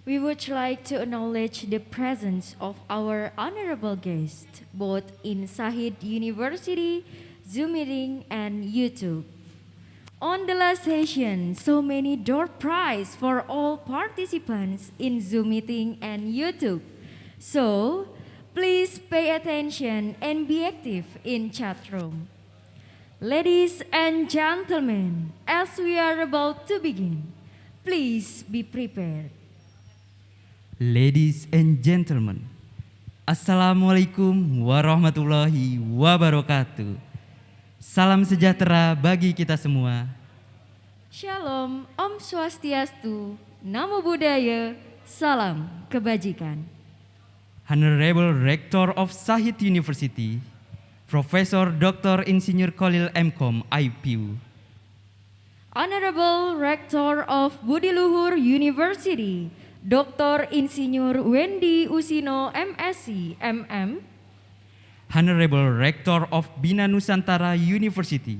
We would like to acknowledge the presence of our honorable guests, both in Sahid University, Zoom meeting, and YouTube. On the last session, so many door prize for all participants in Zoom meeting and YouTube. So, please pay attention and be active in chat room. Ladies and gentlemen, as we are about to begin, please be prepared. Ladies and gentlemen, Assalamualaikum warahmatullahi wabarakatuh. Salam sejahtera bagi kita semua. Shalom, Om Swastiastu, Namo Buddhaya, Salam Kebajikan. Honorable Rector of Sahid University, Profesor Dr. Insinyur Khalil M.Com, IPU. Honorable Rector of Budi Luhur University, Dr. Insinyur Wendy Usino, MSc, MM. Honorable Rector of Bina Nusantara University,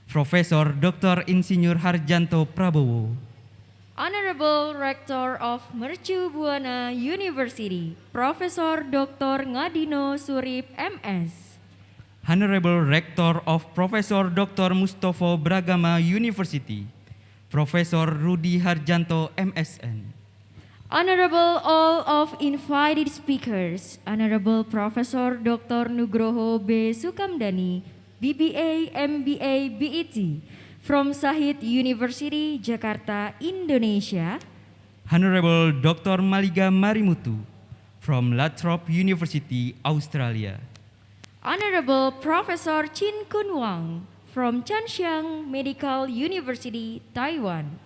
Profesor Dr. Insinyur Harjanto Prabowo. Honorable Rector of Mercu Buana University, Profesor Dr. Ngadino Surip, MS. Honorable Rector of Profesor Dr. Mustofa Bragama University, Profesor Rudi Harjanto, MSN. Honorable all of invited speakers, Honorable Professor Dr. Nugroho B. Sukamdani, BBA, MBA, BET, from Sahid University, Jakarta, Indonesia. Honorable Dr. Maliga Marimutu, from Latrobe University, Australia. Honorable Professor Chin Kun Wang, from Chanshan Medical University, Taiwan.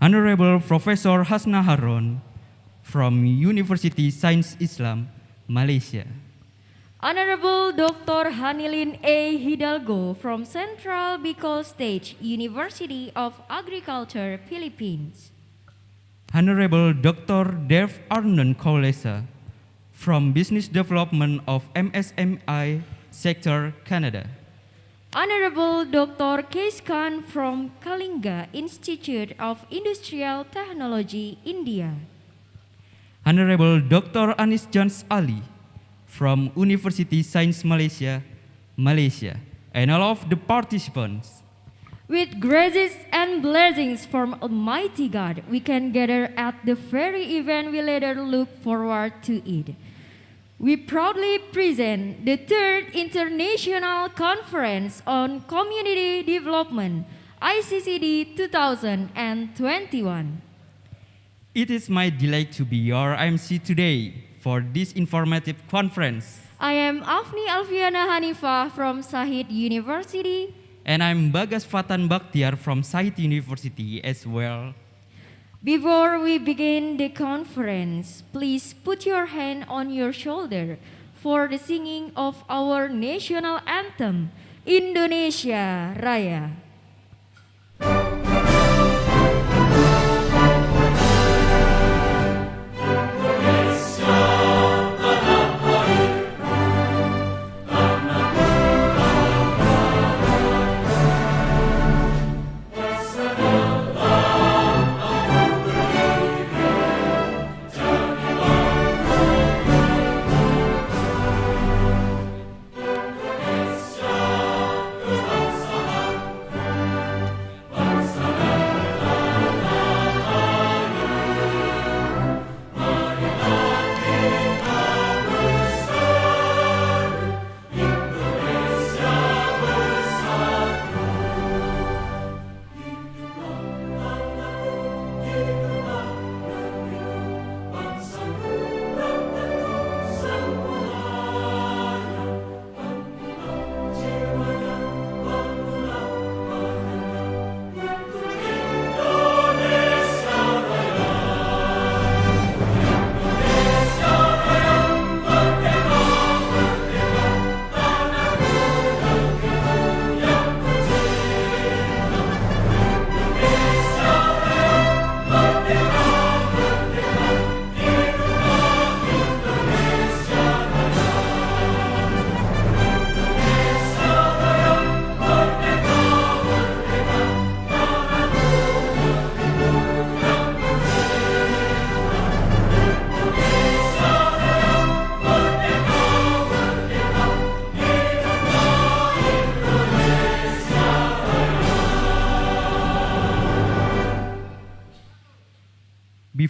Honorable Professor Hasna Harun, from University Science Islam, Malaysia. Honorable Dr. Hanilin A. Hidalgo from Central Bicol State University of Agriculture, Philippines. Honorable Dr. Dev Arnon Kaulesa, from Business Development of MSMI Sector, Canada. Honorable Dr. Kees Khan from Kalinga Institute of Industrial Technology, India. Honorable Dr. Anis Jans Ali, from University Science Malaysia, Malaysia, and all of the participants. With graces and blessings from Almighty God, we can gather at the very event we later look forward to it. We proudly present the third International Conference on Community Development, Iccd 2021. It is my delight to be your MC today for this informative conference. I am Afni Alfiana Hanifah from Sahid University. And I'm Bagas Fatan Bakhtiar from Sahid University as well. Before we begin the conference, please put your hand on your shoulder for the singing of our national anthem, Indonesia Raya.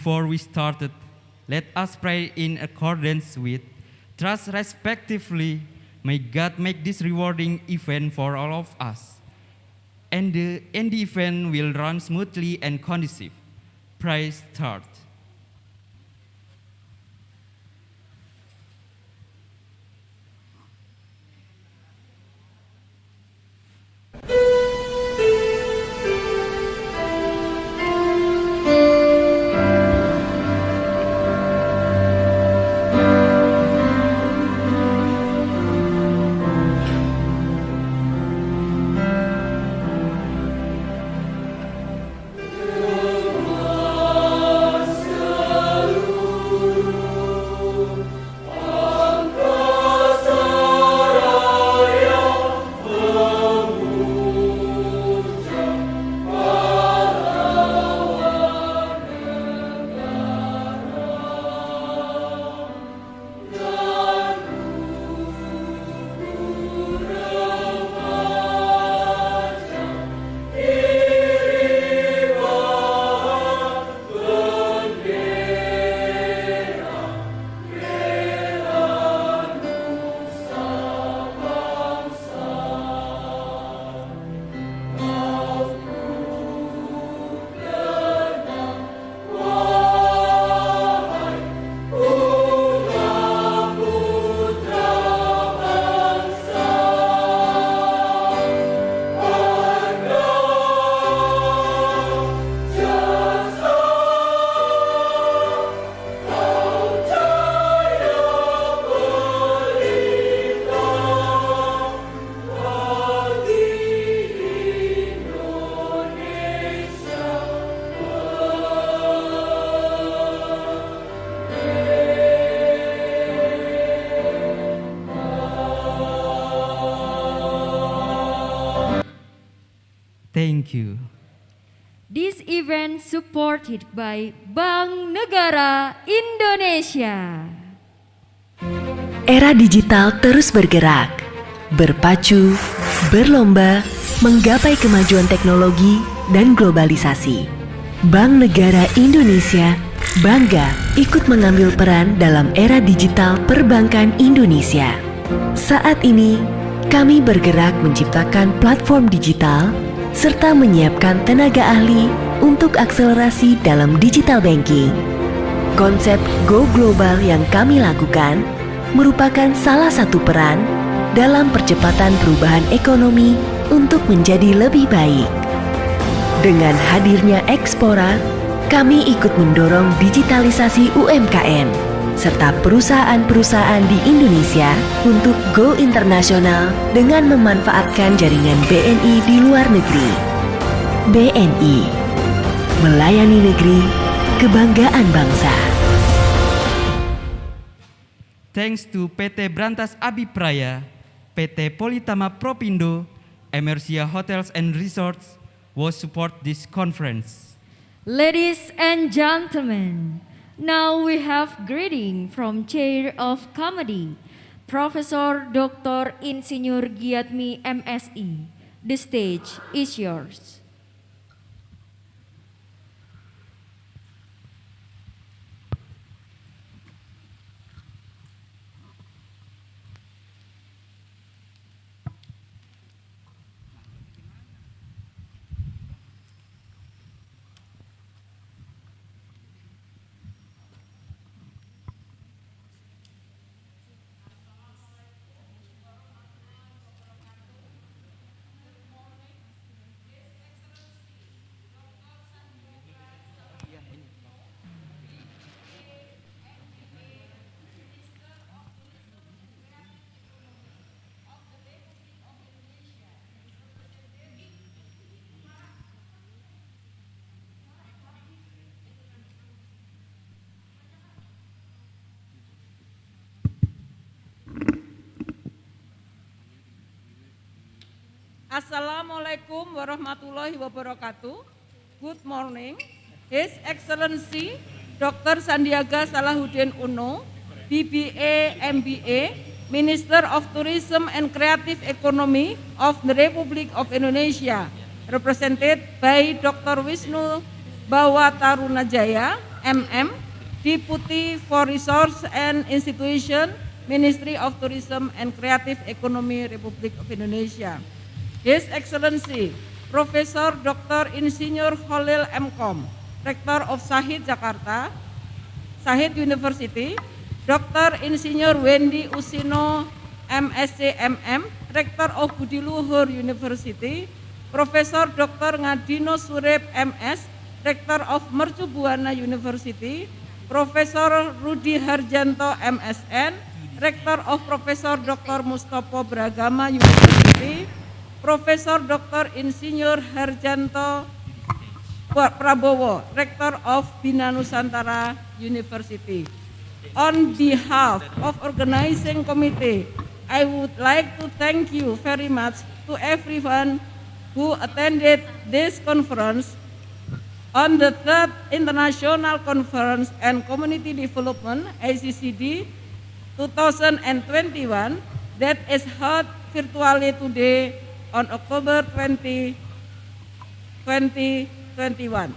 Before we started, let us pray in accordance with trust respectively. May God make this rewarding event for all of us. And the event will run smoothly and conducive. Praise start. Thank you. This event supported by Bank Negara Indonesia. Era digital terus bergerak, berpacu, berlomba, menggapai kemajuan teknologi dan globalisasi. Bank Negara Indonesia bangga ikut mengambil peran dalam era digital perbankan Indonesia. Saat ini, kami bergerak menciptakan platform digital serta menyiapkan tenaga ahli untuk akselerasi dalam digital banking. Konsep Go Global yang kami lakukan merupakan salah satu peran dalam percepatan perubahan ekonomi untuk menjadi lebih baik. Dengan hadirnya Ekspora, kami ikut mendorong digitalisasi UMKM serta perusahaan-perusahaan di Indonesia untuk go internasional dengan memanfaatkan jaringan BNI di luar negeri. BNI, melayani negeri, kebanggaan bangsa. Thanks to PT Brantas Abipraya, PT Politama Propindo, Emersia Hotels and Resorts will support this conference. Ladies and gentlemen, now we have greeting from Chair of Comedy, Professor Dr. Insinyur Giatmi MSI. The stage is yours. Assalamualaikum warahmatullahi wabarakatuh. Good morning, His Excellency Dr. Sandiaga Salahuddin Uno, BBA, MBA, Minister of Tourism and Creative Economy of the Republic of Indonesia, represented by Dr. Wisnu Bawatarunajaya, MM, Deputy for Resource and Institution, Ministry of Tourism and Creative Economy, Republic of Indonesia. His Excellency Profesor Dr. Insinyur Khalil M.Com, Rector of Sahid Jakarta, Sahid University, Dr. Insinyur Wendy Usino, MSc MM, Rector of Budi Luhur University, Profesor Dr. Ngadino Surip MS, Rector of Mercu Buana University, Profesor Rudi Harjanto MSN, Rector of Profesor Dr. Mustopo Bragama University, Profesor Dr. Insinyur Harjanto Prabowo, Rector of Bina Nusantara University. On behalf of organizing committee, I would like to thank you very much to everyone who attended this conference on the Third International Conference and Community Development Iccd 2021 that is held virtually today on October 20, 2021.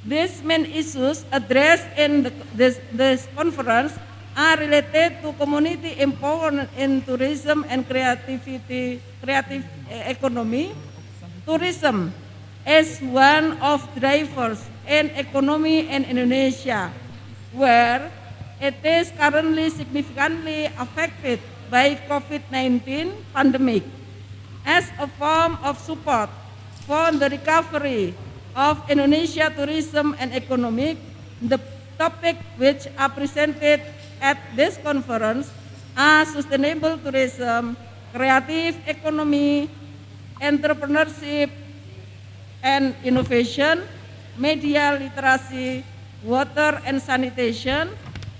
These main issues addressed in this conference are related to community empowerment in tourism and creative economy. Tourism is one of drivers in economy in Indonesia, where it is currently significantly affected by COVID-19 pandemic. As a form of support for the recovery of Indonesia tourism and economic, the topic which are presented at this conference are sustainable tourism, creative economy, entrepreneurship and innovation, media literacy, water and sanitation,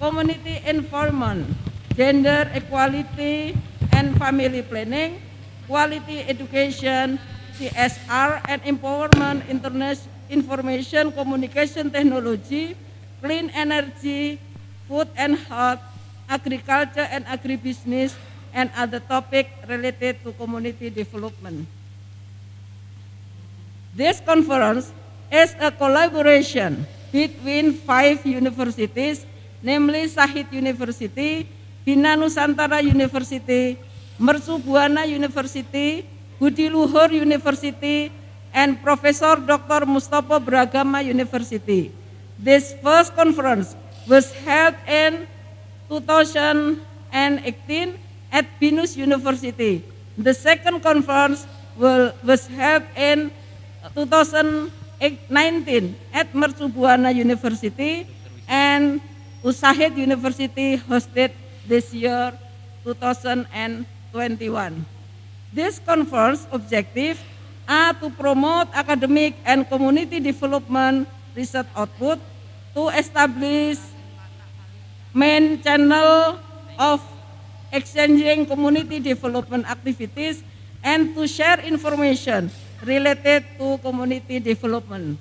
community involvement, gender equality and family planning, quality education, CSR and empowerment, internet information communication technology, clean energy, food and health, agriculture and agribusiness, and other topics related to community development. This conference is a collaboration between 5 universities, namely Sahid University, Bina Nusantara University, Mercu Buana University, Budi Luhur University, and Profesor Dr. Mustopo Bragama University. This first conference was held in 2018 at Binus University. The second conference was held in 2019 at Mercu Buana University, and Sahid University hosted this year 2021. This conference objective are to promote academic and community development research output, to establish main channel of exchanging community development activities, and to share information related to community development.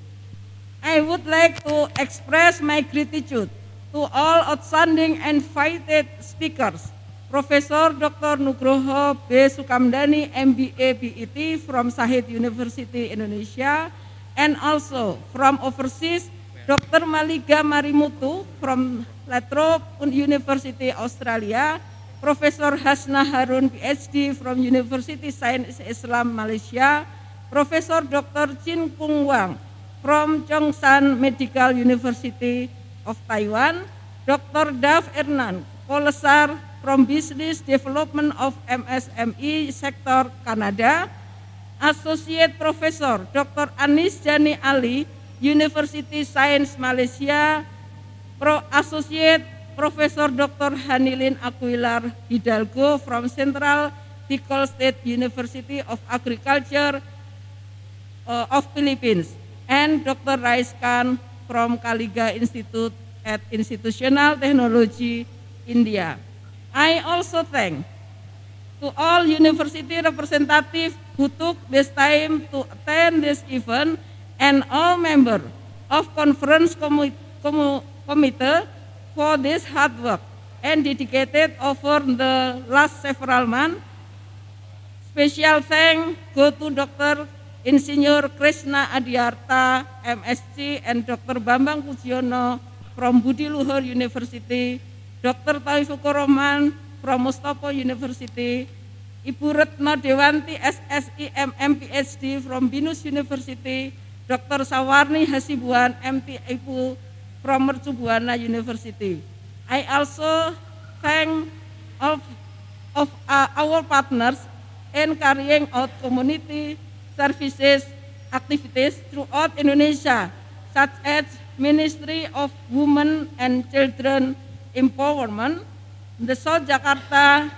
I would like to express my gratitude to all outstanding and invited speakers, Profesor Dr. Nugroho B. Sukamdani, MBA BET from Sahid University Indonesia, and also from overseas, Dr. Maliga Marimutu from Latrobe University Australia, Profesor Hasna Harun PhD from University Science Islam Malaysia, Profesor Dr. Chin Kung Wang from Chongshan Medical University of Taiwan, Dr. Dav Ernan Kolesar from Business Development of MSME Sector Canada, Associate Professor Dr. Anis Jani Ali, University Science Malaysia, Associate Professor Dr. Hanilin Aquilar Hidalgo from Central Bicol State University of Agriculture of Philippines, and Dr. Rais Khan from Kaliga Institute at Institutional Technology, India. I also thank to all university representatives who took this time to attend this event, and all members of conference committee for this hard work and dedicated over the last several months. Special thanks go to Dr. Insinyur Krishna Adiarta, MSc, and Dr. Bambang Pujiono from Budi Luhur University, Dr. Taufikur Rahman from Mustopo University, Ibu Retno Dewanti SSI MM PhD from Binus University, Dr. Sawarni Hasibuan MT Ibu from Mercu Buana University. I also thank all of our partners in carrying out community services activities throughout Indonesia, such as Ministry of Women and Children Empowerment, the South Jakarta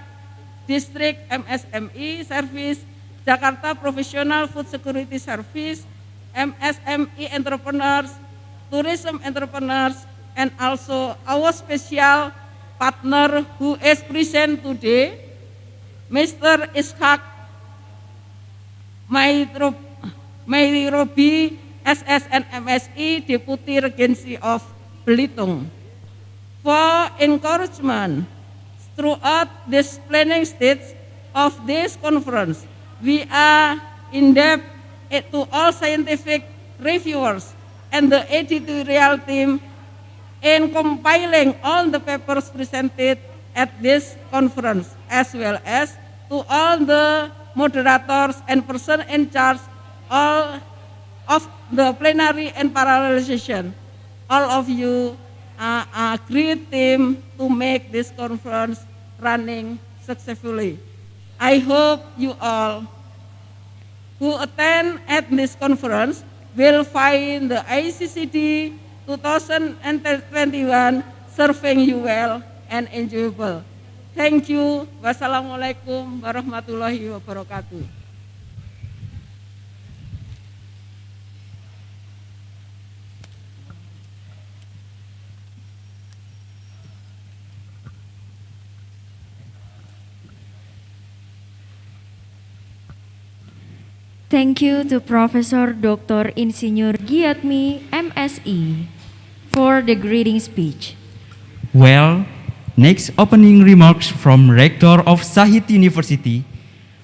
District MSME Service, Jakarta Professional Food Security Service, MSME Entrepreneurs, Tourism Entrepreneurs, and also our special partner who is present today, Mr. Ishak Mairobi, SSN MSI, Deputy Regency of Belitung. For encouragement throughout this planning stage of this conference, we are indebted to all scientific reviewers and the editorial team in compiling all the papers presented at this conference, as well as to all the moderators and person in charge all of the plenary and parallel session. All of you are a great team to make this conference running successfully. I hope you all who attend at this conference will find the Iccd 2021 serving you well and enjoyable. Thank you. Wassalamualaikum warahmatullahi wabarakatuh. Thank you to Professor Dr. Insinyur Giatmi, MSE, for the greeting speech. Well, next opening remarks from Rector of Sahid University,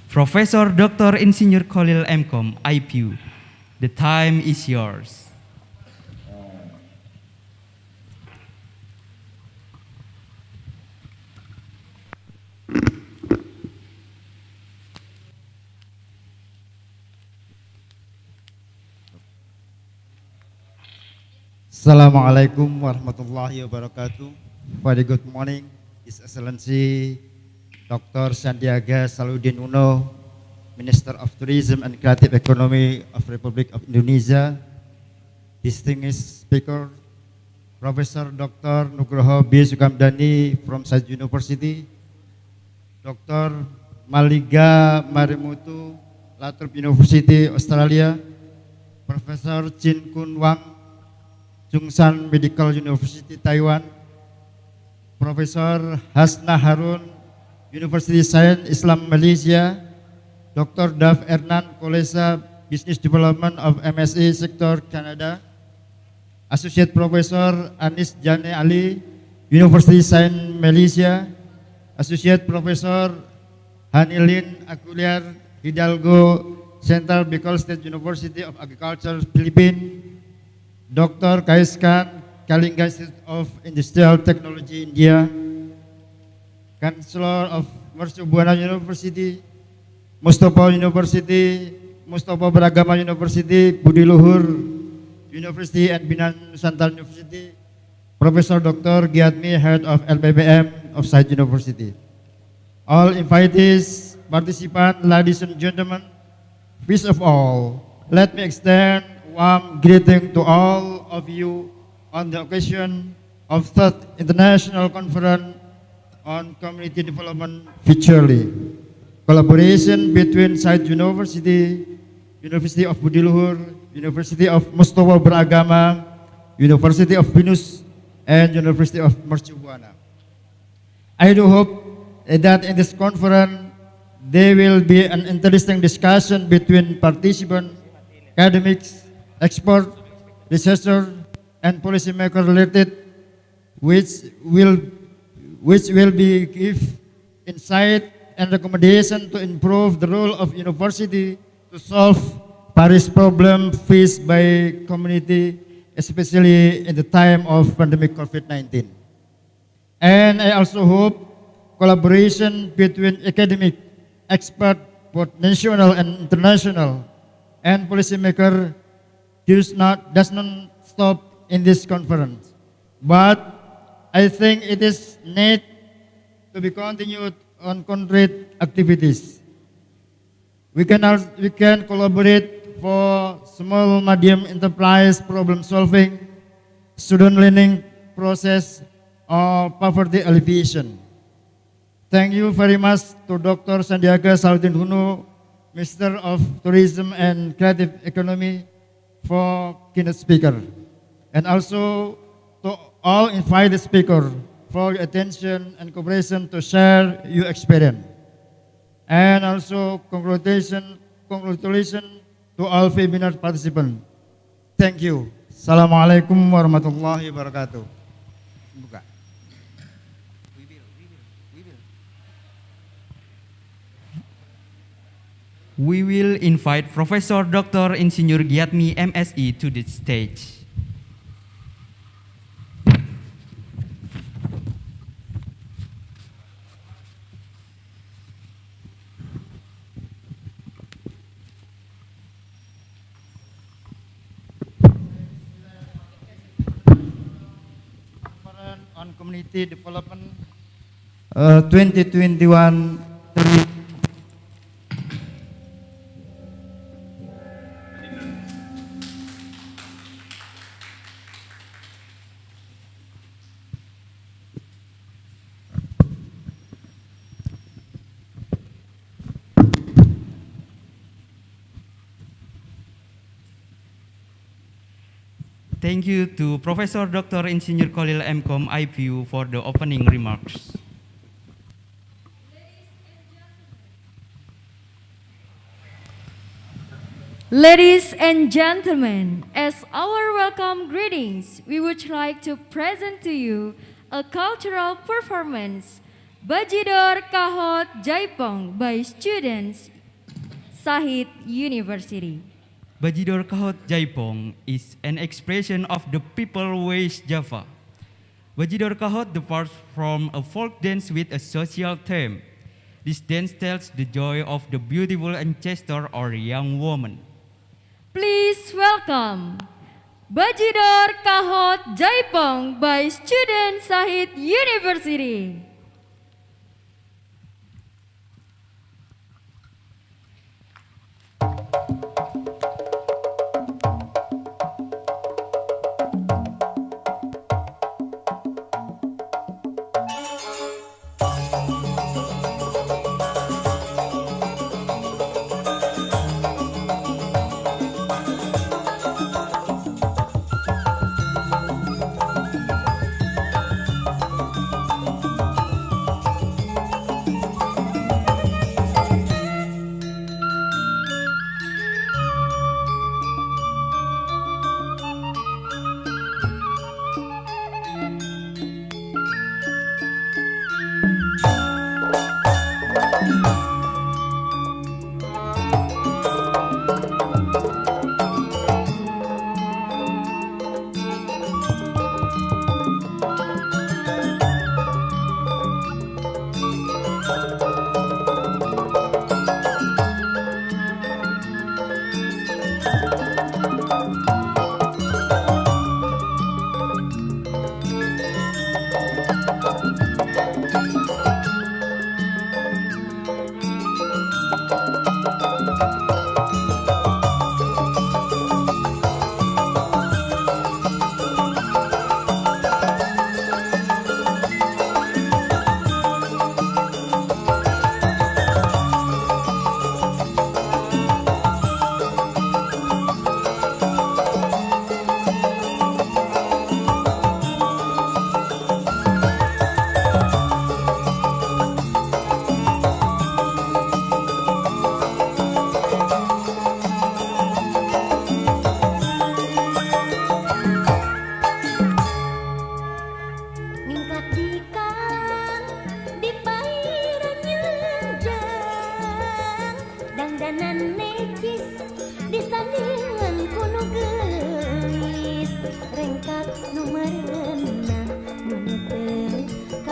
Professor Dr. Insinyur Khalil MCom, IPU. The time is yours. Assalamualaikum warahmatullahi wabarakatuh. Very good morning, His Excellency Dr. Sandiaga Salahuddin Uno, Minister of Tourism and Creative Economy of Republic of Indonesia, distinguished speaker, Professor Dr. Nugroho B. Sukamdani from Sahid University, Dr. Maliga Marimutu, Lathrop University, Australia, Professor Chin Kun Wang, Chungsan Medical University, Taiwan, Professor Hasna Harun, University Science Islam Malaysia, Dr. Dav Ernan Kolesa, Business Development of MSA Sector, Canada, Associate Professor Anis Jane Ali, University Science Malaysia, Associate Professor Hanilin Akuliar, Hidalgo, Central Bicol State University of Agriculture, Philippines, Dr. Kais Khan, Kalinga Institute of Industrial Technology, India, Chancellor of Mercu Buana University, Mustopo University, Mustopo Beragama University, Budi Luhur University, and Binan Nusantara University, Professor Dr. Giatmi, Head of LPBM of Sahid University. All invitees, participants, ladies and gentlemen, first of all, let me extend warm greeting to all of you on the occasion of Third International Conference on Community Development virtually. Collaboration between Sahid University, University of Budi Luhur, University of Mustopo Beragama, University of Binus, and University of Mercu Buana. I do hope that in this conference there will be an interesting discussion between participants, academics, expert, researcher, and policymaker related, which will be give insight and recommendation to improve the role of university to solve various problems faced by community, especially in the time of pandemic COVID-19. And I also hope collaboration between academic, expert, both national and international, and policymaker does not stop in this conference. But I think it is need to be continued on concrete activities. We can collaborate for small medium enterprise problem solving, student learning process, or poverty alleviation. Thank you very much to Dr. Sandiaga Salahuddin Uno, Minister of Tourism and Creative Economy, for keynote speaker, and also to all invited speakers for your attention and cooperation to share your experience. And also congratulations to all webinar participants. Thank you. Assalamualaikum warahmatullahi wabarakatuh. Buka. We will invite Professor Dr. Insinyur Giatmi MSI to the stage. On Community Development 2021. Thank you to Professor Dr. Insinyur Khalil MCom IPU for the opening remarks. Ladies and gentlemen, as our welcome greetings, we would like to present to you a cultural performance, Bajidor Kahot Jaipong by students, Sahid University. Bajidor Kahot Jaipong is an expression of the people West Java. Bajidor Kahot departs from a folk dance with a social theme. This dance tells the joy of the beautiful ancestor or young woman. Please welcome Bajidor Kahot Jaipong by students, Sahid University.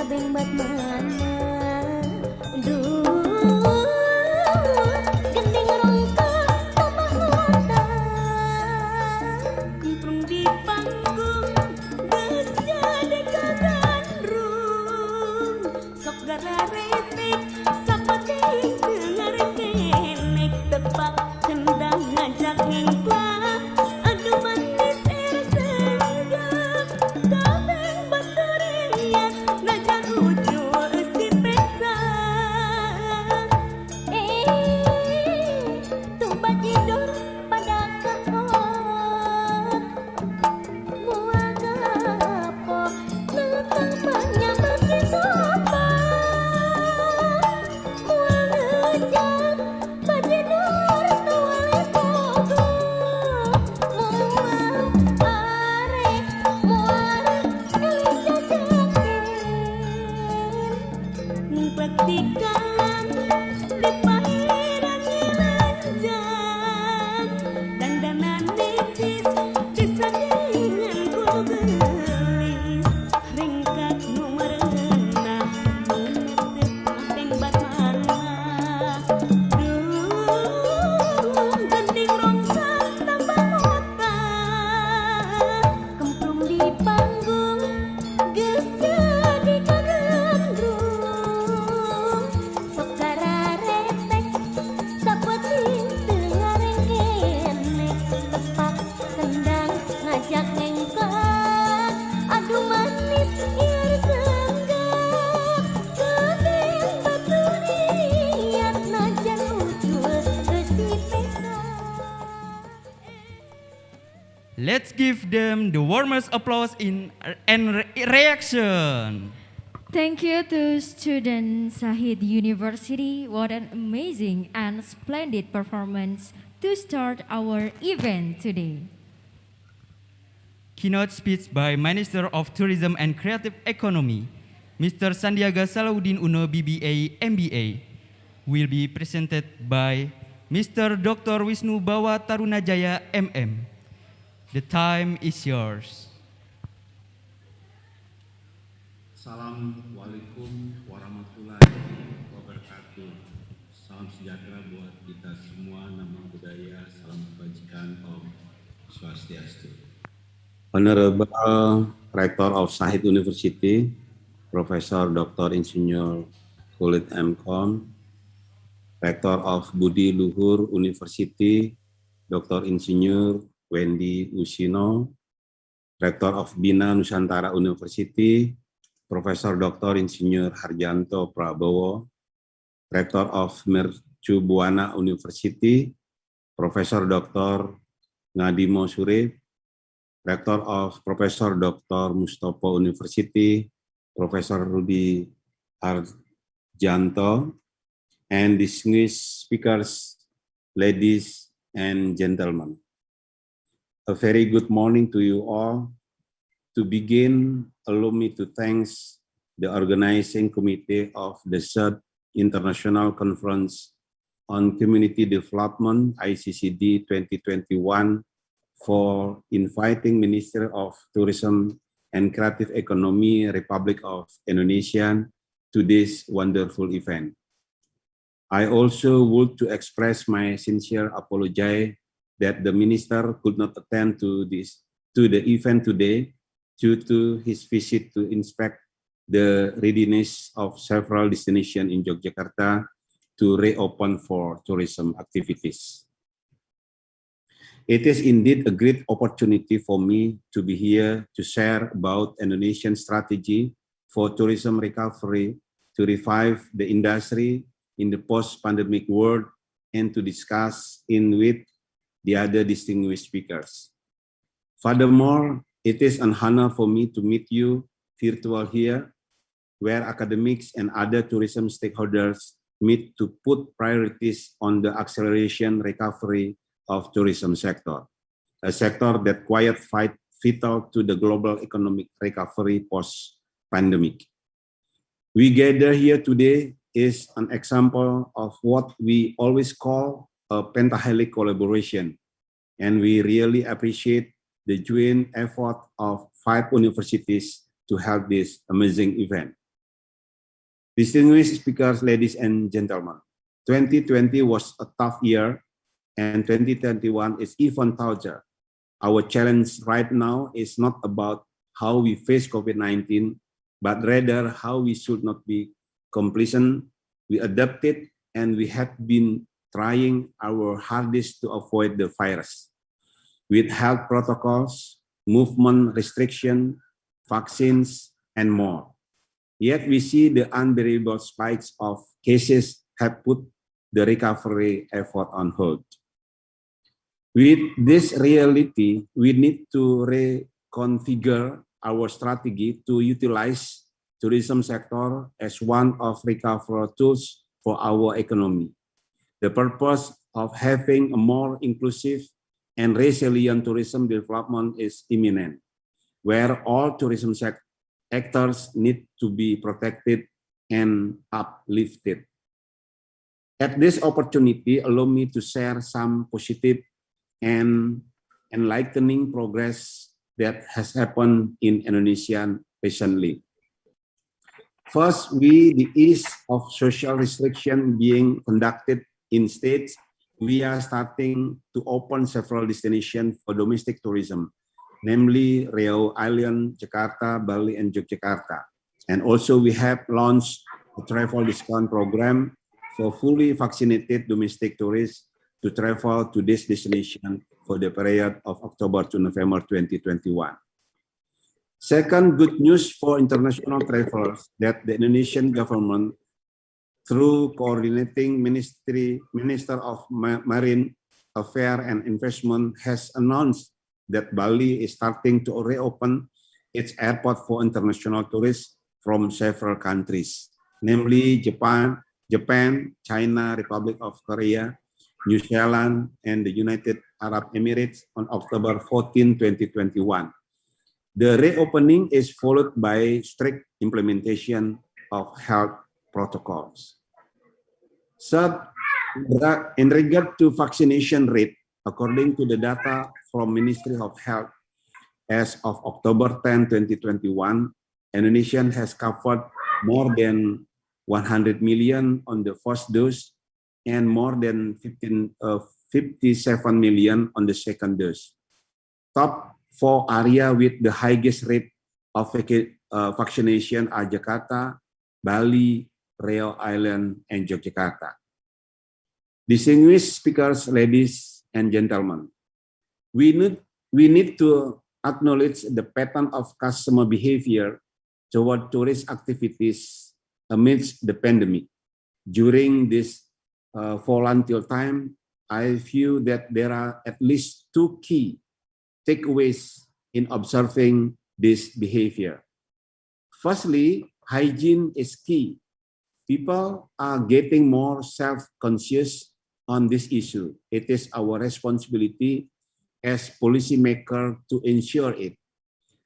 tabeng bat mana duh gending rongka tambah mata kumprung di panggung geus jadi kagandrung sok gararetik sapating dengar kenek tepak kendang ngajak ngengklang aduh manis senggak tabeng baturian najan ujul si pesa tuh bajidor pada kapok mual kapok nutang penyambut si sopan mual ngejak bajidor tuale pogo mual arek mual eling jajakin ning praktikan di pahiran ngilanjang dandanan nicis disandingan ku gelis ringkak nu merenah nu netep tabeng bat mana duh gending rongsa tambah mota kemprung di panggung geus jadi kagandrung sok kararepek sapeting teu ngarengkenek tepak kendang ngajak ngengkang aduh manis ieu senggak geuning baturian najan ujul si pesa. Let's give them the warmest applause and reaction. Thank you to student Sahid University. What an amazing and splendid performance to start our event today. Keynote speech by Minister of Tourism and Creative Economy, Mr. Sandiaga Salahuddin Uno, BBA, MBA, will be presented by Mr. Dr. Wisnu Bawa Tarunajaya, MM. The time is yours. Assalamualaikum warahmatullahi wabarakatuh. Salam sejahtera buat kita semua. Nama budaya, salam kebajikan, Om Swastiastu. Honorable Rector of Sahid University, Profesor Dr. Insinyur Khalid M.Com, Rector of Budi Luhur University, Dr. Insinyur Wendy Usino, Rector of Bina Nusantara University, Profesor Dr. Insinyur Harjanto Prabowo, Rector of Mercu Buana University, Profesor Dr. Ngadimo Surip, Rector of Profesor Dr. Mustopo University, Profesor Rudi Harjanto, and distinguished speakers, ladies and gentlemen. A very good morning to you all. To begin, allow me to thank the organizing committee of the third International Conference on Community Development, Iccd 2021, for inviting Minister of Tourism and Creative Economy, Republic of Indonesia, to this wonderful event. I also would to express my sincere apology that the minister could not attend to the event today due to his visit to inspect the readiness of several destinations in Yogyakarta to reopen for tourism activities. It is indeed a great opportunity for me to be here to share about Indonesian strategy for tourism recovery, to revive the industry in the post-pandemic world, and to discuss with the other distinguished speakers. Furthermore, it is an honor for me to meet you virtual here, where academics and other tourism stakeholders meet to put priorities on the acceleration recovery of tourism sector, a sector that quite vital to the global economic recovery post-pandemic. We gather here today is an example of what we always call a pentahelic collaboration, and we really appreciate the joint effort of 5 universities to have this amazing event. Distinguished speakers, ladies and gentlemen, 2020 was a tough year and 2021 is even tougher. Our challenge right now is not about how we face COVID-19, but rather how we should not be complacent. We adapted and we have been trying our hardest to avoid the virus. With health protocols, movement restriction, vaccines, and more. Yet we see the unbearable spikes of cases have put the recovery effort on hold. With this reality, we need to reconfigure our strategy to utilize tourism sector as one of recovery tools for our economy. The purpose of having a more inclusive and resilient tourism development is imminent, where all tourism actors need to be protected and uplifted. At this opportunity, allow me to share some positive and enlightening progress that has happened in Indonesia recently. First, the ease of social restriction being conducted in states, we are starting to open several destinations for domestic tourism, namely Riau Island, Jakarta, Bali, and Yogyakarta. And also we have launched a travel discount program for fully vaccinated domestic tourists to travel to this destination for the period of October to November 2021. Second, good news for international travelers that the Indonesian government, through coordinating Minister of Marine Affairs and Investment, has announced that Bali is starting to reopen its airport for international tourists from several countries, namely Japan, China, Republic of Korea, New Zealand, and the United Arab Emirates on October 14, 2021. The reopening is followed by strict implementation of health protocols. Third, in regard to vaccination rate, according to the data from Ministry of Health, as of October 10, 2021, Indonesia has covered more than 100 million on the first dose and more than 57 million on the second dose. Top 4 areas with the highest rate of vaccination are Jakarta, Bali, Riau Island, and Yogyakarta. Distinguished speakers, ladies and gentlemen, we need to acknowledge the pattern of customer behavior toward tourist activities amidst the pandemic. During this volatile time, I view that there are at least 2 key takeaways in observing this behavior. Firstly, hygiene is key. People are getting more self-conscious on this issue. It is our responsibility as policymakers to ensure it.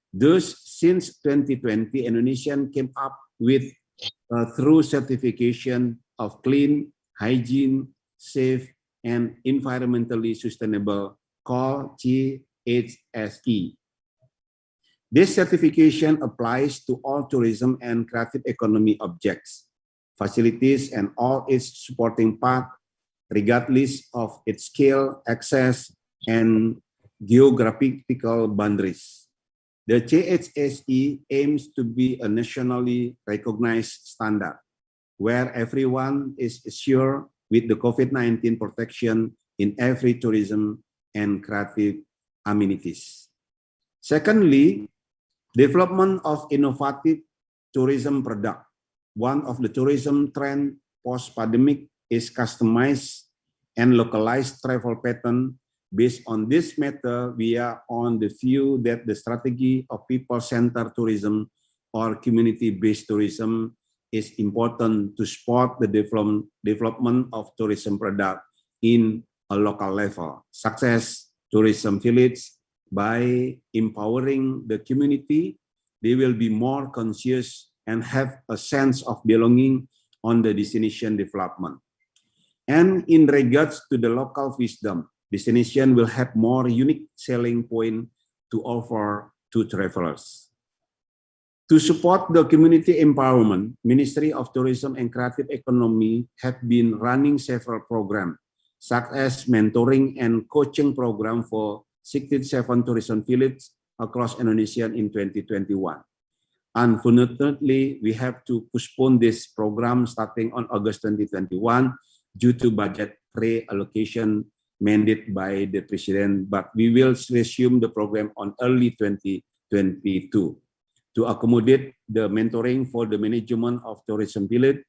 Thus, since 2020, Indonesia came up with through certification of clean, hygiene, safe, and environmentally sustainable called GHSE. This certification applies to all tourism and creative economy objects, facilities, and all its supporting parts, regardless of its scale, access, and geographical boundaries. The GHSE aims to be a nationally recognized standard where everyone is assured with the COVID-19 protection in every tourism and creative amenities. Secondly, development of innovative tourism product. One of the tourism trend post-pandemic is customized and localized travel pattern. Based on this matter, we are on the view that the strategy of people-centered tourism or community-based tourism is important to support the development of tourism product in a local level, such as tourism village. By empowering the community, they will be more conscious and have a sense of belonging on the destination development. And in regards to the local wisdom, destination will have more unique selling point to offer to travelers. To support the community empowerment, Ministry of Tourism and Creative Economy have been running several programs, such as mentoring and coaching program for 67 tourism villages across Indonesia in 2021. Unfortunately, we have to postpone this program starting on August 2021 due to budget reallocation mandated by the President, but we will resume the program on early 2022. To accommodate the mentoring for the management of tourism village,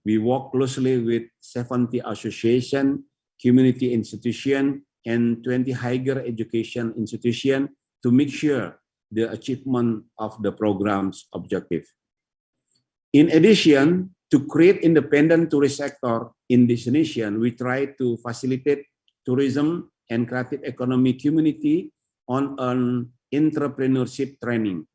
we work closely with 70 association, community institution, and 20 higher education institution to make sure the achievement of the program's objective. In addition, to create independent tourist sector in this nation, we try to facilitate tourism and creative economy community on an entrepreneurship training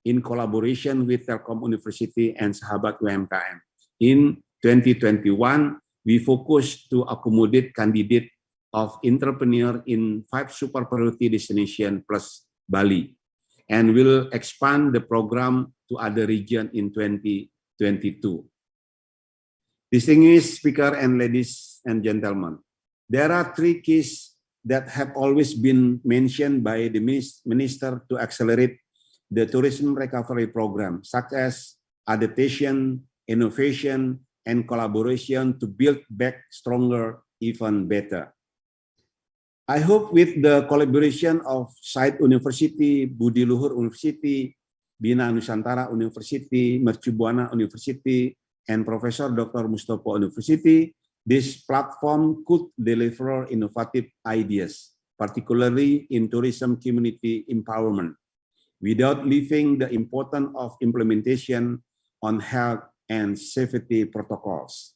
in collaboration with Telkom University and Sahabat UMKM. In 2021, we focused to accommodate candidate of entrepreneur in 5 super priority destination plus Bali, and will expand the program to other region in 2022. Distinguished speaker and ladies and gentlemen, there are 3 keys that have always been mentioned by the minister to accelerate the tourism recovery program, such as adaptation, innovation, and collaboration to build back stronger, even better. I hope with the collaboration of Said University, Budi Luhur University, Bina Nusantara University, Mercu Buana University, and Professor Dr. Mustopo University, this platform could deliver innovative ideas, particularly in tourism community empowerment, without leaving the importance of implementation on health and safety protocols.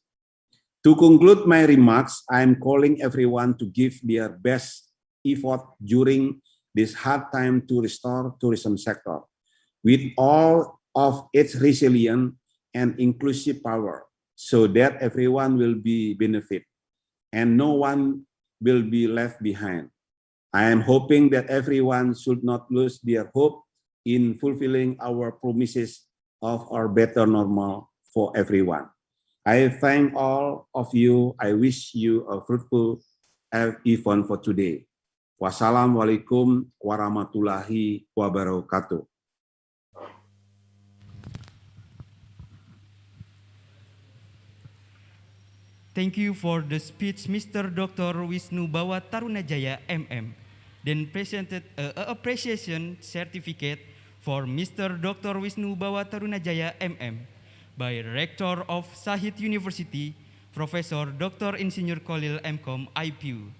To conclude my remarks, I am calling everyone to give their best effort during this hard time to restore tourism sector with all of its resilient and inclusive power, so that everyone will be benefit and no one will be left behind. I am hoping that everyone should not lose their hope in fulfilling our promises of our better normal for everyone. I thank all of you. I wish you a fruitful event for today. Wassalamualaikum warahmatullahi wabarakatuh. Thank you for the speech, Mr. Dr. Wisnu Bawa Tarunajaya, MM. Then presented an appreciation certificate for Mr. Dr. Wisnu Bawa Tarunajaya, MM, by Rector of Sahid University, Professor Dr. Insinyur Khalil MCom, IPU.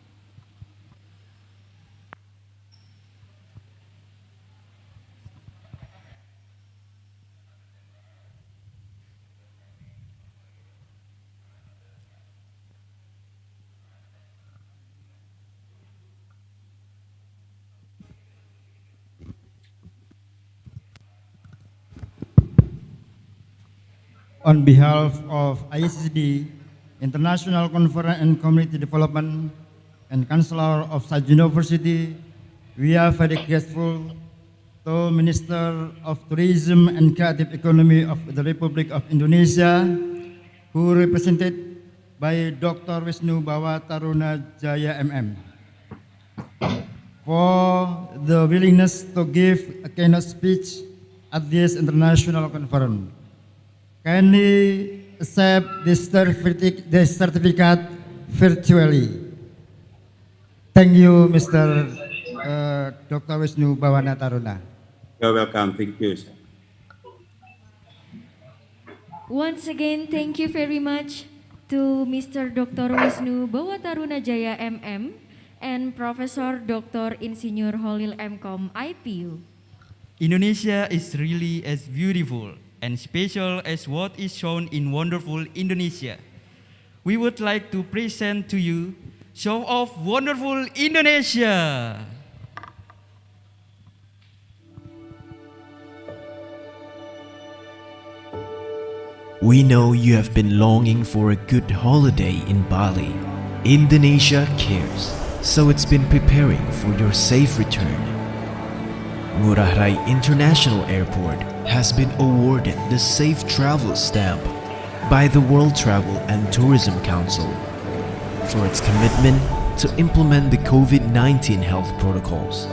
On behalf of Iccd, International Conference and Community Development, and Chancellor of Sahid University, we are very grateful to Minister of Tourism and Creative Economy of the Republic of Indonesia, who represented by Dr. Wisnu Bawa Tarunajaya, MM, for the willingness to give a keynote speech at this international conference. Kindly accept this certificate virtually. Thank you, Mr. Dr. Wisnu Bawana Taruna. You're welcome. Thank you, sir. Once again, thank you very much to Mr. Dr. Wisnu Bawa Tarunajaya, MM, and Professor Dr. Insinyur Khalil MCom, IPU. Indonesia is really as beautiful and special as what is shown in wonderful Indonesia. We would like to present to you Show of Wonderful Indonesia. We know you have been longing for a good holiday in Bali. Indonesia cares, so it's been preparing for your safe return. Ngurah Rai International Airport has been awarded the Safe Travel Stamp by the World Travel and Tourism Council for its commitment to implement the COVID-19 health protocols.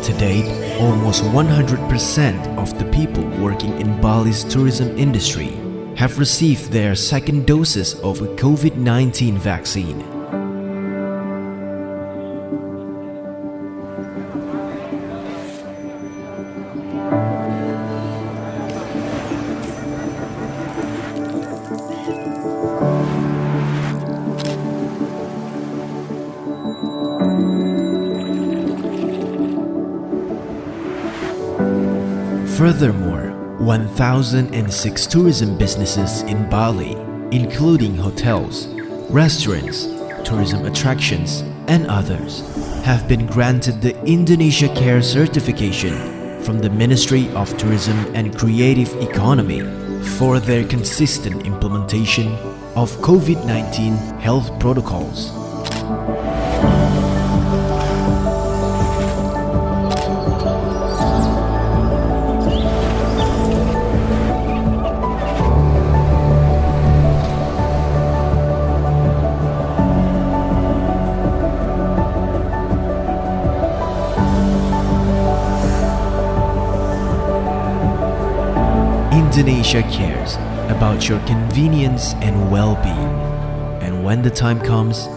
To date, almost 100% of the people working in Bali's tourism industry have received their second doses of a COVID-19 vaccine. Furthermore, 1,006 tourism businesses in Bali, including hotels, restaurants, tourism attractions, and others, have been granted the Indonesia Care certification from the Ministry of Tourism and Creative Economy for their consistent implementation of COVID-19 health protocols. Indonesia cares about your convenience and well-being. And when the time comes,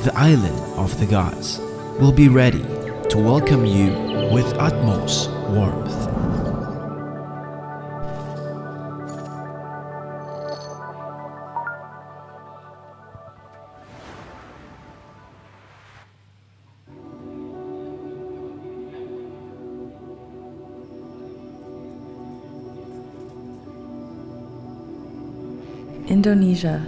the island of the gods will be ready to welcome you with utmost warmth. Indonesia.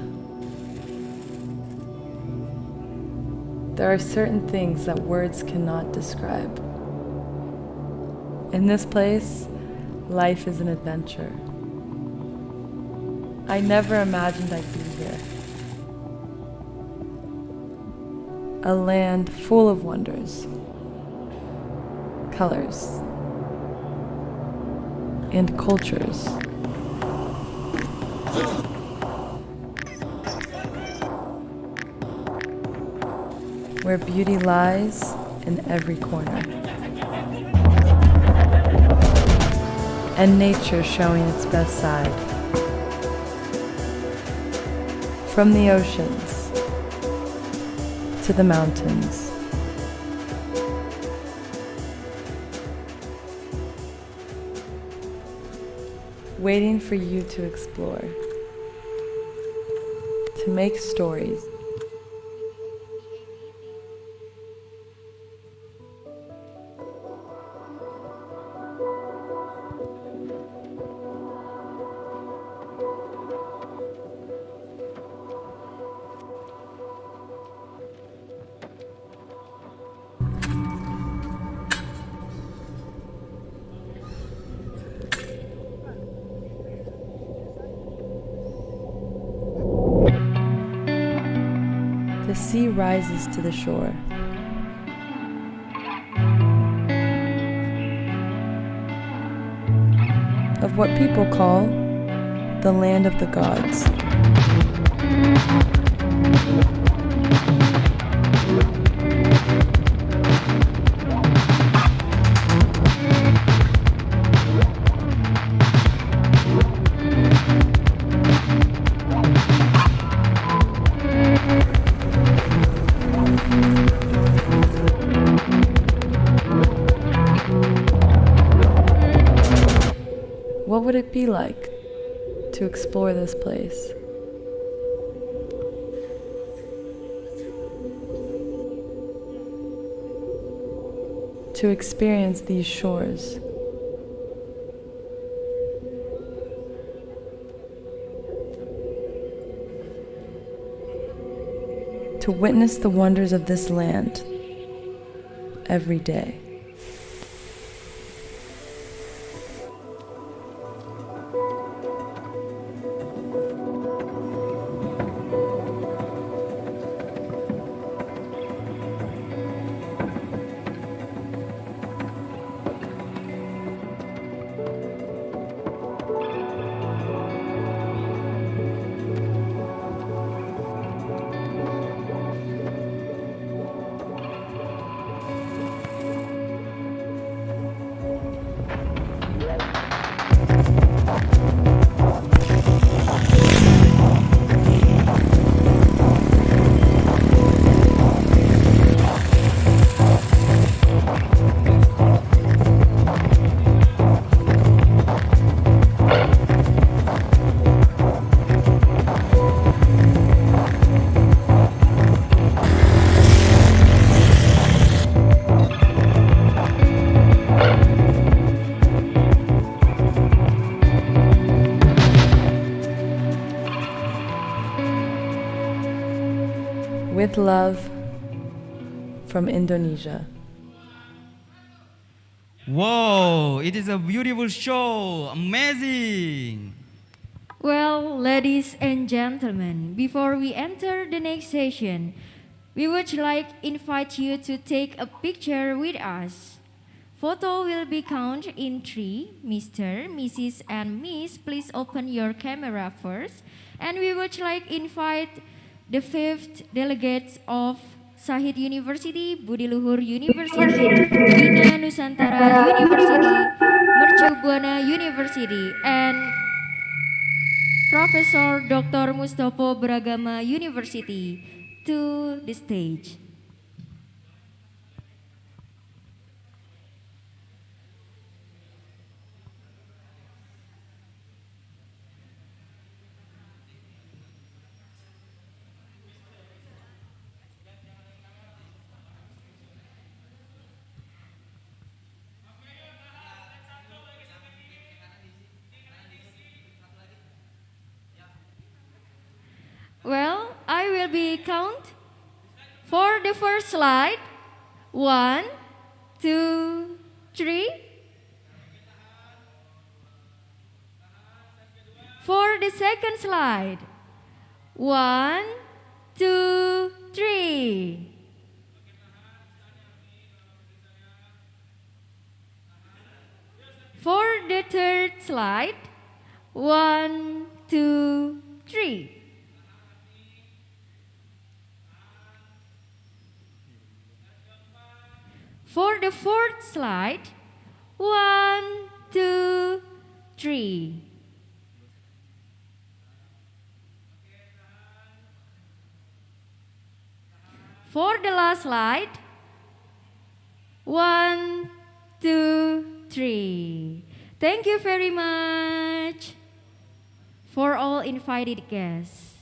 There are certain things that words cannot describe. In this place, life is an adventure. I never imagined I'd be here. A land full of wonders, colors, and cultures. Where beauty lies in every corner, and nature showing its best side. From the oceans to the mountains, waiting for you to explore, to make stories. The sea rises to the shore. Of what people call the land of the gods. What would it be like to explore this place? To experience these shores? To witness the wonders of this land every day. With love from Indonesia. Whoa, it is a beautiful show. Amazing. Well, ladies and gentlemen, before we enter the next session, we would like invite you to take a picture with us. Photo will be counted in 3. Mr., Mrs., and Miss, please open your camera first. And we would like invite the 5th delegates of Sahid University, Budi Luhur University, Bina Nusantara University, Mercu Buana University, and Professor Dr. Mustopo Beragama University to the stage. Well, I will be count for the first slide. 1, 2, 3. For the second slide. 1, 2, 3. For the third slide. 1, 2, 3. For the fourth slide, 1, 2, 3. For the last slide, 1, 2, 3. Thank you very much for all invited guests.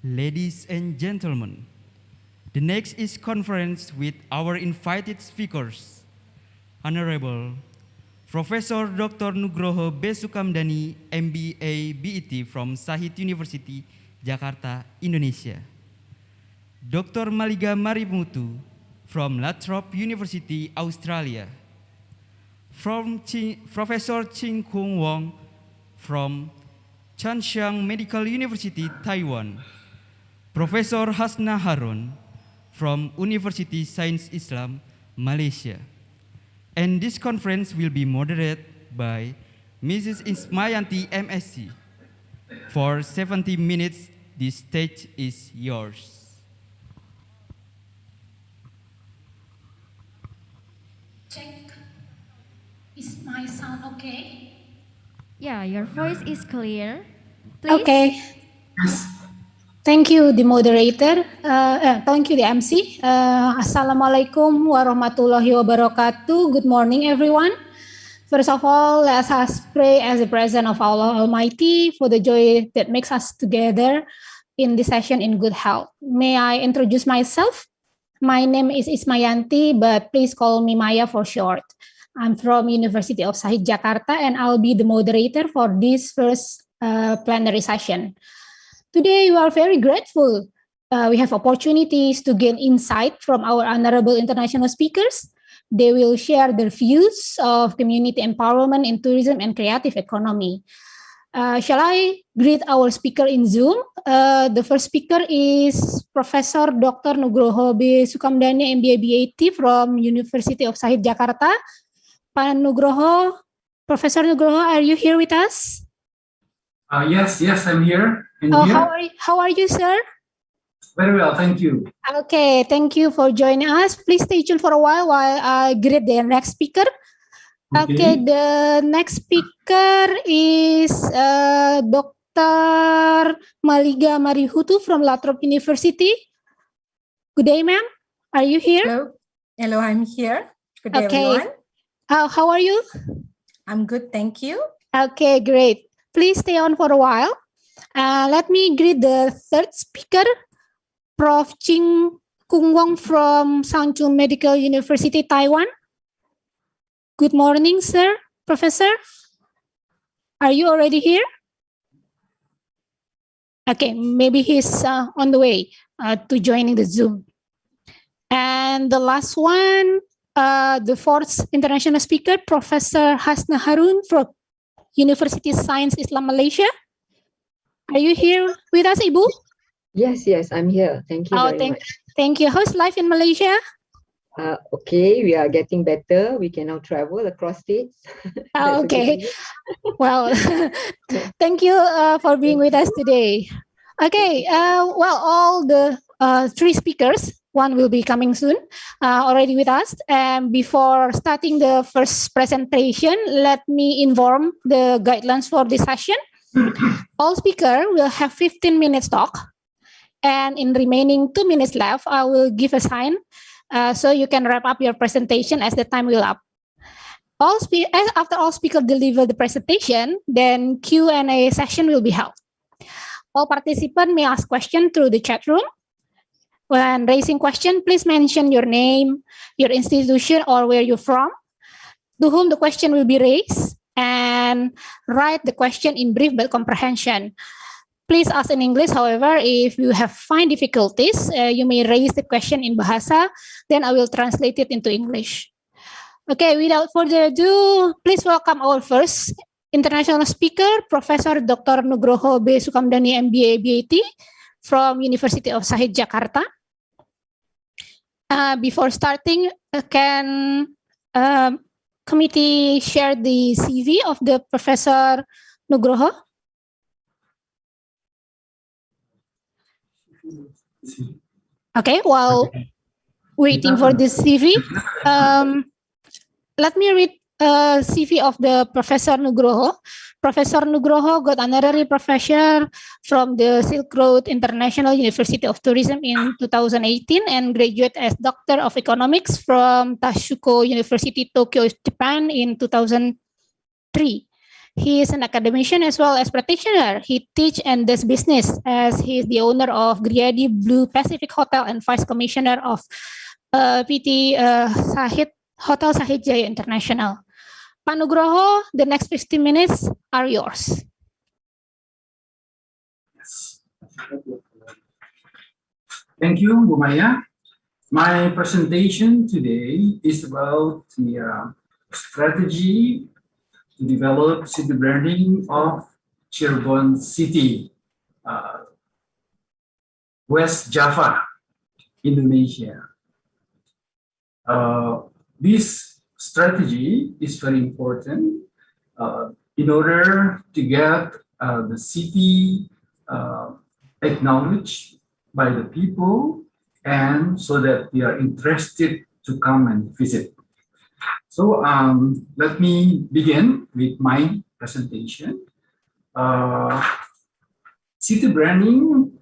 Ladies and gentlemen, the next is conference with our invited speakers, Honorable Professor Dr. Nugroho B. Sukamdani, MBA BET from Sahid University, Jakarta, Indonesia. Dr. Maliga Marimutu from Lathrop University, Australia. Professor Ching Kung Wong from Chanshan Medical University, Taiwan. Professor Hasna Harun from University Science Islam, Malaysia. And this conference will be moderated by Mrs. Ismayanti, MSc. For 70 minutes, this stage is yours. Check. Is my sound okay? Yeah, your voice is clear. Please. Okay. Thank you, the moderator. Thank you, the MC. Assalamualaikum warahmatullahi wabarakatuh. Good morning, everyone. First of all, let us pray as the presence of Allah Almighty for the joy that makes us together in this session in good health. May I introduce myself? My name is Ismayanti, but please call me Maya for short. I'm from University of Sahid Jakarta, and I'll be the moderator for this first plenary session. Today, we are very grateful. We have opportunities to gain insight from our honorable international speakers. They will share their views of community empowerment in tourism and creative economy. Shall I greet our speaker in Zoom? The first speaker is Professor Dr. Nugroho B. Sukamdani, MBA BAT from University of Sahid Jakarta. Pak Nugroho, Professor Nugroho, are you here with us? Yes, I'm here. How are you, sir? Very well, thank you. Okay, thank you for joining us. Please stay tuned for a while I greet the next speaker. Okay, the next speaker is Dr. Maliga Marihutu from Lathrop University. Good day, ma'am. Are you here? Hello, I'm here. Good day, everyone. How are you? I'm good, thank you. Okay, great. Please stay on for a while. Let me greet the third speaker, Prof. Ching Kung Wong from Sangchun Medical University, Taiwan. Good morning, sir, professor. Are you already here? Okay, maybe he's on the way to joining the Zoom. And the last one, the fourth international speaker, Professor Hasna Harun from University of Science Islam Malaysia. Are you here with us, Ibu? Yes, I'm here. Thank you very much. Thank you. How's life in Malaysia? Okay, we are getting better. We can now travel across states. Okay. Well, thank you for being with us today. Okay. Well, all the three speakers, one will be coming soon, already with us. And before starting the first presentation, let me inform the guidelines for this session. All speakers will have 15 minutes talk. And in remaining 2 minutes left, I will give a sign so you can wrap up your presentation as the time will up. After all speakers deliver the presentation, then Q&A session will be held. All participants may ask questions through the chat room. When raising question, please mention your name, your institution, or where you're from, to whom the question will be raised, and write the question in brief but comprehension. Please ask in English. However, if you have find difficulties, you may raise the question in Bahasa, then I will translate it into English. Okay, without further ado, please welcome our first international speaker, Professor Dr. Nugroho B. Sukamdani, MBA, BAT, from University of Sahid, Jakarta. Before starting, can committee share the CV of the Professor Nugroho? Okay, while waiting for this CV, let me read a CV of the Professor Nugroho. Professor Nugroho got honorary professor from the Silk Road International University of Tourism in 2018 and graduate as Doctor of Economics from Tashuko University, Tokyo, Japan in 2003. He is an academician as well as practitioner. He teaches and does business as he is the owner of Griadi Blue Pacific Hotel and Vice Commissioner of PT Sahid Hotel Sahid Jaya International. Pak Nugroho, the next 15 minutes are yours. Thank you, Bu Maya. My presentation today is about the strategy to develop city branding of Cirebon City, West Java, Indonesia. This strategy is very important in order to get the city acknowledged by the people and so that they are interested to come and visit. So let me begin with my presentation. City branding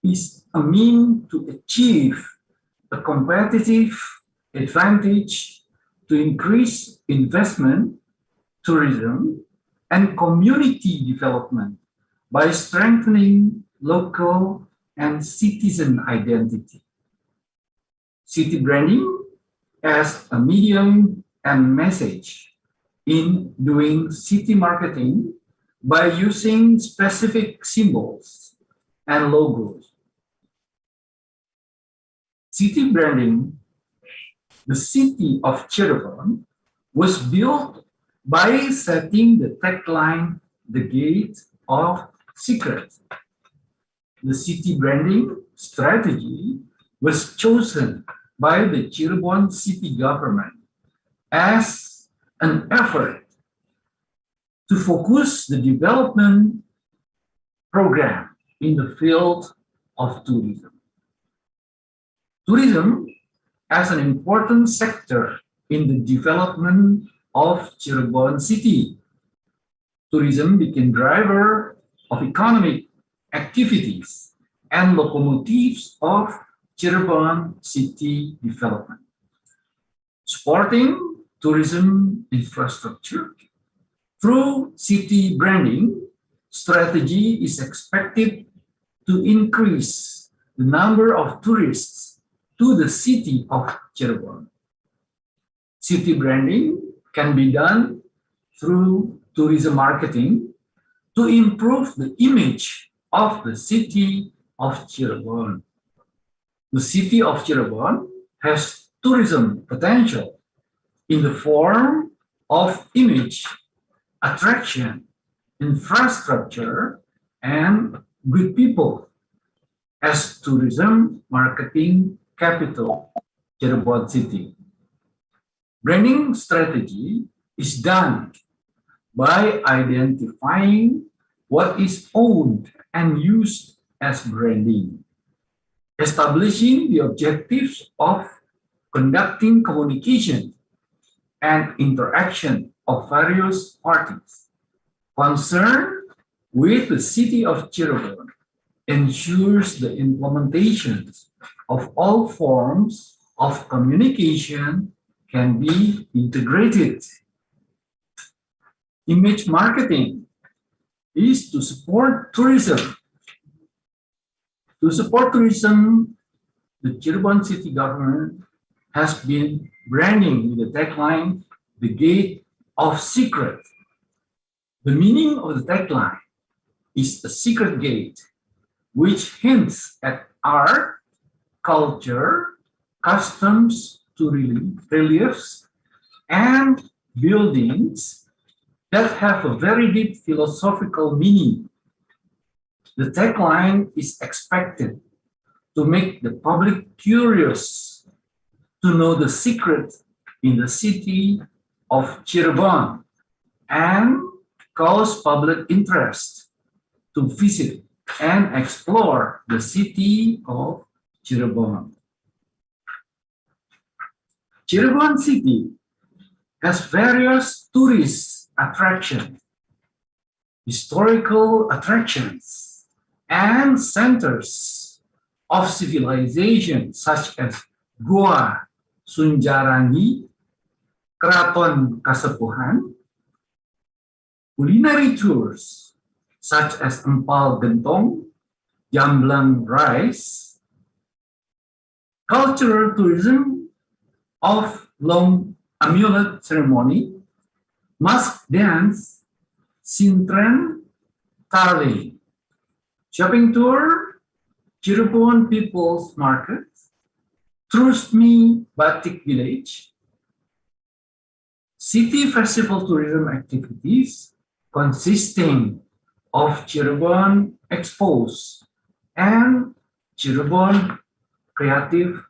is a means to achieve a competitive advantage to increase investment, tourism, and community development by strengthening local and citizen identity. City branding as a medium and message in doing city marketing by using specific symbols and logos. City branding, the city of Cirebon, was built by setting the tagline, "The Gate of Secret." The city branding strategy was chosen by the Cirebon city government as an effort to focus the development program in the field of tourism. Tourism as an important sector in the development of Cirebon city. Tourism became driver of economic activities and locomotives of Cirebon city development. Supporting tourism infrastructure through city branding strategy is expected to increase the number of tourists to the city of Cirebon. City branding can be done through tourism marketing to improve the image of the city of Cirebon. The city of Cirebon has tourism potential in the form of image, attraction, infrastructure, and good people. As tourism marketing capital, Cirebon City. Branding strategy is done by identifying what is owned and used as branding, establishing the objectives of conducting communication and interaction of various parties concerned with the city of Cirebon ensures the implementation of all forms of communication can be integrated. Image marketing is to support tourism. To support tourism, the Cirebon city government has been branding with the tagline, "The Gate of Secret." The meaning of the tagline is a secret gate, which hints at art, culture, customs to reliefs, and buildings that have a very deep philosophical meaning. The tagline is expected to make the public curious to know the secret in the city of Cirebon and cause public interest to visit and explore the city of Cirebon. Cirebon city has various tourist attractions, historical attractions, and centers of civilization such as Goa Sunjarangi, Keraton Kasepuhan, culinary tours such as Empal Gentong, Jamblang Rice, cultural tourism of long amulet ceremony, mask dance, sintren, tarling, shopping tour, Cirebon People's Market, Trust Me Batik Village, city festival tourism activities consisting of Cirebon Expos and Cirebon Creative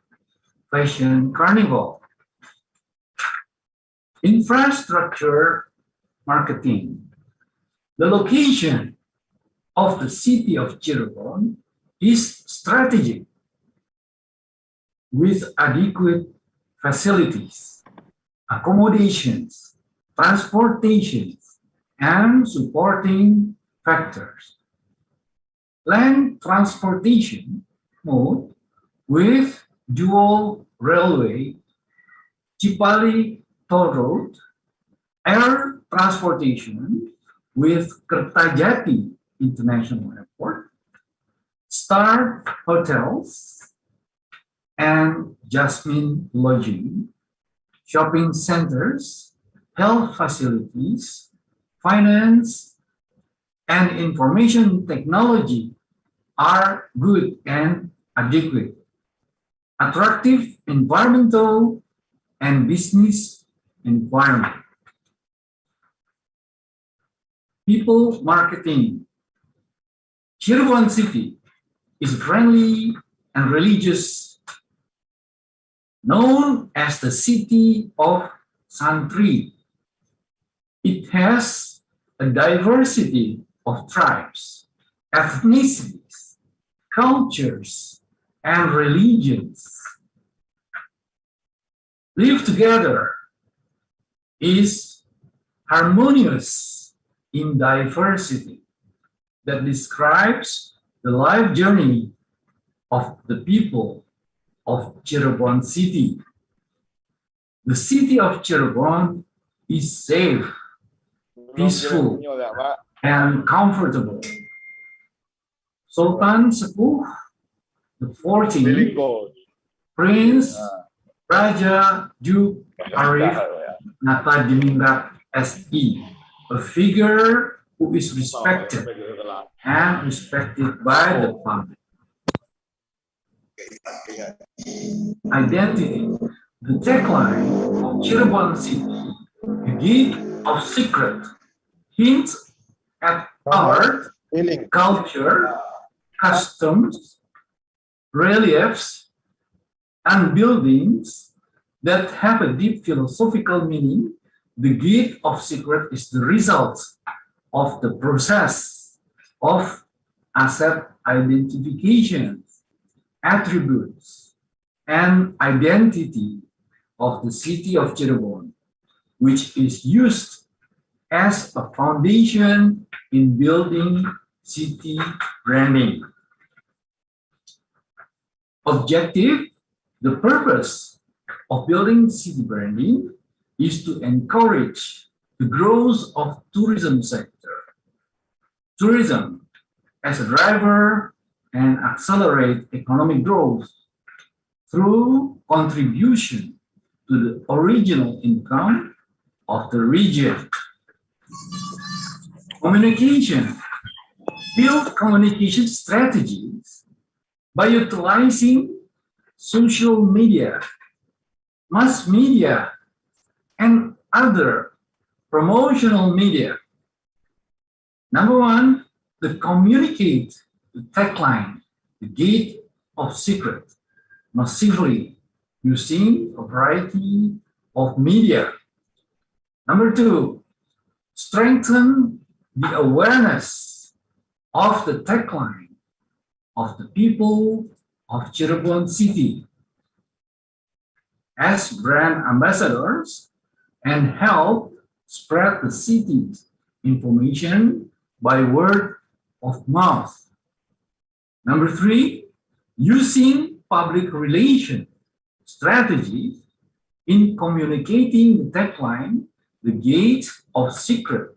Fashion Carnival. Infrastructure marketing. The location of the city of Cirebon is strategic with adequate facilities, accommodations, transportations, and supporting factors. Land transportation mode with dual railway, Cipali Toll Road, air transportation with Kertajati International Airport, Star Hotels, and Jasmine Lodging, shopping centers, health facilities, finance, and information technology are good and adequate. Attractive environmental and business environment. People marketing. Cirebon city is friendly and religious, known as the city of Santri. It has a diversity of tribes, ethnicities, cultures, and religions. Live together is harmonious in diversity that describes the life journey of the people of Cirebon city. The city of Cirebon is safe, peaceful, and comfortable. Sultan Sepuh the 14th Prince Raja Duke Arif Natadiningrat SE, a figure who is respected and respected by the public. Identity. The tagline of Cirebon City, the gate of secret, hints at art, culture, customs, reliefs, and buildings that have a deep philosophical meaning. The gate of secret is the result of the process of asset identification, attributes, and identity of the city of Cirebon, which is used as a foundation in building city branding. Objective. The purpose of building city branding is to encourage the growth of tourism sector. Tourism as a driver and accelerate economic growth through contribution to the original income of the region. Communication. Build communication strategies by utilizing social media, mass media, and other promotional media. Number one, to communicate the tagline, the gate of secret, massively using a variety of media. Number two, strengthen the awareness of the tagline of the people of Cirebon City as brand ambassadors and help spread the city's information by word of mouth. Number three, using public relations strategies in communicating the tagline, the gate of secret.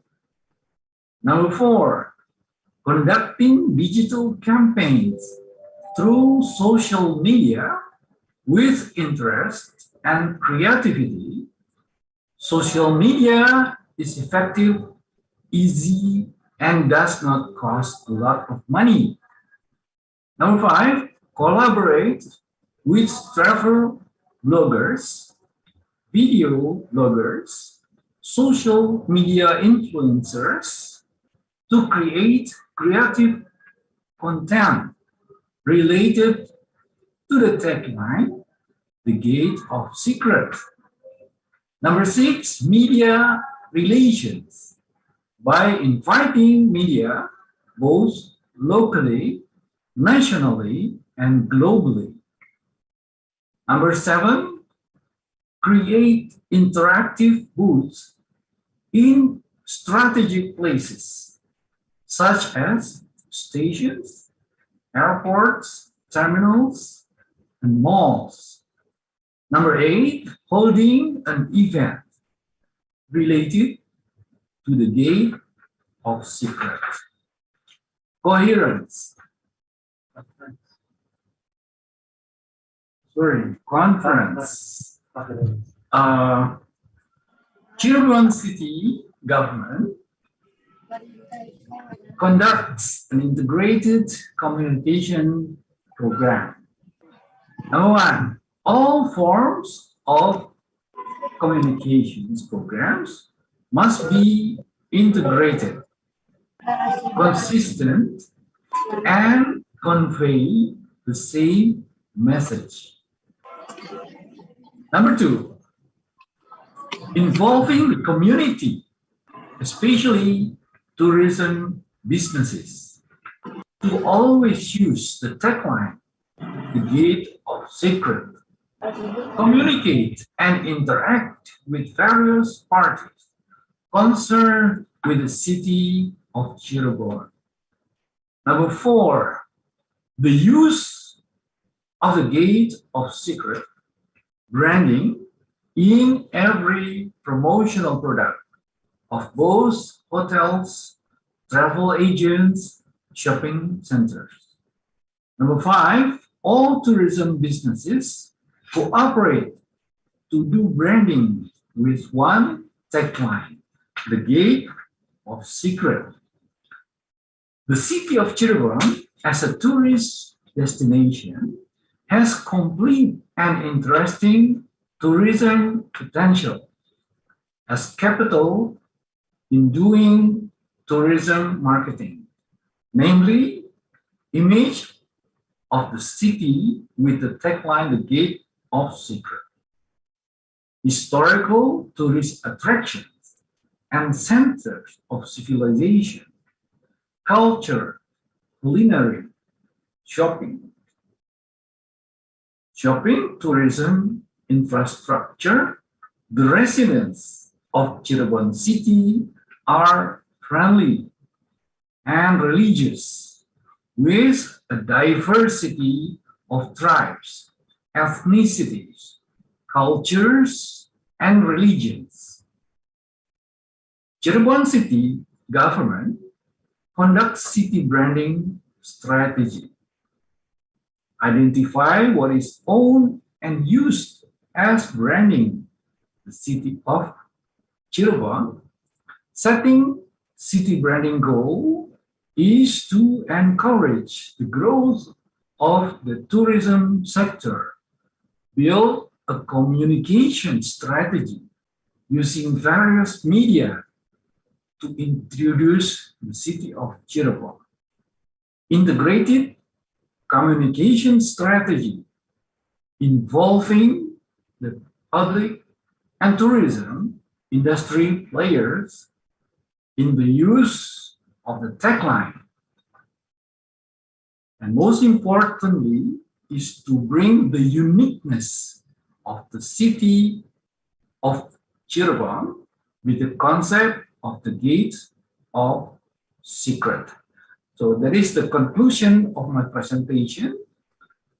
Number four, conducting digital campaigns through social media with interest and creativity. Social media is effective, easy, and does not cost a lot of money. Number five, collaborate with travel bloggers, video bloggers, social media influencers to create creative content related to the tagline, the gate of secret. Number six, media relations by inviting media both locally, nationally, and globally. Number seven, create interactive booths in strategic places such as stations, airports, terminals, and malls. Number eight, holding an event related to the gate of secret. Coherence. Conference. Cirebon City government conducts an integrated communication program. Number one, all forms of communications programs must be integrated, consistent, and convey the same message. Number two, involving the community, especially tourism businesses, to always use the tagline, the gate of secret, communicate and interact with various parties concerned with the city of Cirebon. Number four, the use of the gate of secret branding in every promotional product of both hotels, travel agents, shopping centers. Number five, all tourism businesses cooperate to do branding with one tagline, the Gate of Secret. The city of Cirebon, as a tourist destination, has complete and interesting tourism potential as capital in doing tourism marketing, namely image of the city with the tagline, the Gate of Secret. Historical tourist attractions and centers of civilization, culture, culinary, shopping, tourism, infrastructure. The residents of Cirebon city are friendly and religious, with a diversity of tribes, ethnicities, cultures, and religions. Cirebon city government conducts city branding strategy, identify what is owned and used as branding the city of Cirebon. Setting city branding goal is to encourage the growth of the tourism sector, build a communication strategy using various media to introduce the city of Cirebon. Integrated communication strategy involving the public and tourism industry players in the use of the tagline. And most importantly, is to bring the uniqueness of the city of Cirebon with the concept of the Gate of Secret. So that is the conclusion of my presentation,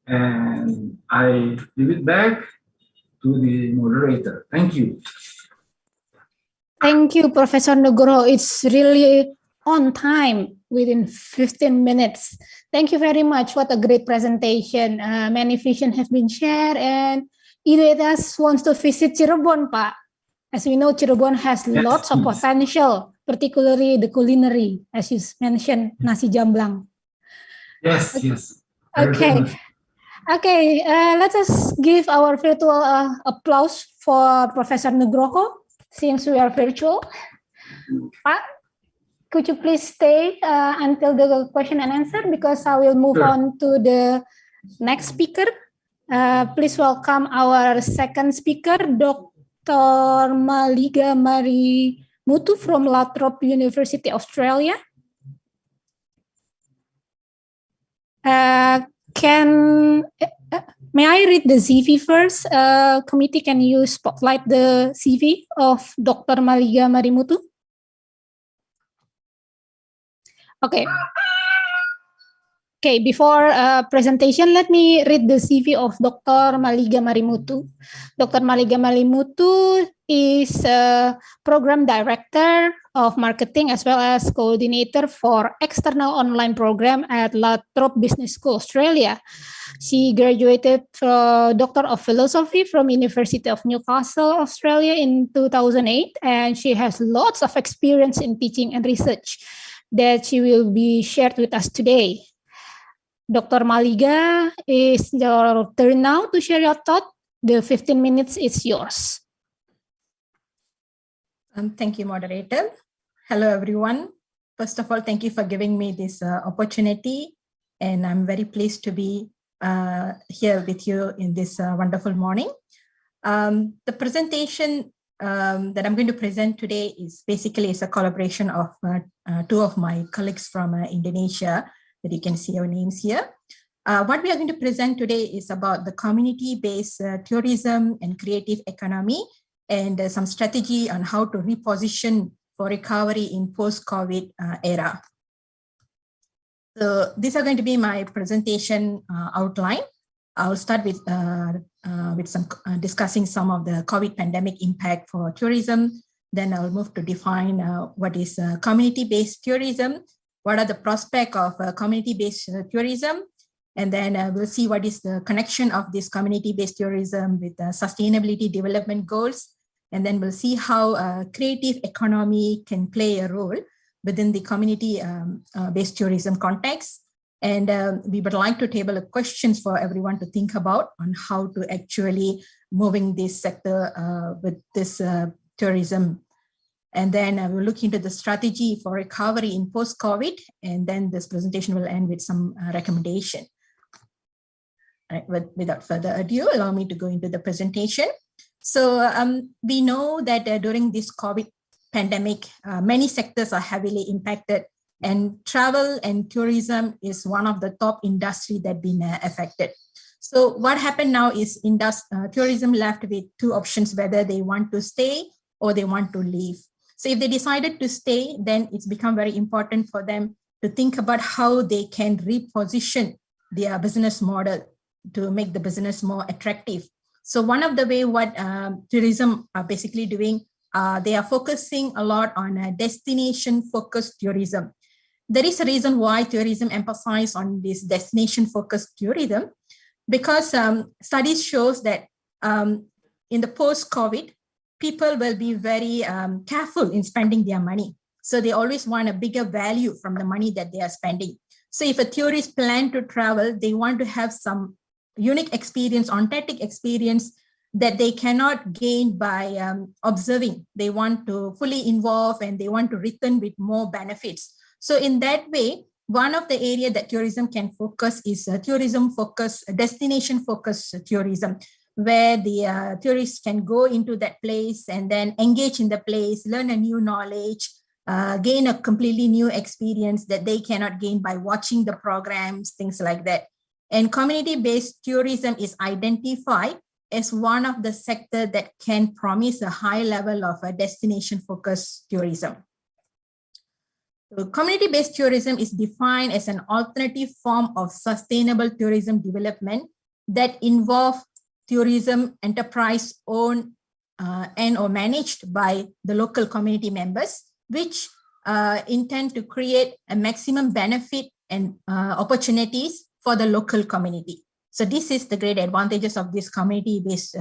and I give it back to the moderator. Thank you. Thank you, Professor Nugroho. It's really on time, within 15 minutes. Thank you very much. What a great presentation. Many visions have been shared, and Iretas wants to visit Cirebon, Pak. As we know, Cirebon has lots of potential, particularly the culinary, as you mentioned, nasi jamblang. Yes, yes. Okay. Okay, let us give our virtual applause for Professor Nugroho, since we are virtual. Pak, could you please stay until the question and answer, because I will move on to the next speaker. Please welcome our second speaker, Dr. Maliga Marimutu from La Trobe University, Australia. May I read the CV first? Committee, can you spotlight the CV of Dr. Maliga Marimutu? Okay. Okay, before presentation, let me read the CV of Dr. Maliga Marimutu. Dr. Maliga Marimutu is a program director of marketing as well as coordinator for external online program at La Trobe Business School, Australia. She graduated Doctor of Philosophy from University of Newcastle, Australia in 2008, and she has lots of experience in teaching and research that she will be shared with us today. Dr. Maliga, is your turn now to share your thought. The 15 minutes is yours. Thank you, moderator. Hello, everyone. First of all, thank you for giving me this opportunity, and I'm very pleased to be here with you in this wonderful morning. The presentation that I'm going to present today is basically a collaboration of two of my colleagues from Indonesia, that you can see our names here. What we are going to present today is about the community-based tourism and creative economy, and some strategy on how to reposition for recovery in post-COVID era. So these are going to be my presentation outline. I'll start with some discussing some of the COVID pandemic impact for tourism. Then I'll move to define what is community-based tourism. What are the prospects of community-based tourism? And then we'll see what is the connection of this community-based tourism with sustainability development goals. And then we'll see how creative economy can play a role within the community-based tourism context. And we would like to table questions for everyone to think about on how to actually moving this sector with this tourism. And then we'll look into the strategy for recovery in post-COVID. And then this presentation will end with some recommendation. Right, without further ado, allow me to go into the presentation. So we know that during this COVID pandemic, many sectors are heavily impacted, and travel and tourism is one of the top industry that been affected. So what happened now is tourism left with two options, whether they want to stay or they want to leave. So if they decided to stay, then it's become very important for them to think about how they can reposition their business model to make the business more attractive. So one of the way what tourism are basically doing, they are focusing a lot on destination focused tourism. There is a reason why tourism emphasize on this destination focused tourism, because studies shows that in the post-COVID, people will be very careful in spending their money. So they always want a bigger value from the money that they are spending. So if a tourist plan to travel, they want to have some unique experience, authentic experience that they cannot gain by observing. They want to fully involve and they want to return with more benefits. So in that way, one of the area that tourism can focus is tourism focus, destination focus tourism, where the tourists can go into that place and then engage in the place, learn a new knowledge, gain a completely new experience that they cannot gain by watching the programs, things like that. And community-based tourism is identified as one of the sectors that can promise a high level of a destination-focused tourism. So community-based tourism is defined as an alternative form of sustainable tourism development that involve tourism enterprise owned and or managed by the local community members, which intend to create a maximum benefit and opportunities for the local community. So this is the great advantages of this community-based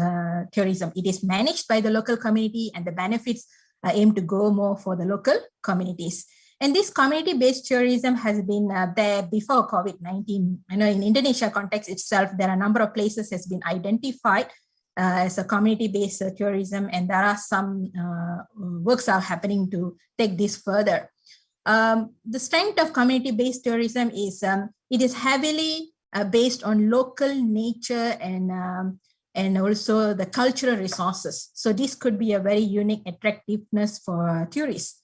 tourism. It is managed by the local community and the benefits aim to go more for the local communities. And this community-based tourism has been there before COVID-19. I know in Indonesia context itself, there are a number of places has been identified as a community-based tourism, and there are some works are happening to take this further. The strength of community-based tourism is it is heavily based on local nature and also the cultural resources. So this could be a very unique attractiveness for tourists,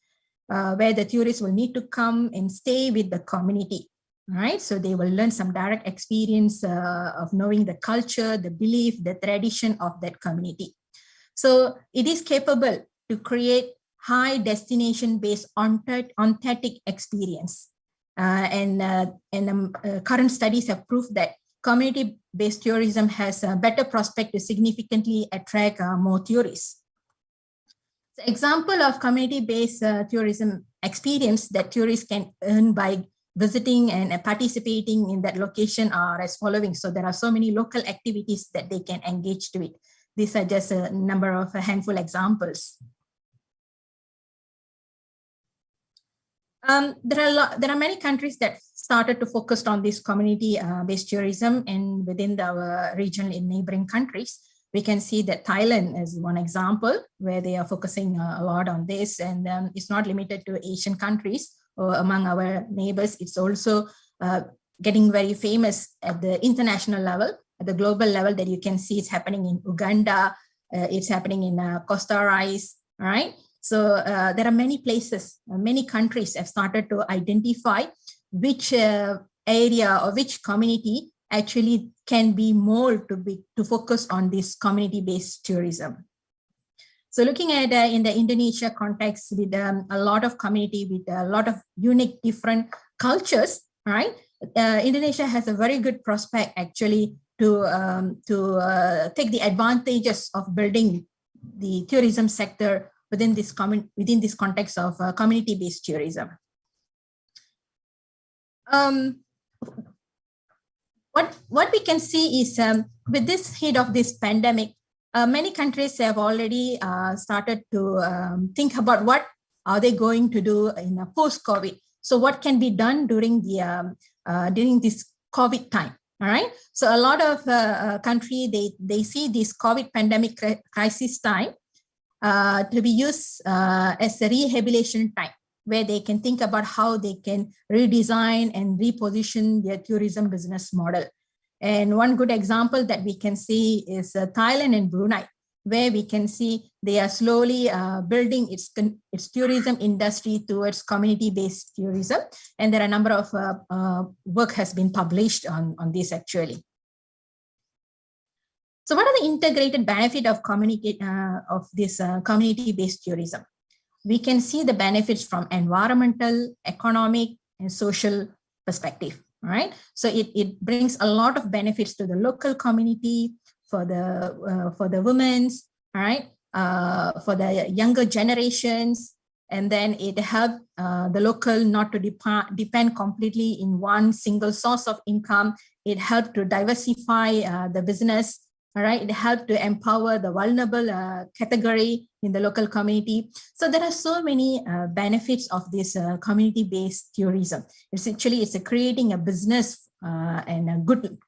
where the tourists will need to come and stay with the community. All right, so they will learn some direct experience of knowing the culture, the belief, the tradition of that community. So it is capable to create high destination-based authentic experience. Current studies have proved that community-based tourism has a better prospect to significantly attract more tourists. The example of community-based tourism experience that tourists can earn by visiting and participating in that location are as following. So there are so many local activities that they can engage to it. These are just a number of a handful examples. There are many countries that started to focus on this community-based tourism, and within our region in neighboring countries, we can see that Thailand is one example where they are focusing a lot on this, and it's not limited to Asian countries or among our neighbors. It's also getting very famous at the international level, at the global level, that you can see it's happening in Uganda, it's happening in Costa Rica, right? So there are many places, many countries have started to identify which area or which community actually can be more to focus on this community-based tourism. So looking at in the Indonesia context with a lot of community with a lot of unique different cultures, right? Indonesia has a very good prospect actually to take the advantages of building the tourism sector within this context of community-based tourism. What what we can see is with this hit of this pandemic, many countries have already started to think about what are they going to do in a post-COVID. So what can be done during this COVID time? All right. So a lot of country they see this COVID pandemic crisis time to be used as a rehabilitation time, where they can think about how they can redesign and reposition their tourism business model. And one good example that we can see is Thailand and Brunei, where we can see they are slowly building its tourism industry towards community-based tourism. And there are a number of work has been published on this actually. So what are the integrated benefit of community-based tourism? We can see the benefits from environmental, economic, and social perspective. All right. So it brings a lot of benefits to the local community, for the women's, all right, for the younger generations, and then it helps the local not to depend completely in one single source of income. It helped to diversify the business. All right, it helped to empower the vulnerable category in the local community. So there are so many benefits of this community-based tourism. It's creating a business and a good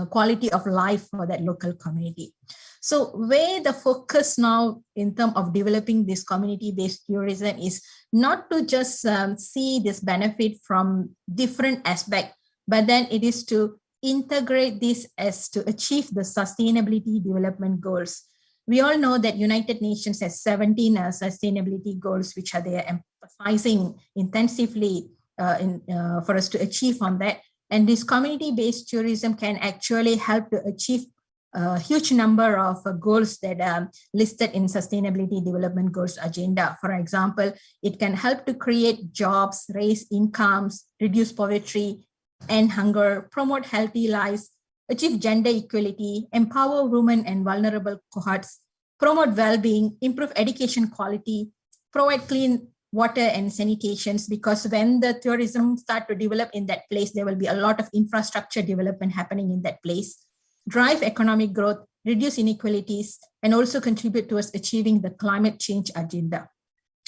quality of life for that local community. So where the focus now in terms of developing this community-based tourism is not to just see this benefit from different aspects, but then it is to integrate this as to achieve the sustainability development goals. We all know that United Nations has 17 sustainability goals, which are they emphasizing intensively for us to achieve on that. And this community-based tourism can actually help to achieve a huge number of goals that are listed in Sustainability Development Goals agenda. For example, it can help to create jobs, raise incomes, reduce poverty, end hunger, promote healthy lives, achieve gender equality, empower women and vulnerable cohorts, promote well-being, improve education quality, provide clean water and sanitations, because when the tourism start to develop in that place, there will be a lot of infrastructure development happening in that place, drive economic growth, reduce inequalities, and also contribute towards achieving the climate change agenda.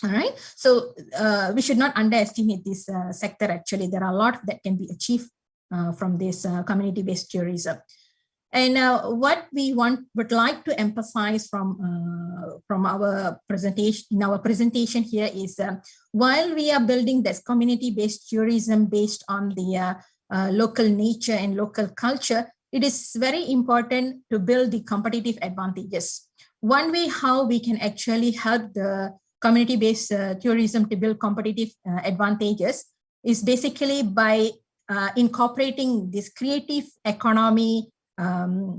All right, so we should not underestimate this sector. Actually, there are a lot that can be achieved from this community-based tourism. And what we would like to emphasize from our presentation here is while we are building this community-based tourism based on the local nature and local culture, it is very important to build the competitive advantages. One way how we can actually help the community-based tourism to build competitive advantages is basically by incorporating this creative economy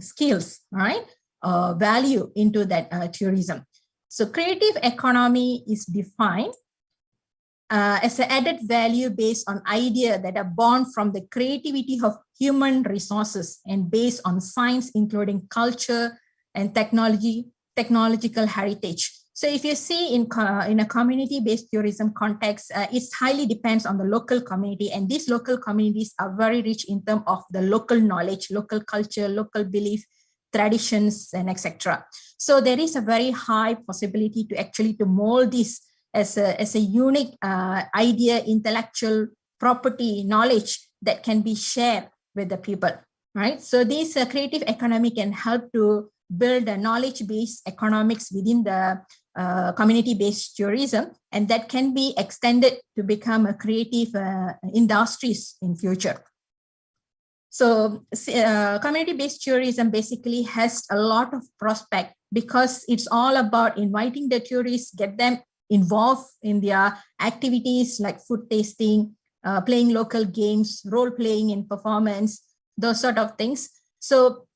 skills, right? Value into that tourism. So creative economy is defined as an added value based on ideas that are born from the creativity of human resources and based on science, including culture and technological heritage. So if you see in a community-based tourism context, it highly depends on the local community, and these local communities are very rich in terms of the local knowledge, local culture, local belief, traditions, and etc. So there is a very high possibility to actually to mold this as a unique idea, intellectual property, knowledge that can be shared with the people, right? So this creative economy can help to build a knowledge-based economics within the community-based tourism, and that can be extended to become a creative industries in future. So community-based tourism basically has a lot of prospect because it's all about inviting the tourists, get them involved in their activities like food tasting, playing local games, role playing in performance, those sort of things. So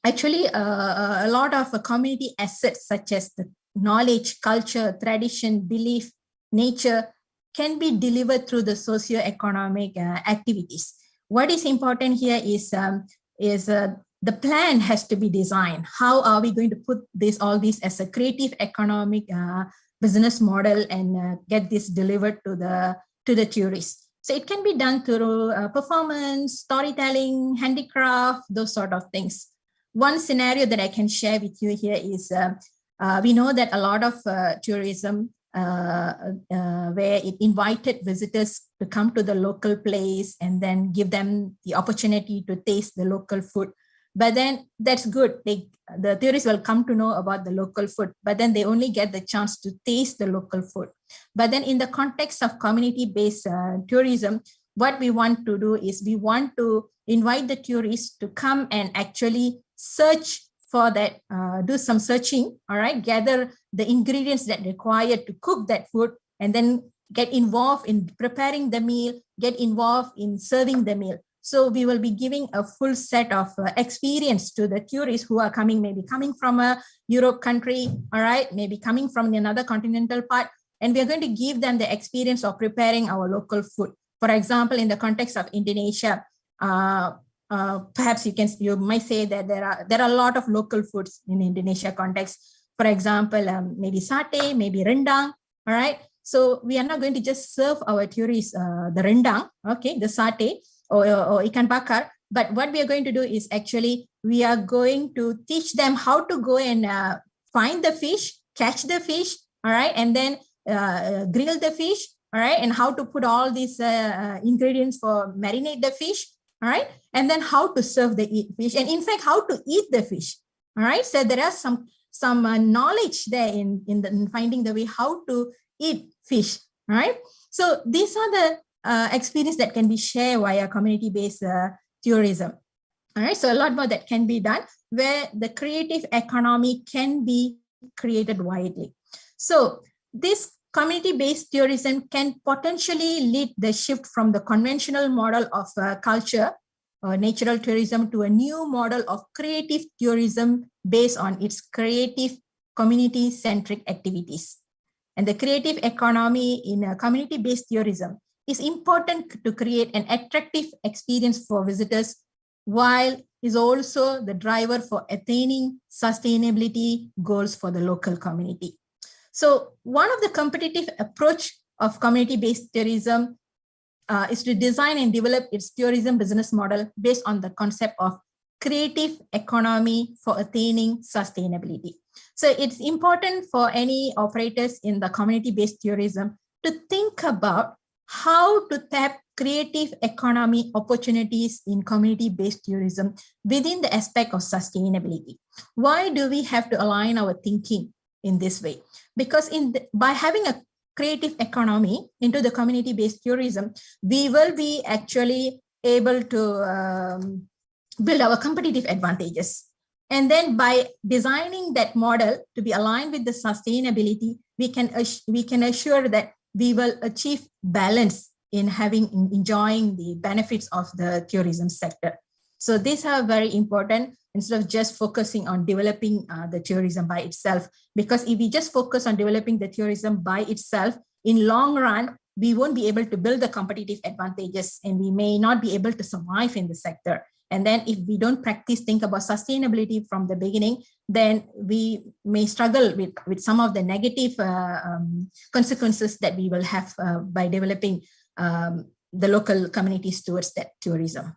actually a lot of community assets such as the knowledge, culture, tradition, belief, nature can be delivered through the socio-economic activities. What is important here is the plan has to be designed. How are we going to put all this as a creative economic business model and get this delivered to the tourists? So it can be done through performance, storytelling, handicraft, those sort of things. One scenario that I can share with you here is we know that a lot of tourism where it invited visitors to come to the local place and then give them the opportunity to taste the local food. But then that's good. The tourists will come to know about the local food, but then they only get the chance to taste the local food. But then in the context of community-based tourism, what we want to do is we want to invite the tourists to come and actually search for that, do some searching, all right, gather the ingredients that required to cook that food, and then get involved in preparing the meal, get involved in serving the meal. So we will be giving a full set of experience to the tourists who are coming, maybe coming from a Europe country, all right, maybe coming from another continental part, and we're going to give them the experience of preparing our local food. For example, in the context of Indonesia, perhaps you might say that there are a lot of local foods in Indonesia context. For example, maybe satay, maybe rendang, all right? So we are not going to just serve our tourists the rendang, okay, the satay, or ikan bakar, but what we are going to do is actually we are going to teach them how to go and find the fish, catch the fish, all right, and then grill the fish, all right, and how to put all these ingredients for marinate the fish, all right, and then how to serve the fish, and in fact how to eat the fish, all right. So there are some knowledge there in finding the way how to eat fish, all right. So these are the experience that can be shared via community-based tourism. All right, so a lot more that can be done where the creative economy can be created widely. So this community-based tourism can potentially lead the shift from the conventional model of culture or natural tourism to a new model of creative tourism based on its creative community-centric activities. And the creative economy in community-based tourism is important to create an attractive experience for visitors, while is also the driver for attaining sustainability goals for the local community. So one of the competitive approach of community-based tourism is to design and develop its tourism business model based on the concept of creative economy for attaining sustainability. So it's important for any operators in the community-based tourism to think about how to tap creative economy opportunities in community-based tourism within the aspect of sustainability. Why do we have to align our thinking in this way? Because by having a creative economy into the community-based tourism, we will be actually able to build our competitive advantages. And then by designing that model to be aligned with the sustainability, we can assure that we will achieve balance in enjoying the benefits of the tourism sector. So these are very important instead of just focusing on developing the tourism by itself. Because if we just focus on developing the tourism by itself, in long run, we won't be able to build the competitive advantages and we may not be able to survive in the sector. And then if we don't think about sustainability from the beginning, then we may struggle with some of the negative consequences that we will have by developing the local communities towards that tourism.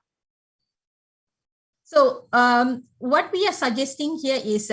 So what we are suggesting here is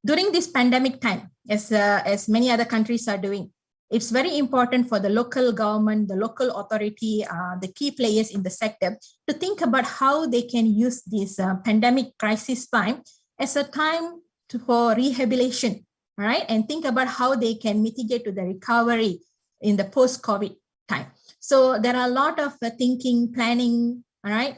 during this pandemic time, as many other countries are doing, it's very important for the local government, the local authority, the key players in the sector to think about how they can use this pandemic crisis time as a time for rehabilitation, right? And think about how they can mitigate to the recovery in the post-COVID time. So there are a lot of thinking, planning, all right?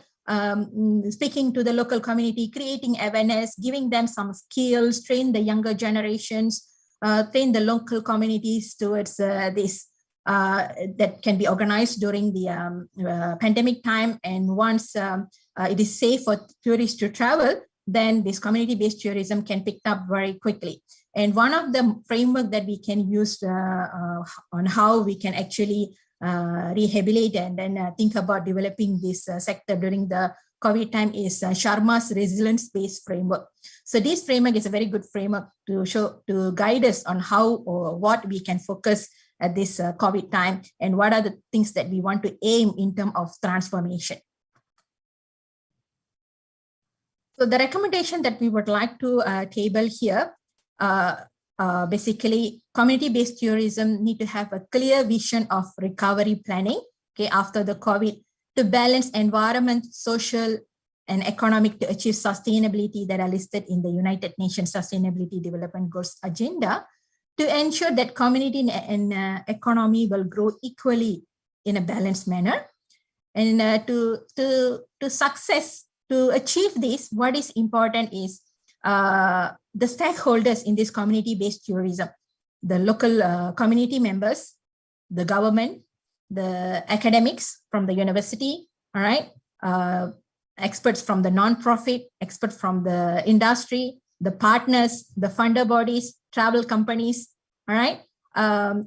Speaking to the local community, creating awareness, giving them some skills, train the younger generations, train the local communities towards this that can be organized during the pandemic time. And once it is safe for tourists to travel, then this community-based tourism can pick up very quickly. And one of the framework that we can use on how we can actually rehabilitate and then think about developing this sector during the COVID time is Sharma's resilience-based framework. So this framework is a very good framework to guide us on how or what we can focus at this COVID time, and what are the things that we want to aim in terms of transformation. So the recommendation that we would like to table here, basically community-based tourism need to have a clear vision of recovery planning, okay, after the COVID, to balance environment, social, and economic to achieve sustainability that are listed in the United Nations Sustainability Development Goals agenda, to ensure that community and economy will grow equally in a balanced manner. And to achieve this, what is important is the stakeholders in this community-based tourism, the local community members, the government, the academics from the university, all right, experts from the non-profit, experts from the industry, the partners, the funder bodies, travel companies, all right,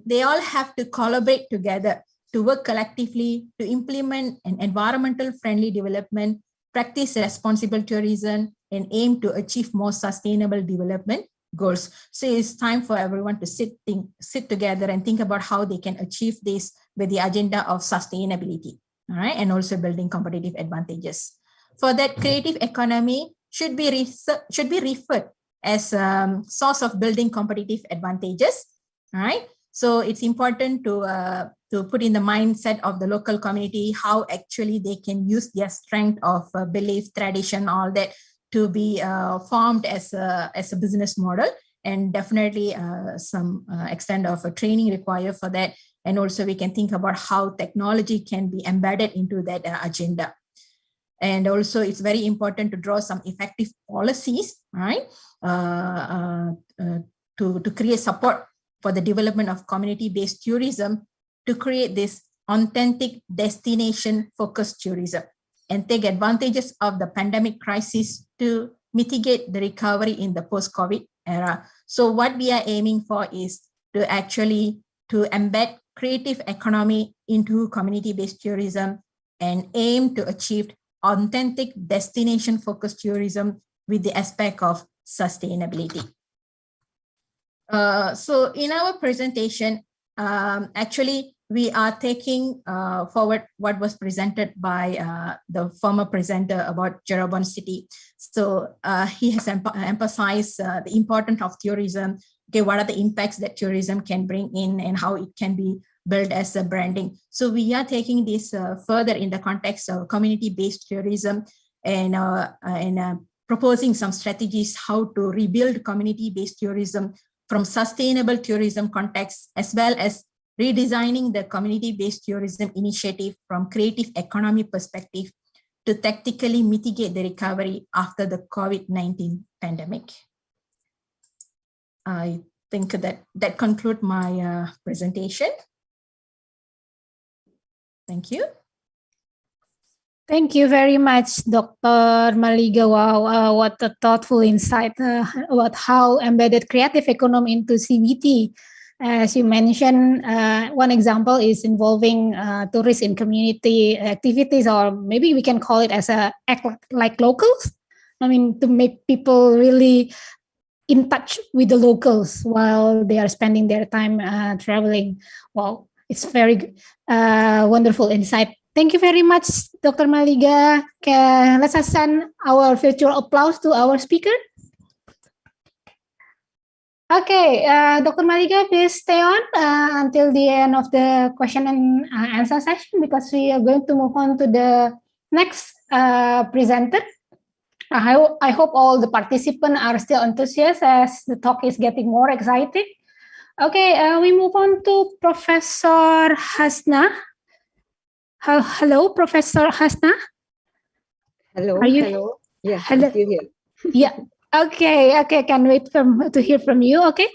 they all have to collaborate together to work collectively to implement an environmental friendly development, practice responsible tourism, and aim to achieve more sustainable development goals. So it's time for everyone to sit together and think about how they can achieve this with the agenda of sustainability, all right, and also building competitive advantages. For that, creative economy should be referred as a source of building competitive advantages, all right. So it's important to put in the mindset of the local community how actually they can use their strength of belief, tradition, all that to be formed as a business model, and definitely some extent of a training required for that. And also we can think about how technology can be embedded into that agenda. And also it's very important to draw some effective policies, right, to create support for the development of community-based tourism, to create this authentic destination-focused tourism and take advantages of the pandemic crisis to mitigate the recovery in the post-COVID era. So what we are aiming for is to embed creative economy into community-based tourism and aim to achieve authentic destination-focused tourism with the aspect of sustainability. So in our presentation, actually, we are taking forward what was presented by the former presenter about Cirebon City. So he has emphasized the importance of tourism. Okay, what are the impacts that tourism can bring in and how it can be built as a branding. So we are taking this further in the context of community-based tourism and proposing some strategies how to rebuild community-based tourism from sustainable tourism context, as well as redesigning the community-based tourism initiative from creative economy perspective to tactically mitigate the recovery after the COVID-19 pandemic. I think that concludes my presentation. Thank you. Thank you very much, Dr. Maliga. Wow, what a thoughtful insight about how embedded creative economy into CBT. As you mentioned, one example is involving tourists in community activities, or maybe we can call it as a act like locals. I mean, to make people really in touch with the locals while they are spending their time traveling. Wow, it's very wonderful insight. Thank you very much, Dr. Maliga. Let's send our virtual applause to our speaker. Okay, Dr. Maliga, please stay on until the end of the question and answer session, because we are going to move on to the next presenter. I hope all the participants are still enthusiastic as the talk is getting more exciting. Okay, we move on to Professor Hasna. Hello, Professor Hasna. Hello, Are you? hello. Yeah, Hello. I'm still here. Yeah. Okay. Can wait to hear from you. Okay.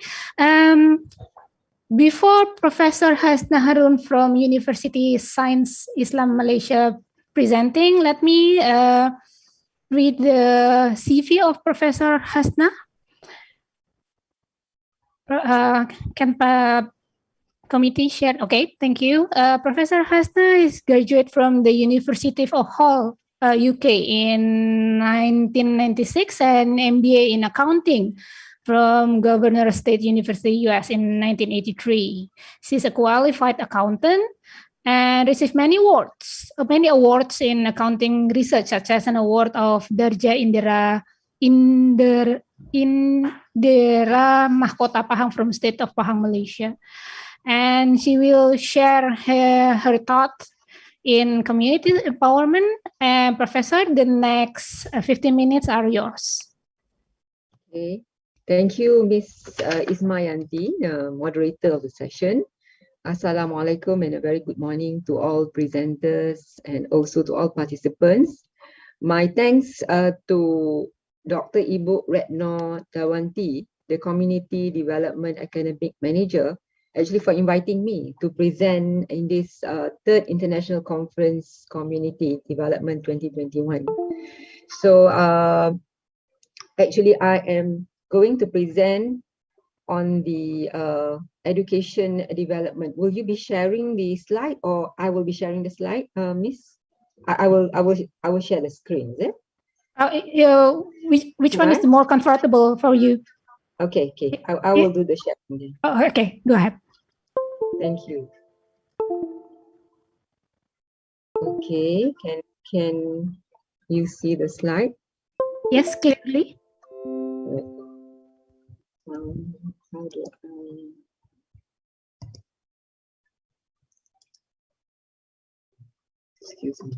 Before Professor Hasna Harun from University Science Islam Malaysia presenting, let me read the CV of Professor Hasna. Can committee share? Okay, thank you. Professor Hasna is graduate from the University of Hull, UK in 1996 and MBA in accounting from Governor State University, US in 1983. She's a qualified accountant and received many awards in accounting research, such as an award of Darja Indera Mahkota Pahang from State of Pahang, Malaysia. And she will share her thoughts in community empowerment. And Professor, the next 15 minutes are yours. Okay. Thank you, Ms. Ismayanti, moderator of the session. Assalamualaikum and a very good morning to all presenters and also to all participants. My thanks to Dr. Ibu Retno Dawanti, the Community Development Academic Manager, actually for inviting me to present in this third International Conference Community Development 2021. So actually I am going to present on the education development. Will you be sharing the slide, or I will be sharing the slide, Miss? I will share the screen. Is it? Which one is more comfortable for you? Okay, okay. I will do the sharing. Oh, okay, go ahead. Thank you. Okay, can you see the slide? Yes, clearly. How do excuse me.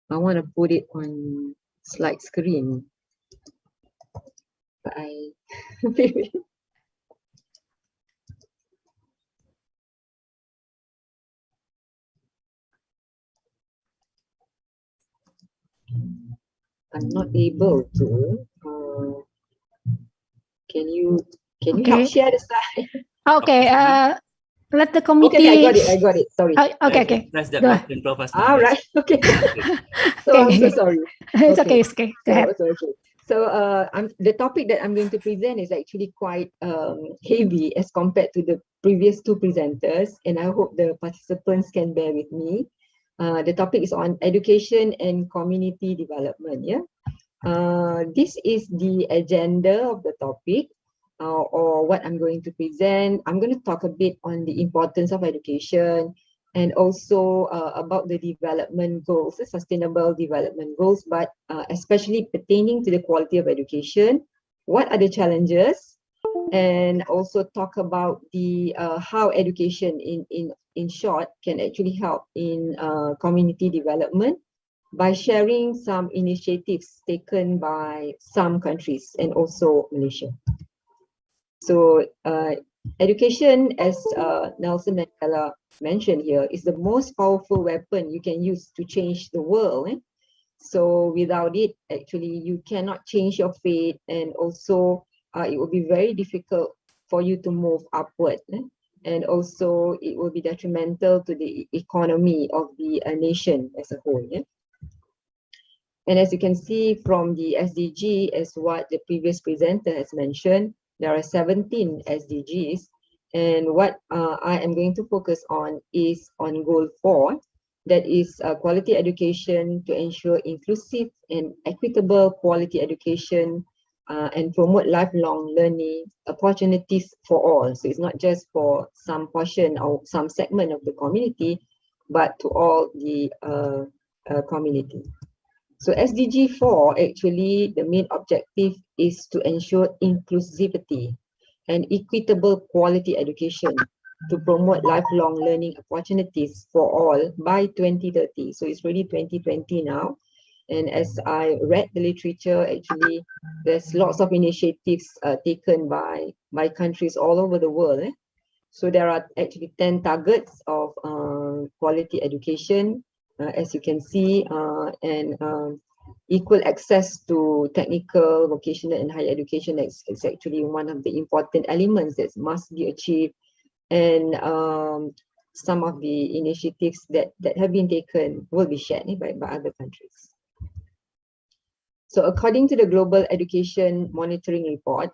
I want to put it on slide screen. But I'm not able to. Can you help share the slide? Okay. Let the committee. Okay, I got it. Sorry. Okay. Press that Go button, Professor. All right. Okay. So I'm so sorry. It's okay. It's okay. Go ahead. So the topic that I'm going to present is actually quite heavy as compared to the previous two presenters, and I hope the participants can bear with me. The topic is on education and community development. Yeah. This is the agenda of the topic, or what I'm going to present. I'm going to talk a bit on the importance of education, and also about the development goals, the sustainable development goals, but especially pertaining to the quality of education. What are the challenges? And also talk about the how education in short can actually help in community development by sharing some initiatives taken by some countries and also Malaysia. So education, as Nelson Mandela mentioned here, is the most powerful weapon you can use to change the world. So without it, actually, you cannot change your fate, and also it will be very difficult for you to move upward. And also it will be detrimental to the economy of the nation as a whole. And as you can see from the SDG, as what the previous presenter has mentioned, there are 17 SDGs. And what I am going to focus on is on goal 4, that is quality education to ensure inclusive and equitable quality education and promote lifelong learning opportunities for all. So it's not just for some portion or some segment of the community, but to all the community. So SDG 4, actually, the main objective is to ensure inclusivity and equitable quality education to promote lifelong learning opportunities for all by 2030. So it's really 2020 now. And as I read the literature, actually, there's lots of initiatives taken by countries all over the world. So there are actually 10 targets of quality education, as you can see, and equal access to technical, vocational, and higher education is actually one of the important elements that must be achieved. And some of the initiatives that have been taken will be shared by other countries. So according to the Global Education Monitoring Report,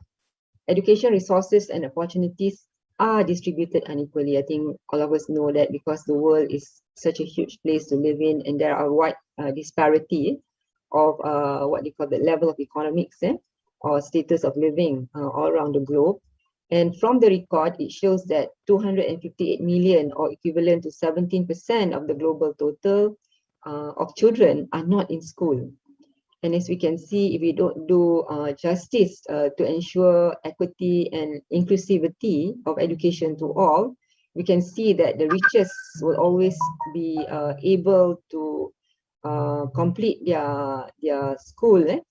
education resources and opportunities are distributed unequally. I think all of us know that because the world is such a huge place to live in, and there are wide disparity of what they call the level of economics. or status of living all around the globe. And from the record, it shows that 258 million, or equivalent to 17% of the global total of children, are not in school. And as we can see, if we don't do justice to ensure equity and inclusivity of education to all, we can see that the richest will always be able to complete their school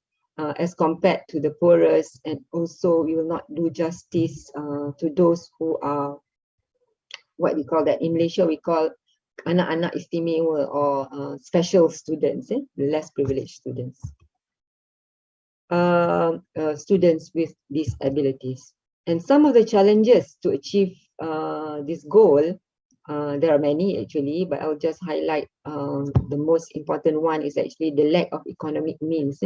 as compared to the poorest, and also we will not do justice to those who are, what we call that in Malaysia, we call anak-anak istimewa, or special students, less privileged students. Students with disabilities. And some of the challenges to achieve this goal, there are many actually, but I'll just highlight the most important one is actually the lack of economic means.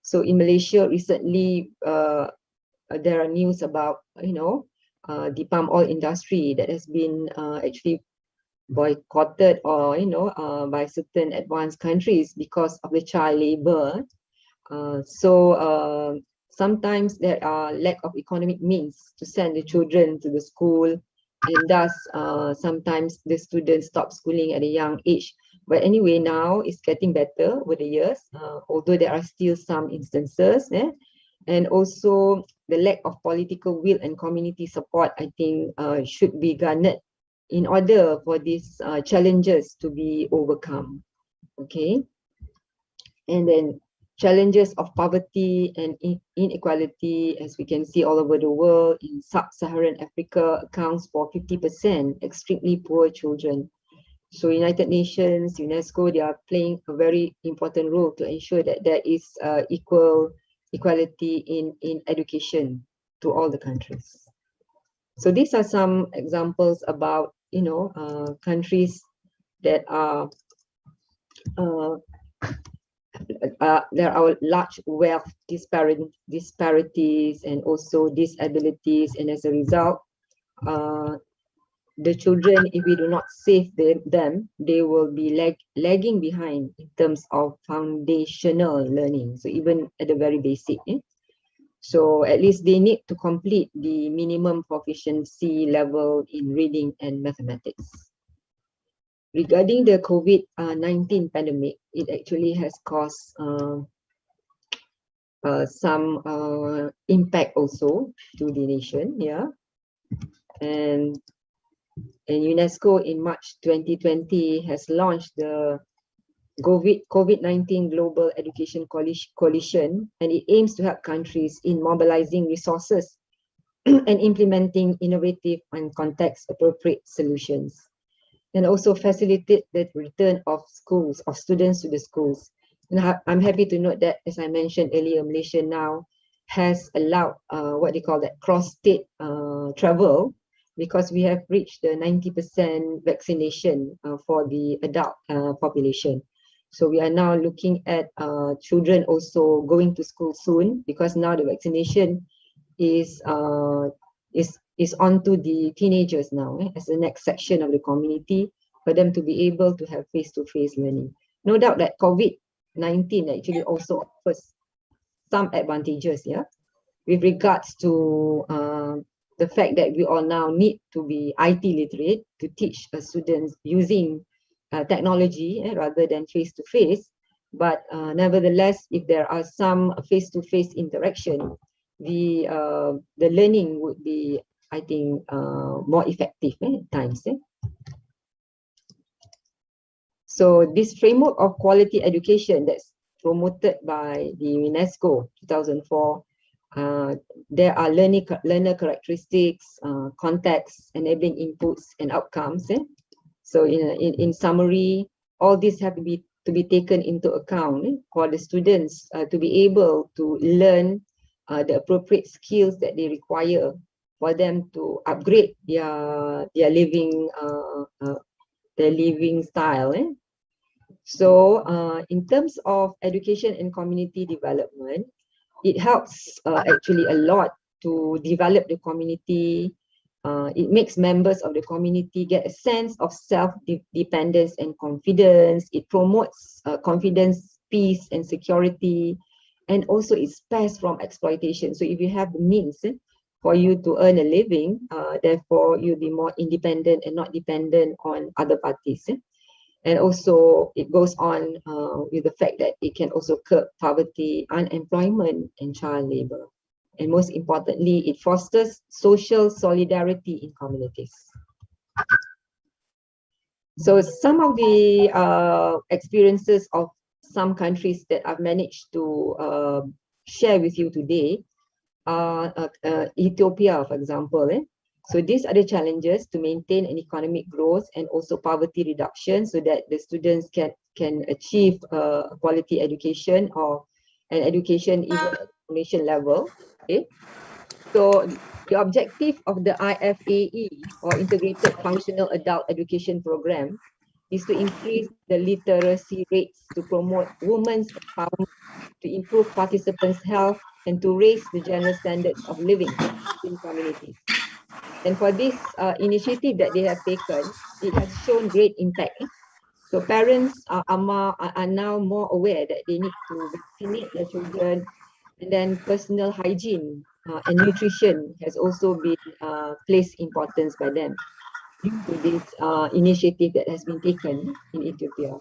So in Malaysia recently, there are news about, the palm oil industry that has been actually boycotted, or by certain advanced countries because of the child labor. So sometimes there are lack of economic means to send the children to the school, and thus sometimes the students stop schooling at a young age. But anyway, now it's getting better over the years, although there are still some instances. And also the lack of political will and community support, I think, should be garnered in order for these challenges to be overcome. Okay. And then challenges of poverty and inequality, as we can see all over the world, in sub-Saharan Africa accounts for 50% extremely poor children. So United Nations, UNESCO, they are playing a very important role to ensure that there is equality in education to all the countries. So these are some examples about, countries that are there are large wealth disparities and also disabilities, and as a result, the children, if we do not save them, they will be lagging behind in terms of foundational learning. So even at the very basic, so at least they need to complete the minimum proficiency level in reading and mathematics. Regarding the COVID-19 pandemic, it actually has caused some impact also to the nation, and UNESCO in March 2020 has launched the COVID-19 Global Education Coalition, and it aims to help countries in mobilizing resources and implementing innovative and context-appropriate solutions, and also facilitate the return of students to the schools. And I'm happy to note that, as I mentioned earlier, Malaysia now has allowed what they call that cross-state travel, because we have reached the 90% vaccination for the adult population. So we are now looking at children also going to school soon, because now the vaccination is onto the teenagers now, as the next section of the community, for them to be able to have face-to-face learning. No doubt that COVID-19 actually also offers some advantages, with regards to the fact that we all now need to be IT literate to teach students using technology rather than face-to-face. But nevertheless, if there are some face-to-face interaction, the learning would be, I think, more effective at times. So this framework of quality education that's promoted by the UNESCO 2004, there are learner characteristics, contexts, enabling inputs and outcomes. So in summary, all these have to be taken into account for the students to be able to learn the appropriate skills that they require for them to upgrade their living style. So in terms of education and community development, it helps actually a lot to develop the community. It makes members of the community get a sense of self-dependence and confidence. It promotes confidence, peace, and security. and also it spares from exploitation. So if you have the means for you to earn a living, therefore you'll be more independent and not dependent on other parties. And also it goes on with the fact that it can also curb poverty, unemployment, and child labor. And most importantly, it fosters social solidarity in communities. So some of the experiences of some countries that I've managed to share with you today are Ethiopia, for example. So these are the challenges to maintain an economic growth and also poverty reduction so that the students can achieve a quality education or an education even at the nation level. Okay. So the objective of the IFAE or Integrated Functional Adult Education Program is to increase the literacy rates to promote women's empowerment, to improve participants' health, and to raise the general standards of living in communities. And for this initiative that they have taken, it has shown great impact. So parents are now more aware that they need to vaccinate their children, and then personal hygiene and nutrition has also been placed importance by them due to this initiative that has been taken in Ethiopia.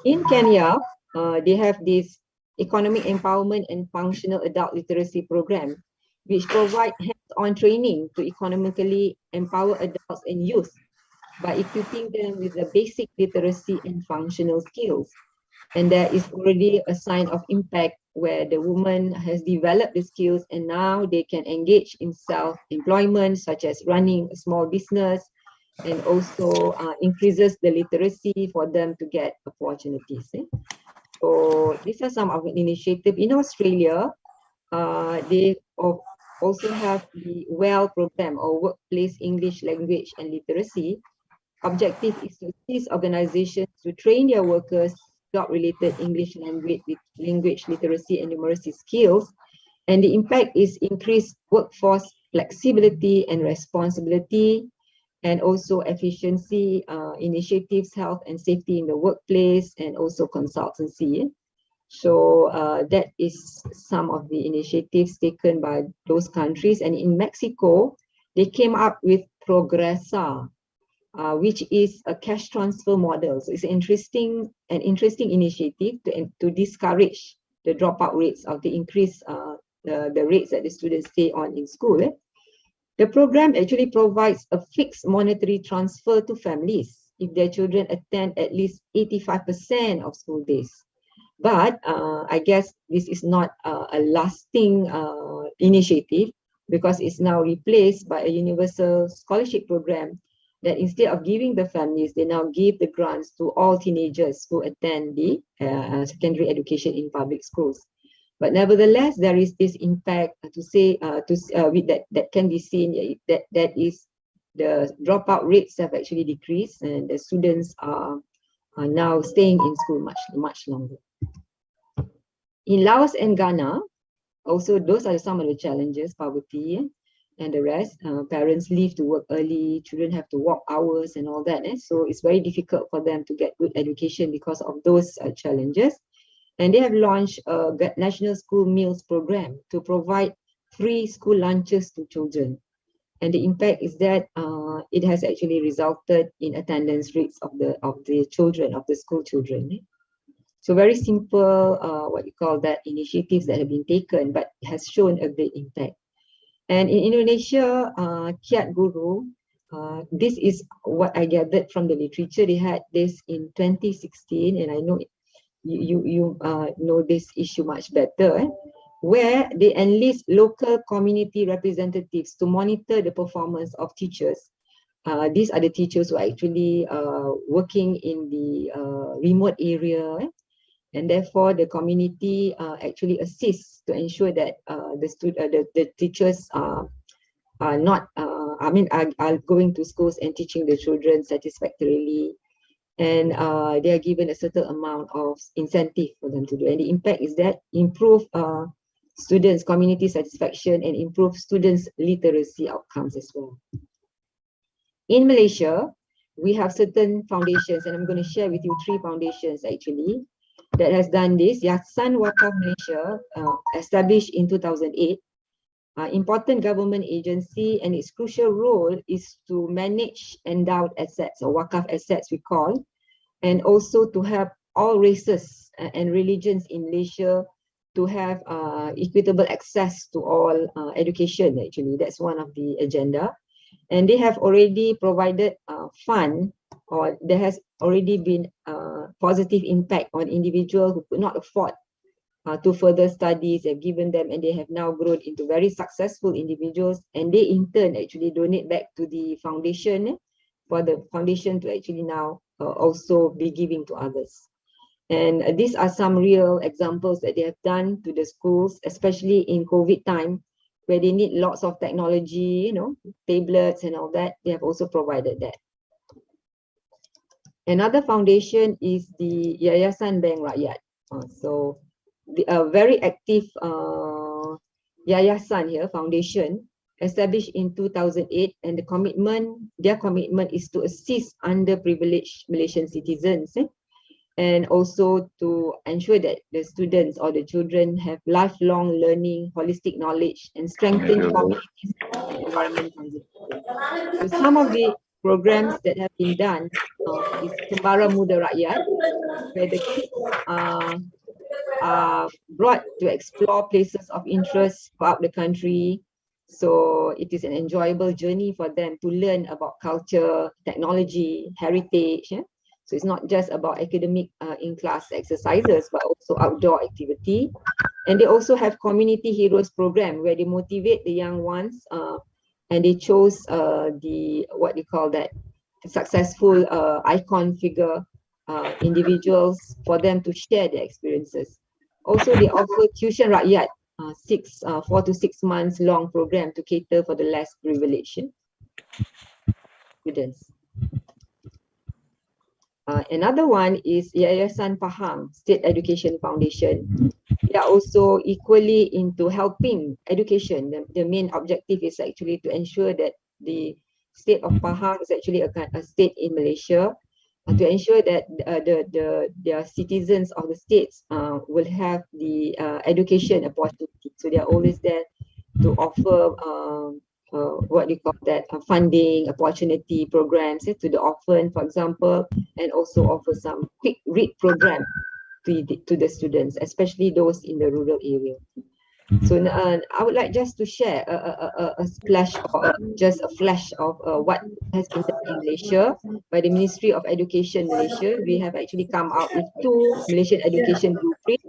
In Kenya, they have this economic empowerment and functional adult literacy program, which provide hands-on training to economically empower adults and youth by equipping them with the basic literacy and functional skills. And there is already a sign of impact where the woman has developed the skills and now they can engage in self-employment, such as running a small business, and also increases the literacy for them to get opportunities. So these are some of the initiatives. In Australia, they also have the WELL program or Workplace English Language and Literacy. Objective is to assist organizations to train their workers job-related English language literacy and numeracy skills. And the impact is increased workforce flexibility and responsibility, and also efficiency initiatives, health and safety in the workplace, and also consultancy. So that is some of the initiatives taken by those countries. And in Mexico, they came up with Progresa, which is a cash transfer model. So it's an interesting initiative to discourage the dropout rates of the increase the rates that the students stay on in school. The program actually provides a fixed monetary transfer to families if their children attend at least 85% of school days. But I guess this is not a lasting initiative because it's now replaced by a universal scholarship program that instead of giving the families, they now give the grants to all teenagers who attend the secondary education in public schools. But nevertheless, there is this impact that can be seen that is the dropout rates have actually decreased and the students are now staying in school much longer. In Laos and Ghana, also those are some of the challenges, poverty and the rest. Parents leave to work early, children have to walk hours and all that. So it's very difficult for them to get good education because of those challenges. And they have launched a National School Meals Program to provide free school lunches to children. And the impact is that it has actually resulted in attendance rates of the children, of the school children. So very simple, initiatives that have been taken, but has shown a great impact. And in Indonesia, Kiat Guru, this is what I gathered from the literature. They had this in 2016, and I know you know this issue much better, where they enlist local community representatives to monitor the performance of teachers. These are the teachers who are actually working in the remote area, and therefore the community actually assists to ensure that the teachers are going to schools and teaching the children satisfactorily, and they are given a certain amount of incentive for them to do. And the impact is that improve students' community satisfaction and improve students' literacy outcomes as well. In Malaysia, we have certain foundations, and I'm going to share with you 3 foundations actually. that has done this. Yayasan Wakaf Malaysia, established in 2008, important government agency, and its crucial role is to manage endowed assets, or wakaf assets we call, and also to help all races and religions in Malaysia to have equitable access to all education. Actually, that's one of the agenda. And they have already provided fund, or there has already been positive impact on individuals who could not afford to further studies. Have given them, and they have now grown into very successful individuals, and they in turn actually donate back to the foundation, for the foundation to actually now also be giving to others. And these are some real examples that they have done to the schools, especially in COVID time, where they need lots of technology, tablets and all that. They have also provided that. Another foundation is the Yayasan Bank Rakyat. So a very active Yayasan here, foundation, established in 2008, and their commitment is to assist underprivileged Malaysian citizens, and also to ensure that the students or the children have lifelong learning, holistic knowledge, and strengthen communities and environment conservation. So some of the programs that have been done is Kembara Muda Rakyat, where the kids are brought to explore places of interest throughout the country. So it is an enjoyable journey for them to learn about culture, technology, heritage. So it's not just about academic in-class exercises, but also outdoor activity. And they also have community heroes program, where they motivate the young ones, and they chose successful icon figure individuals for them to share their experiences. Also, they offer Tuition Rakyat, 4 to 6 months long program to cater for the less privileged students. Another one is Yayasan Pahang State Education Foundation. They are also equally into helping education. The main objective is actually to ensure that the state of Pahang is actually a state in Malaysia, to ensure that their citizens of the states will have the education opportunity. So they are always there to offer funding, opportunity programs to the orphan, for example, and also offer some quick read program to the students, especially those in the rural area. So I would like just to share a splash, or just a flash of what has been done in Malaysia by the Ministry of Education Malaysia. We have actually come out with 2 Malaysian education blueprints.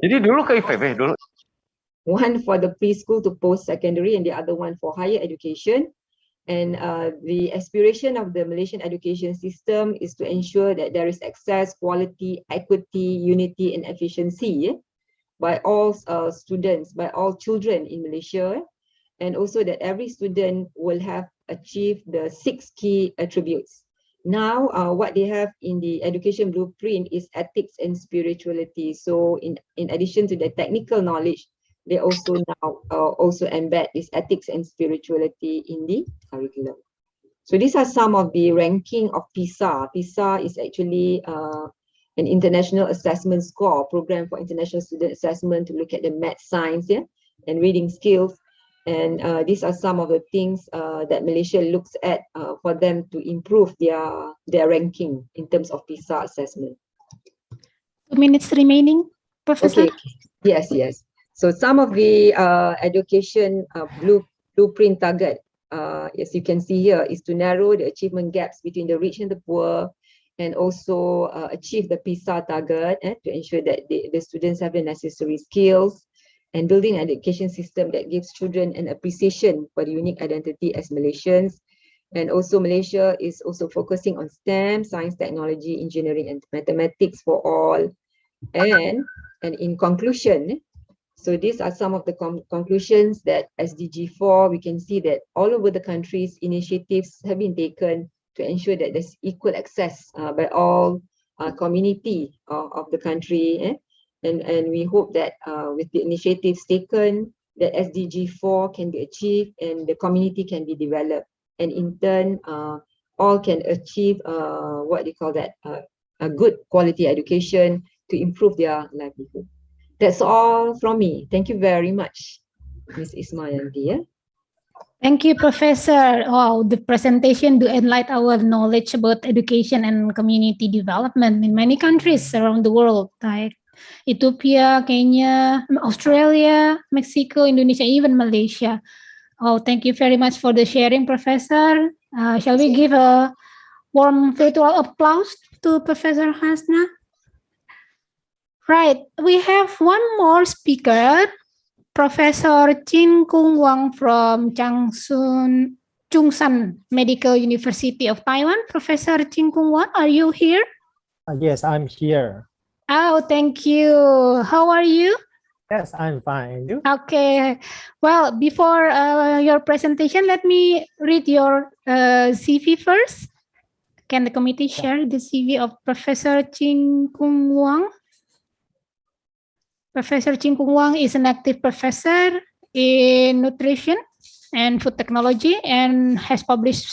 One for the preschool to post-secondary, and the other one for higher education. And the aspiration of the Malaysian education system is to ensure that there is access, quality, equity, unity, and efficiency by all students, by all children in Malaysia, and also that every student will have achieved the 6 key attributes. Now, what they have in the education blueprint is ethics and spirituality. So in addition to the technical knowledge, they also now also embed this ethics and spirituality in the curriculum. So these are some of the ranking of PISA. PISA is actually an international assessment score program for international student assessment to look at the math, science, and reading skills. And these are some of the things that Malaysia looks at for them to improve their ranking in terms of PISA assessment. 2 minutes remaining, Professor. Okay. Yes. So some of the education blueprint target, as you can see here, is to narrow the achievement gaps between the rich and the poor, and also achieve the PISA target to ensure that the students have the necessary skills, and building an education system that gives children an appreciation for the unique identity as Malaysians. And also Malaysia is also focusing on STEM, science, technology, engineering, and mathematics for all. And in conclusion, so these are some of the conclusions that SDG 4, we can see that all over the countries, initiatives have been taken to ensure that there's equal access by all community of the country. And we hope that with the initiatives taken, that SDG 4 can be achieved and the community can be developed. And in turn, all can achieve a good quality education, to to improve their livelihood. That's all from me. Thank you very much, Ms. Ismail. Thank you, Professor. Wow, the presentation to enlighten our knowledge about education and community development in many countries around the world, like Ethiopia, Kenya, Australia, Mexico, Indonesia, even Malaysia. Oh, thank you very much for the sharing, Professor. Shall we give a warm virtual applause to Professor Hasna? Right, we have one more speaker, Professor Chin Kung Wang from Chungsan Medical University of Taiwan. Professor Chin Kung Wang, are you here? Yes, I'm here. Oh, thank you. How are you? Yes, I'm fine. You? Okay. Well, before your presentation, let me read your CV first. Can the committee share the CV of Professor Chin Kung Wang? Professor Chin Kung Wang is an active professor in nutrition and food technology and has published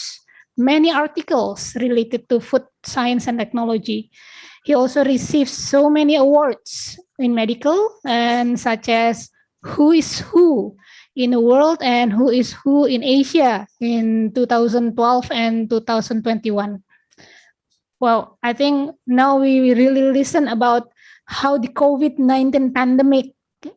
many articles related to food science and technology. He also received so many awards in medical and such as Who is Who in the world and Who is Who in Asia in 2012 and 2021. Well, I think now we really listen about how the COVID-19 pandemic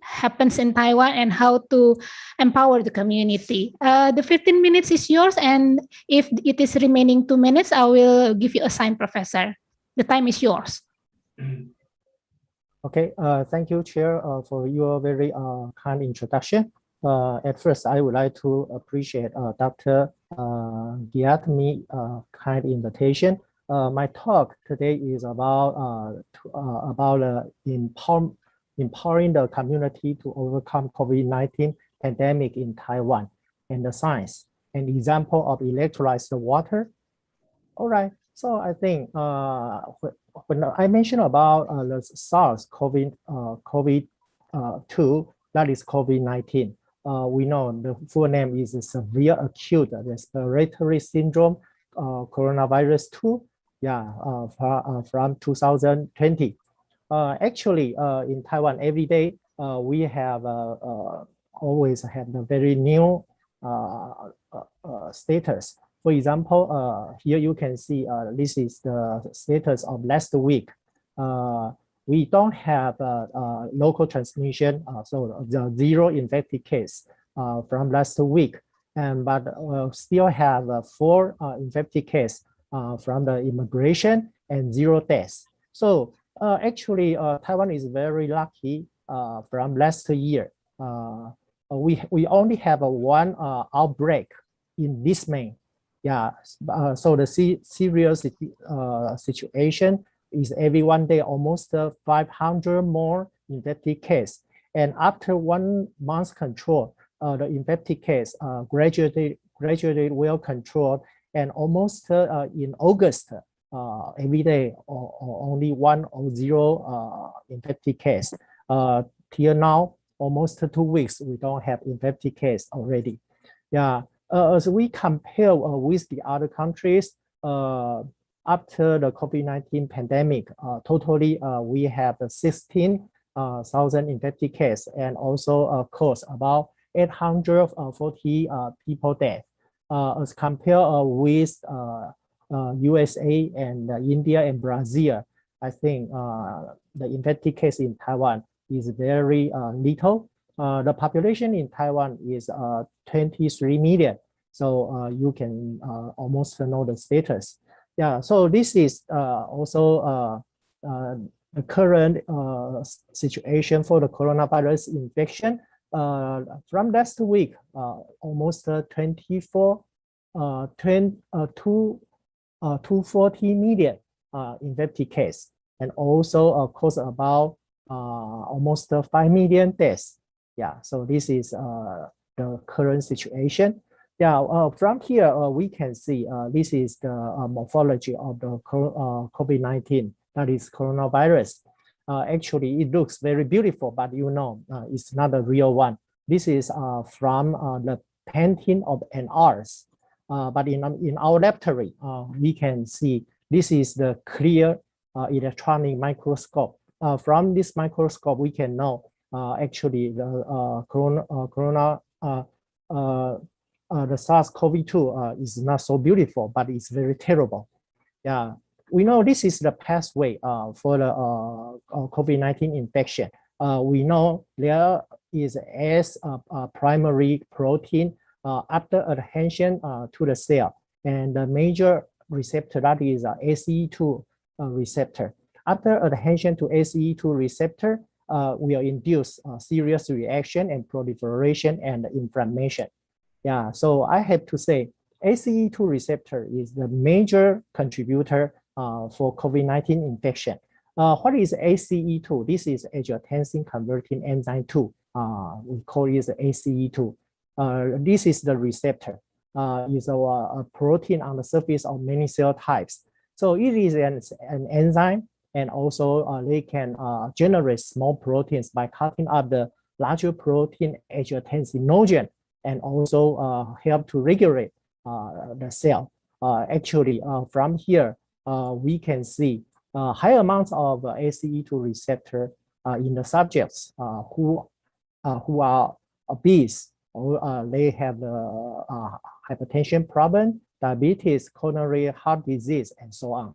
happens in Taiwan and how to empower the community. The 15 minutes is yours, and if it is remaining 2 minutes, I will give you a sign, Professor. The time is yours. Okay, thank you, Chair, for your very kind introduction. At first, I would like to appreciate Dr. Giatmi kind invitation. My talk today is about empowering the community to overcome COVID-19 pandemic in Taiwan and the science, an example of electrolyzed water. All right, so I think when I mentioned about the SARS-CoV-2, that is COVID-19. We know the full name is severe acute respiratory syndrome coronavirus 2. From 2020. Actually, in Taiwan, every day we have always have the very new status. For example, here you can see this is the status of last week. We don't have local transmission, so the 0 infected case from last week, but still have 4 infected cases from the immigration and 0 deaths. So actually, Taiwan is very lucky from last year. We only have one outbreak in this May. So the serious situation is every one day almost 500 more infected cases. And after 1 month control, the infected case gradually well controlled. And almost in August, every day only 1 or 0 infected case. Till now, almost 2 weeks, we don't have infected case already. As we compare with the other countries, after the COVID-19 pandemic, totally we have 16,000 infected cases and also caused about 840 people dead. As compared with USA and India and Brazil, I think the infected case in Taiwan is very little. The population in Taiwan is 23 million. So you can almost know the status. So this is also the current situation for the coronavirus infection. From last week, almost 240 million infected cases, and also caused about almost 5 million deaths. So this is the current situation. From here, we can see this is the morphology of the COVID-19, that is coronavirus. Actually, it looks very beautiful, but it's not a real one. This is from the painting of NRs. But in our laboratory, we can see this is the clear electronic microscope from this microscope, we can know actually the the SARS-CoV-2 is not so beautiful, but it's very terrible. Yeah, we know this is the pathway for the COVID-19 infection. We know there is S primary protein after adhesion to the cell, and the major receptor that is ACE2 receptor. After adhesion to ACE2 receptor, will induce serious reaction and proliferation and inflammation. Yeah, so I have to say ACE2 receptor is the major contributor for COVID-19 infection. What is ACE2? This is angiotensin converting enzyme 2. We call it ACE2. This is the receptor. Is a protein on the surface of many cell types. So it is an enzyme, and also they can generate small proteins by cutting up the larger protein angiotensinogen, and also help to regulate the cell. Actually, from here, we can see high amounts of ACE2 receptor in the subjects who are obese, or they have the hypertension problem, diabetes, coronary heart disease, and so on.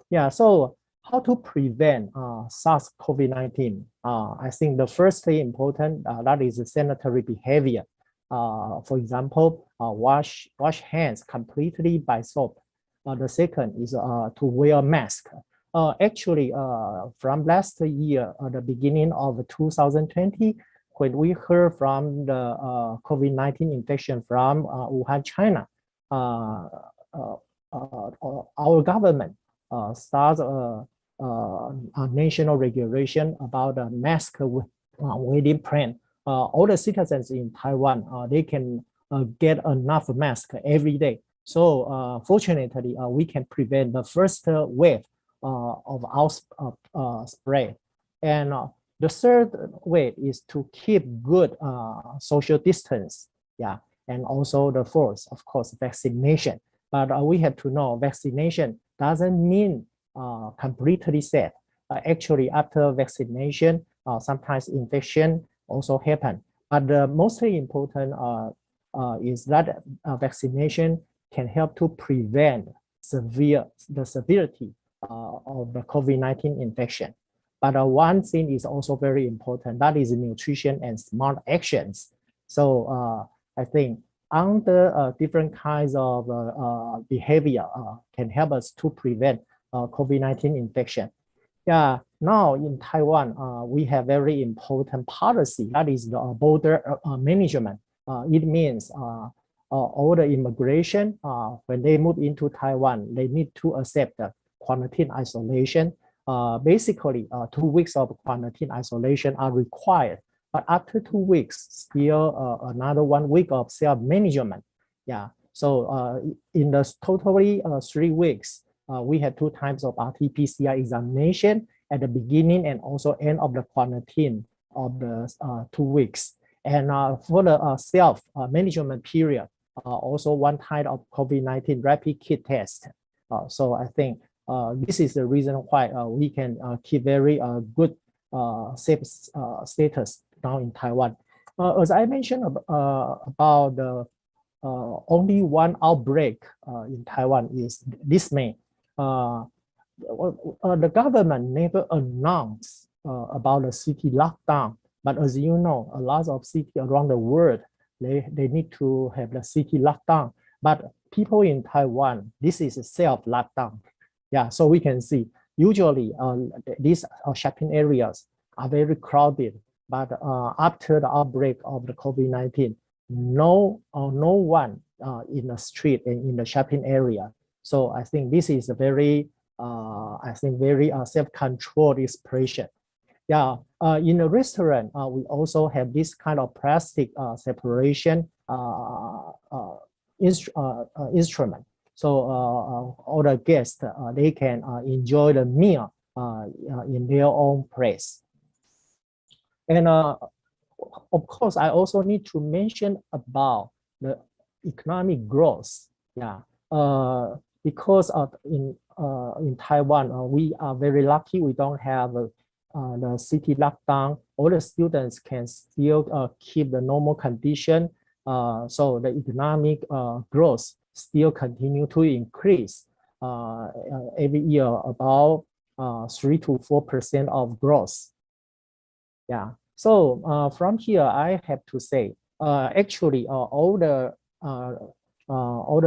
Yeah, so how to prevent SARS-CoV-19? I think the first thing important, that is sanitary behavior. For example, wash hands completely by soap. The second is to wear mask. Actually, from last year, the beginning of 2020, when we heard from the COVID-19 infection from Wuhan, China, our government started a national regulation about a mask wearing plan. All the citizens in Taiwan, they can get enough mask every day. So fortunately, we can prevent the first wave of our spread. And the third way is to keep good social distance. Yeah, and also the fourth, of course, vaccination. But we have to know vaccination doesn't mean completely safe. Actually, after vaccination, sometimes infection also happen. But the most important is that vaccination can help to prevent the severity of the COVID-19 infection. But one thing is also very important, that is nutrition and smart actions. So I think under different kinds of behavior can help us to prevent COVID-19 infection. Yeah, now in Taiwan, we have very important policy, that is the border management. It means all the immigration, when they move into Taiwan, they need to accept the quarantine isolation. Basically, 2 weeks of quarantine isolation are required. But after 2 weeks, still another 1 week of self-management. Yeah, so in the totally 3 weeks, we have 2 times of RT-PCR examination at the beginning and also end of the quarantine of the 2 weeks. And for the self-management period, also 1 time of COVID-19 rapid kit test. So I think this is the reason why we can keep very good safe status now in Taiwan. As I mentioned about the only 1 outbreak in Taiwan is this May. The government never announced about the city lockdown, but as you know, a lot of cities around the world, they need to have the city lockdown. But people in Taiwan, this is a self-lockdown. Yeah, so we can see usually these shopping areas are very crowded, but after the outbreak of the COVID-19, no one in the street and in the shopping area. So I think this is a very, very self-controlled expression. Yeah, in a restaurant, we also have this kind of plastic separation instrument. So all the guests, they can enjoy the meal in their own place. And of course, I also need to mention about the economic growth. Yeah, because in Taiwan, we are very lucky. We don't have the city lockdown, all the students can still keep the normal condition. So the economic growth still continue to increase every year, about 3 to 4% of growth. Yeah. So from here, I have to say, actually, all the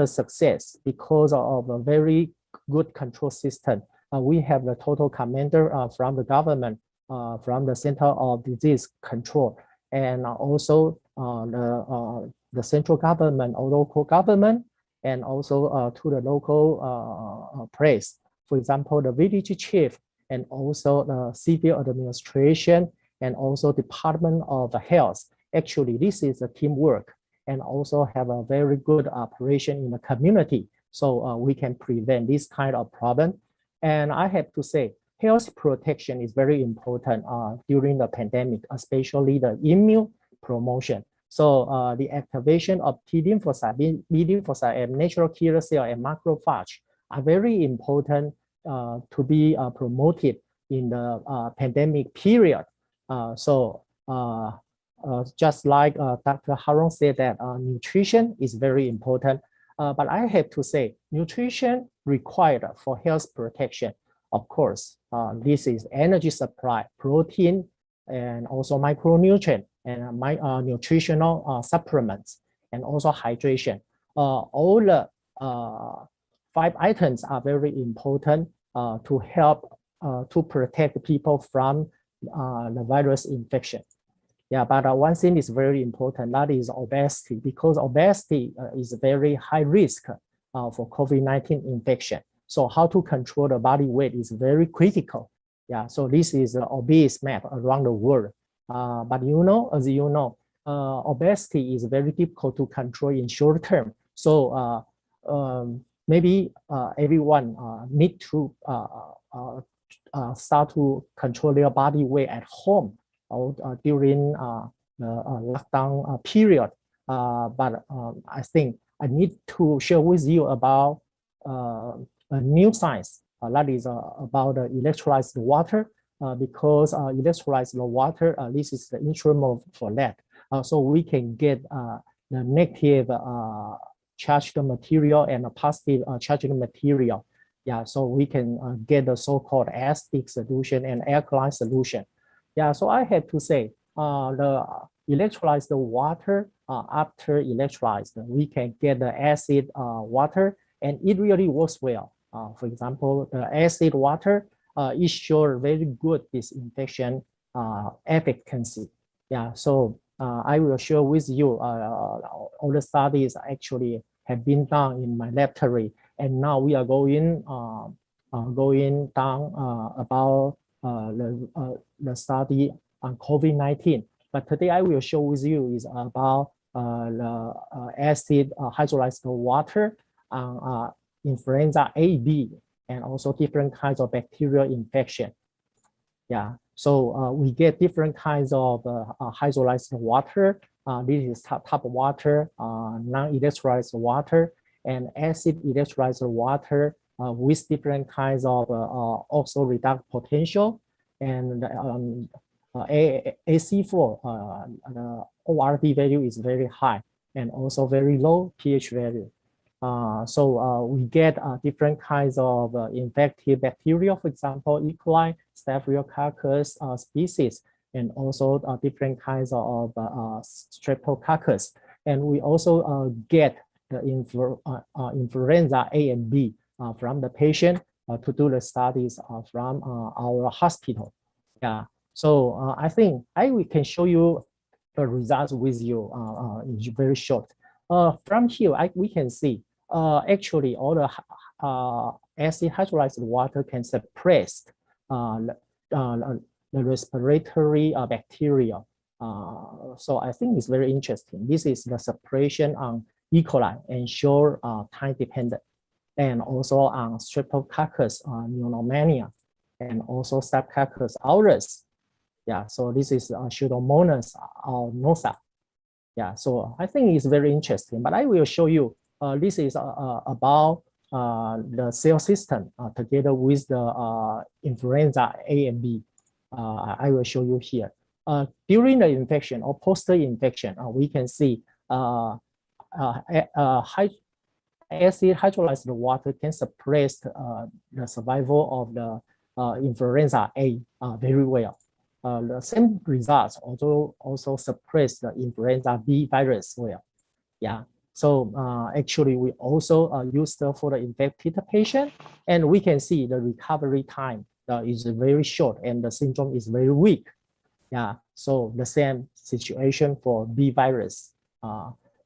success because of a very good control system. We have the total commander from the government, from the Center of Disease Control, and also the central government or local government, and also to the local place. For example, the village chief, and also the civil administration, and also Department of Health. Actually, this is a teamwork, and also have a very good operation in the community. So we can prevent this kind of problem. And I have to say, health protection is very important during the pandemic, especially the immune promotion. So the activation of T lymphocyte, B lymphocyte, and natural killer cell and macrophage are very important to be promoted in the pandemic period. Just like Dr. Harun said that nutrition is very important, but I have to say nutrition required for health protection. Of course, this is energy supply, protein, and also micronutrient and nutritional supplements, and also hydration. All the 5 items are very important to help to protect people from the virus infection. Yeah, but one thing is very important, that is obesity, because obesity is a very high risk for COVID-19 infection. So how to control the body weight is very critical. Yeah, so this is an obese map around the world. But you know, as you know, obesity is very difficult to control in short term. So maybe everyone need to start to control their body weight at home or during the lockdown period. But I think I need to share with you about a new science that is about electrolyzed water, because electrolyzed water, this is the instrument for that. So we can get the negative charged material and a positive charged material. Yeah, so we can get the so-called acidic solution and alkaline solution. Yeah, so I have to say, the electrolyzed water, after electrolyzed, we can get the acid water, and it really works well. For example, the acid water, it shows very good disinfection efficacy. Yeah, so I will share with you all the studies actually have been done in my laboratory, and now we are going down about the study on COVID-19. But today I will show with you is about the acid hydrolyzed water on influenza A, B, and also different kinds of bacterial infection. Yeah, so we get different kinds of hydrolyzed water. This is tap water, non-electrolyzed water, and acid electrolyzed water with different kinds of oxo-reduct potential, and AC4, the ORD value is very high, and also very low pH value. So we get different kinds of infective bacteria, for example, E. coli, Staphylococcus species, and also different kinds of Streptococcus. And we also get the influenza A and B from the patient to do the studies from our hospital. Yeah, so I think I can show you the results with you in very short. From here, we can see actually all the acid hydrolyzed water can suppress the respiratory bacteria. So I think it's very interesting. This is the suppression on E. coli, ensure time dependent, and also on Streptococcus pneumoniae, and also Staphylococcus aureus. Yeah, so this is Pseudomonas nosa. Yeah, so I think it's very interesting, but I will show you, this is about the cell system together with the influenza A and B. I will show you here. During the infection or post-infection, we can see acid hydrolyzed water can suppress the survival of the influenza A very well. The same results also suppress the influenza B virus well. Yeah. So actually, we also use for the infected patient, and we can see the recovery time is very short, and the syndrome is very weak. Yeah. So the same situation for B virus.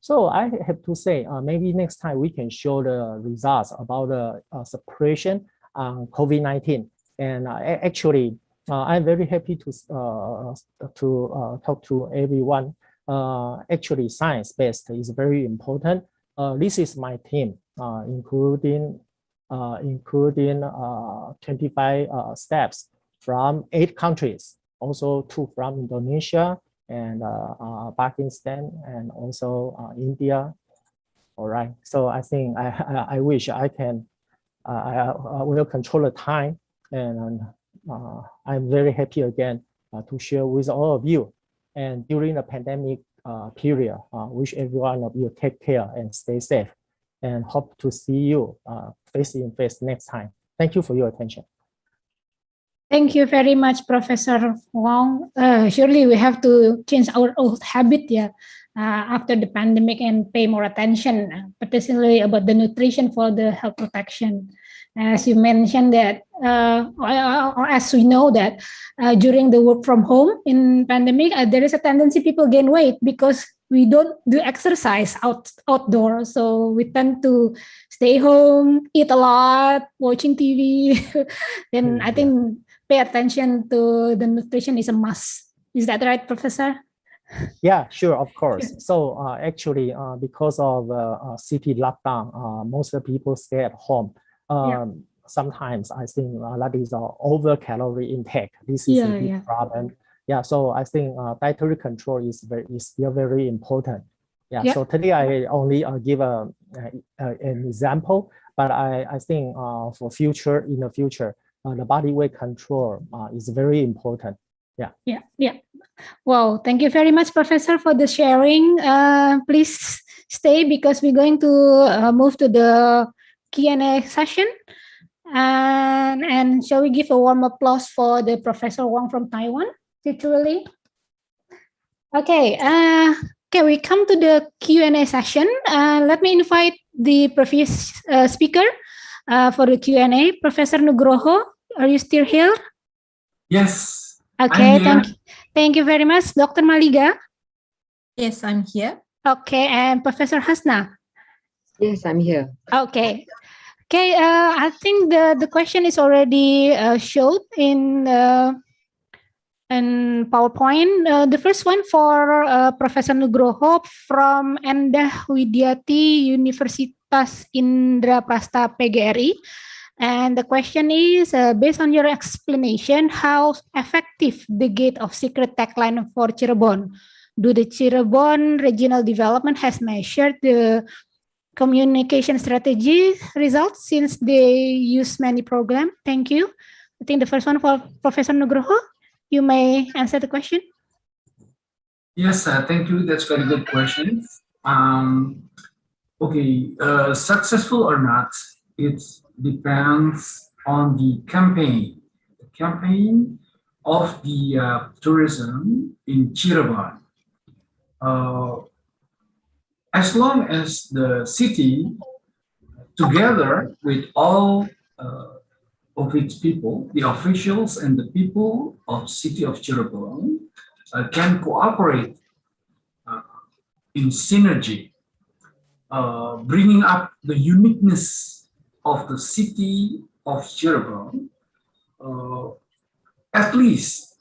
So I have to say, maybe next time we can show the results about the suppression on COVID-19. And actually, I'm very happy to talk to everyone. Actually, science-based is very important. This is my team, including 25 steps from 8 countries, also 2 from Indonesia and Pakistan and also India. All right. So I think I wish I can I will control the time, and I'm very happy again to share with all of you. And during the pandemic period, wish every one of you take care and stay safe, and hope to see you face in face next time. Thank you for your attention. Thank you very much, Professor Wong. Surely we have to change our old habit, after the pandemic and pay more attention, particularly about the nutrition for the health protection. As you mentioned that, or as we know that during the work from home in pandemic, there is a tendency people gain weight because we don't do exercise outdoors. So we tend to stay home, eat a lot, watching TV. Then I think pay attention to the nutrition is a must. Is that right, Professor? Yeah, sure, of course. So actually, because of city lockdown, most of the people stay at home. Sometimes I think that is over calorie intake. This is a big problem. Yeah, so I think dietary control is still very important. Yeah, so today I only give an example, but I think for in the future, the body weight control is very important. Yeah. Wow, thank you very much, Professor, for the sharing. Please stay because we're going to move to the Q&A session. And shall we give a warm applause for the Professor Wong from Taiwan, virtually? Okay, we come to the Q&A session. Let me invite the previous speaker for the Q&A. Professor Nugroho, are you still here? Yes. Okay, thank you very much. Dr. Maliga? Yes, I'm here. Okay, and Professor Hasna? Yes, I'm here. Okay. I think the question is already showed in PowerPoint. The first one for Professor Nugroho from Endah Widyati Universitas Indraprasta PGRI. And the question is, based on your explanation, how effective the Gate of Secret tagline for Cirebon? Do the Cirebon Regional Development has measured the communication strategy results since they use many programs? Thank you. I think the first one for Professor Nugroho. You may answer the question. Yes, thank you. That's very good question. Successful or not, it depends on the campaign of the tourism in Cirebon. As long as the city, together with all of its people, the officials and the people of city of Cirebon, can cooperate in synergy, bringing up the uniqueness of the city of Cirebon, at least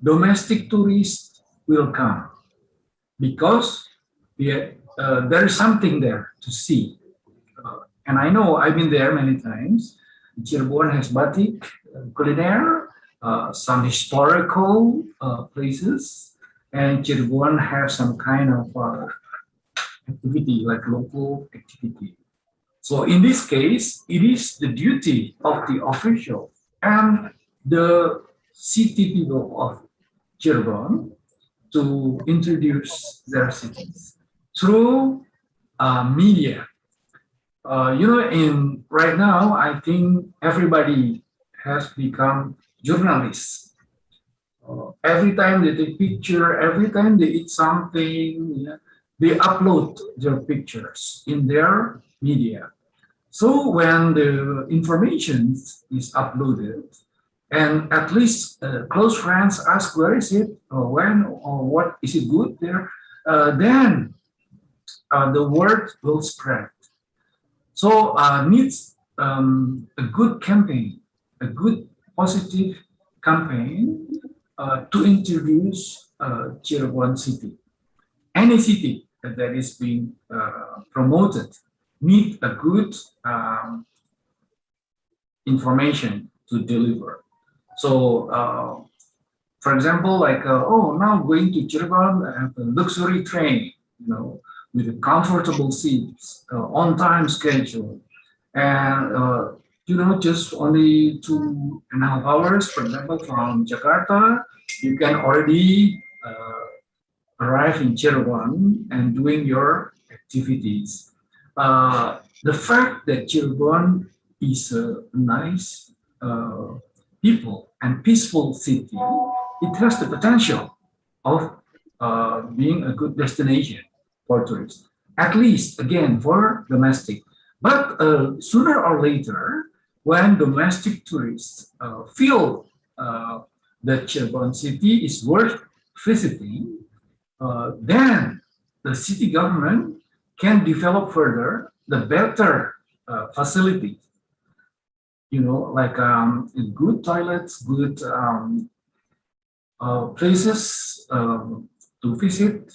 domestic tourists will come because there is something there to see. And I know I've been there many times. Cirebon has batik, culinaire, some historical places, and Cirebon have some kind of activity, like local activity. So in this case, it is the duty of the official and the city people of Cirebon to introduce their cities through media. In right now, I think everybody has become journalists. Every time they take picture, every time they eat something, they upload their pictures in their media. So when the information is uploaded, and at least close friends ask where is it, or when, or what is it good there, then the word will spread. So needs a good campaign, a good positive campaign to introduce Cirebon city. Any city that is being promoted need a good information to deliver. So, for example, like, now going to Cirebon, I have a luxury train, with a comfortable seats, on-time schedule, and just only 2.5 hours, for example, from Jakarta, you can already arrive in Cirebon and doing your activities. The fact that Cirebon is a nice people and peaceful city, it has the potential of being a good destination for tourists, at least again for domestic. But sooner or later, when domestic tourists feel that Cirebon city is worth visiting, then the city government can develop further the better facility, like good toilets, good places to visit,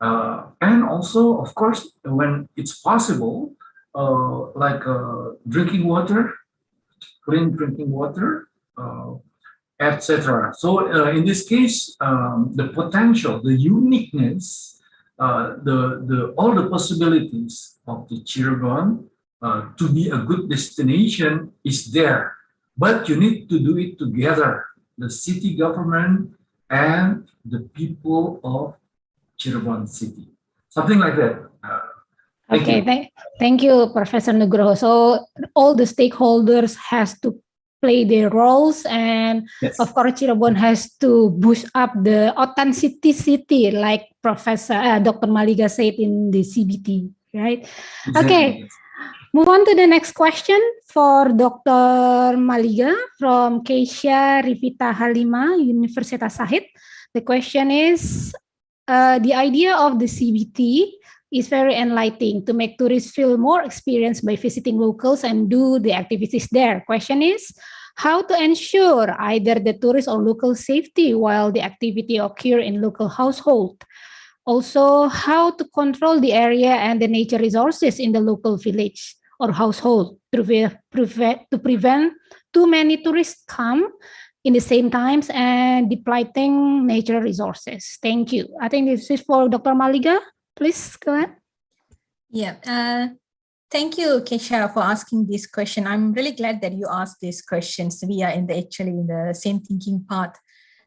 and also, of course, when it's possible, like drinking water, clean drinking water, etc. So in this case, the potential, the uniqueness, all the possibilities of the Cirebon to be a good destination is there, but you need to do it together, the city government and the people of Cirebon city, something like that. Thank you, Professor Nugroho. So all the stakeholders has to play their roles, and yes, of course Cirebon has to boost up the authenticity, like Professor Dr. Maliga said in the CBT, right? exactly. Okay, move on to the next question for Dr. Maliga from Keisha Rivita Halima, Universitas Sahid. The question is, the idea of the CBT is very enlightening to make tourists feel more experienced by visiting locals and do the activities there. Question is, how to ensure either the tourist or local safety while the activity occur in local household? Also, how to control the area and the nature resources in the local village or household to prevent too many tourists come in the same times and depleting natural resources. Thank you. I think this is for Dr. Maliga. Please go ahead. Yeah, thank you, Kesha, for asking this question. I'm really glad that you asked these questions. We are actually in the same thinking path.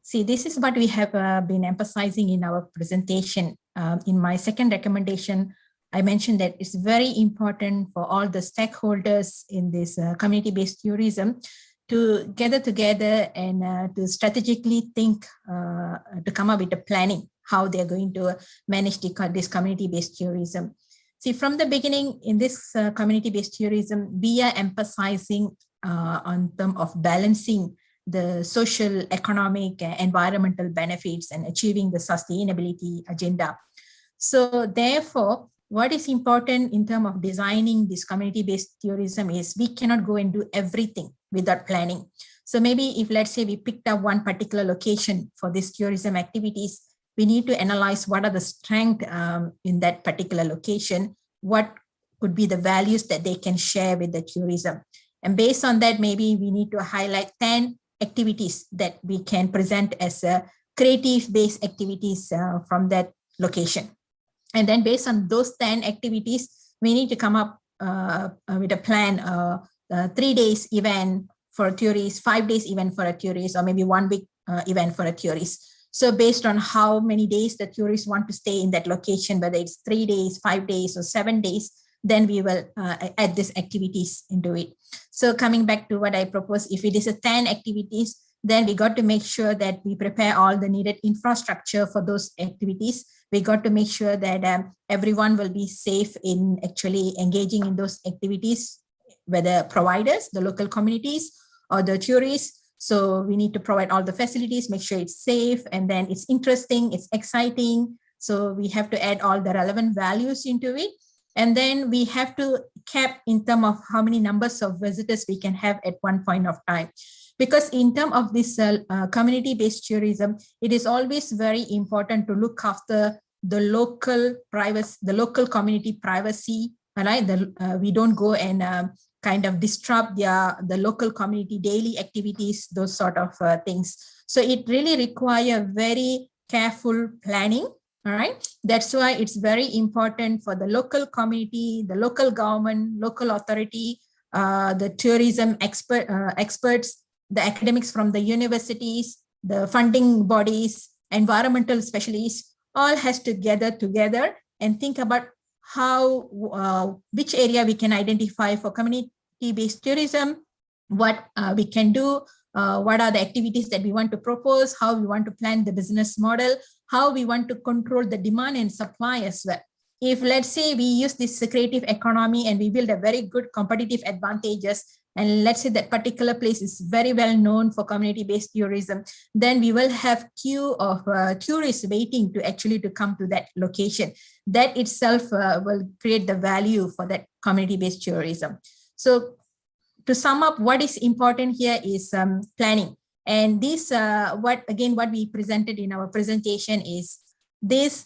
See, this is what we have been emphasizing in our presentation. In my second recommendation, I mentioned that it's very important for all the stakeholders in this community-based tourism to gather together and to strategically think to come up with a planning how they're going to manage this community-based tourism. See, from the beginning in this community-based tourism, we are emphasizing on terms of balancing the social, economic, environmental benefits and achieving the sustainability agenda. So therefore, what is important in terms of designing this community-based tourism is we cannot go and do everything without planning. So maybe if, let's say, we picked up one particular location for this tourism activities, we need to analyze what are the strengths in that particular location, what could be the values that they can share with the tourism. And based on that, maybe we need to highlight 10 activities that we can present as creative-based activities from that location. And then based on those 10 activities, we need to come up with a plan, 3 days event for tourists, 5 days event for a tourist, or maybe 1 week event for a tourist. So based on how many days the tourists want to stay in that location, whether it's 3 days, 5 days, or 7 days, then we will add these activities into it. So coming back to what I propose, if it is a 10 activities, then we got to make sure that we prepare all the needed infrastructure for those activities. We got to make sure that everyone will be safe in actually engaging in those activities, whether providers, the local communities, or the tourists. So we need to provide all the facilities, make sure it's safe, and then it's interesting, it's exciting. So we have to add all the relevant values into it. And then we have to cap in terms of how many numbers of visitors we can have at one point of time. Because in terms of this community-based tourism, it is always very important to look after the local privacy, the local community privacy, right? We don't go and kind of disrupt the local community daily activities, those sort of things. So it really requires very careful planning. All right. That's why it's very important for the local community, the local government, local authority, the tourism experts, the academics from the universities, the funding bodies, environmental specialists, all has to gather together and think about how, which area we can identify for community-based tourism, what we can do, what are the activities that we want to propose, how we want to plan the business model, how we want to control the demand and supply as well. If let's say we use this creative economy and we build a very good competitive advantages, and let's say that particular place is very well known for community-based tourism, then we will have queue of tourists waiting to actually to come to that location. That itself will create the value for that community-based tourism. So to sum up, what is important here is planning. And this, what we presented in our presentation is this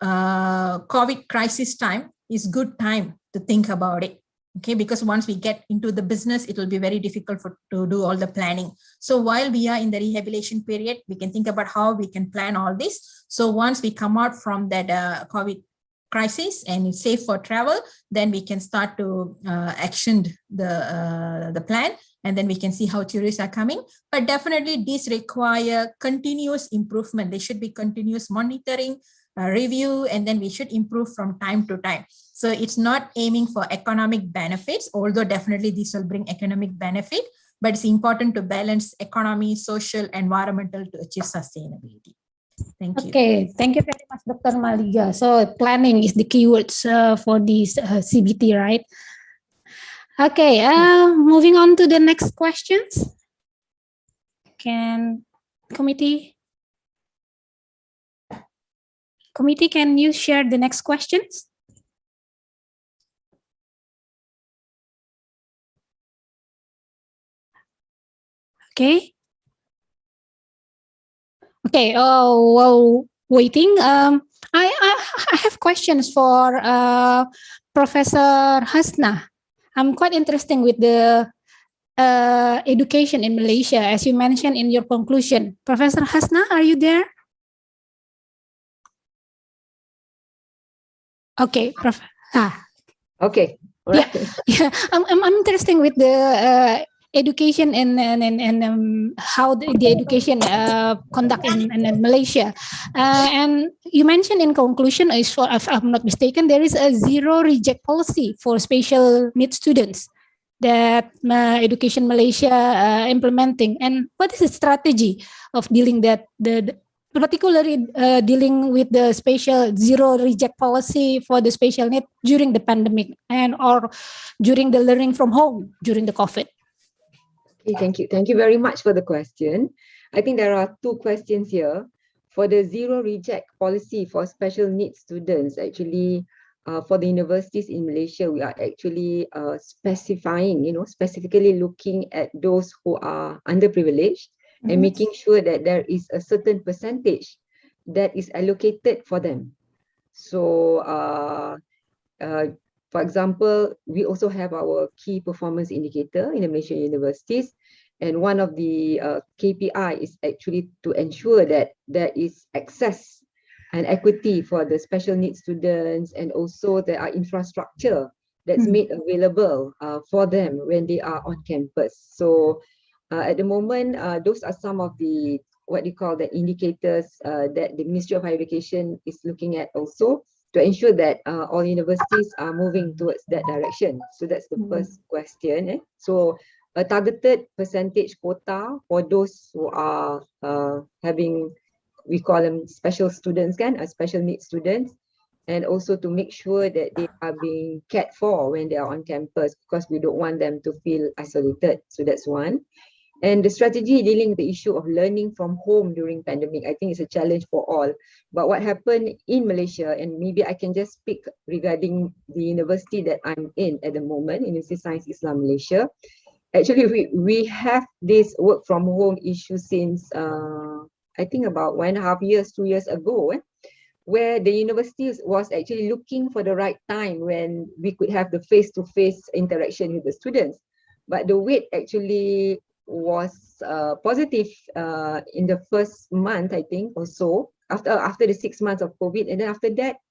COVID crisis time is good time to think about it. Okay, because once we get into the business, it will be very difficult to do all the planning. So while we are in the rehabilitation period, we can think about how we can plan all this. So once we come out from that COVID crisis and it's safe for travel, then we can start to action the plan, and then we can see how tourists are coming. But definitely this require continuous improvement. There should be continuous monitoring, review, and then we should improve from time to time. So it's not aiming for economic benefits, although definitely this will bring economic benefit, but it's important to balance economy, social, environmental to achieve sustainability. Thank you. Okay, thank you very much, Dr. Maliga. So planning is the keywords for this CBT, right? Okay, moving on to the next questions. Can committee, can you share the next questions? Okay. Okay. Oh, while waiting, I have questions for Professor Hasna. I'm quite interested with the education in Malaysia, as you mentioned in your conclusion. Professor Hasna, are you there? Okay, Prof. Okay. Yeah, yeah. I'm interested with the education and how the education conduct in Malaysia. And you mentioned in conclusion, if I'm not mistaken, there is a zero reject policy for special needs students that Education Malaysia implementing. And what is the strategy of dealing that particularly dealing with the special zero reject policy for the special need during the pandemic and or during the learning from home during the COVID? Okay, thank you. Thank you very much for the question. I think there are two questions here. For the zero reject policy for special needs students, actually, for the universities in Malaysia, we are actually specifying, specifically looking at those who are underprivileged and making sure that there is a certain percentage that is allocated for them. So, for example, we also have our key performance indicator in the Malaysian universities. And one of the KPI is actually to ensure that there is access and equity for the special needs students, and also there are infrastructure that's made available for them when they are on campus. So At the moment, those are some of the what you call the indicators that the Ministry of Higher Education is looking at also to ensure that all universities are moving towards that direction. So that's the first question. So a targeted percentage quota for those who are having, we call them special students, special needs students, and also to make sure that they are being cared for when they are on campus, because we don't want them to feel isolated. So that's one. And the strategy dealing with the issue of learning from home during pandemic, I think is a challenge for all. But what happened in Malaysia, and maybe I can just speak regarding the university that I'm in at the moment, University of Science Islam Malaysia. Actually, we have this work from home issue since I think about 1.5 years, 2 years ago, where the university was actually looking for the right time when we could have the face-to-face interaction with the students. But the wait actually was positive in the first month, I think, or so, after the 6 months of COVID. And then after that,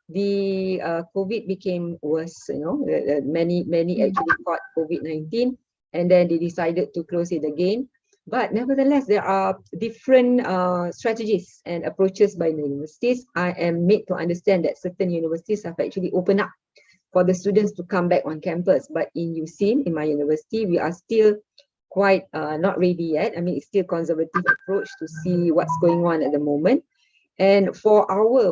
the COVID became worse, many actually caught COVID-19, and then they decided to close it again. But nevertheless, there are different strategies and approaches by the universities. I am made to understand that certain universities have actually opened up for the students to come back on campus. But in USIN, in my university, we are still quite not ready yet. I mean, it's still conservative approach to see what's going on at the moment. And for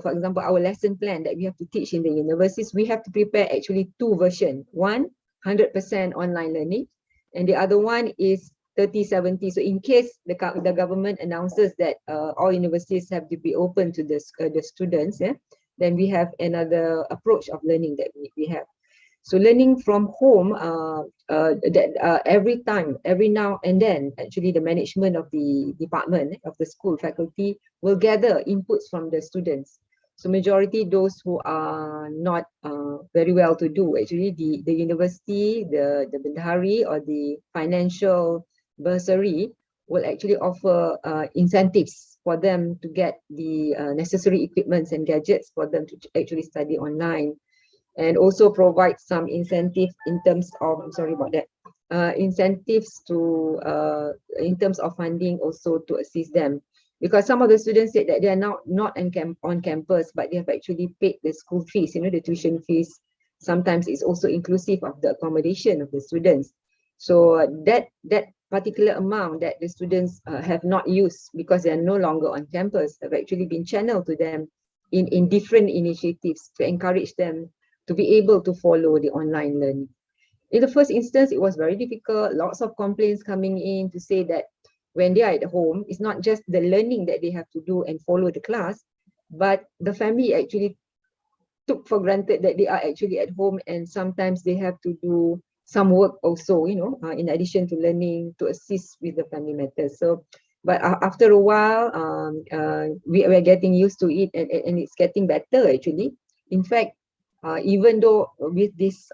example, our lesson plan that we have to teach in the universities, we have to prepare actually two versions. One, 100% online learning, and the other one is 30-70. So in case the government announces that all universities have to be open to the students, then we have another approach of learning that we have. So learning from home, every time, every now and then, actually the management of the department, of the school faculty will gather inputs from the students. So majority those who are not very well to do, actually the university, the bendahari or the financial bursary will actually offer incentives for them to get the necessary equipments and gadgets for them to actually study online, and also provide some incentive in terms of, I'm sorry about that, incentives to in terms of funding also to assist them. Because some of the students said that they are now not on campus, but they have actually paid the school fees, the tuition fees. Sometimes it's also inclusive of the accommodation of the students. So that particular amount that the students have not used because they are no longer on campus have actually been channeled to them in different initiatives to encourage them to be able to follow the online learning. In the first instance, it was very difficult, lots of complaints coming in to say that when they are at home, it's not just the learning that they have to do and follow the class, but the family actually took for granted that they are actually at home, and sometimes they have to do some work also, in addition to learning, to assist with the family matters. So, but after a while, we are getting used to it, and it's getting better actually. In fact, even though with this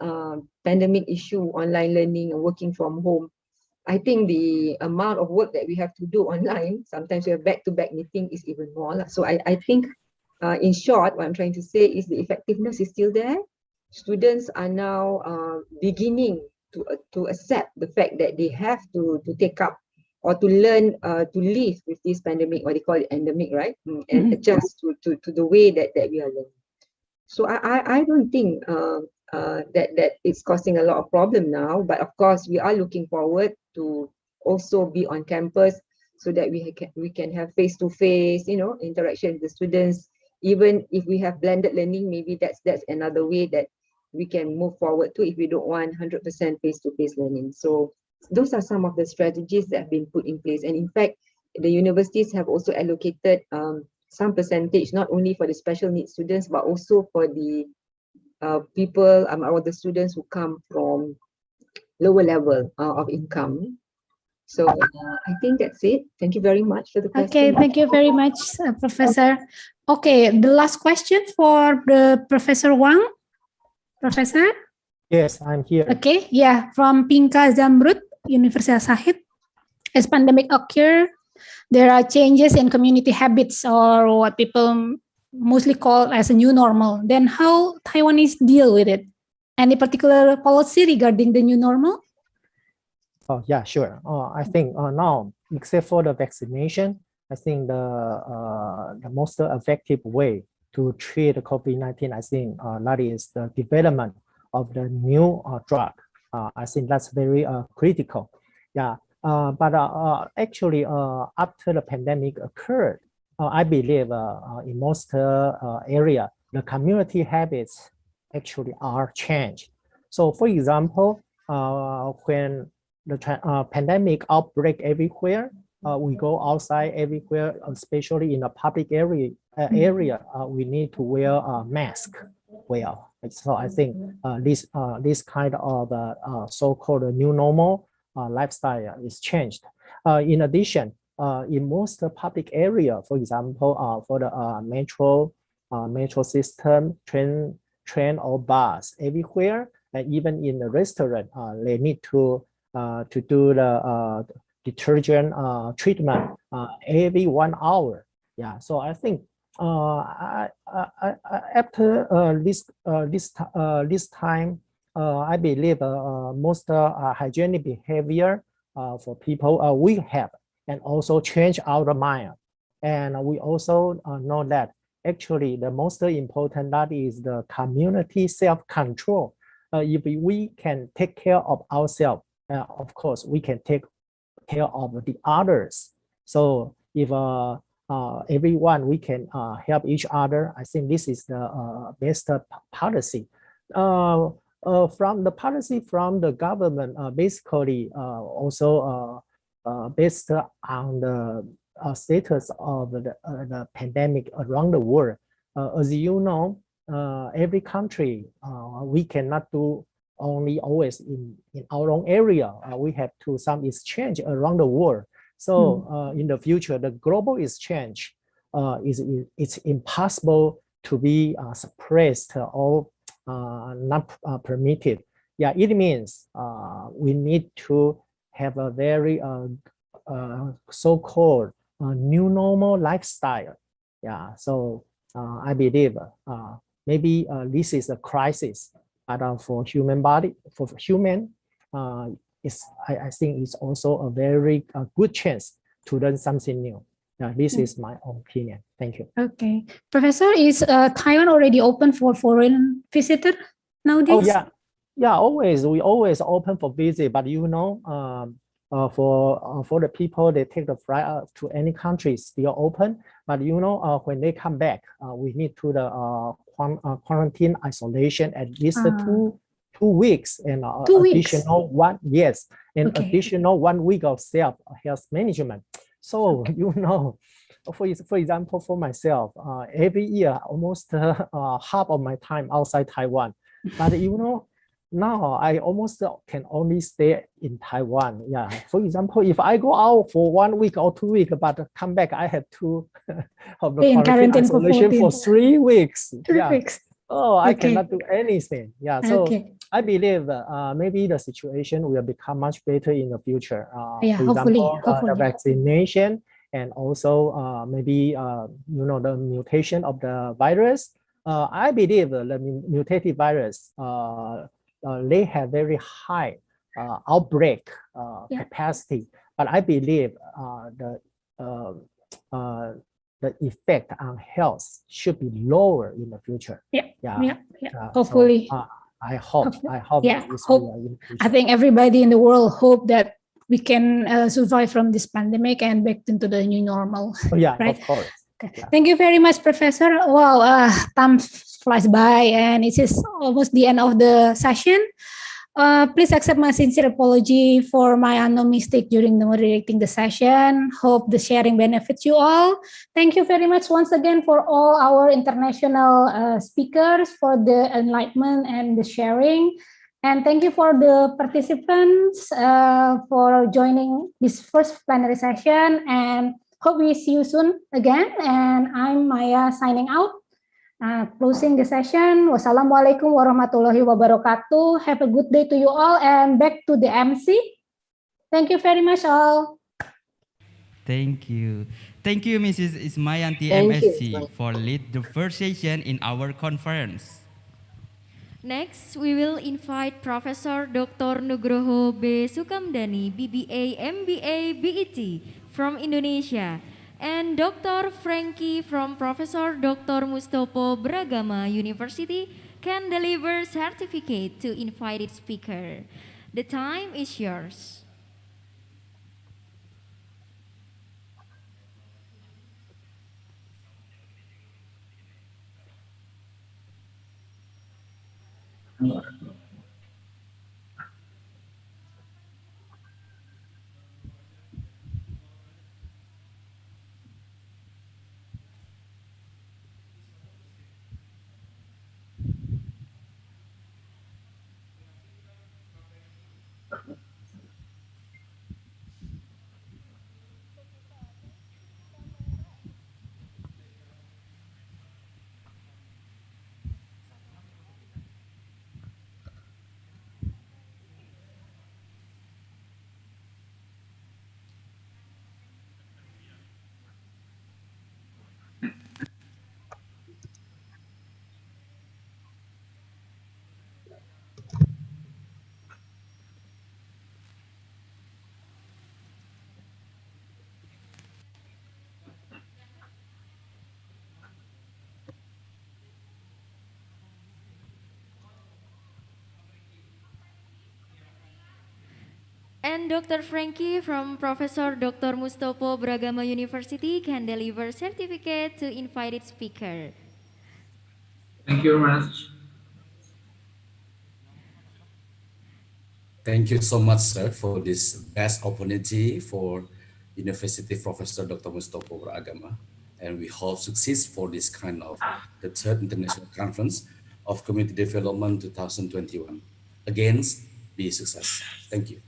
pandemic issue, online learning and working from home, I think the amount of work that we have to do online, sometimes we have back-to-back meeting, is even more. So I think, in short, what I'm trying to say is the effectiveness is still there. Students are now beginning to accept the fact that they have to take up or to learn to live with this pandemic, what they call it endemic, right? And adjust to the way that we are learning. So I don't think that it's causing a lot of problem now, but of course we are looking forward to also be on campus so that we can have face-to-face, interaction with the students. Even if we have blended learning, maybe that's another way that we can move forward to if we don't want 100% face-to-face learning. So those are some of the strategies that have been put in place. And in fact, the universities have also allocated some percentage, not only for the special needs students, but also for the people or the students who come from lower level of income. So I think that's it. Thank you very much for the question. Okay, thank you very much, Professor. Okay, the last question for the Professor Wang. Professor? Yes, I'm here. Okay, yeah, from Pinka Zamrud, University Sahid. As pandemic occur, there are changes in community habits, or what people mostly call as a new normal. Then how Taiwanese deal with it? Any particular policy regarding the new normal? Oh, yeah, sure. I think now, except for the vaccination, I think the most effective way to treat COVID-19, I think that is the development of the new drug. I think that's very critical. Yeah, but actually, after the pandemic occurred, I believe in most area, the community habits actually are changed. So, for example, when the pandemic outbreak everywhere, we go outside everywhere, especially in a public area, we need to wear a mask well. So I think this kind of so-called new normal lifestyle is changed. In addition, in most public area, for example, for the metro system, train or bus, everywhere, and even in the restaurant, they need to do the detergent treatment every 1 hour. Yeah, so I think after this time, I believe most hygienic behavior for people we have, and also change our mind. And we also know that actually the most important that is the community self-control. If we can take care of ourselves, of course, we can take care of the others. So if everyone, we can help each other, I think this is the best policy. From the policy from the government, basically also based on the status of the pandemic around the world. As you know, every country, we cannot do only always in our own area. We have to some exchange around the world. So in the future, the global exchange it's impossible to be suppressed or not permitted. Yeah, it means we need to have a very so-called new normal lifestyle. Yeah, so I believe maybe this is a crisis, but for human body, for human, I think it's also a very good chance to learn something new. Yeah, this is my opinion. Thank you. Okay, Professor, is Taiwan already open for foreign visitor nowadays? Oh yeah, yeah. Always we always open for visit, but you know, for the people they take the flight to any country still open. But you know, when they come back, we need to the quarantine isolation at least 2 weeks and 2 weeks. additional 1 week of self health management. So you know, for example, for myself, every year almost half of my time outside Taiwan. But you know, now I almost can only stay in Taiwan. Yeah. For example, if I go out for 1 week or 2 weeks, but come back, I have to have the quarantine isolation for 3 weeks. 3 yeah. weeks. Oh, I cannot do anything. Yeah. So I believe maybe the situation will become much better in the future. Yeah, For example, hopefully. the vaccination and also maybe you know, the mutation of the virus. I believe the mutated virus they have very high outbreak capacity, but I believe the effect on health should be lower in the future. Hopefully. So, I hope. Yeah, I think everybody in the world hope that we can survive from this pandemic and back into the new normal. Oh, yeah, right? Of course. Okay. Yeah. Thank you very much, Professor. Wow, time flies by and it is almost the end of the session. Please accept my sincere apology for my unknown mistake during moderating the session. Hope the sharing benefits you all. Thank you very much once again for all our international speakers for the enlightenment and the sharing. And thank you for the participants for joining this first plenary session. And hope we see you soon again. And I'm Maya signing out. Closing the session. Wassalamualaikum warahmatullahi wabarakatuh. Have a good day to you all and back to the MC. Thank you very much all. Thank you. Thank you, Mrs. Ismayanti Thank you, MSc, for lead the first session in our conference. Next, we will invite Professor Dr. Nugroho B. Sukamdani, BBA, MBA, BET from Indonesia, and Dr. Frankie from Professor Dr. Mustopo Bragama University can deliver certificate to invited speaker. The time is yours. And Dr. Frankie from Professor Dr. Mustopo Bragama University can deliver certificate to invited speaker. Thank you very much. Thank you so much, sir, for this best opportunity for University Professor Dr. Mustopo Agama. And we hope success for this kind of the third international conference of community development 2021. Again, be success. Thank you.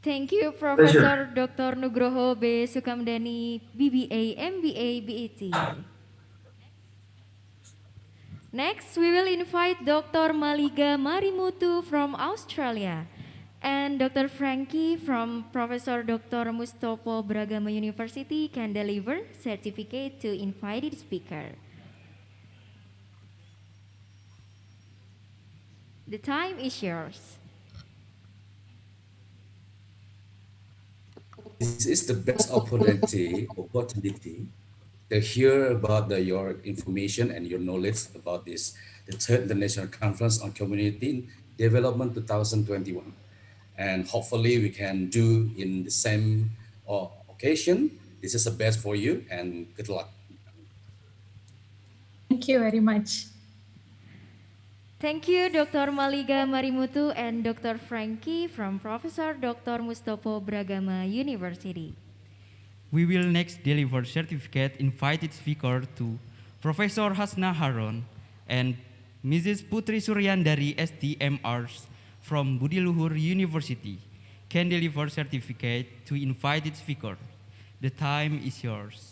Thank you, Pleasure. Professor Dr. Nugroho B. Sukamdani, BBA, MBA, BET. Next, we will invite Dr. Maliga Marimutu from Australia and Dr. Frankie from Professor Dr. Mustopo Bragama University can deliver certificate to invited speaker. The time is yours. This is the best opportunity to hear about your information and your knowledge about this, the third international conference on community development 2021. And hopefully we can do in the same occasion. This is the best for you and good luck. Thank you very much. Thank you, Dr. Maliga Marimutu and Dr. Frankie from Professor Dr. Mustopo Bragama University. We will next deliver certificate invited speaker to Professor Hasna Haron and Mrs. Putri Suryandari STMRs from Budi Luhur University can deliver certificate to invited speaker. The time is yours.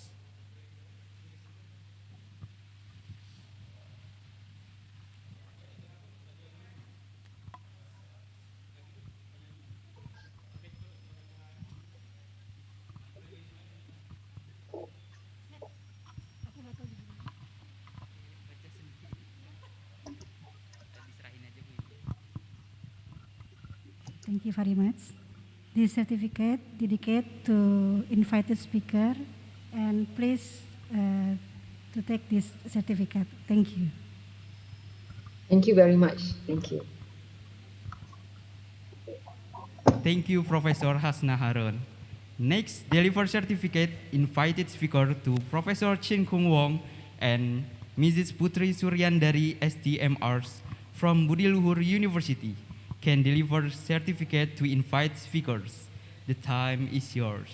Thank you very much. This certificate dedicated to invited speaker, and please to take this certificate. Thank you. Thank you very much. Thank you. Thank you, Professor Hasna Haron. Next, deliver certificate invited speaker to Professor Chin Kung Wong and Mrs. Putri Suryandari STMRs from Budi Luhur University can deliver certificate to invite speakers. The time is yours.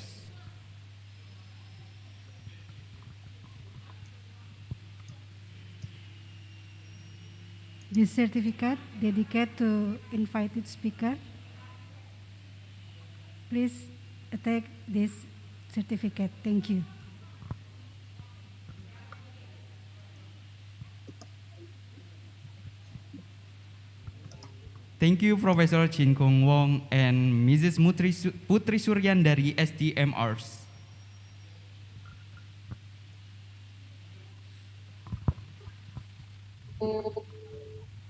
This certificate dedicated to invited speaker. Please take this certificate. Thank you. Thank you, Professor Chin Kung Wong and Mrs. Putri Suryandari STMRs.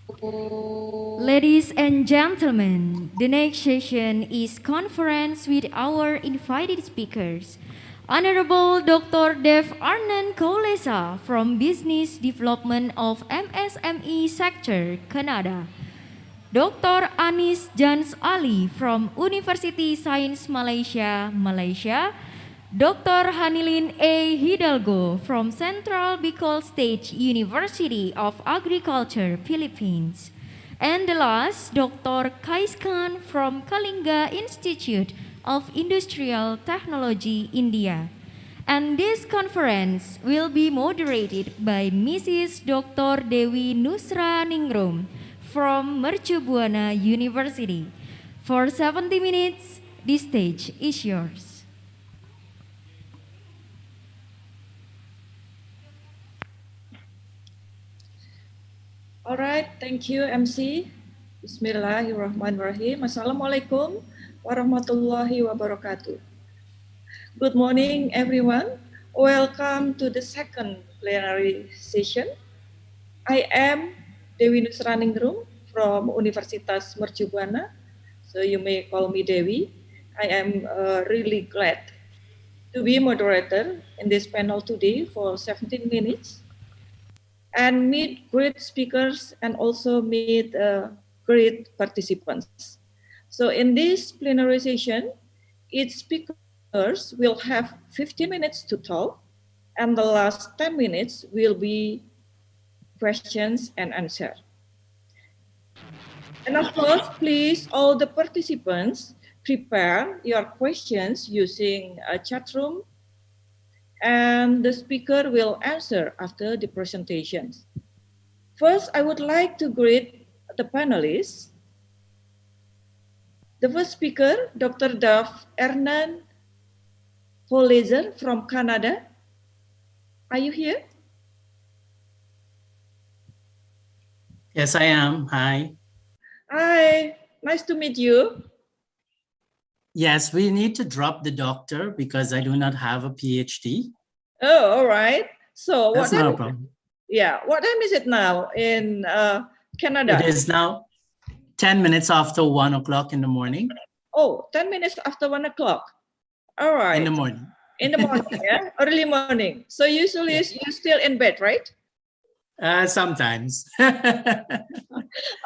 Ladies and gentlemen, the next session is conference with our invited speakers. Honorable Dr. Dev Arnand Kolesa from Business Development of MSME Sector, Canada. Dr. Anis Jans Ali from University Science Malaysia, Malaysia. Dr. Hanilin A. Hidalgo from Central Bicol State University of Agriculture, Philippines. And the last, Dr. Kaiskan from Kalinga Institute of Industrial Technology, India. And this conference will be moderated by Mrs. Dr. Dewi Nusra Ningrum from Mercu Buana University. For 70 minutes, this stage is yours. All right, thank you, MC. Bismillahirrahmanirrahim. Assalamualaikum warahmatullahi wabarakatuh. Good morning, everyone. Welcome to the second plenary session. I am Dewi Nusraningrum from Universitas Mercu Buana, so you may call me Dewi. I am really glad to be moderator in this panel today for 17 minutes and meet great speakers and also meet great participants. So in this plenary session, each speakers will have 15 minutes to talk, and the last 10 minutes will be questions and answer. And of course, please, all the participants, prepare your questions using a chat room, and the speaker will answer after the presentations. First, I would like to greet the panelists. The first speaker, Dr. Dev Arnand Kolesa from Canada. Are you here? Yes, I am. Hi. Hi, nice to meet you. Yes, we need to drop the doctor because I do not have a PhD. Oh, all right. So That's what not a time? problem. Yeah, what time is it now in Canada? It is now 10 minutes after 1 o'clock in the morning. Oh, 10 minutes after 1 o'clock. All right. In the morning. In the morning, yeah? Early morning. So usually you're still in bed, right? Sometimes. All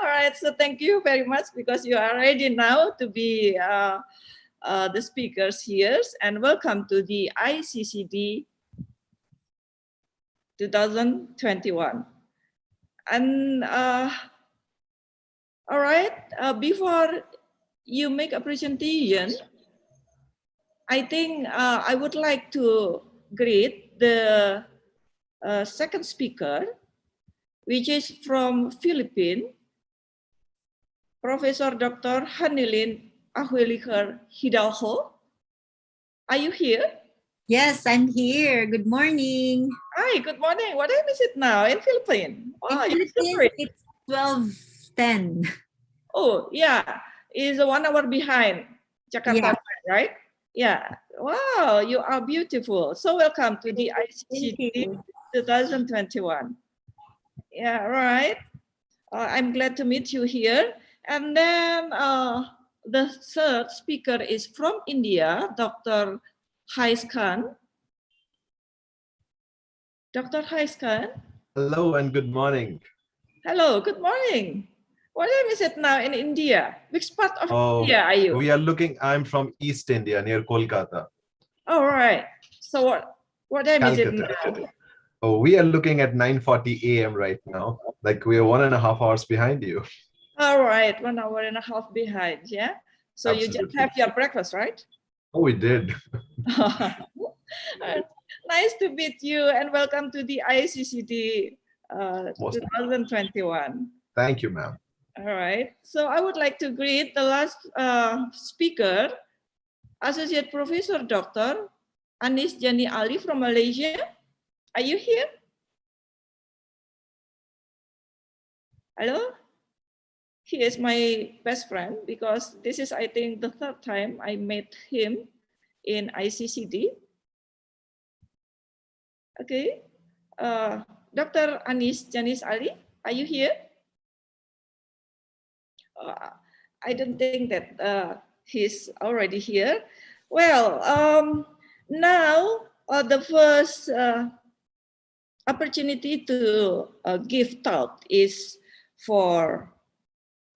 right, so thank you very much because you are ready now to be the speakers here, and welcome to the ICCD 2021. And all right, before you make a presentation, I think I would like to greet the second speaker, which is from Philippines, Professor Dr. Hanilin Ahweliker Hidalgo. Are you here? Yes, I'm here. Good morning. Hi, good morning. What time is it now in Philippines? Oh, In Philippines, it's 12:10. Oh, yeah. It's 1 hour behind Jakarta, Yeah. right? Yeah. Wow, you are beautiful. So welcome to the ICCD 2021. Yeah, right. I'm glad to meet you here. And then the third speaker is from India, Dr. Haiskan. Dr. Haiskan. Hello and good morning. Hello, good morning. What time is it now in India? Which part of India are you? I'm from East India near Kolkata. All right. So what time is it now? Oh, we are looking at 9:40 a.m. right now. Like we are 1.5 hours behind you. All right, 1 hour and a half behind, yeah? So you just have your breakfast, right? Oh, we did. Nice to meet you and welcome to the ICCD 2021. Thank you, ma'am. All right. So I would like to greet the last speaker, Associate Professor Dr. Anis Jani Ali from Malaysia. Are you here? Hello? He is my best friend because this is, I think, the third time I met him in ICCD. Okay. Dr. Anis Janis Ali, are you here? I don't think that he's already here. Well, now the first opportunity to give talk is for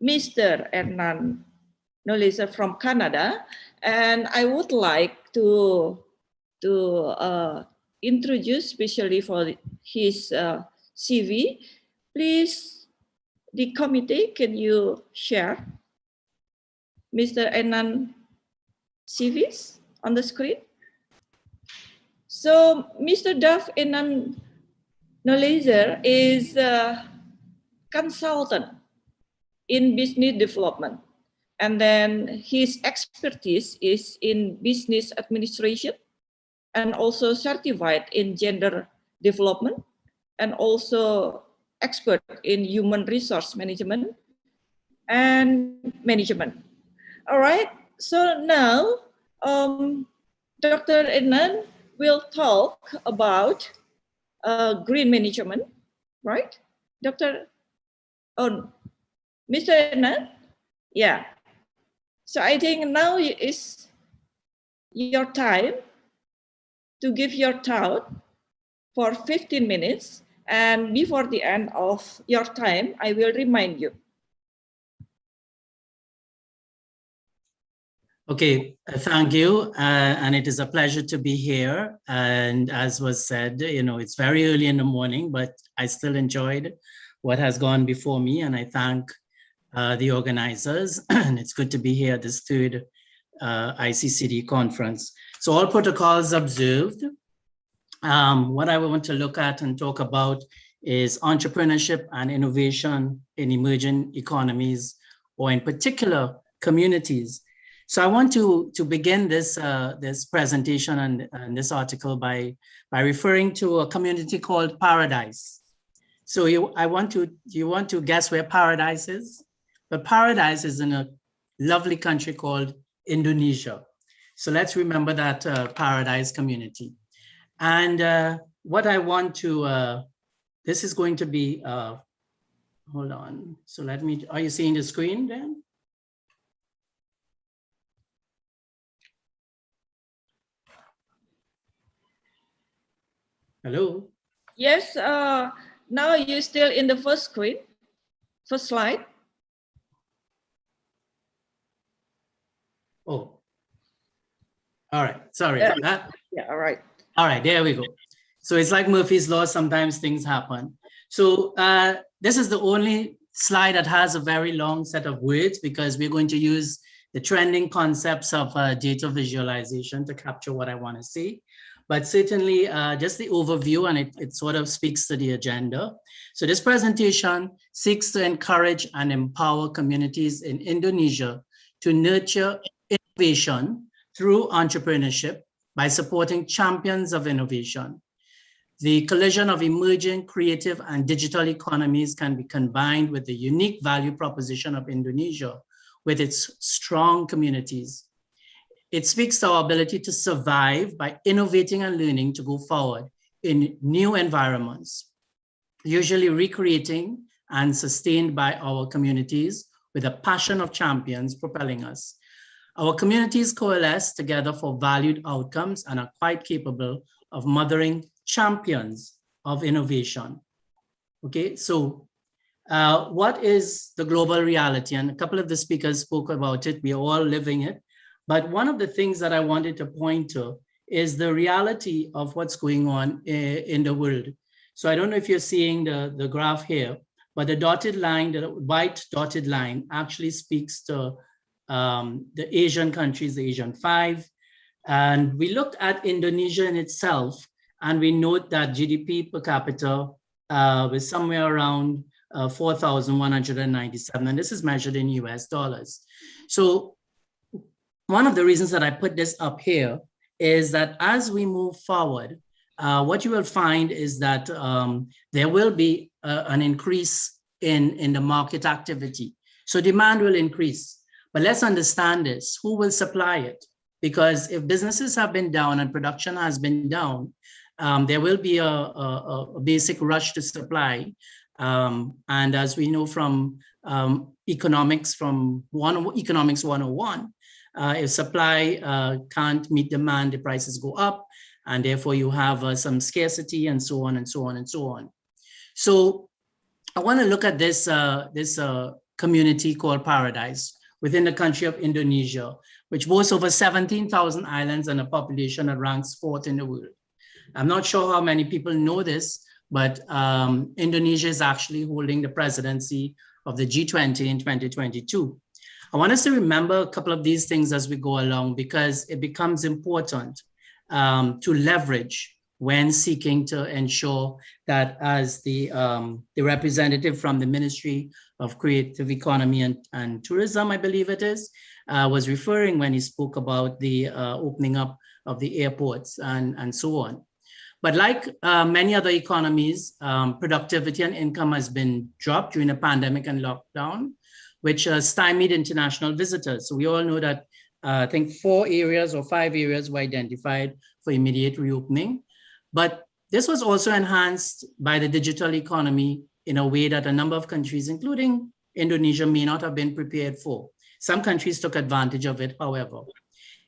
Mr. Hernan Nolisa from Canada, and I would like to introduce, especially for his CV. Please, the committee, can you share Mr. Hernan CVs on the screen? So, Mr. Duff Hernan Nolisa is a consultant in business development. And then his expertise is in business administration and also certified in gender development and also expert in human resource management and management. All right, so now Dr. Hernan will talk about green management, right? Dr. Oh, Mr. Hernan? Yeah. So I think now is your time to give your talk for 15 minutes. And before the end of your time, I will remind you. Okay, thank you. And it is a pleasure to be here. And as was said, it's very early in the morning, but I still enjoyed what has gone before me. And I thank the organizers. And it's good to be here at this third Iccd conference. So all protocols observed. What I want to look at and talk about is entrepreneurship and innovation in emerging economies, or in particular communities. So I want to begin this this presentation and this article by referring to a community called Paradise. So you want to guess where Paradise is? But Paradise is in a lovely country called Indonesia. So let's remember that Paradise community. And what I want to, this is going to be, hold on. So let me, are you seeing the screen then? Hello? Yes, now you're still in the first screen, first slide. Oh, all right, sorry. Yeah, all right. All right, there we go. So it's like Murphy's Law, sometimes things happen. So this is the only slide that has a very long set of words, because we're going to use the trending concepts of data visualization to capture what I want to say. But certainly just the overview, and it sort of speaks to the agenda. So this presentation seeks to encourage and empower communities in Indonesia to nurture innovation through entrepreneurship by supporting champions of innovation. The collision of emerging, creative, and digital economies can be combined with the unique value proposition of Indonesia with its strong communities. It speaks to our ability to survive by innovating and learning to go forward in new environments, usually recreating and sustained by our communities with a passion of champions propelling us. Our communities coalesce together for valued outcomes and are quite capable of mothering champions of innovation. Okay, so what is the global reality? And a couple of the speakers spoke about it. We are all living it. But one of the things that I wanted to point to is the reality of what's going on in the world. So I don't know if you're seeing the graph here, but the dotted line, the white dotted line actually speaks to the Asian countries, the Asian 5. And we looked at Indonesia in itself, and we note that GDP per capita was somewhere around 4,197, and this is measured in US dollars. So one of the reasons that I put this up here is that as we move forward, what you will find is that there will be an increase in the market activity. So demand will increase, but let's understand this, who will supply it? Because if businesses have been down and production has been down, there will be a basic rush to supply. And as we know from economics 101, if supply can't meet demand, the prices go up, and therefore you have some scarcity and so on and so on and so on. So I want to look at this community called Paradise within the country of Indonesia, which boasts over 17,000 islands and a population that ranks 4th in the world. I'm not sure how many people know this, but Indonesia is actually holding the presidency of the G20 in 2022. I want us to remember a couple of these things as we go along, because it becomes important to leverage when seeking to ensure that, as the representative from the Ministry of Creative Economy and Tourism, I believe it is, was referring when he spoke about the opening up of the airports and so on. But like many other economies, productivity and income has been dropped during the pandemic and lockdown, which stymied international visitors. So we all know that I think 4 areas or 5 areas were identified for immediate reopening. But this was also enhanced by the digital economy in a way that a number of countries, including Indonesia, may not have been prepared for. Some countries took advantage of it, however.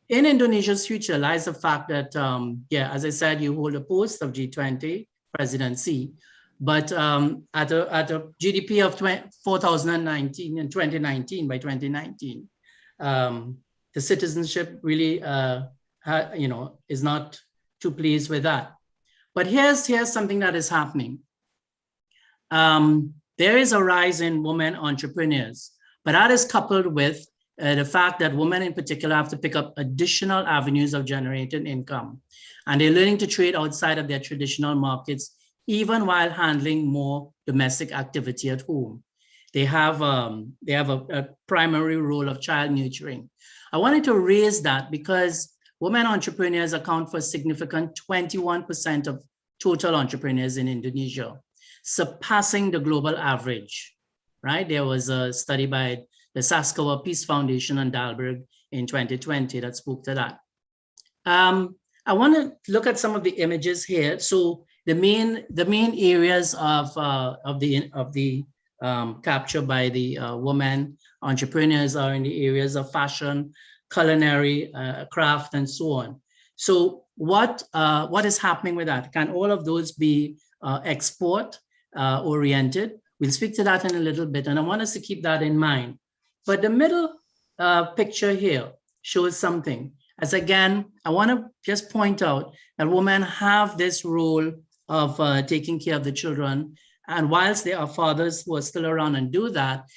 In Indonesia's future lies the fact that, as I said, you hold a post of G20 presidency, but at a GDP of 2019 and 2019, by 2019, the citizenship really, is not too pleased with that. But here's something that is happening. There is a rise in women entrepreneurs, but that is coupled with the fact that women in particular have to pick up additional avenues of generating income. And they're learning to trade outside of their traditional markets, even while handling more domestic activity at home. They have a primary role of child nurturing. I wanted to raise that because women entrepreneurs account for a significant 21% of total entrepreneurs in Indonesia, surpassing the global average, right? There was a study by the Saskawa Peace Foundation and Dalberg in 2020 that spoke to that. I want to look at some of the images here. So the main areas of the capture by the women entrepreneurs are in the areas of fashion, culinary, craft, and so on. So what is happening with that? Can all of those be export oriented? We'll speak to that in a little bit, and I want us to keep that in mind. But the middle picture here shows something. As again, I want to just point out that women have this role of taking care of the children. And whilst there are fathers who are still around and do that,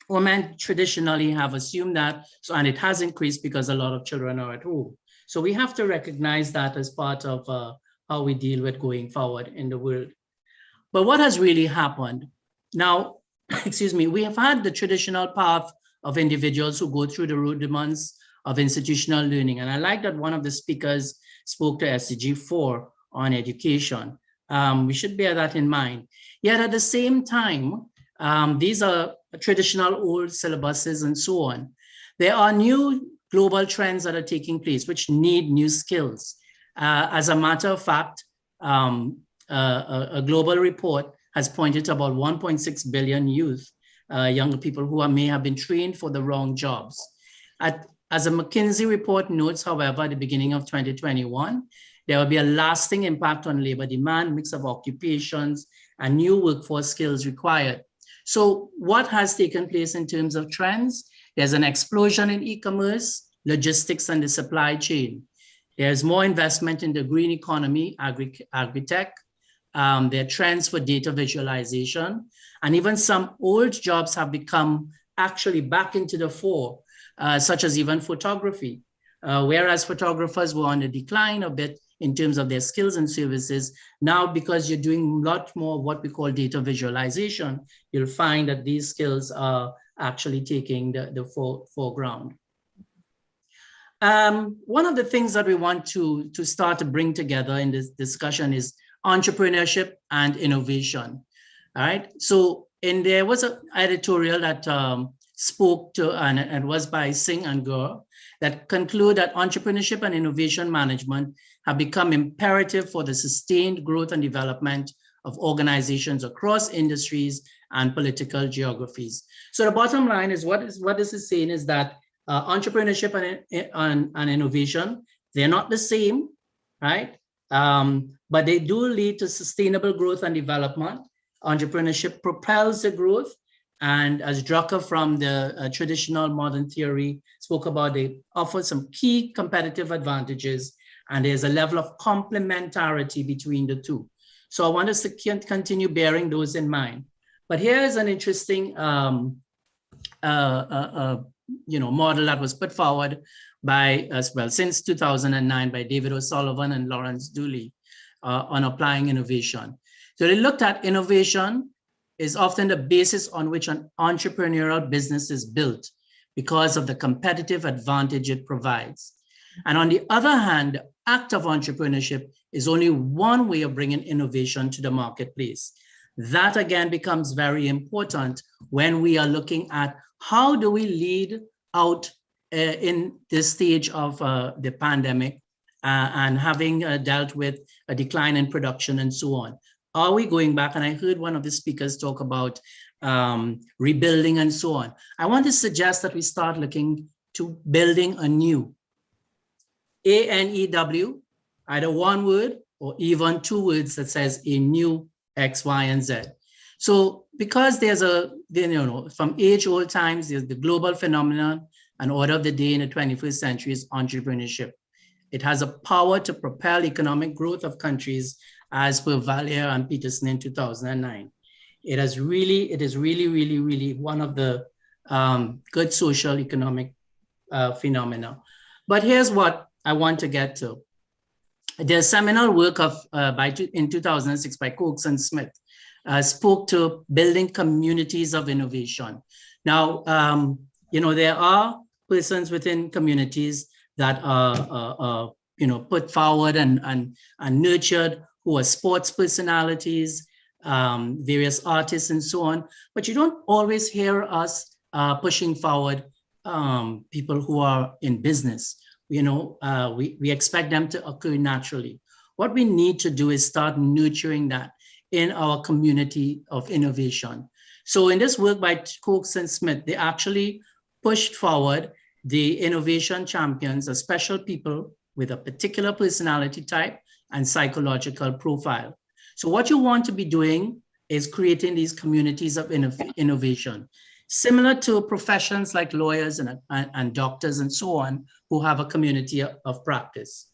women traditionally have assumed that, and it has increased because a lot of children are at home. So we have to recognize that as part of how we deal with going forward in the world. But what has really happened? Now, excuse me, we have had the traditional path of individuals who go through the rudiments of institutional learning. And I like that one of the speakers spoke to SDG 4 on education. We should bear that in mind. Yet at the same time, these are traditional old syllabuses and so on. There are new global trends that are taking place, which need new skills. As a matter of fact, a global report has pointed to about 1.6 billion youth, young people who may have been trained for the wrong jobs. As a McKinsey report notes, however, at the beginning of 2021, there will be a lasting impact on labor demand, mix of occupations, and new workforce skills required. So what has taken place in terms of trends? There's an explosion in e-commerce, logistics, and the supply chain. There's more investment in the green economy, agri-tech. There are trends for data visualization, and even some old jobs have become actually back into the fore, such as even photography. Whereas photographers were on the decline a bit in terms of their skills and services, now because you're doing a lot more of what we call data visualization, you'll find that these skills are actually taking the foreground. One of the things that we want to start to bring together in this discussion is entrepreneurship and innovation. All right. So there was an editorial that spoke to, and it was by Singh and Gur, that conclude that entrepreneurship and innovation management have become imperative for the sustained growth and development of organizations across industries and political geographies. So the bottom line is what this is saying is that entrepreneurship and innovation, they're not the same, right? But they do lead to sustainable growth and development. Entrepreneurship propels the growth. And as Drucker from the traditional modern theory spoke about, they offer some key competitive advantages, and there's a level of complementarity between the two. So I want us to continue bearing those in mind. But here is an interesting model that was put forward by, as well, since 2009 by David O'Sullivan and Lawrence Dooley on applying innovation. So they looked at innovation is often the basis on which an entrepreneurial business is built because of the competitive advantage it provides. And on the other hand, the act of entrepreneurship is only one way of bringing innovation to the marketplace. That again becomes very important when we are looking at how do we lead out in this stage of the pandemic and having dealt with a decline in production and so on. Are we going back? And I heard one of the speakers talk about rebuilding and so on. I want to suggest that we start looking to building anew. A-N-E-W, either one word or even two words that says a new X, Y, and Z. So because there's from age-old times, there's the global phenomenon and order of the day in the 21st century is entrepreneurship. It has a power to propel economic growth of countries as per Valier and Peterson in 2009. It is really one of the good social economic phenomena. But here's what I want to get to. The seminal work of in 2006 by Coates and Smith spoke to building communities of innovation. Now, there are persons within communities that are put forward and nurtured, who are sports personalities, various artists and so on, but you don't always hear us pushing forward people who are in business. We expect them to occur naturally. What we need to do is start nurturing that in our community of innovation. So in this work by Coates and Smith, they actually pushed forward the innovation champions as special people with a particular personality type and psychological profile. So what you want to be doing is creating these communities of innovation, similar to professions like lawyers and doctors and so on, who have a community of practice.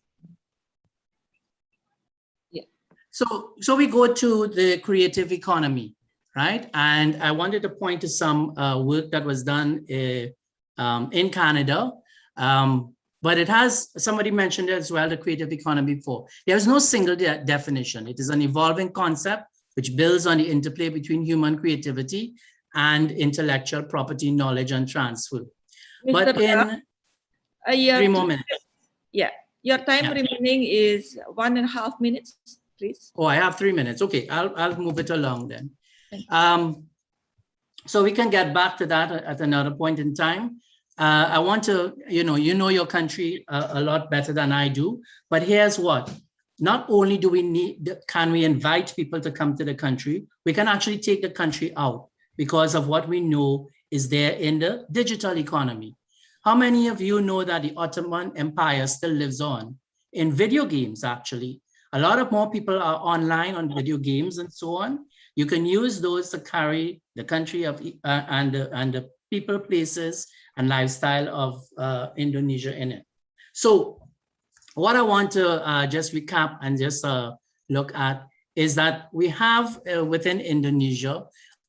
Yeah. So we go to the creative economy, right? And I wanted to point to some work that was done in Canada. But it has, somebody mentioned it as well, the creative economy before. There's no single definition. It is an evolving concept which builds on the interplay between human creativity and intellectual property, knowledge, and transfer. Mr. But in 3 more minutes. Yeah, your time remaining is 1.5 minutes, please. Oh, I have 3 minutes. Okay, I'll move it along then. So we can get back to that at another point in time. I want to, you know your country a lot better than I do, but here's what. Not only do can we invite people to come to the country, we can actually take the country out because of what we know is there in the digital economy. How many of you know that the Ottoman Empire still lives on in video games, actually? A lot of more people are online on video games and so on. You can use those to carry the country of and the people, places, and lifestyle of Indonesia in it. So what I want to just recap and just look at is that we have within Indonesia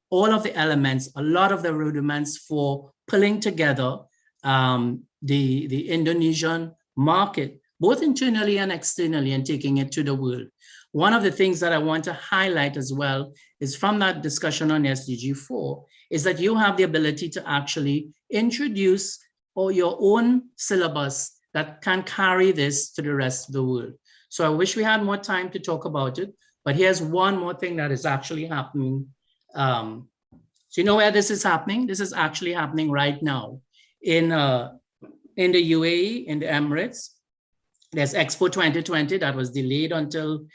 all of the elements, a lot of the rudiments for pulling together the Indonesian market, both internally and externally, and taking it to the world. One of the things that I want to highlight as well is from that discussion on SDG 4 is that you have the ability to actually introduce your own syllabus that can carry this to the rest of the world. So I wish we had more time to talk about it, but here's one more thing that is actually happening. So you know where this is happening? This is actually happening right now in the UAE, in the Emirates. There's Expo 2020 that was delayed until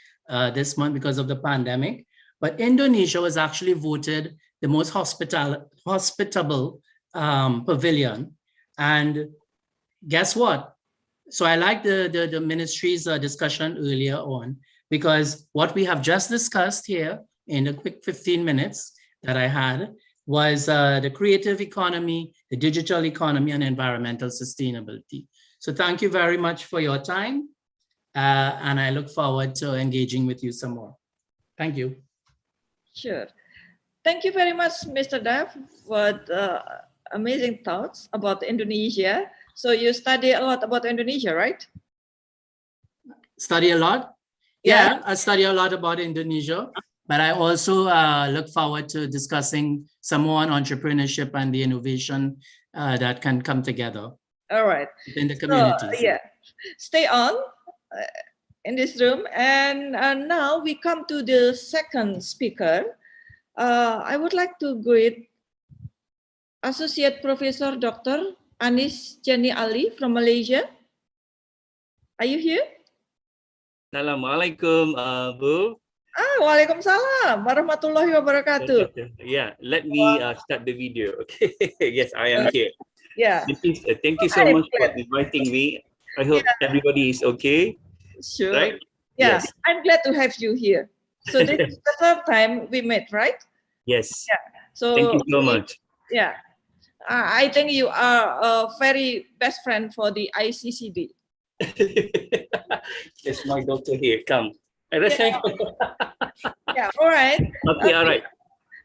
this month because of the pandemic. but Indonesia was actually voted the most hospitable pavilion. And guess what? So I like the ministry's discussion earlier on, because what we have just discussed here in a quick 15 minutes that I had was the creative economy, the digital economy, and environmental sustainability. So thank you very much for your time. And I look forward to engaging with you some more. Thank you. Sure. Thank you very much, Mr. Dev, for amazing thoughts about Indonesia. So you study a lot about Indonesia, right? Study a lot? Yeah, I study a lot about Indonesia, but I also look forward to discussing some more on entrepreneurship and the innovation that can come together. All right. In the communities. So, yeah, stay on in this room. And now we come to the second speaker. I would like to greet Associate Professor Dr. Anis Jani Ali from Malaysia. Are you here? Assalamualaikum, Bu. Waalaikumsalam warahmatullahi wabarakatuh. Yeah, let me start the video. Okay. Yes, I am here. Yeah. Thank you so much for inviting me. I hope everybody is okay. Sure. Right? Yeah, Yes. I'm glad to have you here. So this is the third time we met, right? Yes. Yeah. So Thank you so much. Yeah. I think you are a very best friend for the ICCD. Yes, my daughter here. Come. Yeah, all right. Okay, all right.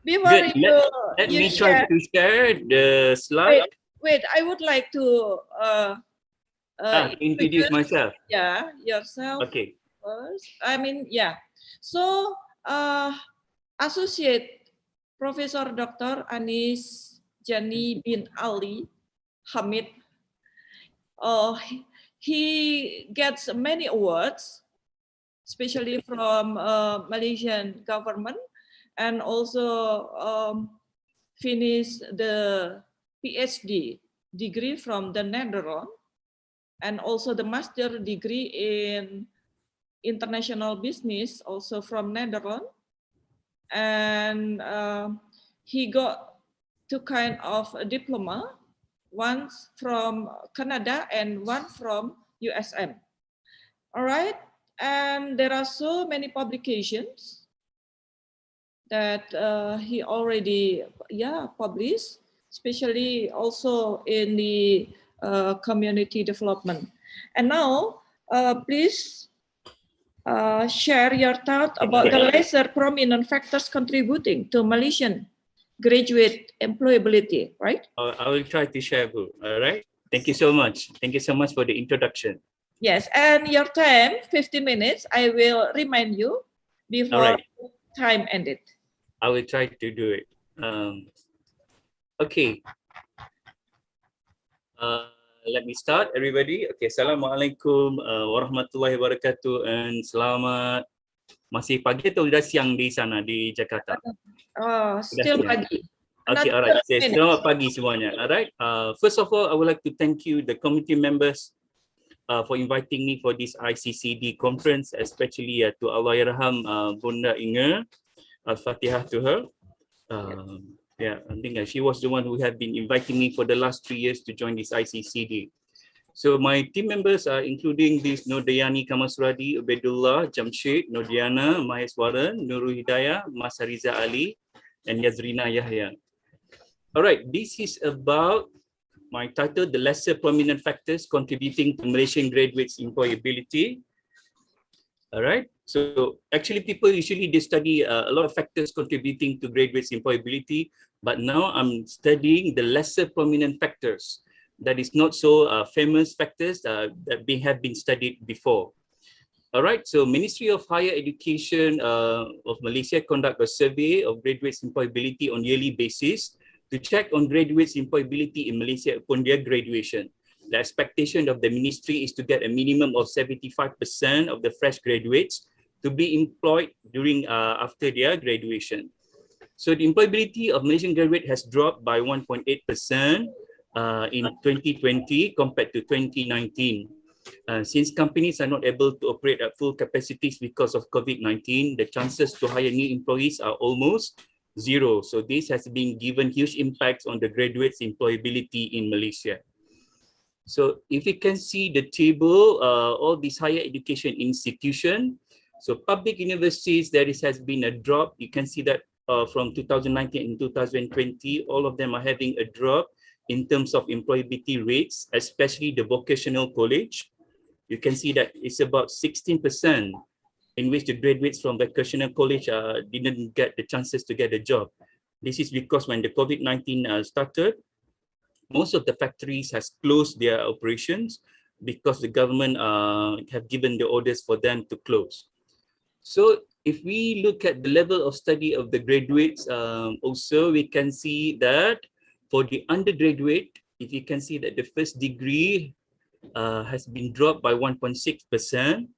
Before Good. you, Let you me try share, to share the slide. wait, I would like to Introduce myself. Yeah, yourself Okay. first. I mean, yeah. So, Associate Professor Dr. Anis Jani bin Ali Hamid, he gets many awards, especially from Malaysian government, and also finished the PhD degree from the Netherlands, and also the master degree in international business, also from Netherlands. And he got two kind of a diploma, one from Canada and one from USM. All right, and there are so many publications that he already published, especially also in the community development. And now, please share your thought about the lesser prominent factors contributing to Malaysian graduate employability, right? I will try to share, Bu. All right. Thank you so much. Thank you so much for the introduction. Yes, and your time, 50 minutes, I will remind you before time ended. I will try to do it. Okay. Let me start, everybody. Okay, Assalamualaikum warahmatullahi wabarakatuh, and selamat. Masih pagi atau sudah siang di sana di Jakarta? Still pagi. Okay, alright. Selamat pagi semuanya. Alright. First of all, I would like to thank you, the committee members, for inviting me for this ICCD conference, especially to Allahyarham Bunda Inge. Al-Fatihah to her. Yeah, I think she was the one who had been inviting me for the last 3 years to join this ICCD. So my team members are including this Nordayani Kamaswadi, Ubedullah, Jamshid, Nordiana, Maheswaran, Nurul Hidayah, Mas Hariza Ali, and Yazrina Yahya. All right, this is about my title, The Lesser Prominent Factors Contributing to Malaysian Graduates' Employability. All right, so actually people usually they study a lot of factors contributing to graduates' employability, but now I'm studying the lesser prominent factors, that is not so famous factors that have been studied before. All right, so Ministry of Higher Education of Malaysia conduct a survey of graduates' employability on yearly basis to check on graduates' employability in Malaysia upon their graduation. The expectation of the ministry is to get a minimum of 75% of the fresh graduates to be employed during after their graduation. So the employability of Malaysian graduate has dropped by 1.8% in 2020 compared to 2019. Since companies are not able to operate at full capacities because of COVID-19, the chances to hire new employees are almost zero. So this has been given huge impacts on the graduates' employability in Malaysia. So if you can see the table, all these higher education institutions, so public universities, has been a drop. You can see that from 2019 and 2020, all of them are having a drop in terms of employability rates, especially the vocational college. You can see that it's about 16% in which the graduates from vocational college didn't get the chances to get a job. This is because when the COVID-19 started, most of the factories has closed their operations because the government have given the orders for them to close. So if we look at the level of study of the graduates, also we can see that for the undergraduate, if you can see that the first degree has been dropped by 1.6%,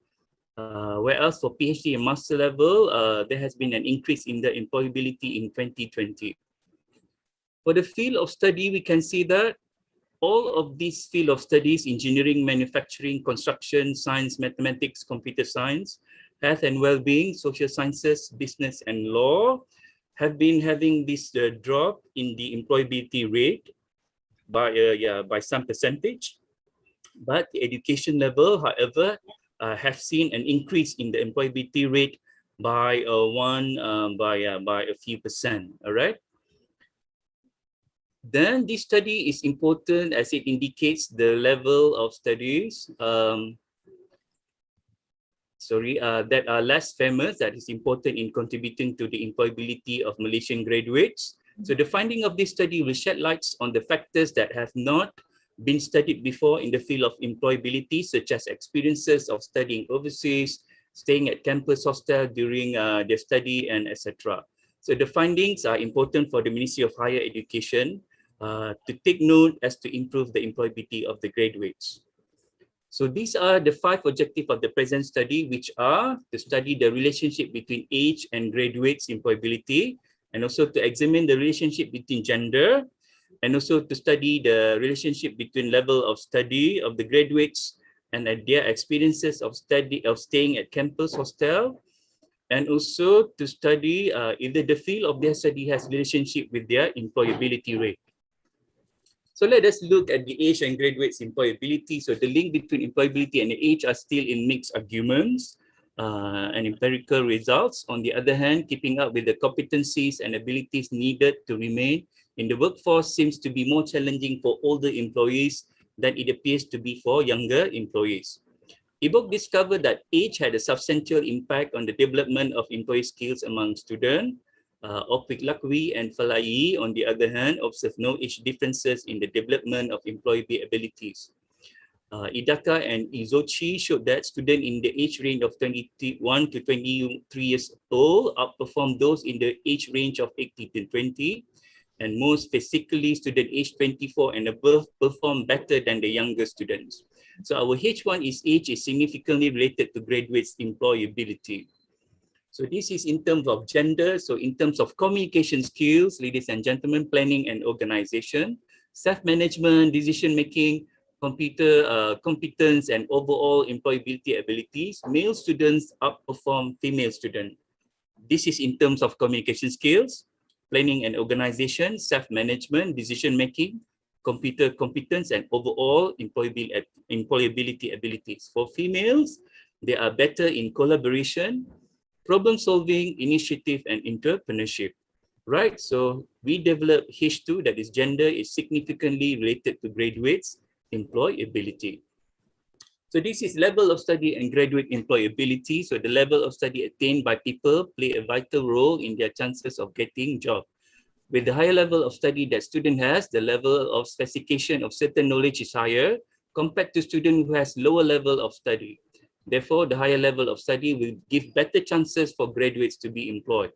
whereas for PhD and master level, there has been an increase in the employability in 2020. For the field of study, we can see that all of these field of studies, engineering, manufacturing, construction, science, mathematics, computer science, health and well-being, social sciences, business and law, have been having this drop in the employability rate by some percentage. But the education level, however, have seen an increase in the employability rate by a few percent. All right. Then this study is important as it indicates the level of studies that are less famous, that is important in contributing to the employability of Malaysian graduates. So the finding of this study will shed lights on the factors that have not been studied before in the field of employability, such as experiences of studying overseas, staying at campus hostel during their study, and etc. So the findings are important for the Ministry of Higher Education to take note as to improve the employability of the graduates. So these are the 5 objectives of the present study, which are to study the relationship between age and graduates' employability, and also to examine the relationship between gender, and also to study the relationship between level of study of the graduates and their experiences of staying at campus hostel, and also to study either the field of their study has relationship with their employability rate. So let us look at the age and graduates' employability. So the link between employability and the age are still in mixed arguments and empirical results. On the other hand, keeping up with the competencies and abilities needed to remain in the workforce seems to be more challenging for older employees than it appears to be for younger employees. Ibok discovered that age had a substantial impact on the development of employee skills among students. Opik Lakwi and Falai, on the other hand, observed no age differences in the development of employee abilities. Idaka and Izochi showed that students in the age range of 21 to 23 years old outperformed those in the age range of 18 to 20, and most physically students aged 24 and above perform better than the younger students. So our H1 is age is significantly related to graduates' employability. So this is in terms of gender. So in terms of communication skills, ladies and gentlemen, planning and organization, self-management, decision-making, computer competence, and overall employability abilities, male students outperform female students. This is in terms of communication skills, planning and organization, self-management, decision-making, computer competence, and overall employability abilities. For females, they are better in collaboration, problem-solving, initiative, and entrepreneurship. Right, so we developed H2, that is gender, is significantly related to graduates' employability. So this is level of study and graduate employability. So the level of study attained by people play a vital role in their chances of getting job. With the higher level of study that student has, the level of specification of certain knowledge is higher compared to student who has lower level of study. Therefore, the higher level of study will give better chances for graduates to be employed.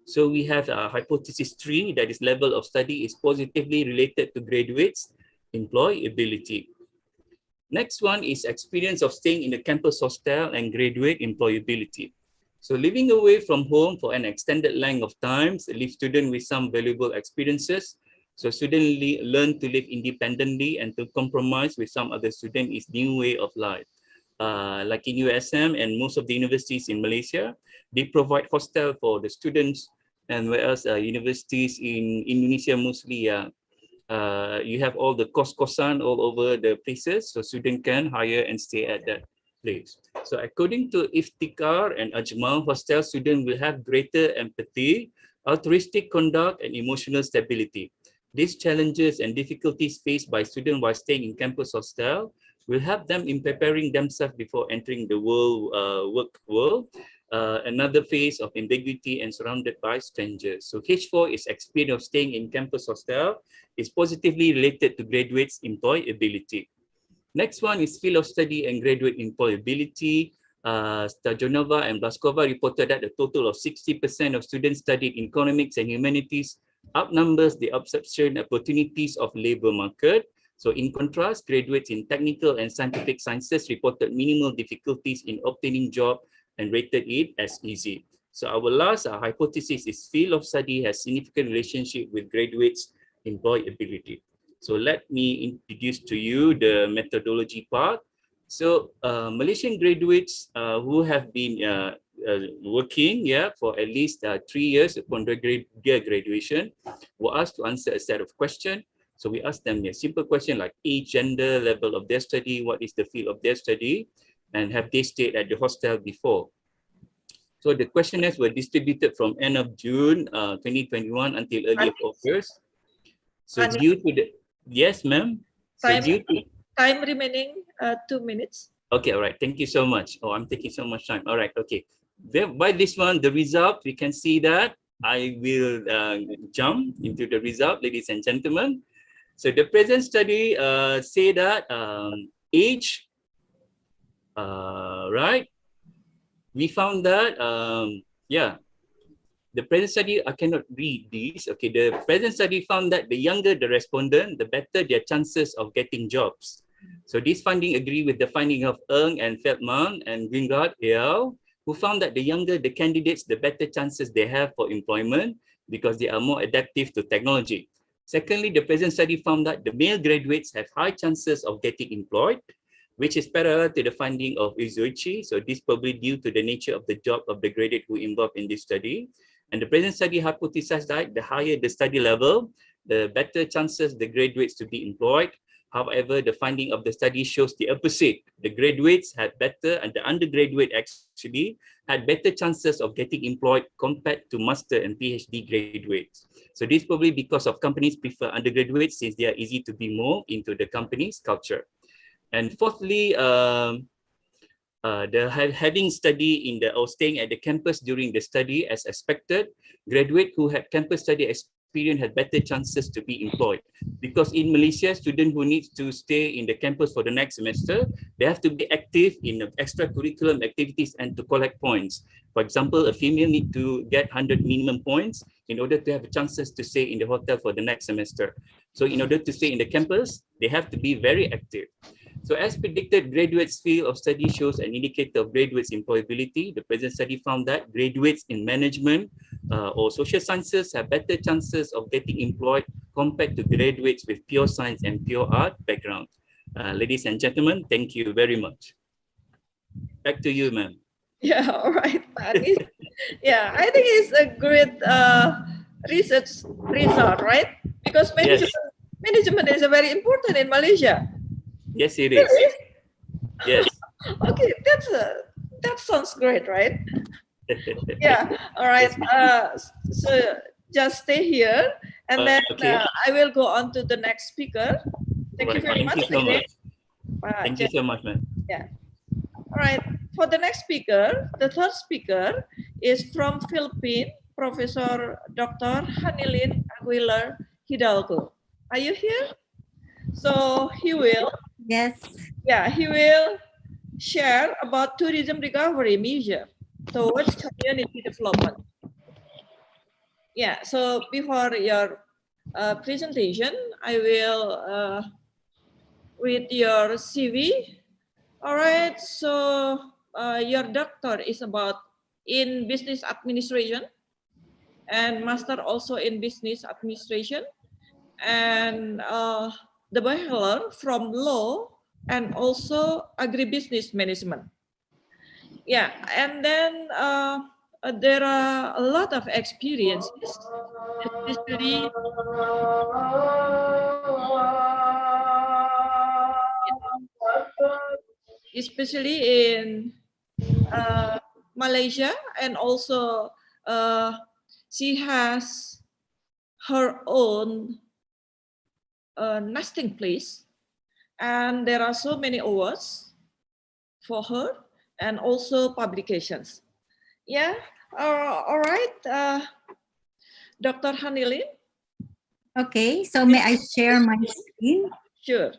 So we have hypothesis 3, that is level of study is positively related to graduates' employability. Next one is experience of staying in the campus hostel and graduate employability. So living away from home for an extended length of time leaves students with some valuable experiences. So students learn to live independently and to compromise with some other students is new way of life. like in USM and most of the universities in Malaysia, they provide hostel for the students, and whereas universities in Indonesia mostly, you have all the kos-kosan all over the places, so student can hire and stay at that place. So according to Iftikhar and Ajmal, hostel student will have greater empathy, altruistic conduct, and emotional stability. These challenges and difficulties faced by students while staying in campus hostel will help them in preparing themselves before entering the work world. Another phase of ambiguity and surrounded by strangers. So H4 is experience of staying in campus hostel is positively related to graduates' employability. Next one is field of study and graduate employability. Stajonova and Blaskova reported that a total of 60% of students studied economics and humanities outnumbers the absorption opportunities of labor market. So in contrast, graduates in technical and scientific sciences reported minimal difficulties in obtaining job and rated it as easy. So our last hypothesis is field of study has significant relationship with graduates' employability. So let me introduce to you the methodology part. So Malaysian graduates who have been working for at least 3 years upon their graduation were asked to answer a set of questions. So we asked them a simple question like age, gender, level of their study, what is the field of their study, and have they stayed at the hostel before. So the questionnaires were distributed from end of June 2021 until early of August. So due to the, yes ma'am. So Time remaining 2 minutes. Okay, all right. Thank you so much. Oh, I'm taking so much time. All right, okay. By this one, the result, we can see that I will jump into the result, ladies and gentlemen. So the present study say that age, right? We found that, the present study, I cannot read these. Okay, the present study found that the younger the respondent, the better their chances of getting jobs. So this finding agree with the finding of Eng and Feldman and Wingard et al., who found that the younger the candidates, the better chances they have for employment because they are more adaptive to technology. Secondly, the present study found that the male graduates have high chances of getting employed, which is parallel to the finding of Izuichi. So this probably due to the nature of the job of the graduate who involved in this study. And the present study hypothesized that the higher the study level, the better chances the graduates to be employed. However, the finding of the study shows the opposite. The graduates had better, and the undergraduate actually had better chances of getting employed compared to master and PhD graduates. So this probably because of companies prefer undergraduates since they are easy to be more into the company's culture. And fourthly, having study in the or staying at the campus during the study as expected, graduate who had campus study experience had better chances to be employed. Because in Malaysia, student who needs to stay in the campus for the next semester, they have to be active in extracurricular activities and to collect points. For example, a female need to get 100 minimum points in order to have chances to stay in the hotel for the next semester. So in order to stay in the campus, they have to be very active. So as predicted, graduates' field of study shows an indicator of graduates' employability. The present study found that graduates in management or social sciences have better chances of getting employed compared to graduates with pure science and pure art background. Ladies and gentlemen, thank you very much. Back to you, ma'am. Yeah, all right, Panis. Yeah, I think it's a great research result, right? Because management is very important in Malaysia. Yes, it is. Really? Yes. Okay, that sounds great, right? Yeah, all right. So just stay here, and then okay. I will go on to the next speaker. Thank you very Thank much. you so much. Thank you Jen. so much, ma'am. Yeah. All right. For the next speaker, the third speaker is from Philippines, Professor Dr. Hanilin Aguilar Hidalgo. Are you here? So he will. Yes. Yeah, he will share about tourism recovery measure towards community development. Yeah, so before your presentation, I will read your CV. All right, so your doctor is about in business administration and master also in business administration, and the bachelor from law and also agribusiness management. Yeah, and then there are a lot of experiences, especially in Malaysia, and also she has her own nesting place, and there are so many awards for her and also publications. Yeah, all right, Dr. Hanilin. Okay, so may I share my screen? Sure.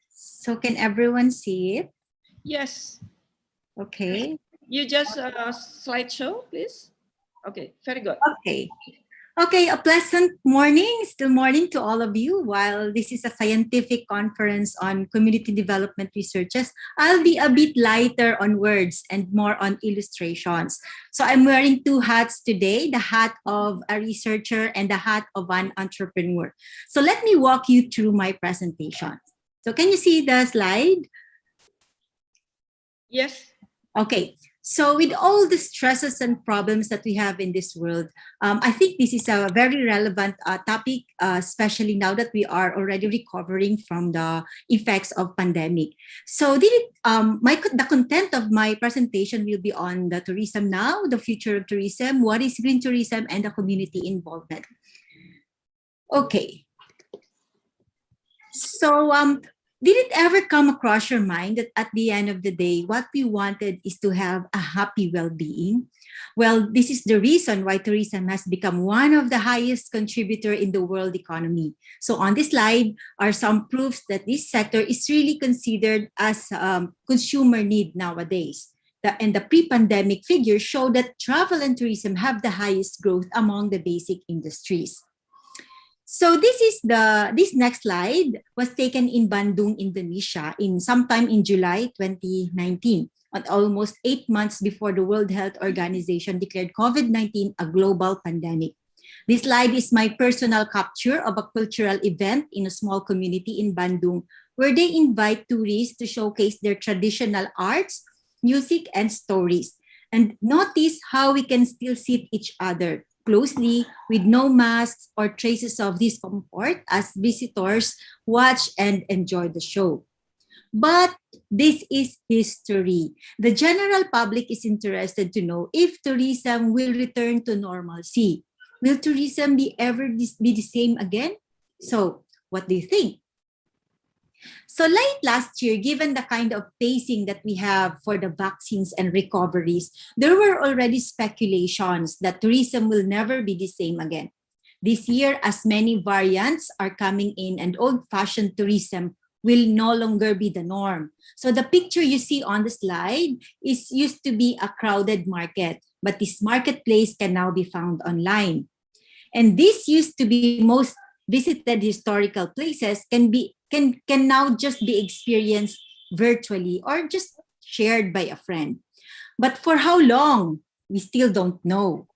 So can everyone see it? Yes. Okay. You just slideshow, please. Okay, very good. Okay. Okay, a pleasant morning, still morning to all of you. While this is a scientific conference on community development researches, I'll be a bit lighter on words and more on illustrations. So I'm wearing two hats today, the hat of a researcher and the hat of an entrepreneur. So let me walk you through my presentation. So can you see the slide? Yes. Okay. So with all the stresses and problems that we have in this world, I think this is a very relevant topic, especially now that we are already recovering from the effects of pandemic. So the content of my presentation will be on the tourism now, the future of tourism, what is green tourism, and the community involvement. Okay. So did it ever come across your mind that at the end of the day, what we wanted is to have a happy well-being? Well, this is the reason why tourism has become one of the highest contributor in the world economy. So on this slide are some proofs that this sector is really considered as consumer need nowadays. And the pre-pandemic figures show that travel and tourism have the highest growth among the basic industries. So this next slide was taken in Bandung, Indonesia, sometime in July 2019, almost 8 months before the World Health Organization declared COVID-19 a global pandemic. This slide is my personal capture of a cultural event in a small community in Bandung, where they invite tourists to showcase their traditional arts, music, and stories. And notice how we can still see each other closely with no masks or traces of discomfort as visitors watch and enjoy the show. But this is history. The general public is interested to know if tourism will return to normalcy. Will tourism ever be the same again? So, what do you think? So late last year, given the kind of pacing that we have for the vaccines and recoveries, there were already speculations that tourism will never be the same again. This year, as many variants are coming in and old-fashioned tourism will no longer be the norm. So the picture you see on the slide used to be a crowded market, but this marketplace can now be found online. And this used to be most visited historical places can now just be experienced virtually or just shared by a friend. But for how long? We still don't know.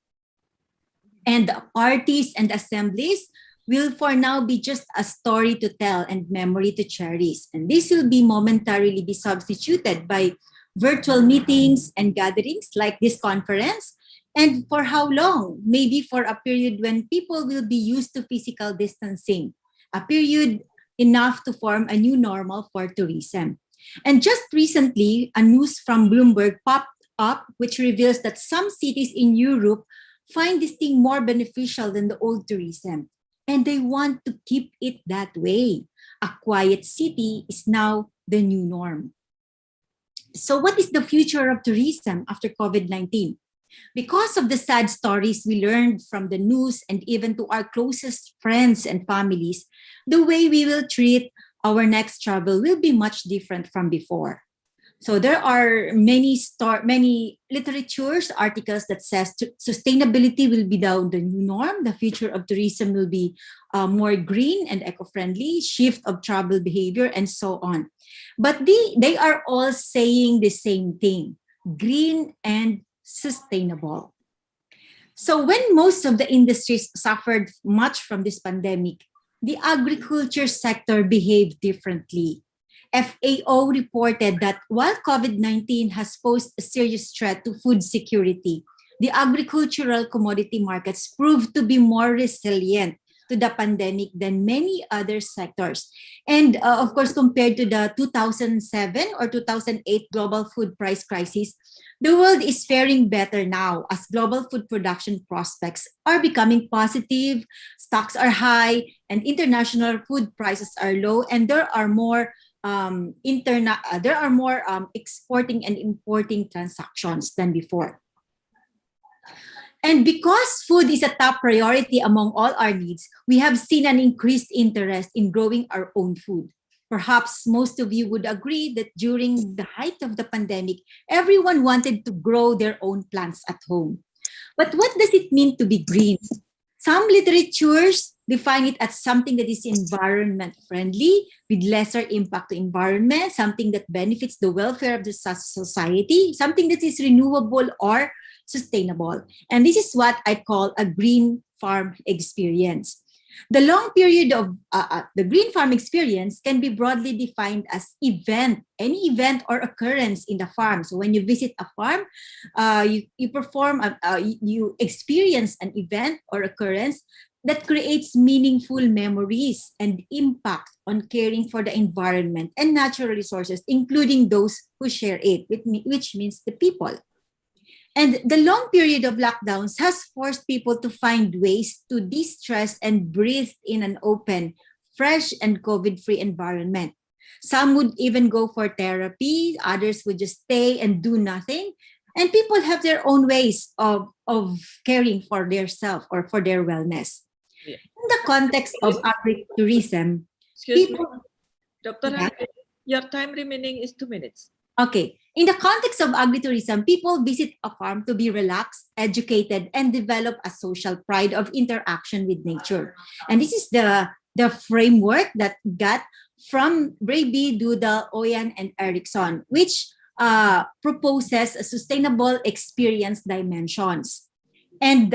And the parties and assemblies will for now be just a story to tell and memory to cherish. And this will be momentarily be substituted by virtual meetings and gatherings like this conference. And for how long? Maybe for a period when people will be used to physical distancing, a period enough to form a new normal for tourism. And just recently, a news from Bloomberg popped up, which reveals that some cities in Europe find this thing more beneficial than the old tourism. And they want to keep it that way. A quiet city is now the new norm. So what is the future of tourism after COVID-19? Because of the sad stories we learned from the news and even to our closest friends and families, the way we will treat our next travel will be much different from before. So there are many literatures, articles that says sustainability will be now the new norm. The future of tourism will be more green and eco-friendly, shift of travel behavior, and so on. But they are all saying the same thing, green and sustainable. So when most of the industries suffered much from this pandemic, the agriculture sector behaved differently. FAO reported that while COVID-19 has posed a serious threat to food security, the agricultural commodity markets proved to be more resilient to the pandemic than many other sectors. And of course, compared to the 2007 or 2008 global food price crisis, the world is faring better now as global food production prospects are becoming positive, stocks are high, and international food prices are low, and there are more exporting and importing transactions than before. And because food is a top priority among all our needs, we have seen an increased interest in growing our own food. Perhaps most of you would agree that during the height of the pandemic, everyone wanted to grow their own plants at home. But what does it mean to be green? Some literatures define it as something that is environment friendly with lesser impact to environment, something that benefits the welfare of the society, something that is renewable or sustainable. And this is what I call a green farm experience. The long period of the green farm experience can be broadly defined as any event or occurrence in the farm. So when you visit a farm, you experience an event or occurrence that creates meaningful memories and impact on caring for the environment and natural resources, including those who share it, which means the people. And the long period of lockdowns has forced people to find ways to de-stress and breathe in an open, fresh, and COVID-free environment. Some would even go for therapy, others would just stay and do nothing. And people have their own ways of caring for their self or for their wellness. Yeah. In the context of agritourism, Excuse me, Dr. Henry, your time remaining is 2 minutes. Okay. In the context of agritourism, people visit a farm to be relaxed, educated, and develop a social pride of interaction with nature. And this is the framework that got from Braby, Dudal, Oyan, and Erickson, which proposes a sustainable experience dimensions. And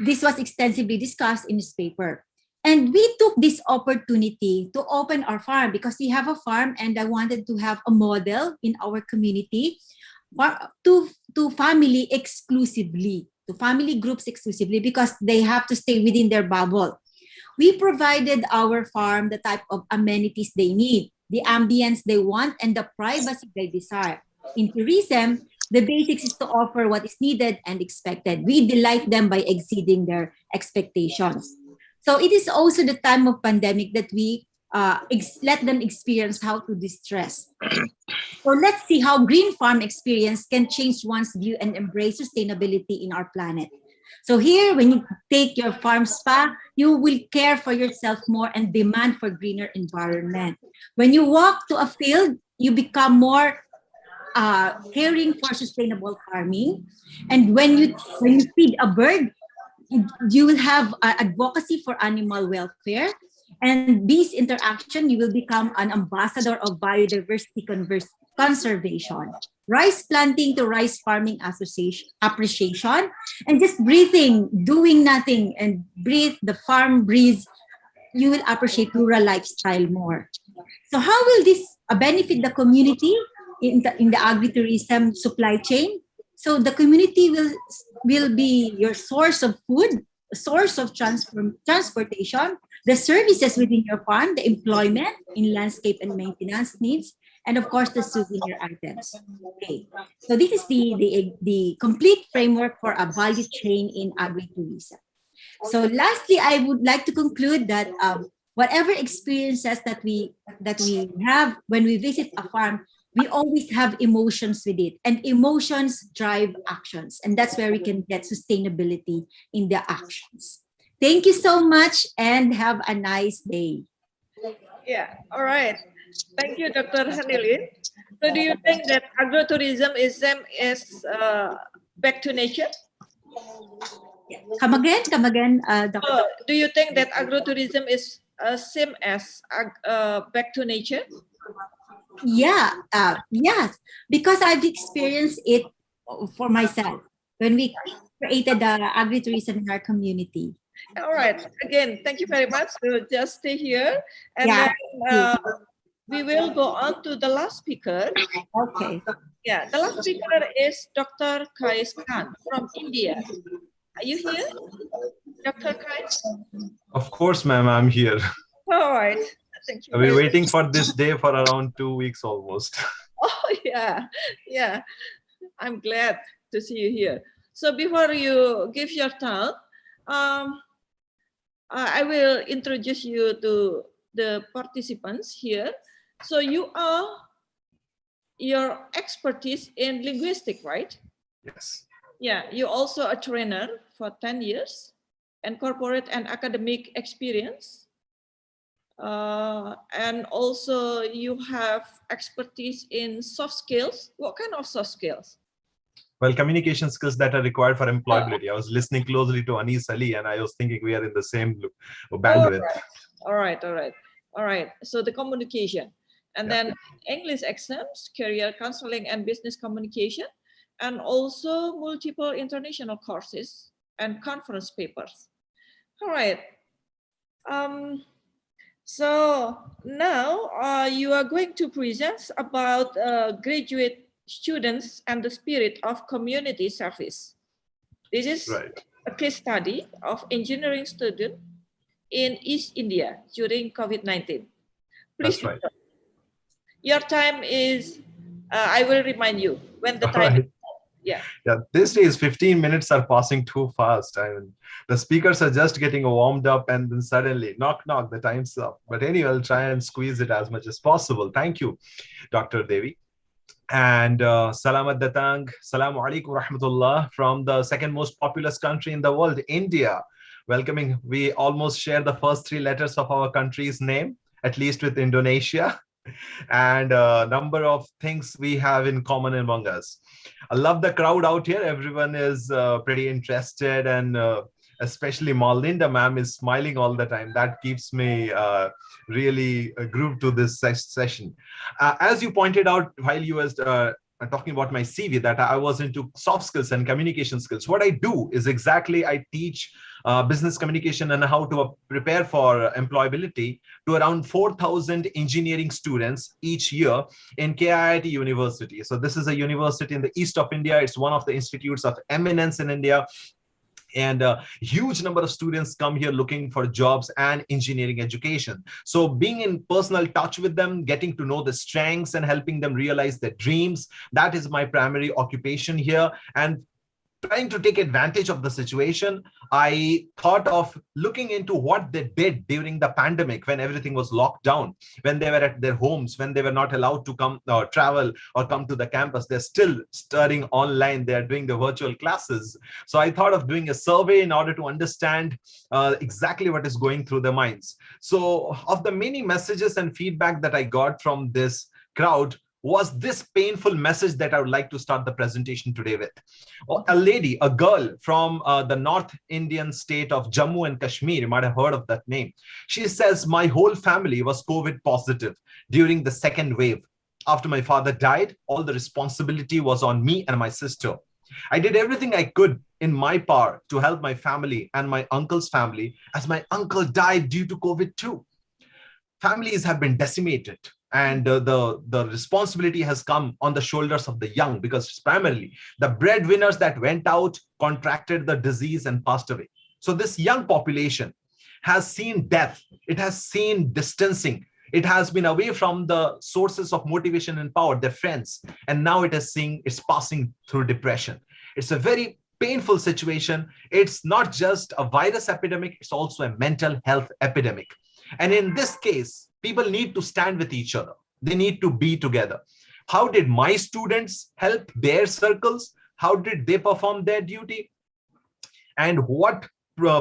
this was extensively discussed in this paper. And we took this opportunity to open our farm because we have a farm and I wanted to have a model in our community to family exclusively, to family groups exclusively because they have to stay within their bubble. We provided our farm the type of amenities they need, the ambience they want, and the privacy they desire. In tourism, the basics is to offer what is needed and expected. We delight them by exceeding their expectations. So it is also the time of pandemic that we let them experience how to distress. So let's see how green farm experience can change one's view and embrace sustainability in our planet. So here, when you take your farm spa, you will care for yourself more and demand for greener environment. When you walk to a field, you become more caring for sustainable farming. And when you feed a bird, you will have advocacy for animal welfare, and this interaction you will become an ambassador of biodiversity conservation, rice planting to rice farming association appreciation, and just breathing, doing nothing, and breathe the farm breeze. You will appreciate rural lifestyle more. So how will this benefit the community in the agritourism supply chain? So the community will be your source of food, a source of transportation, the services within your farm, the employment in landscape and maintenance needs, and of course the souvenir items. Okay, so this is the complete framework for a value chain in agritourism. So lastly, I would like to conclude that whatever experiences that we have when we visit a farm, we always have emotions with it, and emotions drive actions, and that's where we can get sustainability in the actions. Thank you so much and have a nice day. Yeah, all right. Thank you, Dr. Hanilin. So do you think that agrotourism is same as back to nature? Come again, Dr. Do you think that agrotourism is same as back to nature? Yeah, yes, because I've experienced it for myself. When we created agritourism in our community. All right. Again, thank you very much. So just stay here, and Yeah, then we will go on to the last speaker. Okay. Yeah, the last speaker is Dr. Kais Khan from India. Are you here, Dr. Kais? Of course, ma'am, I'm here. All right. Thank you I've very been much. waiting for this day for around 2 weeks almost. Oh, yeah. Yeah. I'm glad to see you here. So before you give your talk, I will introduce you to the participants here. So your expertise in linguistic, right? Yes. Yeah, you also a trainer for 10 years and corporate and academic experience. And also you have expertise in soft skills. What kind of soft skills? Well, communication skills that are required for employability. I was listening closely to Anis Ali and I was thinking we are in the same bandwidth. All right. So the communication, and then English exams, career counseling and business communication, and also multiple international courses and conference papers. All right. So now you are going to present about graduate students and the spirit of community service. This is a case study of engineering student in East India during COVID-19. Please, That's right. your time is, I will remind you when the time is. Yeah. Yeah, these days 15 minutes are passing too fast. I mean, the speakers are just getting warmed up and then suddenly knock, knock, the time's up. But anyway, I'll try and squeeze it as much as possible. Thank you, Dr. Devi. And Salamat Datang, Salamu Alaikum Rahmatullah from the second most populous country in the world, India. Welcoming, we almost share the first three letters of our country's name, at least with Indonesia. And a number of things we have in common among us. I love the crowd out here. Everyone is pretty interested, and especially Malinda ma'am is smiling all the time. That keeps me really grooved to this session. As you pointed out while you was talking about my CV, that I was into soft skills and communication skills. What I do is exactly I teach business communication and how to prepare for employability to around 4,000 engineering students each year in KIIT University. So this is a university in the east of India. It's one of the institutes of eminence in India. And a huge number of students come here looking for jobs and engineering education. So being in personal touch with them, getting to know the strengths and helping them realize their dreams, that is my primary occupation here. And trying to take advantage of the situation, I thought of looking into what they did during the pandemic when everything was locked down, when they were at their homes, when they were not allowed to come or travel or come to the campus. They're still studying online. They're doing the virtual classes. So I thought of doing a survey in order to understand exactly what is going through their minds. So of the many messages and feedback that I got from this crowd, was this painful message that I would like to start the presentation today with. A lady, a girl from the North Indian state of Jammu and Kashmir, you might have heard of that name. She says, my whole family was COVID positive during the second wave. After my father died, all the responsibility was on me and my sister. I did everything I could in my power to help my family and my uncle's family, as my uncle died due to COVID too. Families have been decimated. And the responsibility has come on the shoulders of the young, because primarily the breadwinners that went out contracted the disease and passed away. So this young population has seen death. It has seen distancing. It has been away from the sources of motivation and power, their friends. And now it's passing through depression. It's a very painful situation. It's not just a virus epidemic, it's also a mental health epidemic. And in this case, people need to stand with each other. They need to be together. How did my students help their circles? How did they perform their duty? And what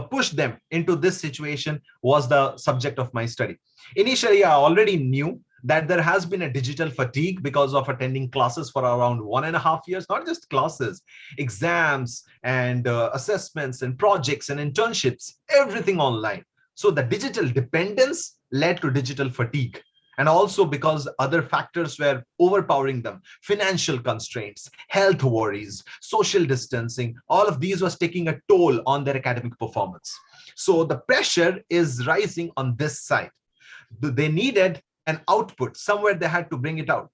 pushed them into this situation was the subject of my study. Initially, I already knew that there has been a digital fatigue because of attending classes for around 1.5 years, not just classes, exams and assessments and projects and internships, everything online. So the digital dependence led to digital fatigue. And also because other factors were overpowering them: financial constraints, health worries, social distancing. All of these was taking a toll on their academic performance. So the pressure is rising on this side. They needed an output somewhere, they had to bring it out.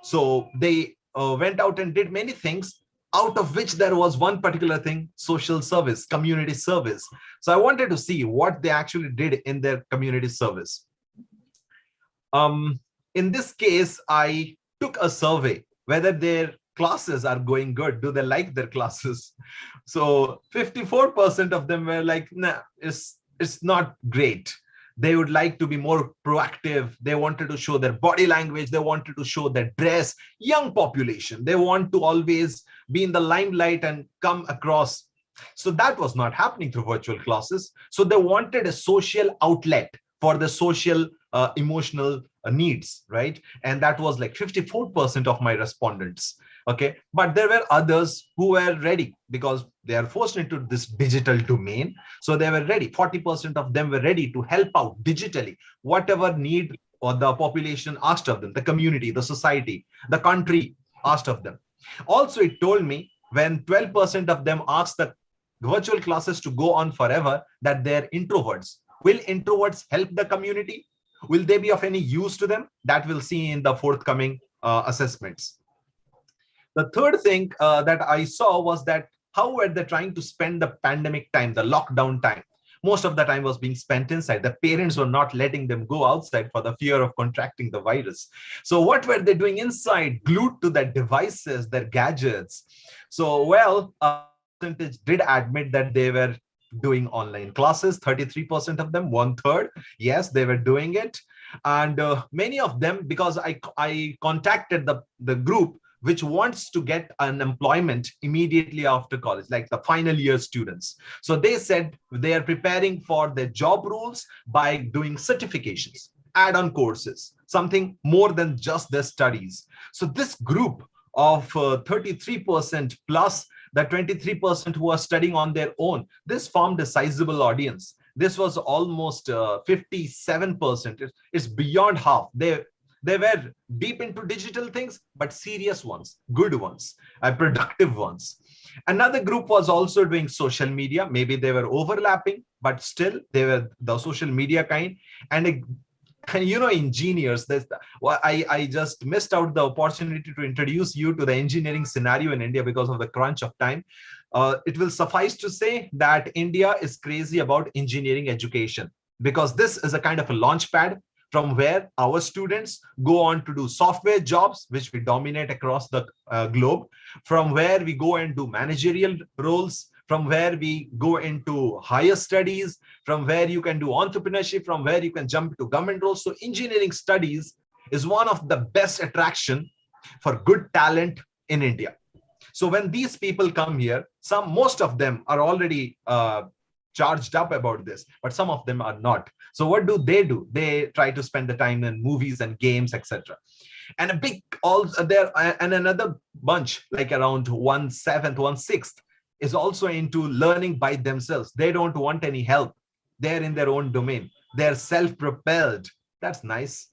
So they went out and did many things, out of which there was one particular thing: social service, community service. So I wanted to see what they actually did in their community service. In this case, I took a survey whether their classes are going good. Do they like their classes? So 54% of them were like, nah, it's not great. They would like to be more proactive. They wanted to show their body language. They wanted to show their dress. Young population, they want to always be in the limelight and come across. So that was not happening through virtual classes. So they wanted a social outlet for the social emotional needs, right? And that was like 54% of my respondents. Okay, but there were others who were ready because they are forced into this digital domain. So they were ready. 40% of them were ready to help out digitally, whatever need or the population asked of them, the community, the society, the country asked of them. Also, it told me when 12% of them asked the virtual classes to go on forever, that they're introverts. Will introverts help the community? Will they be of any use to them? That we'll see in the forthcoming assessments. The third thing that I saw was that how were they trying to spend the pandemic time, the lockdown time? Most of the time was being spent inside. The parents were not letting them go outside for the fear of contracting the virus. So what were they doing inside, glued to their devices, their gadgets? So, well, percentage did admit that they were doing online classes. 33% of them, 1/3, yes, they were doing it. And many of them, because I contacted the group which wants to get an employment immediately after college, like the final year students. So they said they are preparing for their job roles by doing certifications, add-on courses, something more than just their studies. So this group of 33% plus the 23% who are studying on their own, this formed a sizable audience. This was almost 57%. It's beyond half. They were deep into digital things, but serious ones, good ones, productive ones. Another group was also doing social media. Maybe they were overlapping, but still they were the social media kind. And you know, engineers, I just missed out the opportunity to introduce you to the engineering scenario in India because of the crunch of time. It will suffice to say that India is crazy about engineering education, because this is a kind of a launch pad from where our students go on to do software jobs, which we dominate across the globe, from where we go and do managerial roles, from where we go into higher studies, from where you can do entrepreneurship, from where you can jump to government roles. So engineering studies is one of the best attraction for good talent in India. So when these people come here, most of them are already charged up about this, but some of them are not. So what do? They try to spend the time in movies and games, etc. And a big also there, and another bunch, like around 1/7, 1/6, is also into learning by themselves. They don't want any help. They're in their own domain. They're self-propelled. That's nice.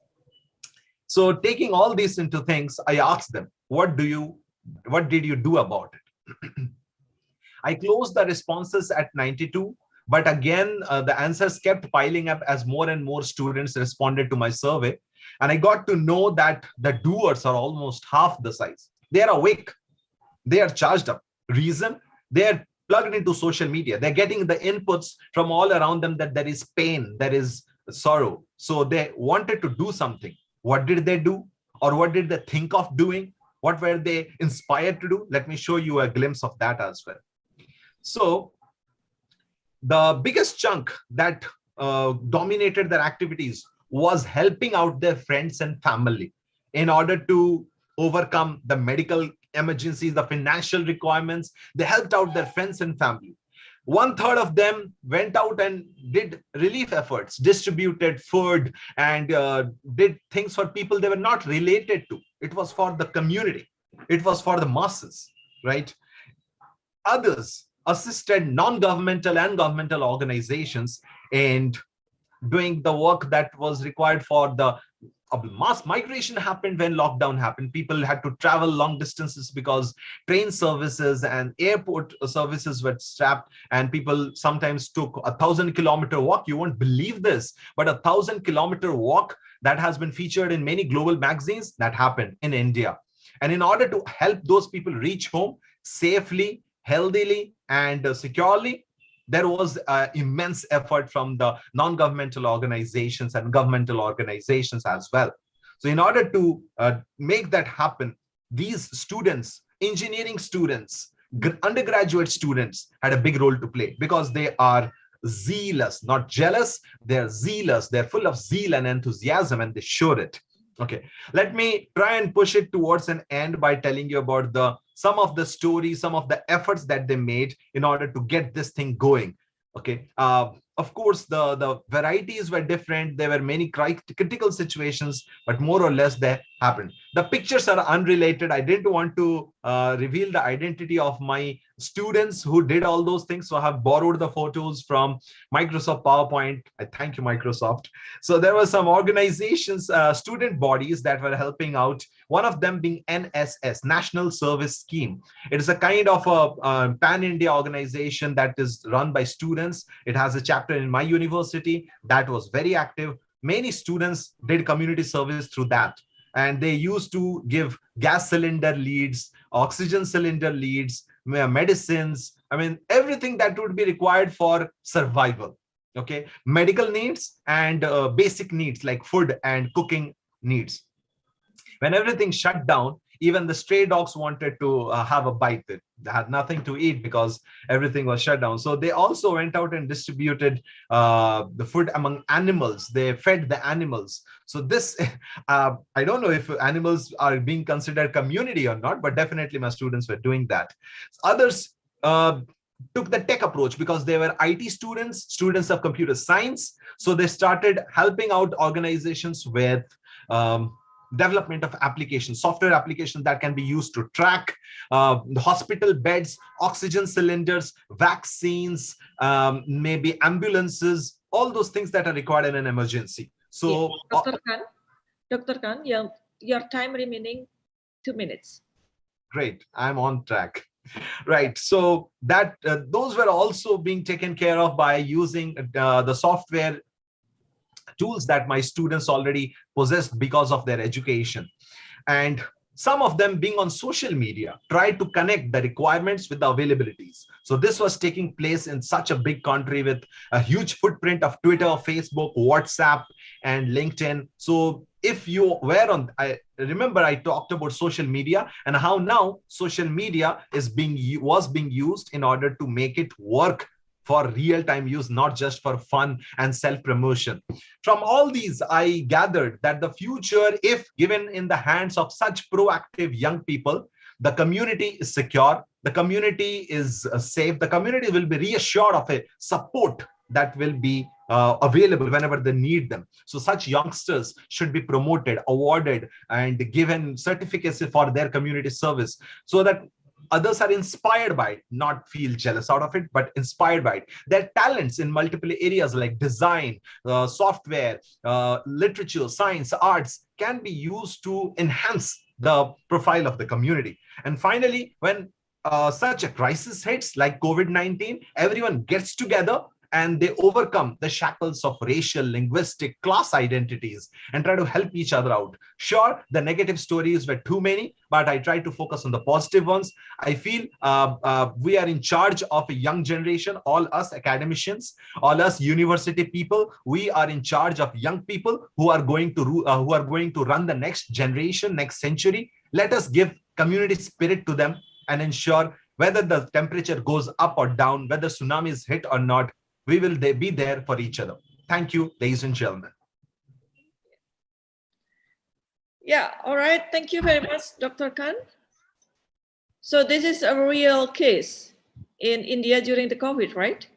So taking all these into things, I asked them, what did you do about it? I closed the responses at 92, but again, the answers kept piling up as more and more students responded to my survey. And I got to know that the doers are almost half the size. They are awake. They are charged up. Reason? They're plugged into social media. They're getting the inputs from all around them that there is pain, there is sorrow. So they wanted to do something. What did they do? Or what did they think of doing? What were they inspired to do? Let me show you a glimpse of that as well. So the biggest chunk that dominated their activities was helping out their friends and family in order to overcome the medical emergencies, the financial requirements. They helped out their friends and family. 1/3 of them went out and did relief efforts, distributed food, and did things for people they were not related to. It was for the community. It was for the masses, right? Others assisted non-governmental and governmental organizations, and doing the work that was required for the mass migration happened when lockdown happened. People had to travel long distances because train services and airport services were strapped, and people sometimes took 1,000-kilometer walk. You won't believe this, but 1,000-kilometer walk that has been featured in many global magazines, that happened in India. And in order to help those people reach home safely, healthily, and securely, there was immense effort from the non-governmental organizations and governmental organizations as well. So in order to make that happen, these students, engineering students, undergraduate students, had a big role to play, because they are zealous, not jealous. They're zealous. They're full of zeal and enthusiasm, and they showed it. Okay, let me try and push it towards an end by telling you about some of the stories, some of the efforts that they made in order to get this thing going. Okay, of course, the varieties were different. There were many critical situations, but more or less they happened. The pictures are unrelated. I didn't want to reveal the identity of my students who did all those things, so I have borrowed the photos from Microsoft PowerPoint. I thank you, Microsoft. So there were some organizations, student bodies that were helping out. One of them being NSS, National Service Scheme. It is a kind of a pan-India organization that is run by students. It has a chapter in my university that was very active. Many students did community service through that. And they used to give gas cylinder leads, oxygen cylinder leads, medicines. I mean, everything that would be required for survival. Okay, medical needs and basic needs like food and cooking needs. When everything shut down, even the stray dogs wanted to have a bite. They had nothing to eat because everything was shut down. So they also went out and distributed the food among animals. They fed the animals. So this, I don't know if animals are being considered community or not, but definitely my students were doing that. Others took the tech approach because they were IT students, students of computer science. So they started helping out organizations with development of applications, software applications that can be used to track the hospital beds, oxygen cylinders, vaccines, maybe ambulances, all those things that are required in an emergency. So, Dr. Khan, your time remaining 2 minutes. Great, I'm on track. Right, so that those were also being taken care of by using the software tools that my students already possessed because of their education. And some of them being on social media, tried to connect the requirements with the availabilities. So this was taking place in such a big country with a huge footprint of Twitter, Facebook, WhatsApp, and LinkedIn. So if you were on, I remember I talked about social media and how now social media was being used in order to make it work for real-time use, not just for fun and self-promotion. From all these, I gathered that the future, if given in the hands of such proactive young people, the community is secure, the community is safe, the community will be reassured of a support that will be available whenever they need them. So such youngsters should be promoted, awarded, and given certificates for their community service so that others are inspired by it, not feel jealous out of it, but inspired by it. Their talents in multiple areas like design, software, literature, science, arts can be used to enhance the profile of the community. And finally, when such a crisis hits like COVID-19, everyone gets together and they overcome the shackles of racial, linguistic, class identities and try to help each other out. Sure, the negative stories were too many, but I tried to focus on the positive ones. I feel we are in charge of a young generation, all us academicians, all us university people. We are in charge of young people who are going to run the next generation, next century. Let us give community spirit to them and ensure whether the temperature goes up or down, whether tsunamis hit or not, we will be there for each other. Thank you, ladies and gentlemen. Yeah, all right. Thank you very much, Dr. Khan. So this is a real case in India during the COVID, right?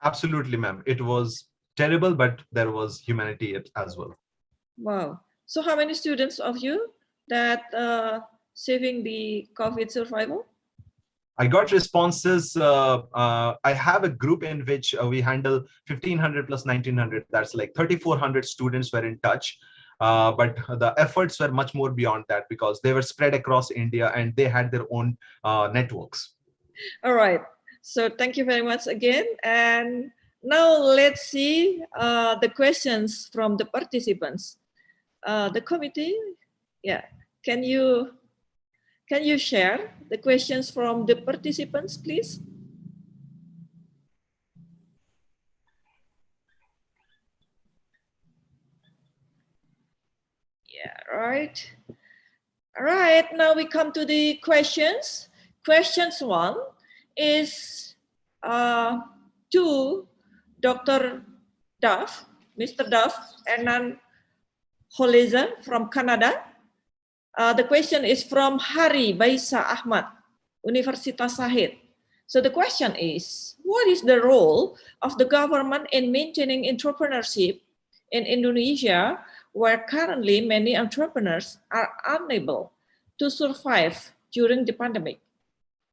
Absolutely, ma'am. It was terrible, but there was humanity as well. Wow. So how many students of you that saving the COVID survival? I got responses. I have a group in which we handle 1500 plus 1900. That's like 3400 students were in touch. But the efforts were much more beyond that because they were spread across India and they had their own networks. All right. So thank you very much again. And now let's see the questions from the participants. The committee, yeah, can you share the questions from the participants, please? Yeah, right. All right, now we come to the questions. Questions 1 is to Dr. Duff, Mr. Duff, and then Holiza from Canada. The question is from Hari Baisa Ahmad, Universitas Sahid. So the question is, what is the role of the government in maintaining entrepreneurship in Indonesia, where currently many entrepreneurs are unable to survive during the pandemic?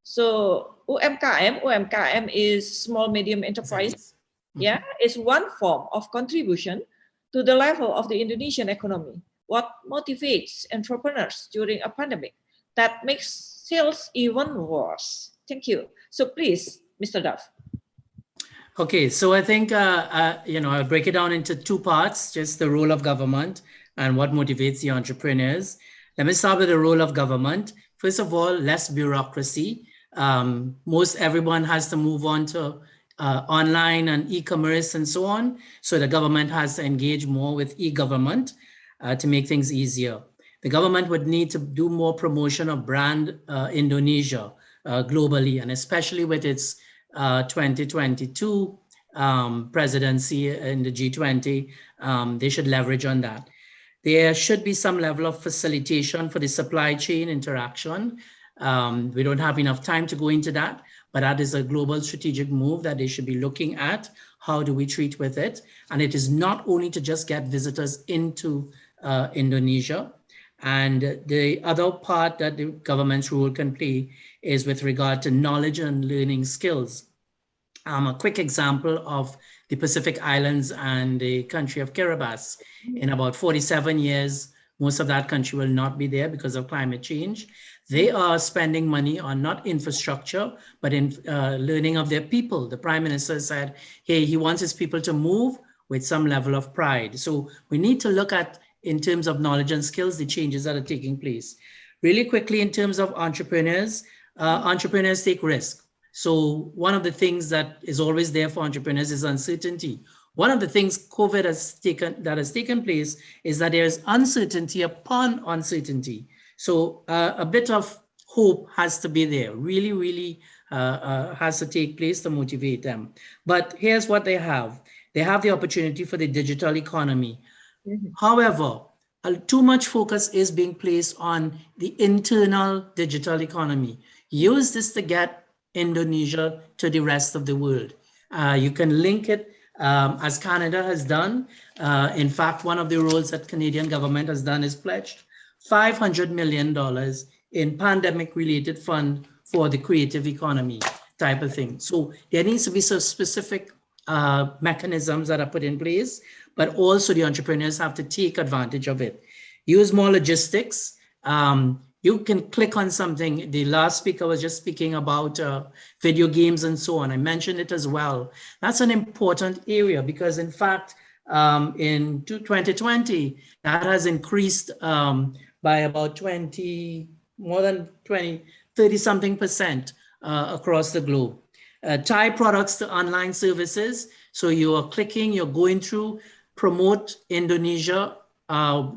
So UMKM is small medium enterprise. Yeah, is one form of contribution to the level of the Indonesian economy. What motivates entrepreneurs during a pandemic that makes sales even worse? Thank you. So please, Mr. Duff. Okay, so I think, I'll break it down into two parts, just the role of government and what motivates the entrepreneurs. Let me start with the role of government. First of all, less bureaucracy. Most everyone has to move on to online and e-commerce and so on. So the government has to engage more with e-government to make things easier. The government would need to do more promotion of brand Indonesia globally, and especially with its 2022 presidency in the G20, they should leverage on that. There should be some level of facilitation for the supply chain interaction. We don't have enough time to go into that, but that is a global strategic move that they should be looking at. How do we treat with it? And it is not only to just get visitors into Indonesia. And the other part that the government's role can play is with regard to knowledge and learning skills. A quick example of the Pacific Islands and the country of Kiribati. In about 47 years, most of that country will not be there because of climate change. They are spending money on not infrastructure, but in learning of their people. The Prime Minister said, hey, he wants his people to move with some level of pride. So we need to look at, in terms of knowledge and skills, the changes that are taking place. Really quickly, in terms of entrepreneurs, entrepreneurs take risk. So one of the things that is always there for entrepreneurs is uncertainty. One of the things COVID has taken place is that there is uncertainty upon uncertainty. So a bit of hope has to be there, really has to take place to motivate them. But here's what they have. They have the opportunity for the digital economy. However, too much focus is being placed on the internal digital economy. Use this to get Indonesia to the rest of the world. You can link it as Canada has done. In fact, one of the roles that Canadian government has done is pledged $500 million in pandemic-related fund for the creative economy type of thing. So there needs to be some specific mechanisms that are put in place, but also the entrepreneurs have to take advantage of it. Use more logistics. You can click on something. The last speaker was just speaking about video games and so on. I mentioned it as well. That's an important area because in fact, in 2020, that has increased by about 30 something percent across the globe. Tie products to online services. So you are clicking, you're going through, promote Indonesia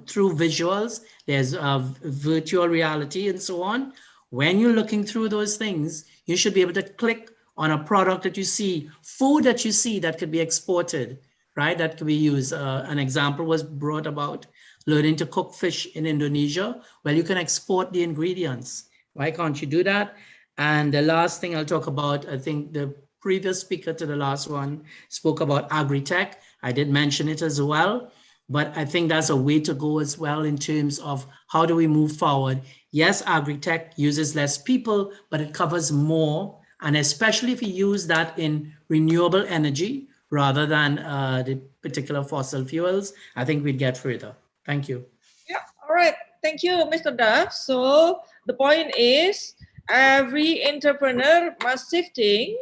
through visuals. There's virtual reality and so on. When you're looking through those things, you should be able to click on a product that you see, food that you see that could be exported, right? That could be used. An example was brought about learning to cook fish in Indonesia. Well, you can export the ingredients. Why can't you do that? And the last thing I'll talk about, I think the previous speaker to the last one spoke about agri-tech. I did mention it as well, but I think that's a way to go as well in terms of how do we move forward. Yes, agri-tech uses less people, but it covers more. And especially if you use that in renewable energy rather than the particular fossil fuels, I think we'd get further. Thank you. Yeah, all right. Thank you, Mr. Duff. So the point is every entrepreneur must shifting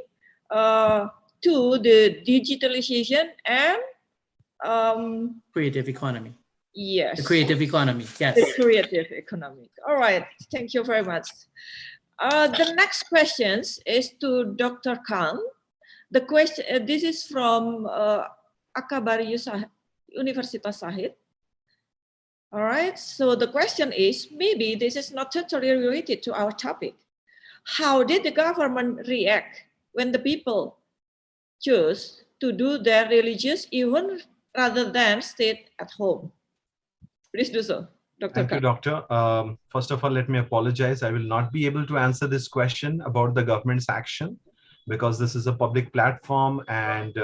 to the digitalization and Creative economy. yes, The creative economy, yes. the creative economy. All right, thank you very much. The next questions is to Dr. Kang. The question, this is from Akabari Universitas Sahid. All right, so the question is, maybe this is not totally related to our topic. How did the government react when the people chose to do their religious event rather than stay at home? Please do so, Dr. Thank you, Doctor. First of all, let me apologize. I will not be able to answer this question about the government's action because this is a public platform and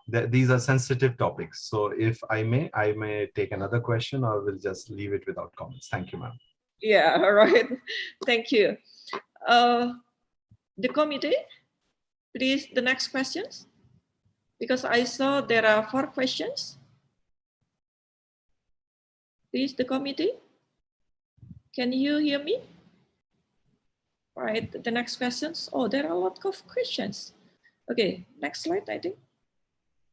these are sensitive topics. So if I may take another question or will just leave it without comments. Thank you, ma'am. Yeah, all right. Thank you. The committee, please, the next questions. Because I saw there are 4 questions. Please, the committee. Can you hear me? All right, the next questions. Oh, there are a lot of questions. Okay, next slide, I think.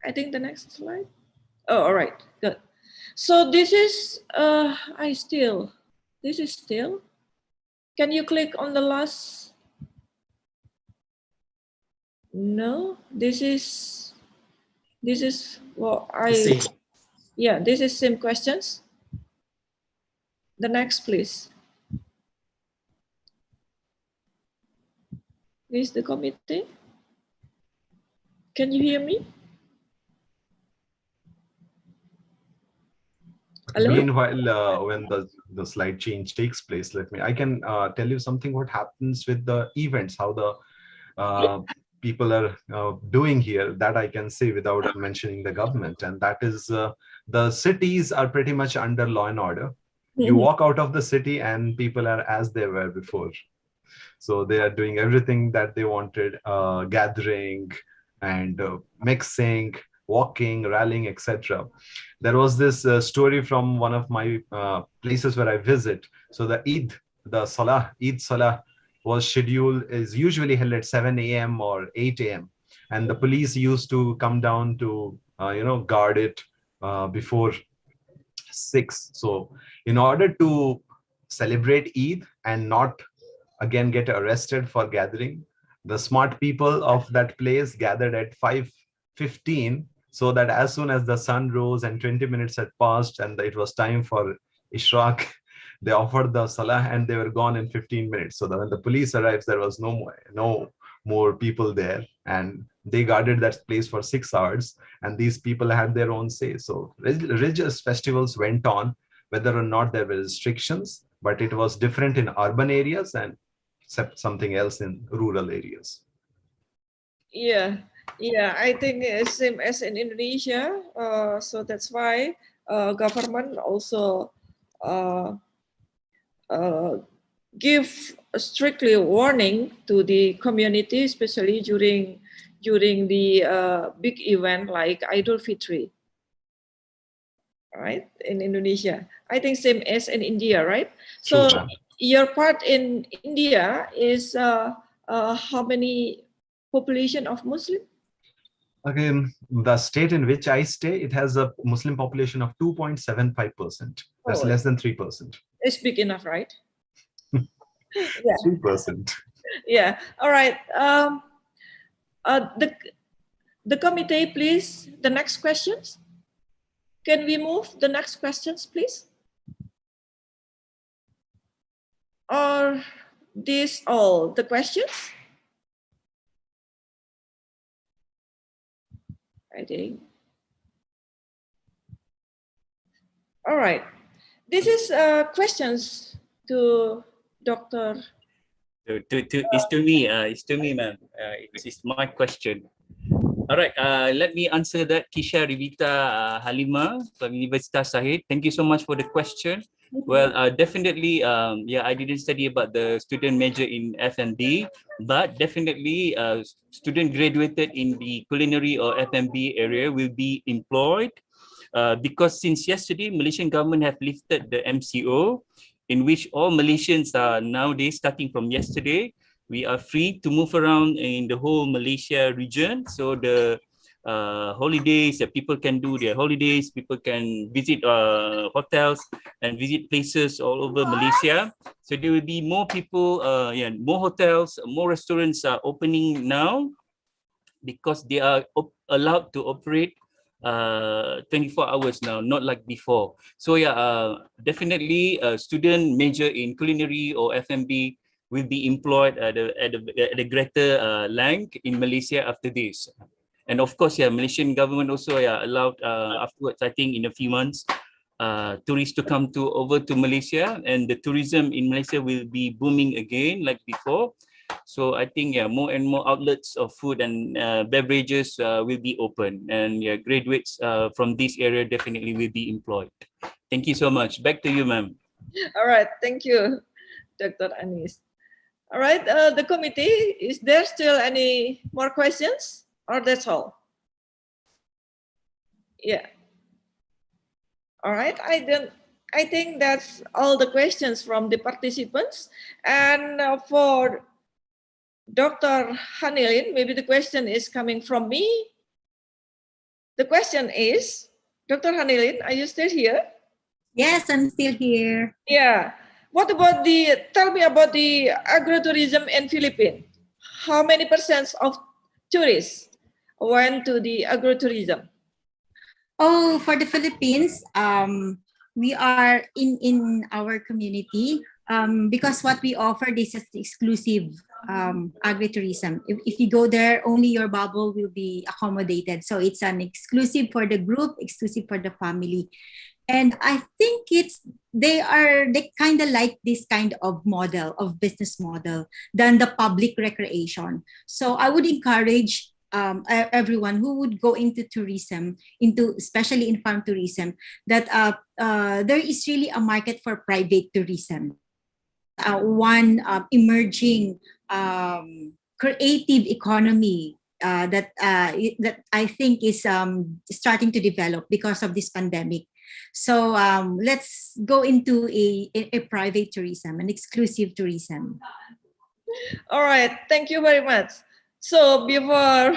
I think the next slide. Oh, all right, good. So this is, this is still. Can you click on the last? No, this is what yeah, this is same questions. The next, please. Please, the committee. Can you hear me? Hello? Meanwhile, when the slide change takes place, I can tell you something what happens with the events, how the people are doing here, that I can say without mentioning the government. And that is the cities are pretty much under law and order. You walk out of the city and people are as they were before. So they are doing everything that they wanted, gathering and mixing, walking, rallying, etc. There was this story from one of my places where I visit. So the Eid Salah was scheduled, is usually held at 7 a.m. or 8 a.m. And the police used to come down to, guard it before 6. So in order to celebrate Eid and not again get arrested for gathering, the smart people of that place gathered at 5:15, so that as soon as the sun rose and 20 minutes had passed and it was time for Ishraq, they offered the Salah and they were gone in 15 minutes. So that when the police arrived, there was no more people there, and they guarded that place for 6 hours, and these people had their own say. So religious festivals went on, whether or not there were restrictions, but it was different in urban areas and something else in rural areas. Yeah, I think it's same as in Indonesia. So that's why government also give a strictly warning to the community, especially during the big event like Idul Fitri. Right, in Indonesia. I think same as in India, right? So your part in India is how many population of Muslim? Again, the state in which I stay, it has a Muslim population of 2.75%. That's less than 3%. It's big enough, right? Yeah. 3%. Yeah. All right. The committee, please. The next questions. Can we move the next questions, please? Or these all the questions? I think. All right. This is questions to Dr. It's to me, ma'am. It's my question. All right, let me answer that. Kisha Rivita Halima from Universitas Sahid. Thank you so much for the question. Well, definitely, yeah, I didn't study about the student major in F&B, but definitely student graduated in the culinary or F&B area will be employed because since yesterday, Malaysian government have lifted the MCO, in which all Malaysians are nowadays, starting from yesterday, we are free to move around in the whole Malaysia region. So the holidays that people can do their holidays, people can visit hotels and visit places all over Malaysia. So there will be more people, yeah, more hotels, more restaurants are opening now because they are allowed to operate 24 hours now, not like before. So yeah, definitely a student major in culinary or F&B will be employed at the greater length in Malaysia after this. And of course, yeah, Malaysian government also allowed afterwards, I think in a few months, tourists to come over to Malaysia, and the tourism in Malaysia will be booming again like before. So I think more and more outlets of food and beverages will be open, and graduates from this area definitely will be employed. Thank you so much. Back to you, ma'am. All right, thank you, Dr. Anis. All right, the committee, is there still any more questions or that's all? Yeah. All right, I think that's all the questions from the participants. And for Dr. Hanilin, maybe the question is coming from me. The question is, Dr. Hanilin, are you still here? Yes, I'm still here. Yeah. What about tell me about the agrotourism in Philippines. How many % of tourists went to the agrotourism? Oh, for the Philippines, we are in our community because what we offer this is exclusive agritourism. If you go there, only your bubble will be accommodated. So it's an exclusive for the group, exclusive for the family. And I think they kind of like this kind of model of business model than the public recreation. So I would encourage everyone who would go into tourism, especially in farm tourism, that there is really a market for private tourism. One emerging creative economy that I think is starting to develop because of this pandemic. So let's go into a private tourism, an exclusive tourism. All right, thank you very much. So before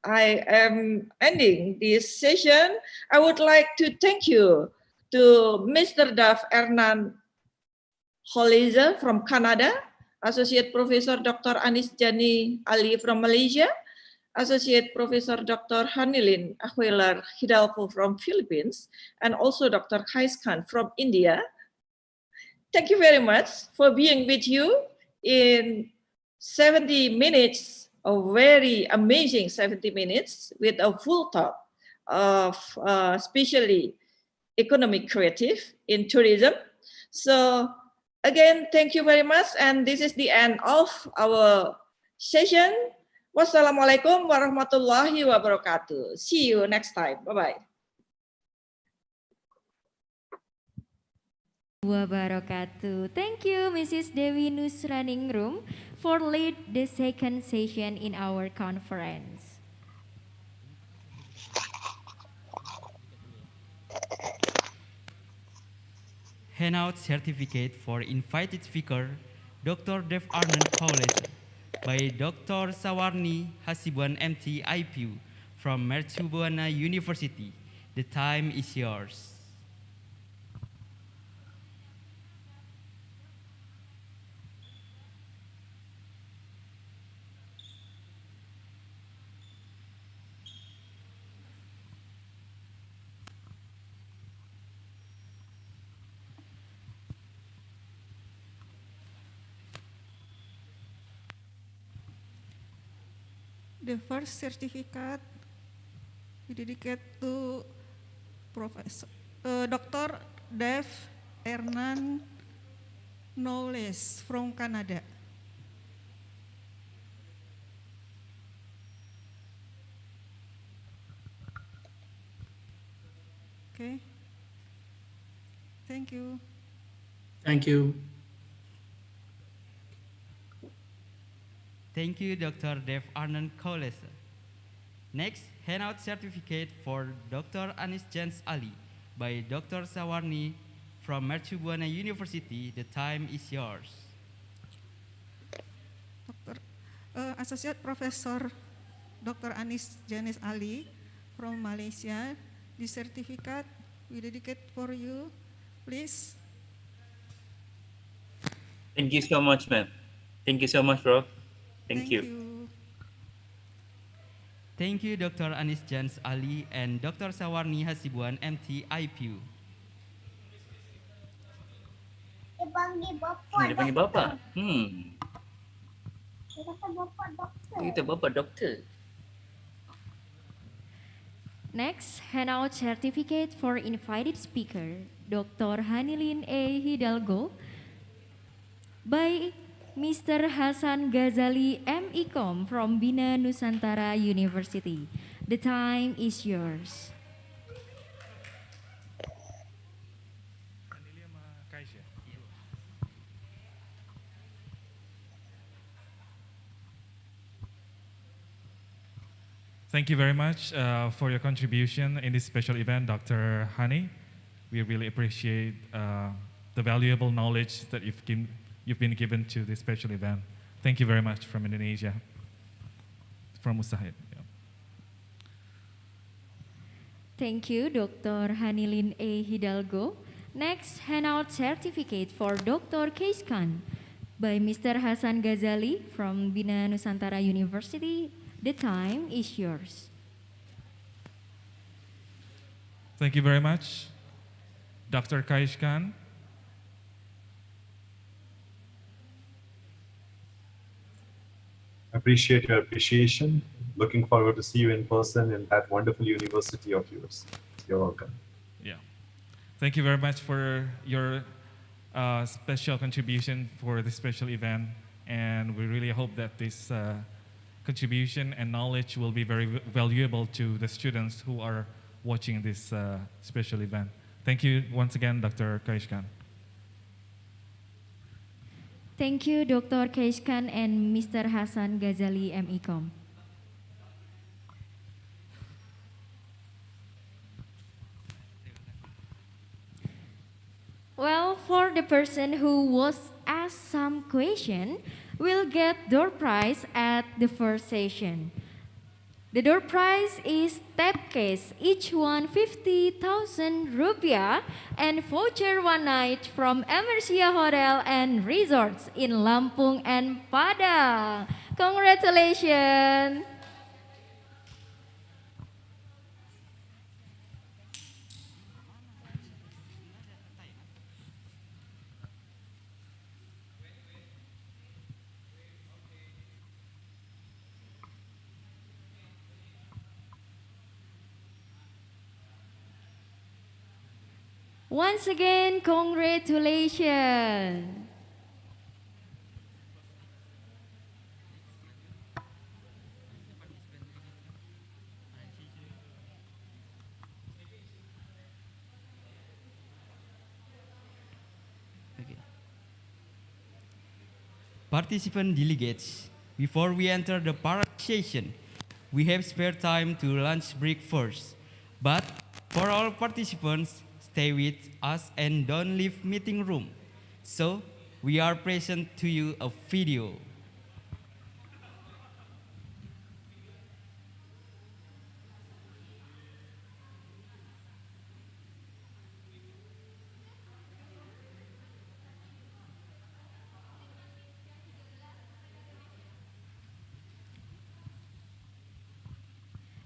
I am ending this session, I would like to thank you to Mr. Daf Ernan Holiza from Canada, Associate Professor Dr. Anis Jani Ali from Malaysia, Associate Professor Dr. Hanilin Ahwelar Hidalgo from Philippines, and also Dr. Kais Khan from India. Thank you very much for being with you in 70 minutes, a very amazing 70 minutes with a full talk of especially economic creative in tourism. So again, thank you very much. And this is the end of our session. Wassalamualaikum warahmatullahi wabarakatuh. See you next time. Bye-bye. Wabarakatuh. Thank you, Mrs. Dewi Nusraningrum, for lead the second session in our conference. Handout certificate for invited speaker, Dr. Dev Arnand College by Dr. Sawarni Hasibuan MT IPU from Mercubuana University. The time is yours. The first certificate we dedicate to Professor Dr. Dev Ernan Knowles from Canada. Okay. Thank you. Thank you. Thank you, Dr. Dev Arnand Kaulese. Next, handout certificate for Dr. Anis Jans Ali by Dr. Sawarni from Mercubuana University. The time is yours. Associate Professor Dr. Anis Janis Ali from Malaysia. This certificate we dedicate for you, please. Thank you so much, ma'am. Thank you so much, bro. Thank you. Thank you, Dr. Anis Jans Ali and Dr. Sawarni Hasibuan, MT IPU. Dia panggil bapa. Kita bapa doktor. Next, handout certificate for invited speaker, Dr. Hanilin A. Hidalgo by Mr. Hasan Ghazali M.Ecom from Bina Nusantara University. The time is yours. Thank you very much for your contribution in this special event, Dr. Hani. We really appreciate the valuable knowledge that you've been given to this special event. Thank you very much from Indonesia, from Usaid. Yeah. Thank you, Dr. Hanilin A. Hidalgo. Next, handout certificate for Dr. Keiskan by Mr. Hasan Ghazali from Bina Nusantara University. The time is yours. Thank you very much, Dr. Kaishkan. Appreciate your appreciation. Looking forward to see you in person in that wonderful university of yours. You're welcome. Yeah. Thank you very much for your special contribution for this special event. And we really hope that this contribution and knowledge will be very valuable to the students who are watching this special event. Thank you once again, Dr. Kaishkan. Thank you, Dr. Keiskan and Mr. Hasan Ghazali M.Ecom. Well, for the person who was asked some question, will get door prize at the first session. The door prize is tap case, each one 50,000 rupiah, and voucher one night from Emersia Hotel and Resorts in Lampung and Padang. Congratulations! Once again, congratulations. Participant delegates, before we enter the parade session, we have spare time to lunch break first. But for all participants, stay with us and don't leave meeting room. So, we are present to you a video.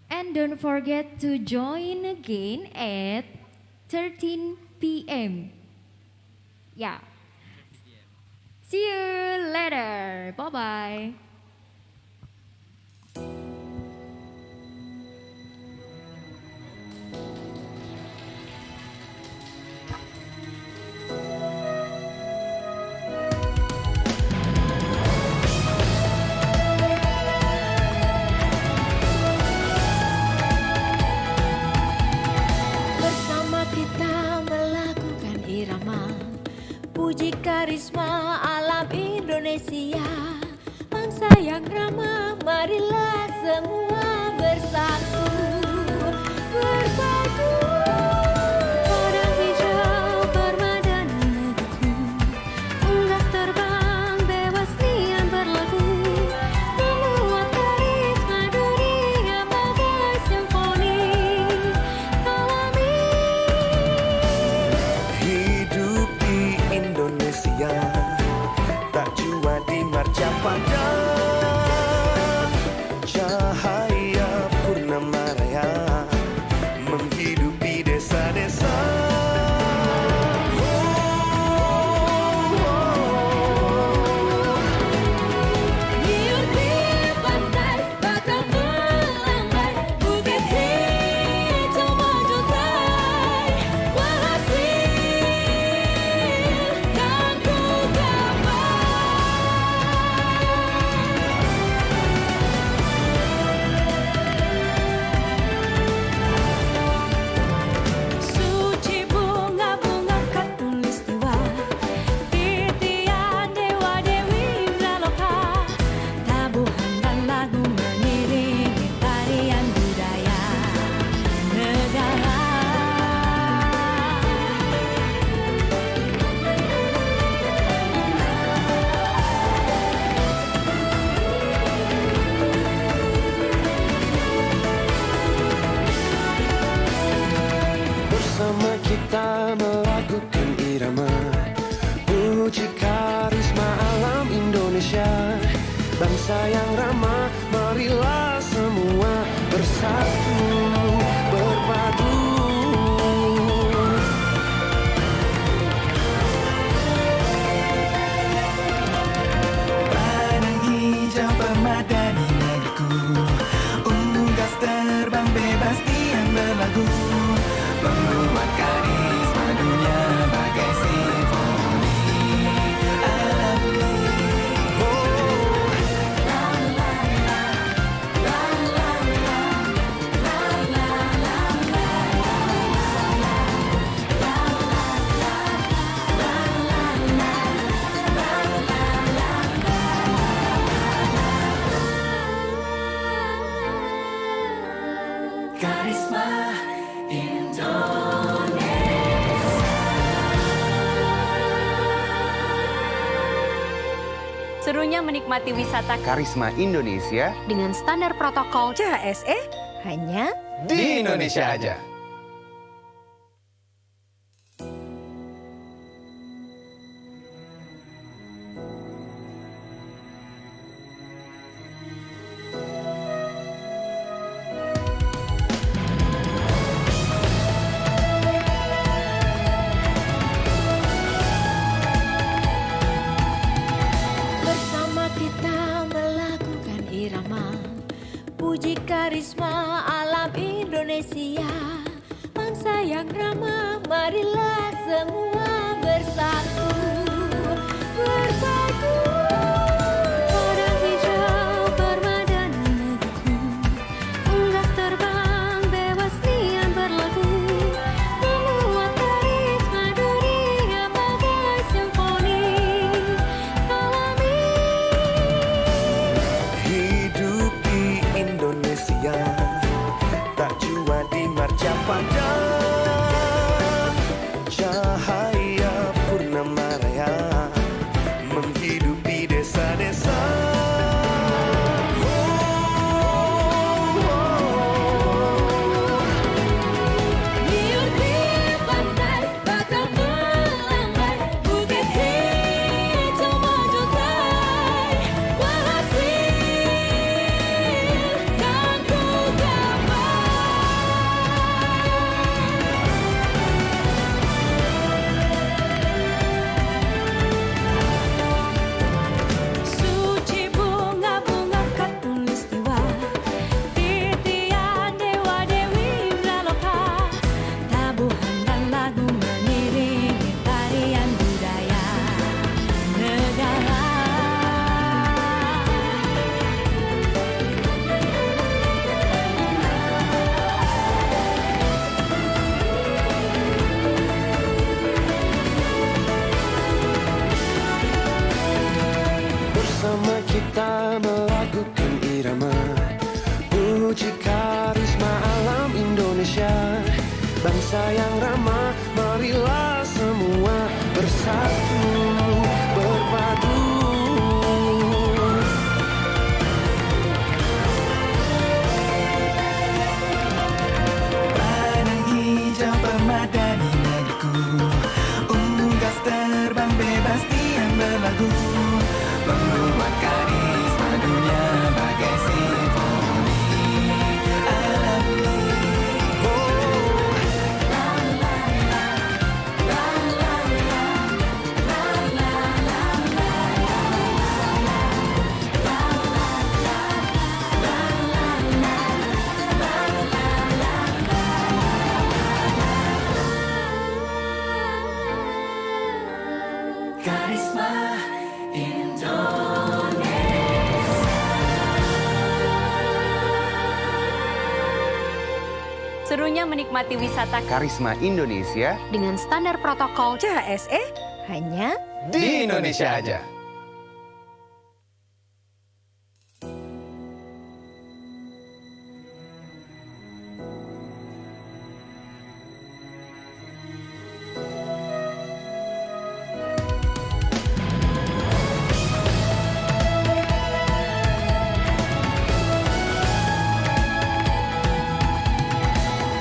And don't forget to join again at 13 p.m. Yeah. See you later. Bye-bye. marilah semua bersatu berbaju padang hijau permadani negeriku, unggas terbang bebas nian berlagu, memuat karisma dunia bagai simfoni alami. Hidup di Indonesia tak jua di marca pada cahaya purnama raya menghidupi desa-desa. Biur di pantai bakal melambai, bukit hijau menjutai, berhasil kan ku Suci bunga-bunga khatulistiwa, titian dewa-dewi Indraloka, tabuhan dan lagu mengiringi tarian budaya negara. Bersama kita melakukan irama puji karisma alam Indonesia, bangsa yang ramah, marilah semua bersatu berpadu. Padang hijau permadani negeriku, unggas terbang bebas diam berlagu, membuat karisma dunia bagai simfoni alami. Karisma Serunya menikmati wisata Karisma Indonesia dengan standar protokol CHSE hanya di Indonesia aja. Bersama kita melakukan irama puji karisma alam Indonesia, bangsa yang ramah, marilah semua bersatu berbaju padang hijau permadani negeriku, unggas terbang bebas nian berlagu, memuat karisma dunia bagai simfoni alami. Hidup di Indonesia tak jua di marca pada cahaya purnama raya menghidupi desa-desa. Biur di pantai bakal melambai, bukit hijau menjutai, berhasil kan ku gapai. Serunya menikmati wisata Karisma Indonesia dengan standar protokol CHSE hanya di Indonesia aja.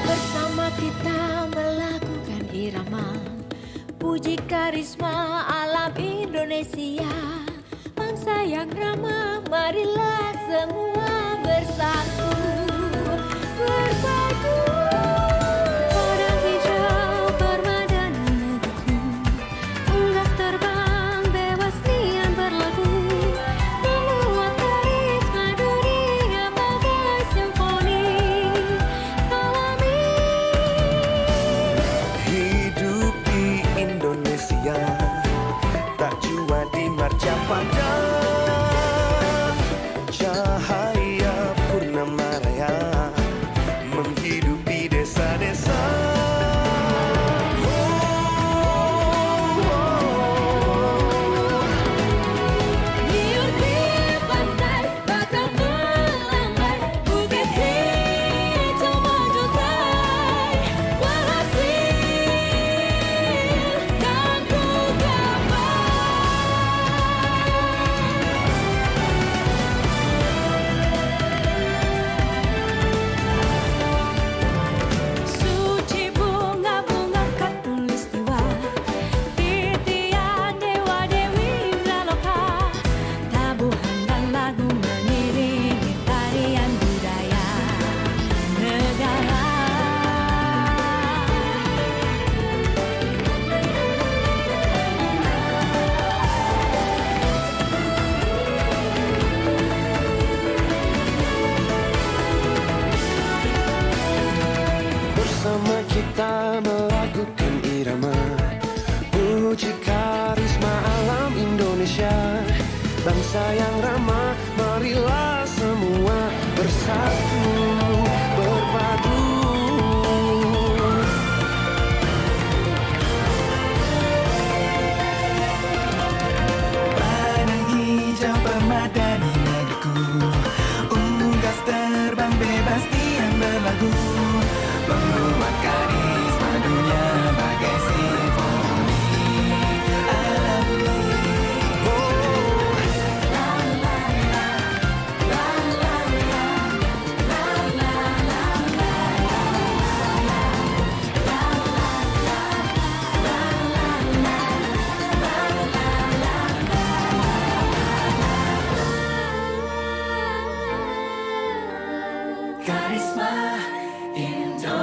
Bersama kita melakukan irama, puji karisma alam Indonesia, bangsa yang ramah, marilah semua bersatu, bersatu. Padang hijau permadani negeriku, unggas terbang bebas nian berlagu, memuat karisma dunia bagai simfoni. Hidup di Indonesia, tak jua di marcapada, cahaya purnama raya menghidupi desa-desa. Liur di pantai bakal melambai, bukit hijau menjutai, walhasil kan ku suci bunga-bunga katulistiwa, titian dewa-dewi Indraloka, tabuhan dan lagu mengiringi tarian budaya negara. Bersama kita melakukan irama, puji karisma alam Indonesia, bangsa yang ramah, marilah semua bersatu, berpadu. Padang hijau permadani negeriku, unggas terbang bebas diam berlagu, membuat karisma dunia bagai simfoni alami. Karisma Indonesia.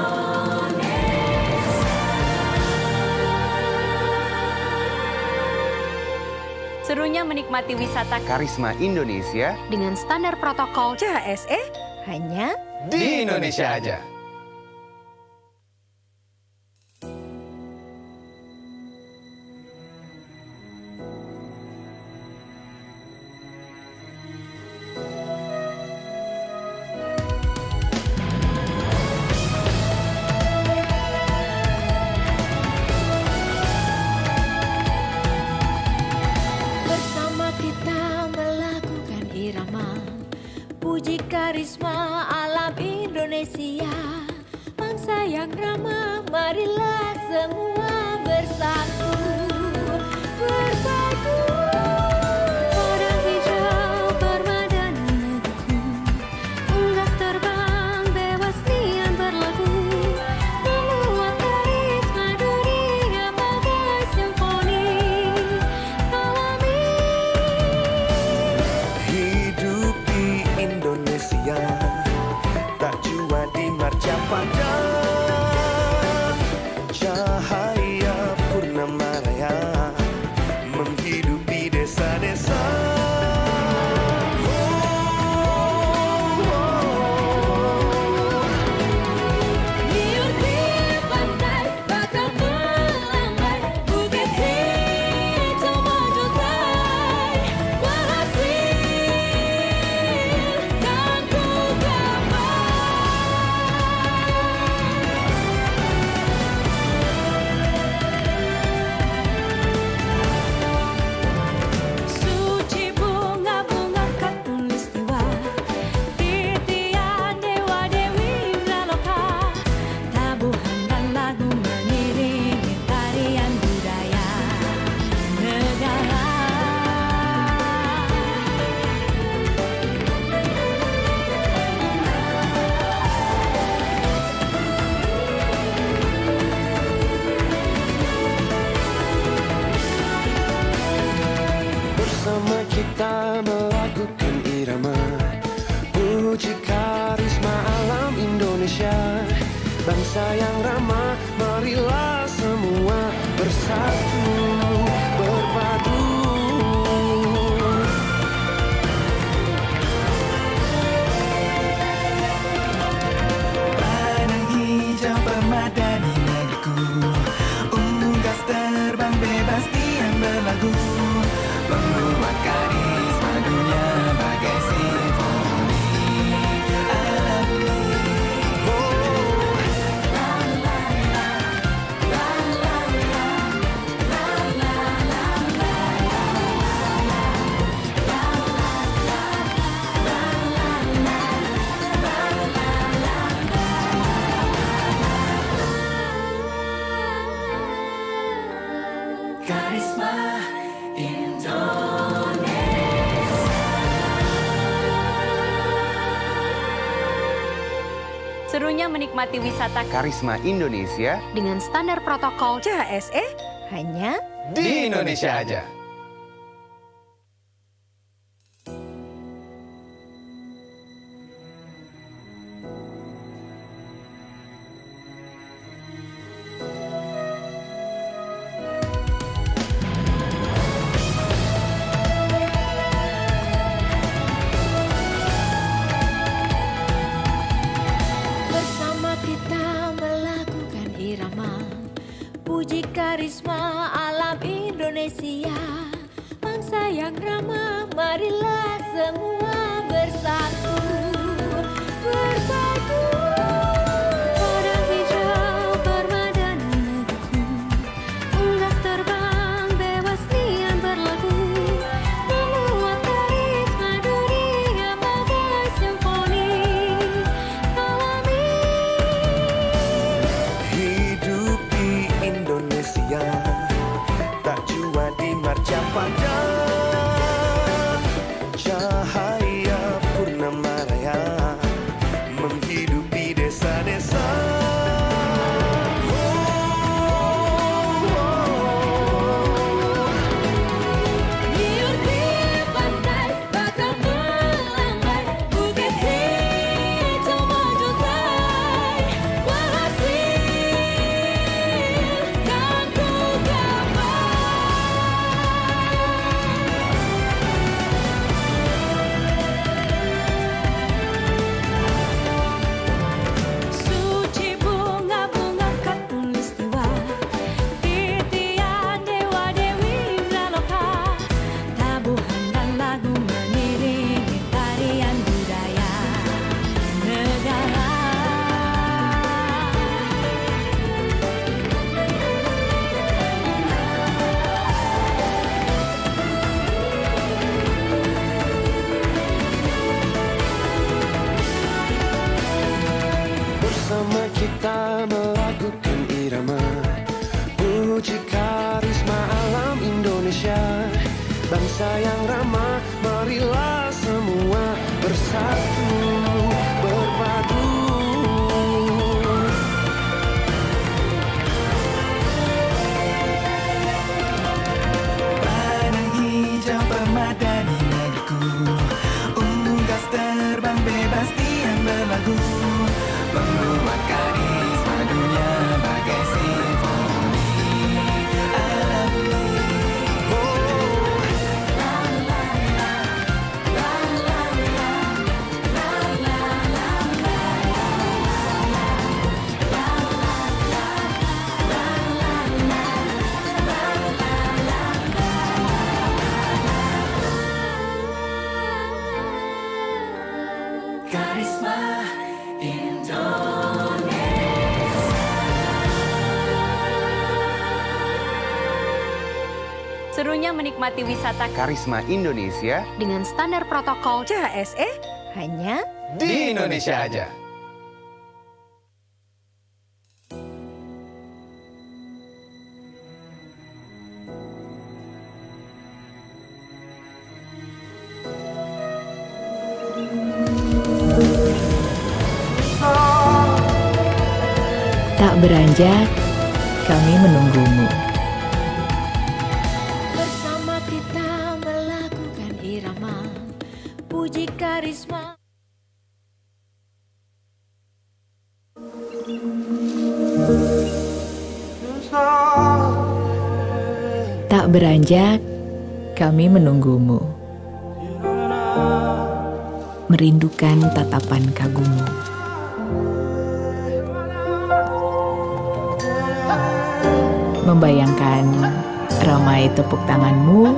Serunya menikmati wisata Karisma Indonesia dengan standar protokol CHSE hanya di Indonesia aja. Bersama kita melakukan irama, puji karisma alam Indonesia, bangsa yang ramah, marilah semua bersatu, bersatu. Padang hijau permadani negeriku, unggas terbang bebas nian berlagu, memuat karisma dunia bagai simfoni alami. Hidup di Indonesia, tak jua di marcapada, cahaya purnama raya menghidupi desa-desa. Liur di pantai bakal melambai, bukit hijau menjutai, walhasil kan ku gapai. bangsa yang ramah, marilah semua bersatu berpadu. Padang hijau permadani negeriku, unggas terbang bebas diam berlagu, membuat karisma dunia bagai simfoni alami. Karisma Serunya menikmati wisata Karisma Indonesia dengan standar protokol CHSE hanya di Indonesia aja. Bersama kita melakukan irama, puji karisma alam Indonesia. Bangsa yang ramah, marilah semua bersatu berpadu. Padang hijau permadani negeriku, unggas terbang bebas nian berlagu, membuat karisma dunia bagai simfoni alami. Hidup di Indonesia, tak jua di marcapada, cahaya purnama raya menghidupi desa-desa. Liur di pantai, bakal melambai, bukit hijau menjutai, berhasil kan ku Suci bunga-bunga katulistiwa, titian dewa-dewi Imraloka, tabuhan dan lagu mengiringi tarian budaya negara. Bersama kita melakukan irama, puji karisma alam Indonesia. Bangsa yang ramah, marilah semua bersatu berpadu. Padang hijau permadani negeriku, unggas terbang bebas diam berlagu, membuat karisma dunia bagai simfoni alami. Karisma serunya menikmati wisata Karisma Indonesia dengan standar protokol CHSE hanya di Indonesia aja. Tak beranjak, kami menunggumu. Bersama kita melakukan irama, puji karisma. Tak beranjak, kami menunggumu. Merindukan tatapan kagummu. Membayangkan ramai tepuk tanganmu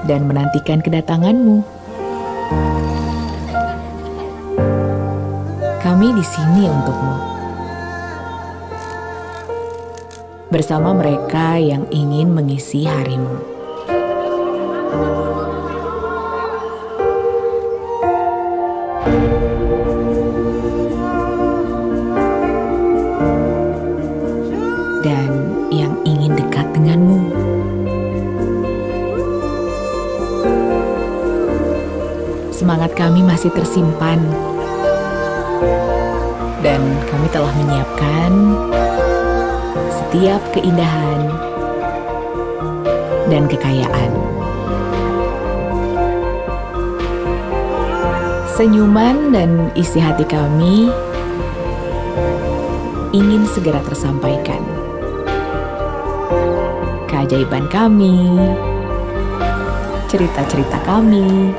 dan menantikan kedatanganmu. Kami di sini untukmu. Bersama mereka yang ingin mengisi harimu. Dan yang ingin dekat denganmu. Semangat kami masih tersimpan, dan kami telah menyiapkan setiap keindahan dan kekayaan. Senyuman dan isi hati kami ingin segera tersampaikan. Keajaiban kami, cerita-cerita kami,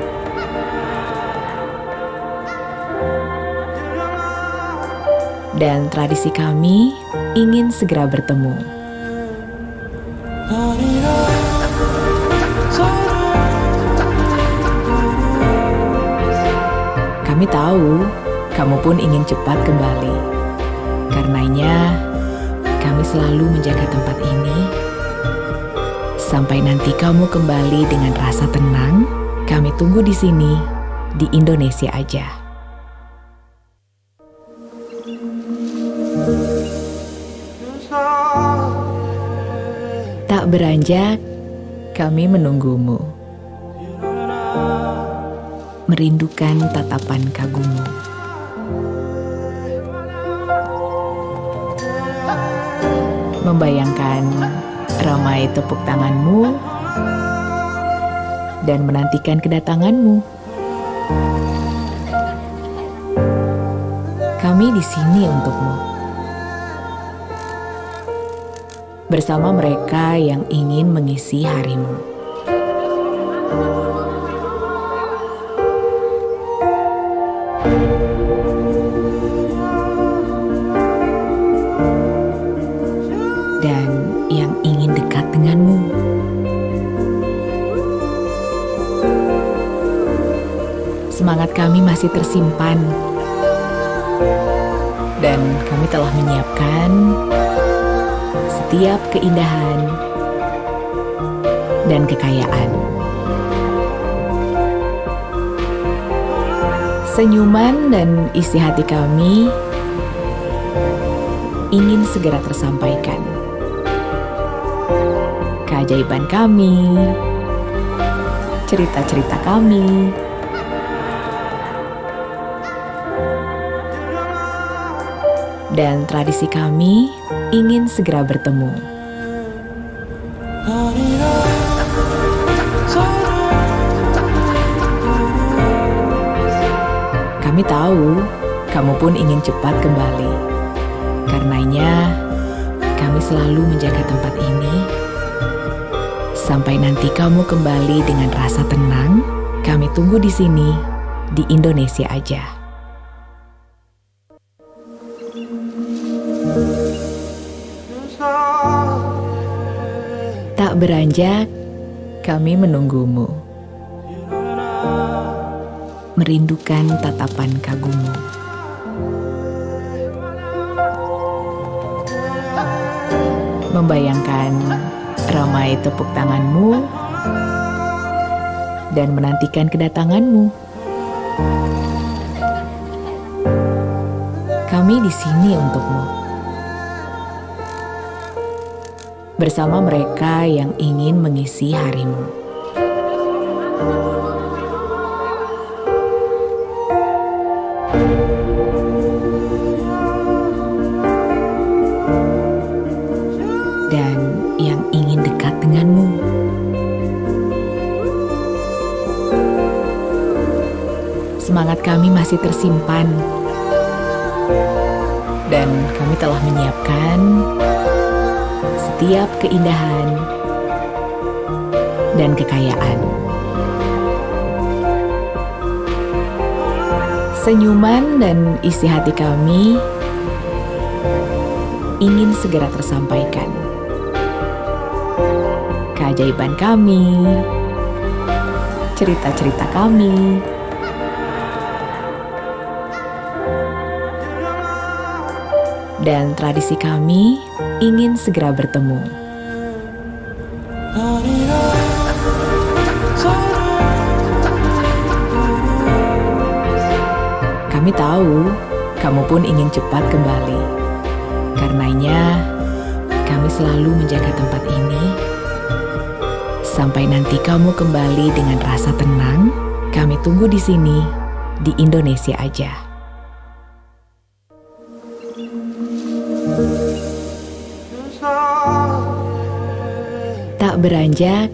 dan tradisi kami ingin segera bertemu. Kami tahu kamu pun ingin cepat kembali. Karenanya, kami selalu menjaga tempat ini. Sampai nanti kamu kembali dengan rasa tenang, kami tunggu di sini, di Indonesia aja. Tak beranjak, kami menunggumu. Merindukan tatapan kagummu. Membayangkan ramai tepuk tanganmu dan menantikan kedatanganmu. Kami di sini untukmu. Bersama mereka yang ingin mengisi harimu. Dan yang ingin dekat denganmu. Semangat kami masih tersimpan, dan kami telah menyiapkan setiap keindahan dan kekayaan. Senyuman dan isi hati kami ingin segera tersampaikan. Keajaiban kami, cerita-cerita kami, dan tradisi kami ingin segera bertemu. Kami tahu kamu pun ingin cepat kembali. Karenanya, kami selalu menjaga tempat ini. Sampai nanti kamu kembali dengan rasa tenang, kami tunggu di sini, di Indonesia aja. Tak beranjak, kami menunggumu. Merindukan tatapan kagummu. Membayangkan ramai tepuk tanganmu dan menantikan kedatanganmu. Kami di sini untukmu. Bersama mereka yang ingin mengisi harimu. Dan yang ingin dekat denganmu. Semangat kami masih tersimpan, Dan kami telah menyiapkan setiap keindahan dan kekayaan. Senyuman dan isi hati kami ingin segera tersampaikan. Keajaiban kami, cerita-cerita kami, dan tradisi kami ingin segera bertemu. Kami tahu kamu pun ingin cepat kembali. Karenanya, kami selalu menjaga tempat ini. Sampai nanti kamu kembali dengan rasa tenang, kami tunggu di sini, di Indonesia aja. Tak beranjak,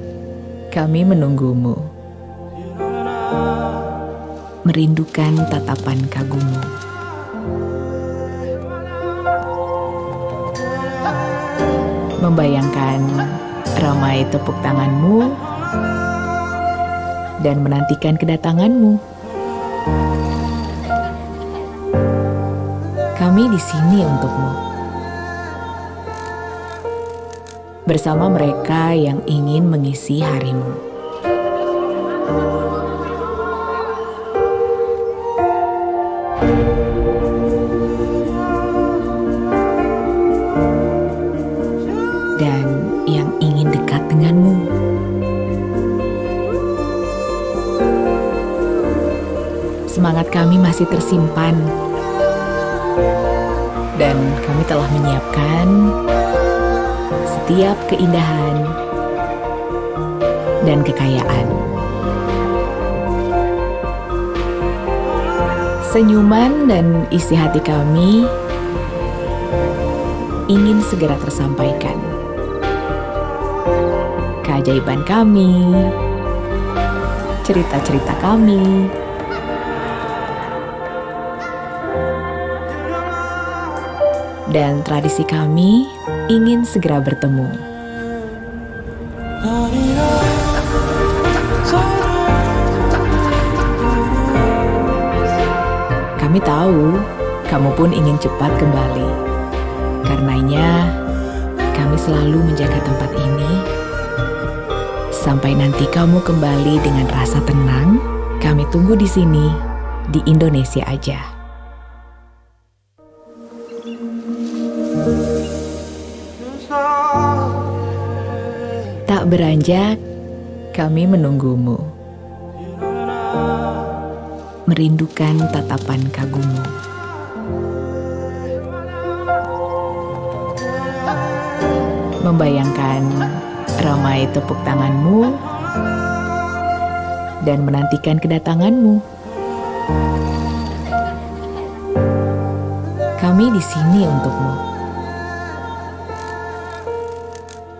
kami menunggumu. Merindukan tatapan kagummu. Membayangkan ramai tepuk tanganmu dan menantikan kedatanganmu. Kami di sini untukmu. Bersama mereka yang ingin mengisi harimu. Dan yang ingin dekat denganmu. Semangat kami masih tersimpan. Dan kami telah menyiapkan setiap keindahan dan kekayaan. Senyuman dan isi hati kami ingin segera tersampaikan. Keajaiban kami, cerita-cerita kami, dan tradisi kami ingin segera bertemu. Kami tahu kamu pun ingin cepat kembali. Karenanya, kami selalu menjaga tempat ini. Sampai nanti kamu kembali dengan rasa tenang, kami tunggu di sini, di Indonesia aja. Tak beranjak, kami menunggumu. Merindukan tatapan kagummu. Membayangkan ramai tepuk tanganmu dan menantikan kedatanganmu. Kami di sini untukmu.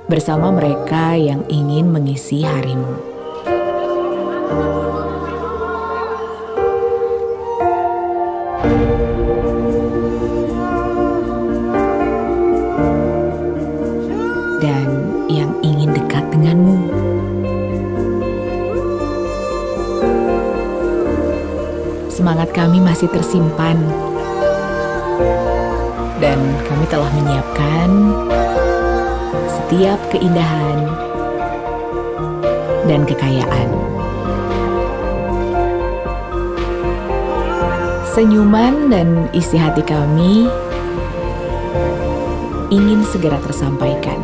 Bersama mereka yang ingin mengisi harimu. Dan yang ingin dekat denganmu. Semangat kami masih tersimpan. Dan kami telah menyiapkan setiap keindahan dan kekayaan. Senyuman dan isi hati kami ingin segera tersampaikan.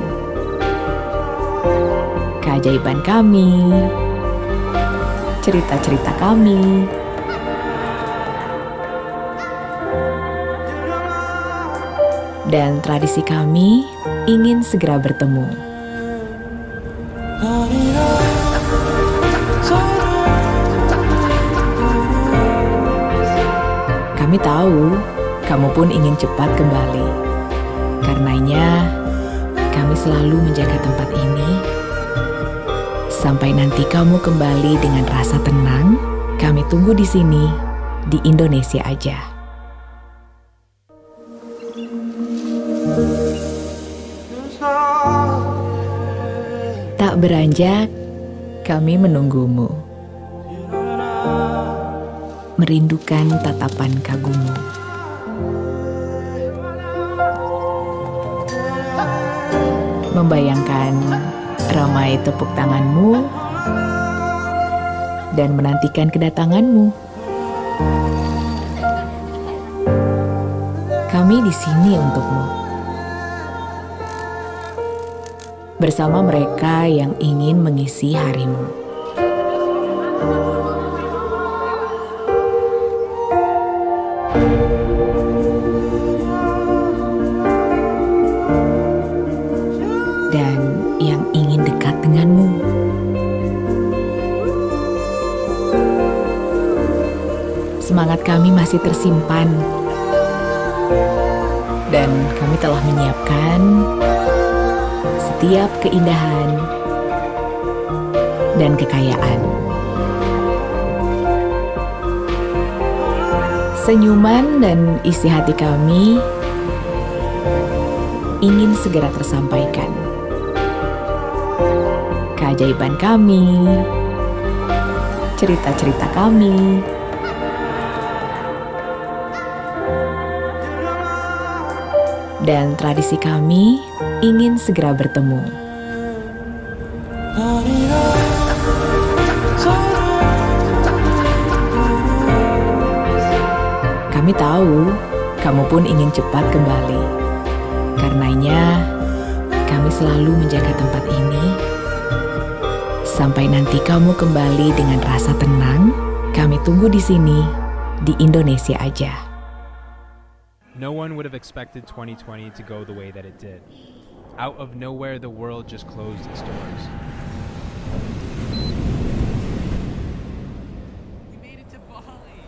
Keajaiban kami, cerita-cerita kami, dan tradisi kami ingin segera bertemu. Kami tahu kamu pun ingin cepat kembali. Karenanya, kami selalu menjaga tempat ini. Sampai nanti kamu kembali dengan rasa tenang, kami tunggu di sini, di Indonesia aja. Tak beranjak, kami menunggumu. Merindukan tatapan kagummu. Membayangkan ramai tepuk tanganmu dan menantikan kedatanganmu. Kami di sini untukmu. Bersama mereka yang ingin mengisi harimu. Dan yang ingin dekat denganmu. Semangat kami masih tersimpan. Dan kami telah menyiapkan setiap keindahan dan kekayaan. Senyuman dan isi hati kami ingin segera tersampaikan. Keajaiban kami, cerita-cerita kami, dan tradisi kami ingin segera bertemu. Kami tahu kamu pun ingin cepat kembali. Karenanya, kami selalu menjaga tempat ini. Sampai nanti kamu kembali dengan rasa tenang, kami tunggu di sini, di Indonesia aja. No one would have expected 2020 to go the way that it did. Out of nowhere, the world just closed its doors. We made it to Bali.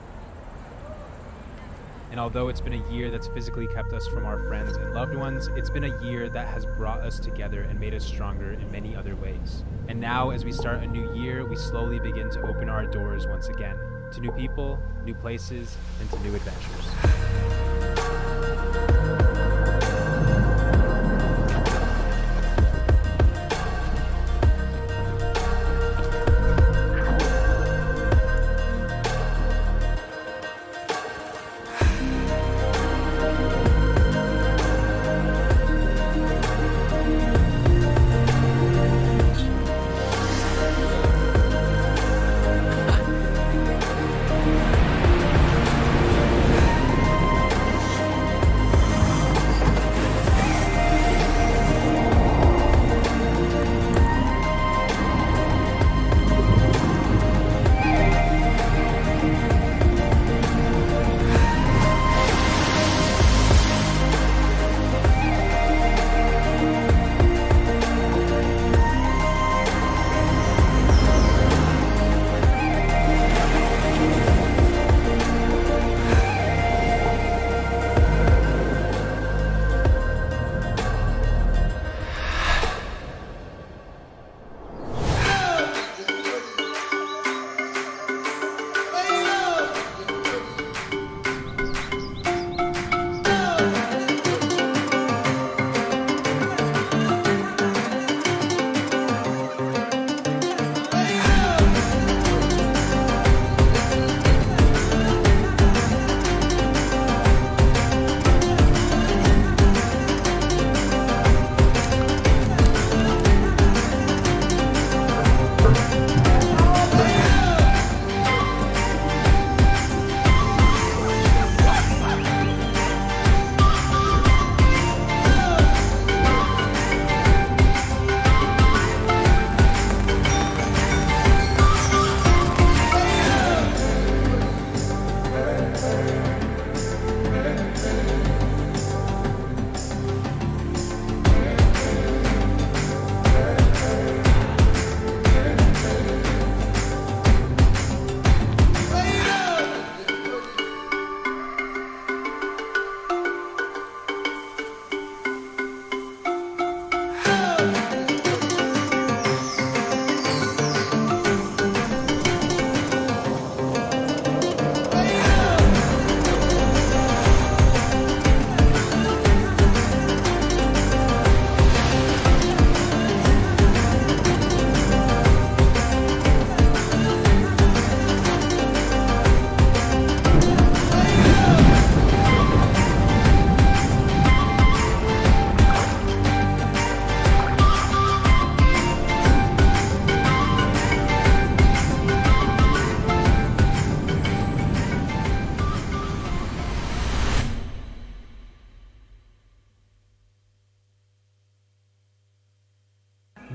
And although it's been a year that's physically kept us from our friends and loved ones, it's been a year that has brought us together and made us stronger in many other ways. And now, as we start a new year, we slowly begin to open our doors once again to new people, new places, and to new adventures.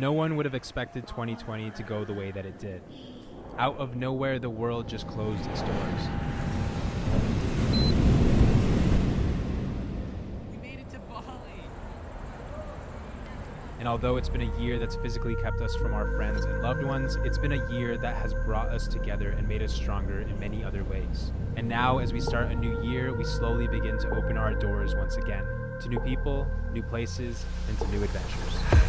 No one would have expected 2020 to go the way that it did. Out of nowhere, the world just closed its doors. And although it's been a year that's physically kept us from our friends and loved ones, it's been a year that has brought us together and made us stronger in many other ways. And now, as we start a new year, we slowly begin to open our doors once again to new people, new places, and to new adventures.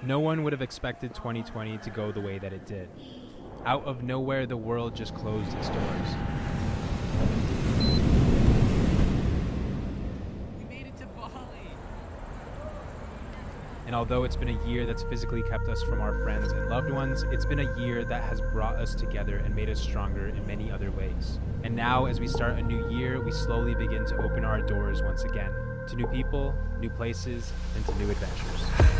No one would have expected 2020 to go the way that it did. Out of nowhere, the world just closed its doors. And although it's been a year that's physically kept us from our friends and loved ones, it's been a year that has brought us together and made us stronger in many other ways. And now, as we start a new year, we slowly begin to open our doors once again to new people, new places, and to new adventures.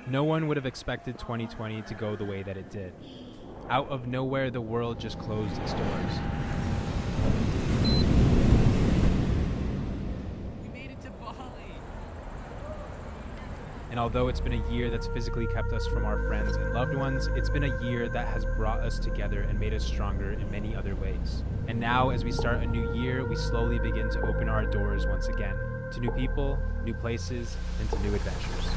No one would have expected 2020 to go the way that it did. Out of nowhere, the world just closed its doors. And although it's been a year that's physically kept us from our friends and loved ones, it's been a year that has brought us together and made us stronger in many other ways. And now, as we start a new year, we slowly begin to open our doors once again to new people, new places, and to new adventures.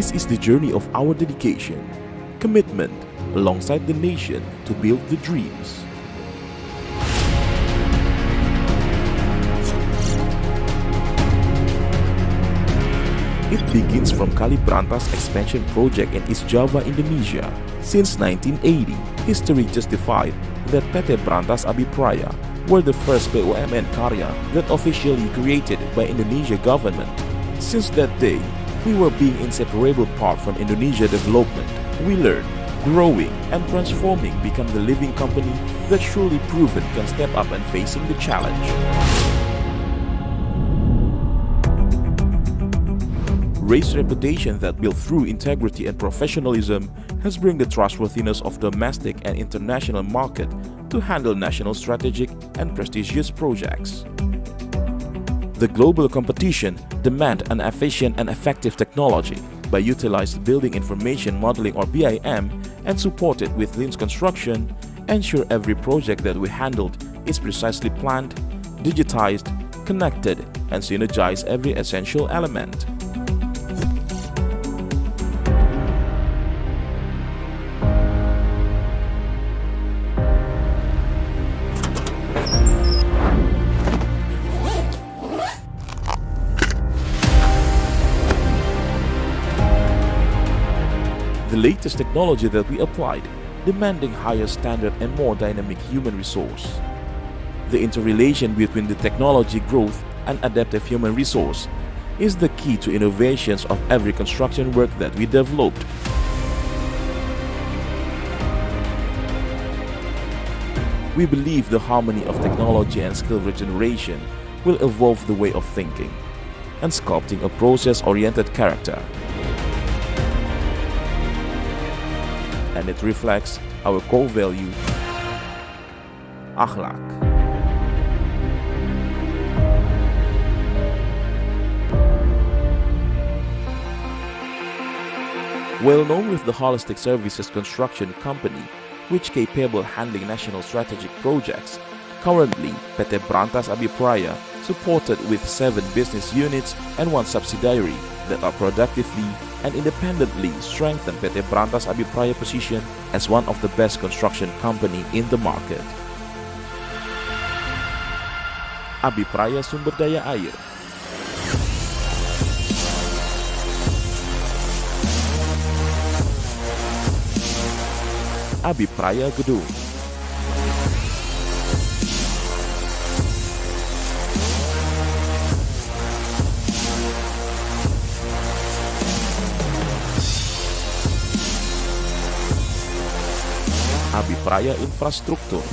This is the journey of our dedication, commitment, alongside the nation to build the dreams. It begins from Kali Brantas expansion project in East Java, Indonesia. Since 1980, history justified that PT Brantas Abipraya were the first BUMN Karya that officially created by Indonesia government. Since that day, we were being inseparable part from Indonesia development. We learned, growing and transforming become the living company that surely proven can step up and facing the challenge. Raised reputation that built through integrity and professionalism has bring the trustworthiness of domestic and international market to handle national strategic and prestigious projects. The global competition demand an efficient and effective technology by utilized building information modeling or BIM and supported with lean construction, ensure every project that we handled is precisely planned, digitized, connected, and synergize every essential element. the latest technology that we applied, demanding higher standard and more dynamic human resource. The interrelation between the technology growth and adaptive human resource is the key to innovations of every construction work that we developed. We believe the harmony of technology and skill regeneration will evolve the way of thinking and sculpting a process-oriented character. And it reflects our core value, akhlak. Well known with the Holistic Services Construction Company, which capable handling national strategic projects, currently PT Brantas Abipraya supported with 7 business units and 1 subsidiary that are productively and independently strengthen PT Brantas Abipraya position as one of the best construction company in the market. Abipraya Sumber Daya Air. Abipraya Gedung. Abipraya Infrastruktur.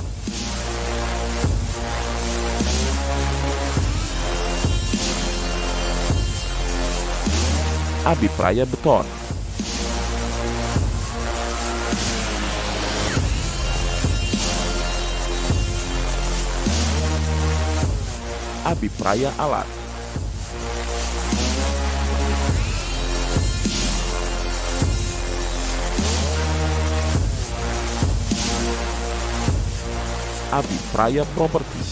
Abipraya Beton. Abipraya Alat. Abipraya Property.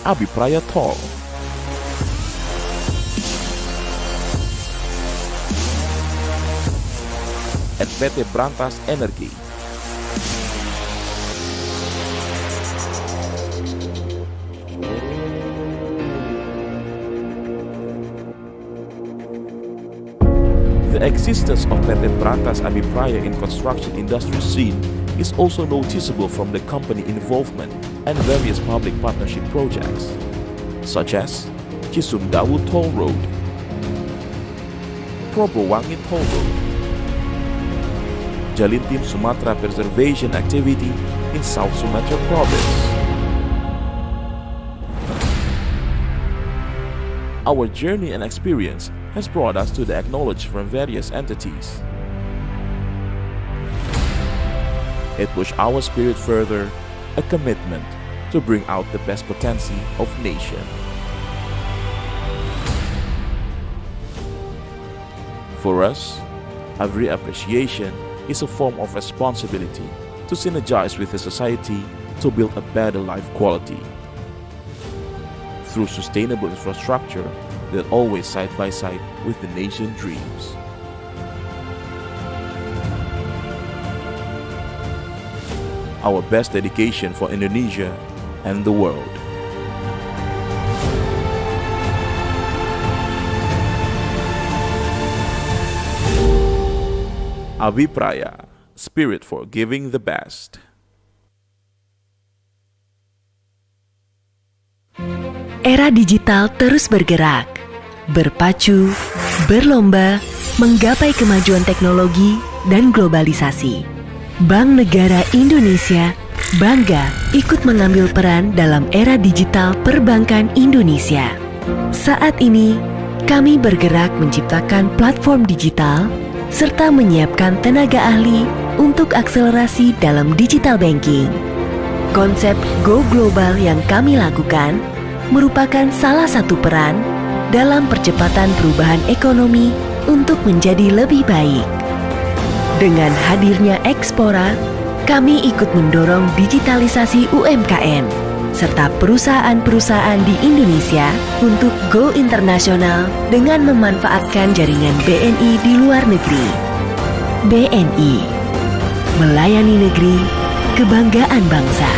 Abipraya Tol. And PT Brantas Energi. The existence of PT Brantas Abipraya in construction industry scene is also noticeable from the company involvement and various public partnership projects, such as Cisumdawu Toll Road, Probowangi Toll Road, Jalintim Sumatra Preservation Activity in South Sumatra Province. Our journey and experience has brought us to the acknowledged from various entities. It pushed our spirit further, a commitment to bring out the best potential of nation. For us, every appreciation is a form of responsibility to synergize with the society to build a better life quality through sustainable infrastructure that always side by side with the nation dreams. Our best dedication for Indonesia and the world. Abipraya, spirit for giving the best. Era digital terus bergerak, berpacu, berlomba, menggapai kemajuan teknologi dan globalisasi. Bank Negara Indonesia bangga ikut mengambil peran dalam era digital perbankan Indonesia. Saat ini, kami bergerak menciptakan platform digital serta menyiapkan tenaga ahli untuk akselerasi dalam digital banking. Konsep Go Global yang kami lakukan merupakan salah satu peran dalam percepatan perubahan ekonomi untuk menjadi lebih baik. Dengan hadirnya Expora, kami ikut mendorong digitalisasi UMKM serta perusahaan-perusahaan di Indonesia untuk go internasional dengan memanfaatkan jaringan BNI di luar negeri. BNI, melayani negeri, kebanggaan bangsa.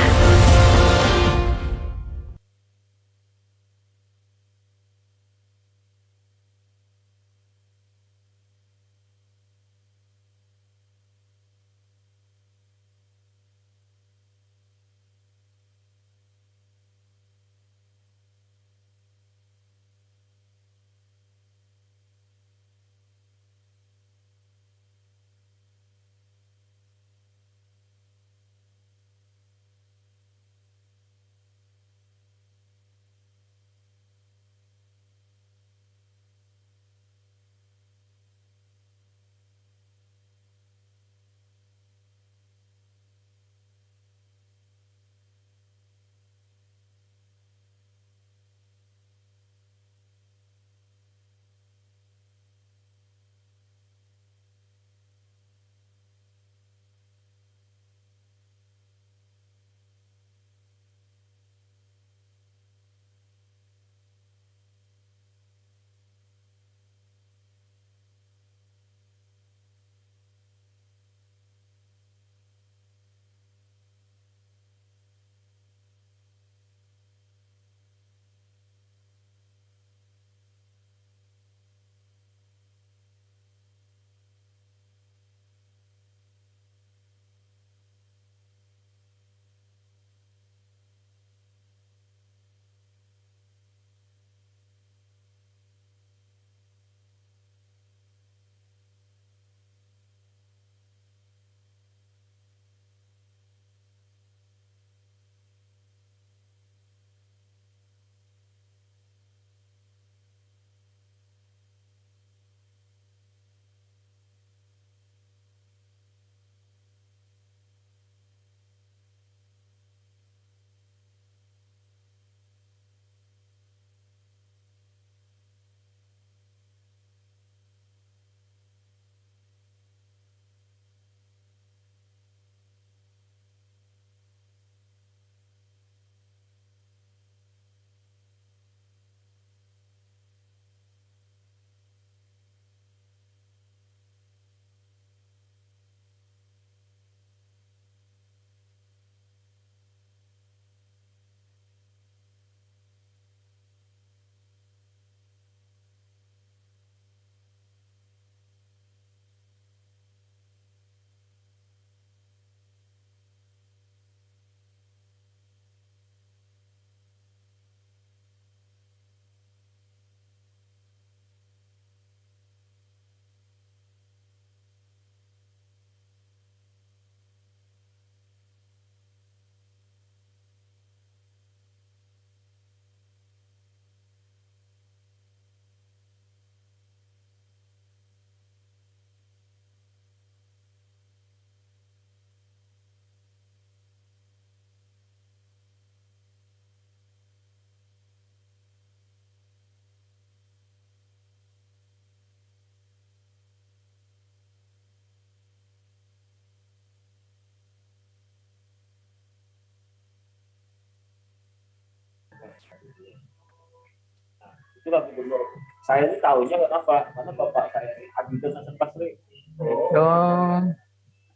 Itulah gubernur. Saya ini tahunya kenapa? Karena bapak saya ini ajudan Hasan Basri. Oh.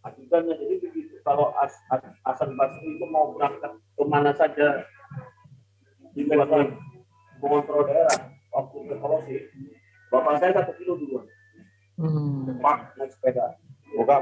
Ajudannya, jadi begitu. Kalau Hasan Basri itu mau berangkat kemana saja di luar mengontrol daerah, waktu evaluasi, bapak saya 1 kilo duluan. Pak naik sepeda. Buka.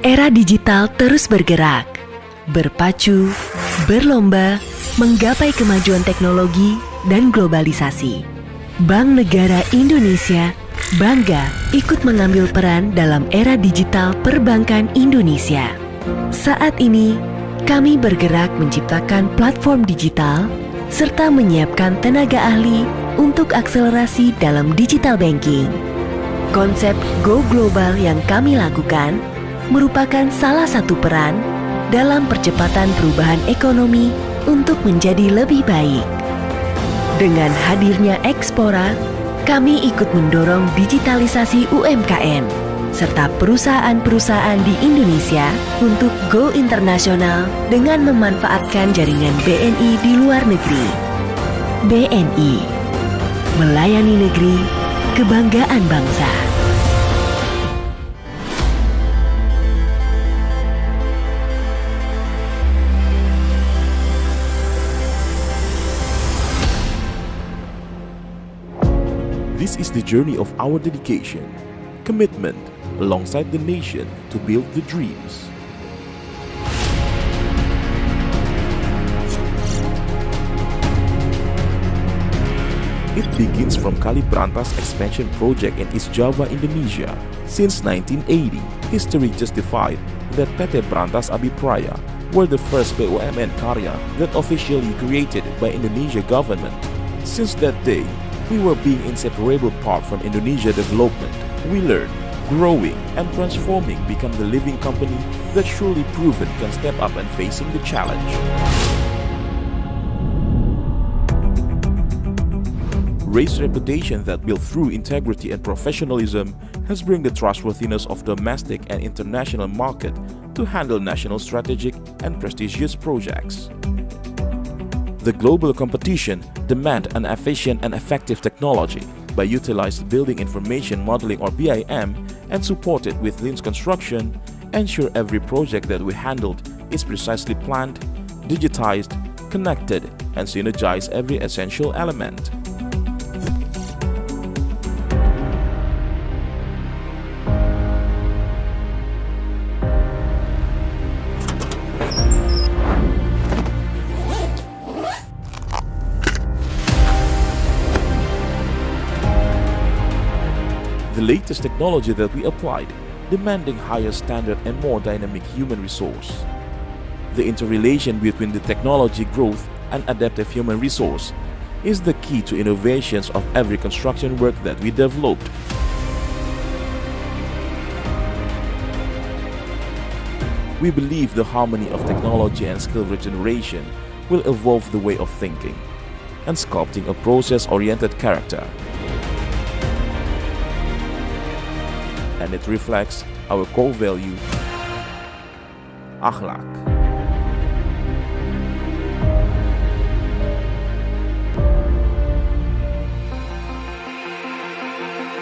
Era digital terus bergerak, berpacu, berlomba, menggapai kemajuan teknologi dan globalisasi. Bank Negara Indonesia bangga ikut mengambil peran dalam era digital perbankan Indonesia. Saat ini, kami bergerak menciptakan platform digital serta menyiapkan tenaga ahli untuk akselerasi dalam digital banking. Konsep Go Global yang kami lakukan merupakan salah satu peran dalam percepatan perubahan ekonomi untuk menjadi lebih baik. Dengan hadirnya Expora, kami ikut mendorong digitalisasi UMKM serta perusahaan-perusahaan di Indonesia untuk go internasional dengan memanfaatkan jaringan BNI di luar negeri. BNI, melayani negeri, kebanggaan bangsa. This is the journey of our dedication, commitment, alongside the nation to build the dreams. It begins from Kali Brantas expansion project in East Java, Indonesia. Since 1980, history justified that PT Brantas Abipraya were the first BUMN Karya that officially created by Indonesia government. Since that day, we were being inseparable part from Indonesia development. We learned, growing and transforming, become the living company that surely proven can step up and facing the challenge. Raised reputation that built through integrity and professionalism has bring the trustworthiness of domestic and international market to handle national strategic and prestigious projects. The global competition demand an efficient and effective technology by utilized building information modeling or BIM and supported with lean construction, ensure every project that we handled is precisely planned, digitized, connected, and synergize every essential element. The latest technology that we applied, demanding higher standard and more dynamic human resource. The interrelation between the technology growth and adaptive human resource is the key to innovations of every construction work that we developed. We believe the harmony of technology and skill regeneration will evolve the way of thinking and sculpting a process-oriented character. And it reflects our core value, akhlak.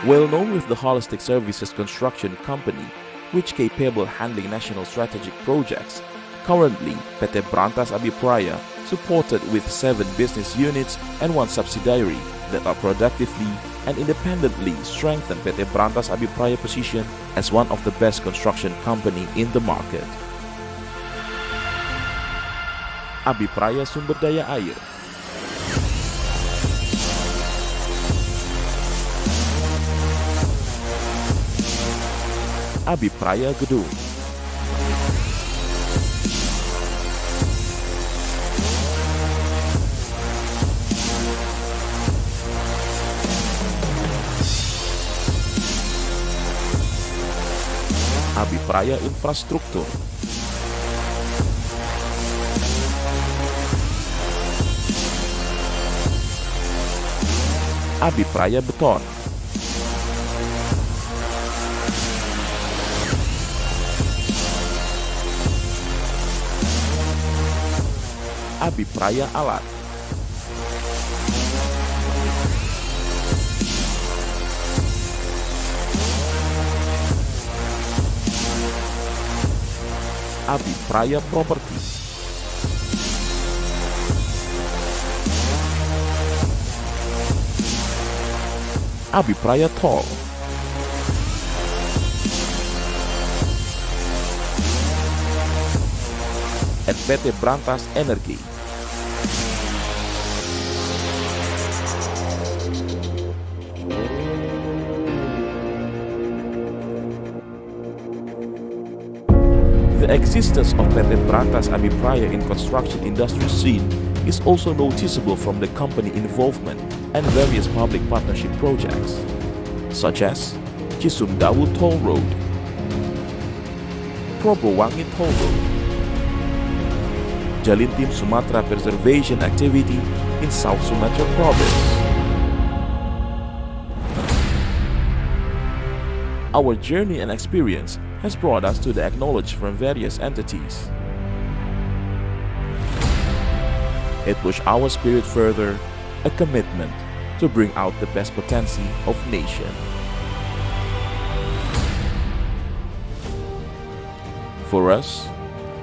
Well known with the holistic services construction company, which capable handling national strategic projects, currently PT Brantas Abipraya supported with 7 business units and 1 subsidiary that are productively and independently strengthen PT Brantas Abipraya position as one of the best construction company in the market. Abipraya Sumber Daya Air. Abipraya Gedung. Abipraya Infrastruktur. Abipraya Beton. Abipraya Alat. Abipraya Property. Abipraya Tol. and PT Brantas Energi. The existence of PT Brantas Abipraya in construction industry scene is also noticeable from the company involvement and various public partnership projects, such as Cisumdawu Toll Road, Probowangi Toll Road, Jalintim Sumatra Preservation Activity in South Sumatra Province. Our journey and experience has brought us to the acknowledged from various entities. It pushed our spirit further, a commitment to bring out the best potential of nation. For us,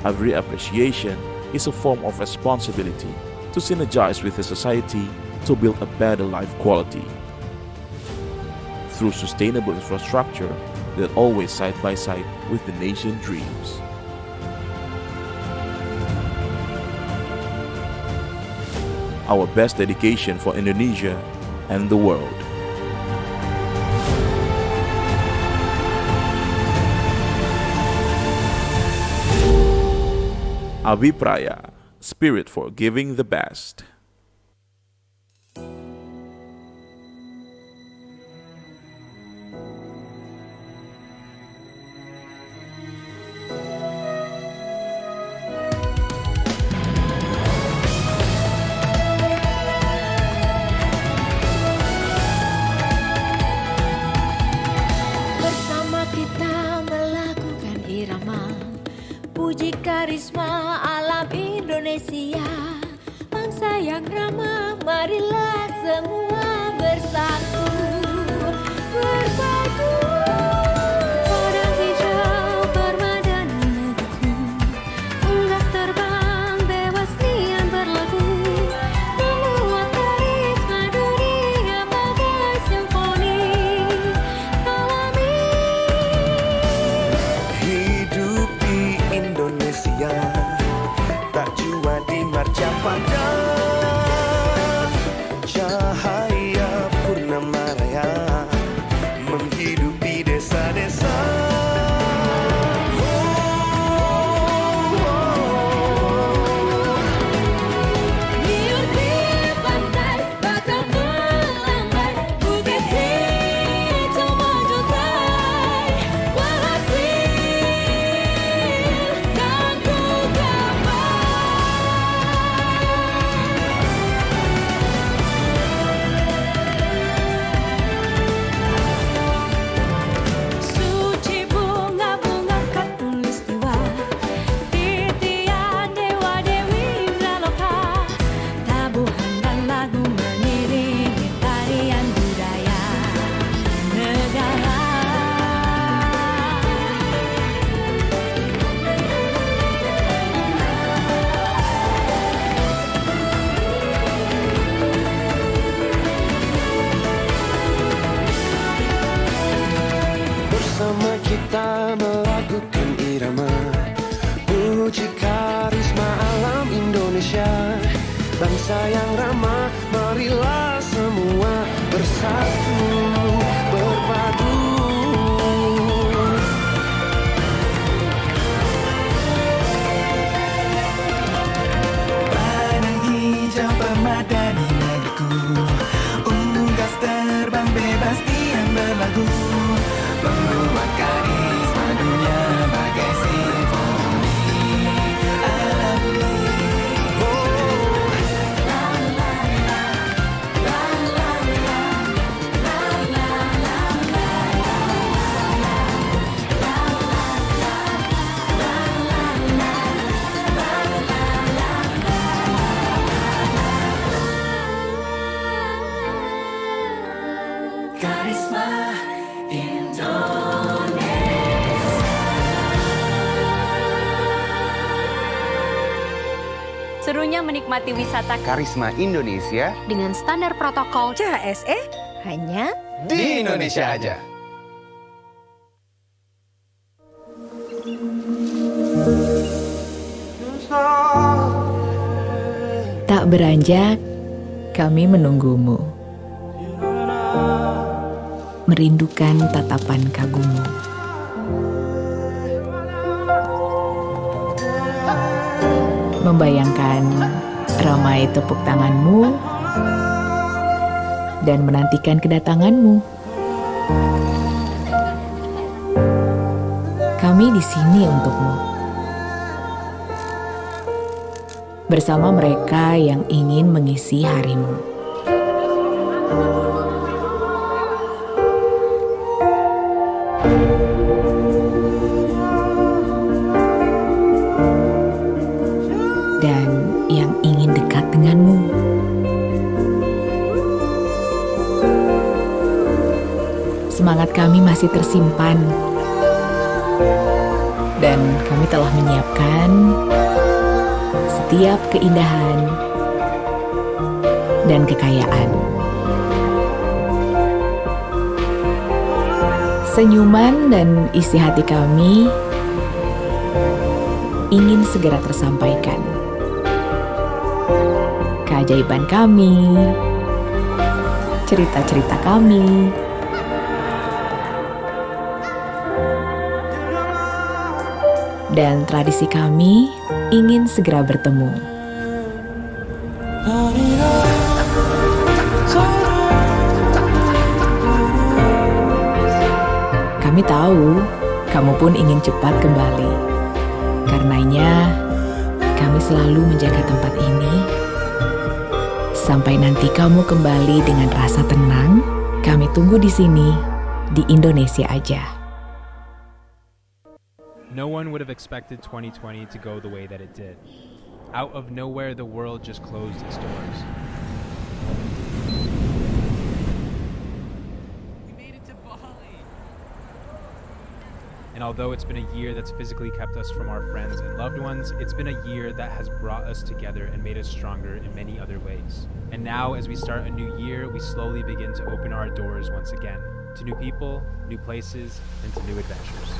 every appreciation is a form of responsibility to synergize with the society to build a better life quality through sustainable infrastructure that always side by side with the nation dreams. Our best dedication for Indonesia and the world. Abipraya, spirit for giving the best. Bersama kita melakukan irama, puji karisma alam Indonesia, bangsa yang ramah, marilah semua bersatu, bersatu. Padang hijau permadani negeriku, unggas terbang bebas nian berlagu, memuat karisma dunia bagai simfoni alami. Hidup di Indonesia, tak jua di marcapada, cahaya purnama raya menghidupi desa-desa. Biar di pantai bakal melambai, bukit hijau menjutai, berhasil kan ku Suci bunga-bunga khatulistiwa, titian dewa-dewi Indraloka, tabuhan dan lagu mengiringi tarian budaya negara. Bersama kita melakukan irama, puji karisma alam Indonesia, bangsa yang ramah, marilah semua bersatu, berpadu. Padang hijau permadani negeriku, unggas terbang bebas diam berlagu, membuat karisma dunia bagai simfoni alami. Karisma Serunya menikmati wisata Karisma Indonesia dengan standar protokol CHSE hanya di Indonesia aja. Nusa tak beranjak, kami menunggumu. Merindukan tatapan kagummu. Membayangkan ramai tepuk tanganmu dan menantikan kedatanganmu. Kami di sini untukmu. Bersama mereka yang ingin mengisi harimu. Dan yang ingin dekat denganmu. Semangat kami masih tersimpan. Dan kami telah menyiapkan setiap keindahan dan kekayaan. Senyuman dan isi hati kami ingin segera tersampaikan. Keajaiban kami, cerita-cerita kami, dan tradisi kami ingin segera bertemu. Kami tahu kamu pun ingin cepat kembali. Karenanya, kami selalu menjaga tempat ini. Sampai nanti kamu kembali dengan rasa tenang, kami tunggu di sini, di Indonesia aja. No one would have expected 2020 to go the way that it did. Out of nowhere, the world just closed its doors. We made it to Bali. And although it's been a year that's physically kept us from our friends and loved ones, it's been a year that has brought us together and made us stronger in many other ways. And now, as we start a new year, we slowly begin to open our doors once again to new people, new places, and to new adventures.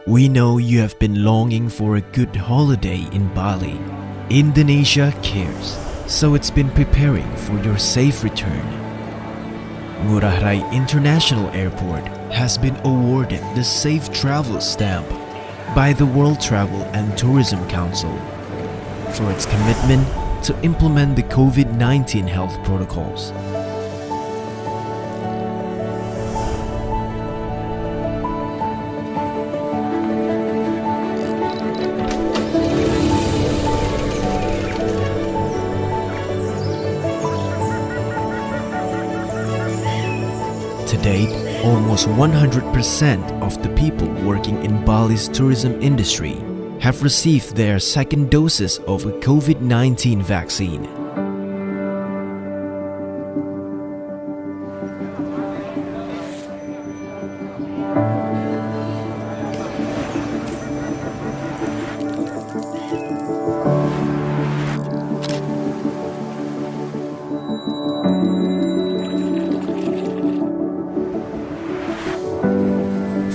We know you have been longing for a good holiday in Bali. Indonesia cares, so it's been preparing for your safe return. Ngurah Rai International Airport has been awarded the Safe Travel Stamp by the World Travel and Tourism Council for its commitment to implement the COVID-19 health protocols. To date, almost 100% of the people working in Bali's tourism industry have received their second doses of a COVID-19 vaccine.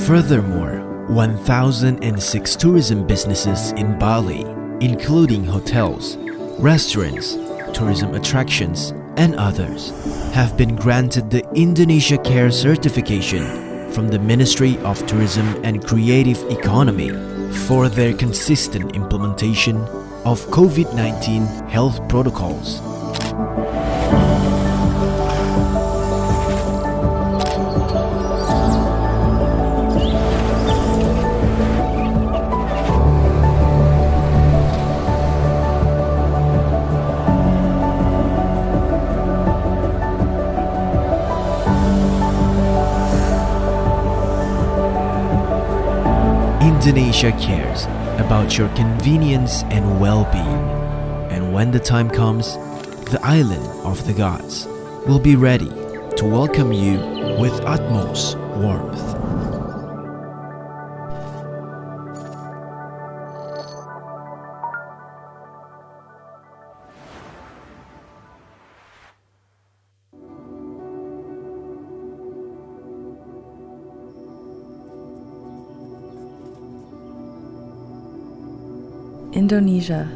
Furthermore, 1,006 tourism businesses in Bali, including hotels, restaurants, tourism attractions, and others, have been granted the Indonesia Care certification from the Ministry of Tourism and Creative Economy for their consistent implementation of COVID-19 health protocols. Indonesia cares about your convenience and well-being, and when the time comes, the island of the gods will be ready to welcome you with utmost warmth. Indonesia.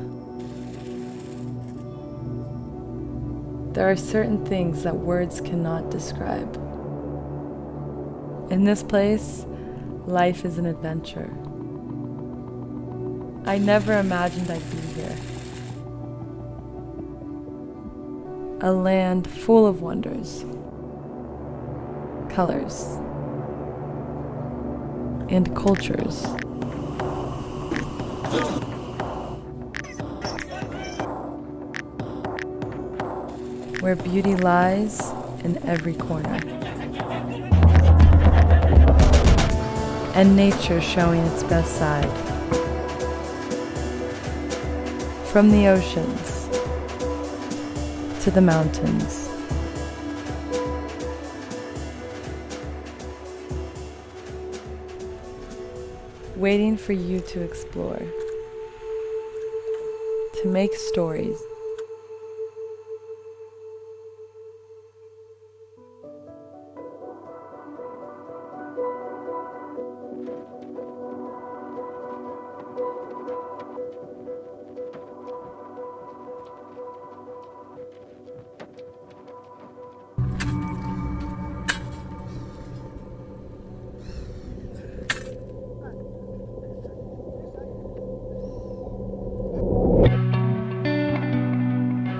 There are certain things that words cannot describe. In this place, life is an adventure. I never imagined I'd be here. A land full of wonders, colors, and cultures. Where beauty lies in every corner, and nature showing its best side. From the oceans to the mountains, waiting for you to explore, to make stories.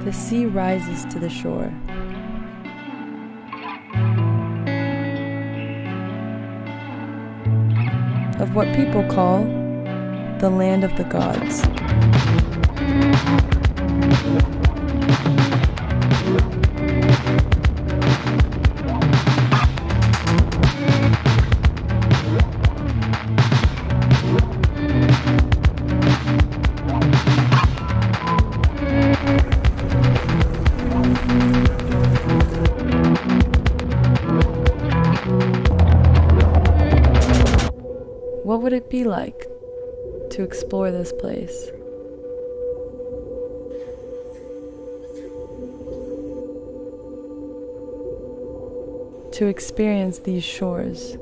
The sea rises to the shore. Of what people call the land of the gods. What would it be like to explore this place? To experience these shores?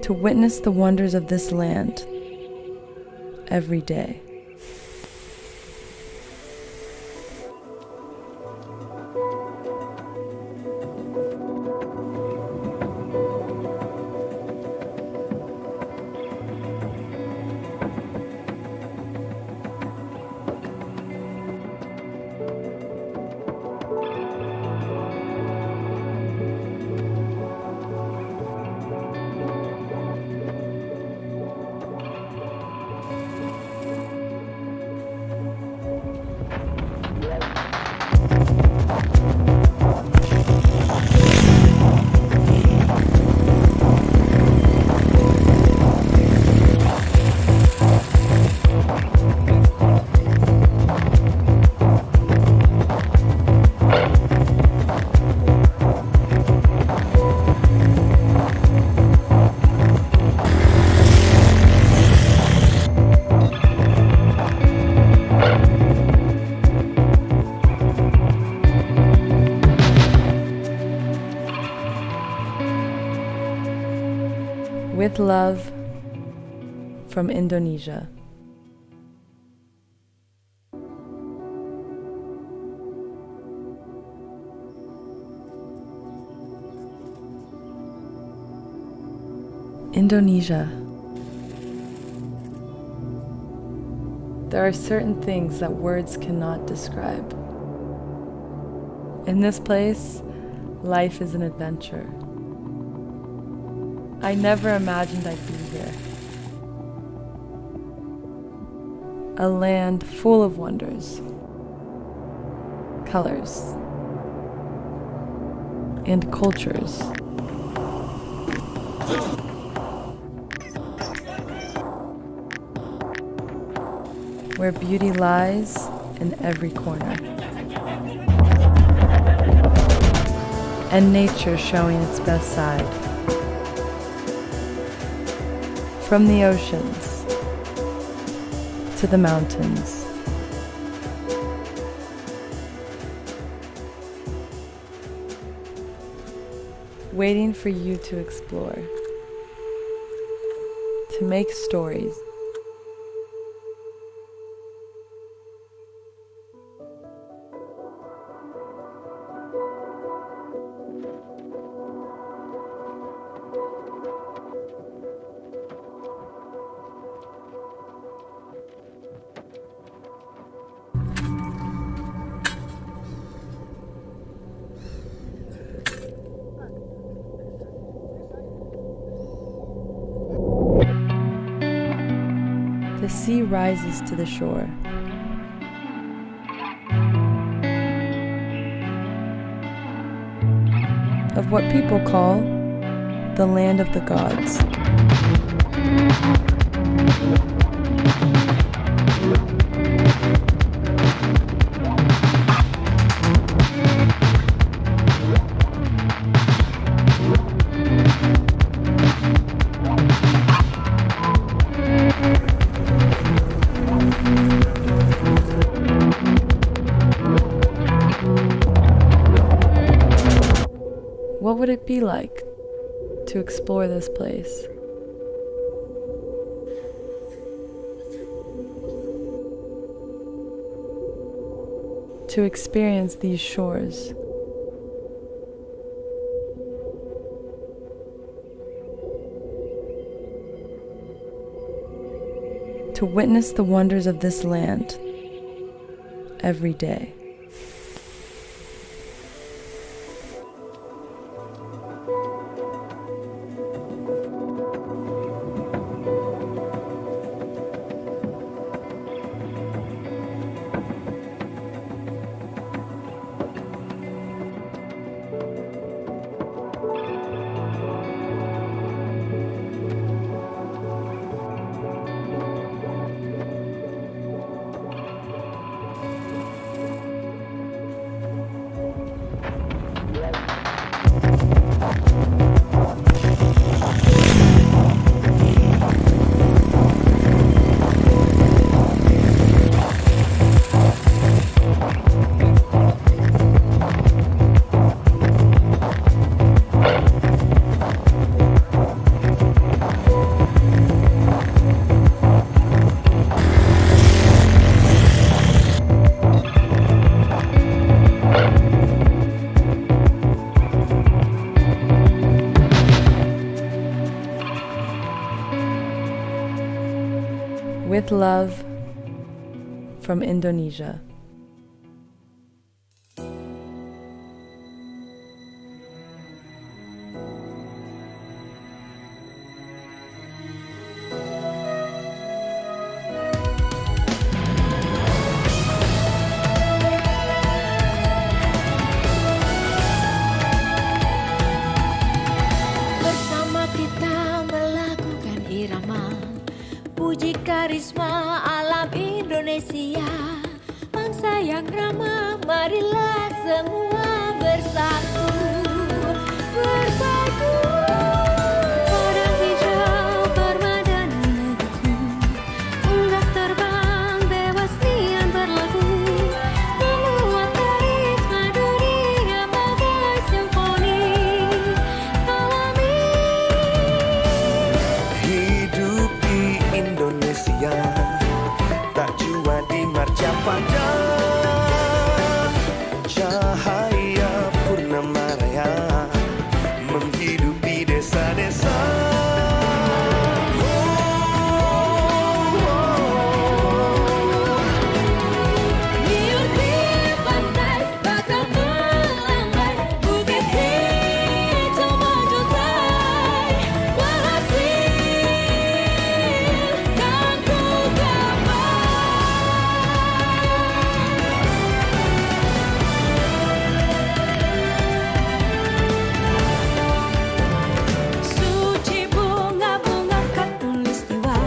to witness the wonders of this land every day. With love from Indonesia. Indonesia. There are certain things that words cannot describe. In this place, life is an adventure. I never imagined I'd be here. A land full of wonders, colors, and cultures. Where beauty lies in every corner. And nature showing its best side. From the oceans to the mountains. Waiting for you to explore, to make stories. The sea rises to the shore. Of what people call the land of the gods. What would it be like to explore this place? To experience these shores? To witness the wonders of this land every day. With love from Indonesia. Bersama kita melakukan irama, puji karisma alam Indonesia. Bangsa yang ramah, marilah semua bersatu, bersatu. Padang hijau permadani negeriku, unggas terbang bebas nian berlagu, memuat karisma dunia bagai simfoni alami. Hidup di Indonesia, tak jua di marcapada, cahaya purnama raya menghidupi desa-desa. Biar di pantai bakal melambai, bukit hijau menjutai, berhasilkan ku Suci bunga-bunga khatulistiwa,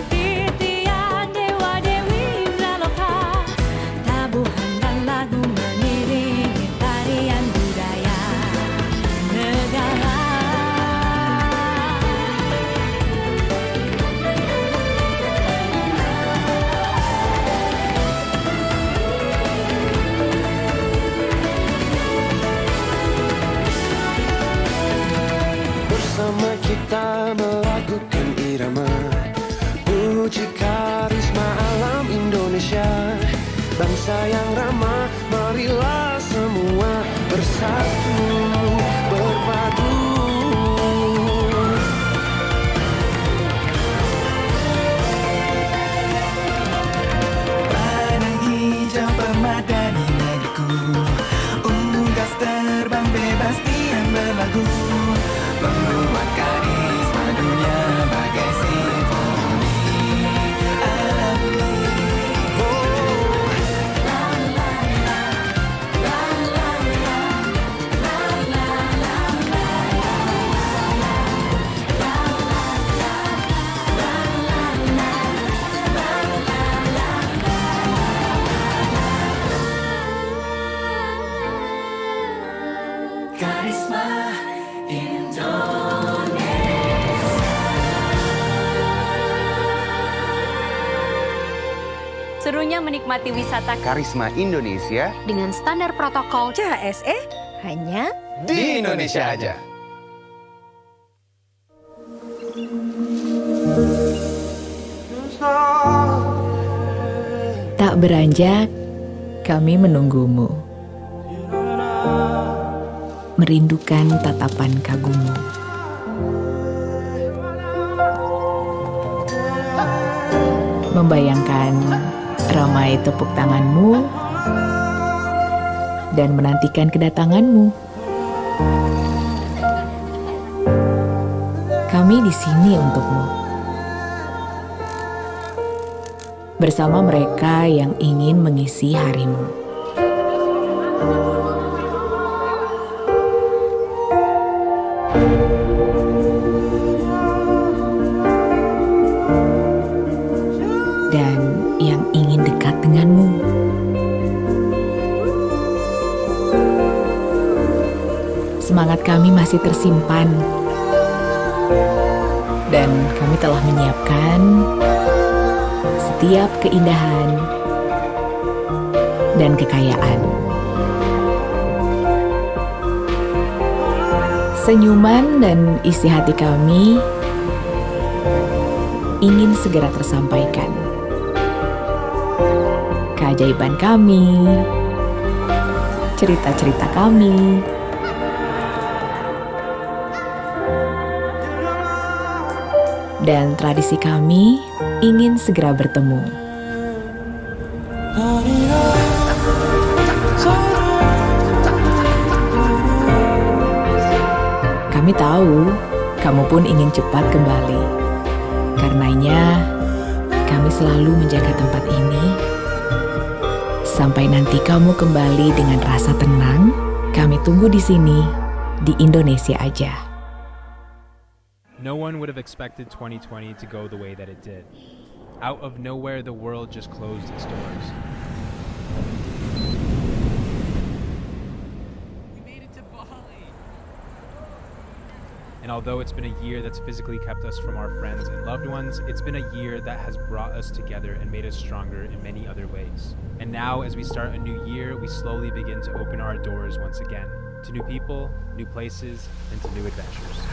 titian dewa-dewi Indraloka, tabuhan dan lagu mengiringi tarian budaya negara. Bersama kita melakukan irama, puji karisma alam Indonesia. Bangsa yang ramah, marilah semua bersatu, berpadu. Padang hijau permadani negeriku, unggas terbang bebas diam berlagu, membuat karisma dunia bagai simfoni alami. Karisma Serunya menikmati wisata Karisma Indonesia dengan standar protokol CHSE hanya di Indonesia aja. Tak beranjak, kami menunggumu. Merindukan tatapan kagummu. Membayangkan ramai tepuk tanganmu dan menantikan kedatanganmu. Kami di sini untukmu. Bersama mereka yang ingin mengisi harimu. Dan yang ingin dekat denganmu. Semangat kami masih tersimpan. Dan kami telah menyiapkan setiap keindahan dan kekayaan. Senyuman dan isi hati kami ingin segera tersampaikan. Keajaiban kami, cerita-cerita kami, dan tradisi kami ingin segera bertemu. Kami tahu kamu pun ingin cepat kembali. Karenanya, kami selalu menjaga tempat ini. Sampai nanti kamu kembali dengan rasa tenang, kami tunggu di sini, di Indonesia aja. No one would have expected 2020 to go the way that it did. Out of nowhere, the world just closed its doors. We made it to Bali. And although it's been a year that's physically kept us from our friends and loved ones, it's been a year that has brought us together and made us stronger in many other ways. And now, as we start a new year, we slowly begin to open our doors once again to new people, new places, and to new adventures.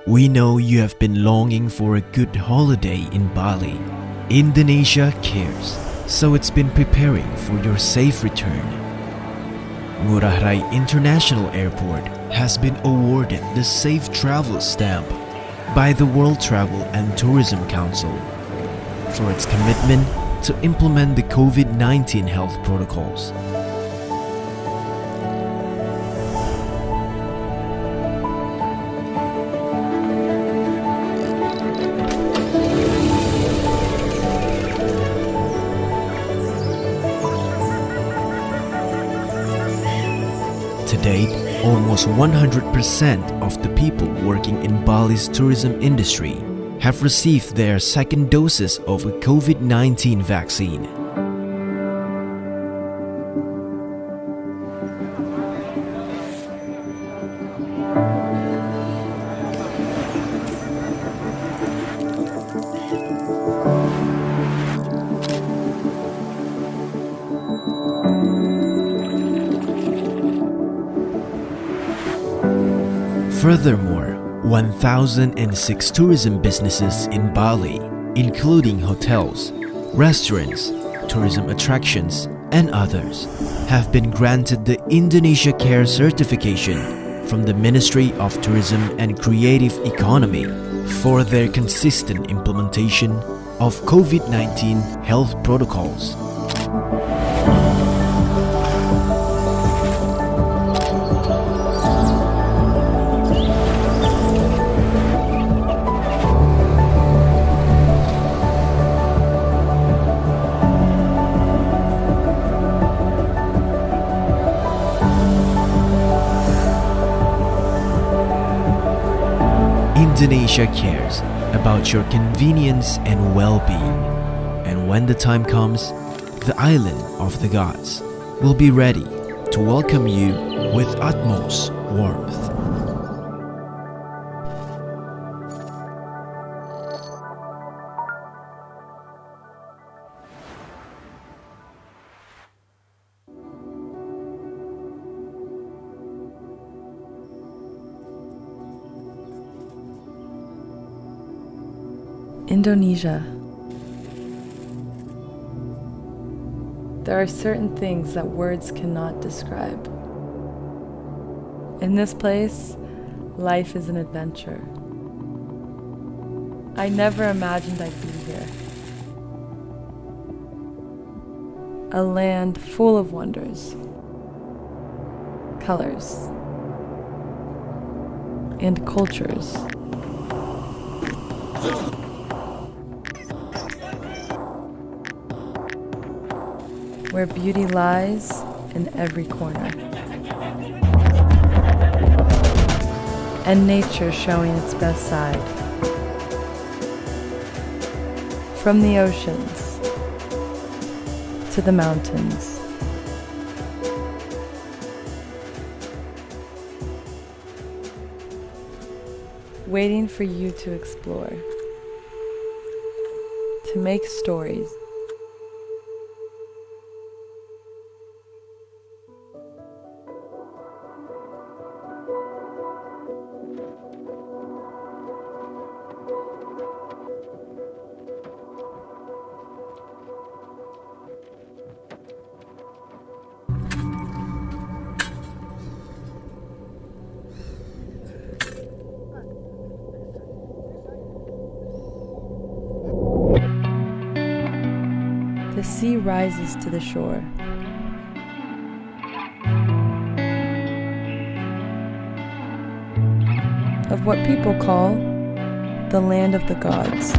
We know you have been longing for a good holiday in Bali. Indonesia cares, so it's been preparing for your safe return. Ngurah Rai International Airport has been awarded the Safe Travel Stamp by the World Travel and Tourism Council for its commitment to implement the COVID-19 health protocols. To date, almost 100% of the people working in Bali's tourism industry have received their second doses of a COVID-19 vaccine. Furthermore, 1,006 tourism businesses in Bali, including hotels, restaurants, tourism attractions, and others, have been granted the Indonesia Care certification from the Ministry of Tourism and Creative Economy for their consistent implementation of COVID-19 health protocols. Indonesia cares about your convenience and well-being. And when the time comes, the island of the gods will be ready to welcome you with utmost warmth. Indonesia. There are certain things that words cannot describe. In this place, life is an adventure. I never imagined I'd be here. A land full of wonders, colors, and cultures. Where beauty lies in every corner. And nature showing its best side. From the oceans to the mountains. Waiting for you to explore. To make stories. The sea rises to the shore. Of what people call the land of the gods.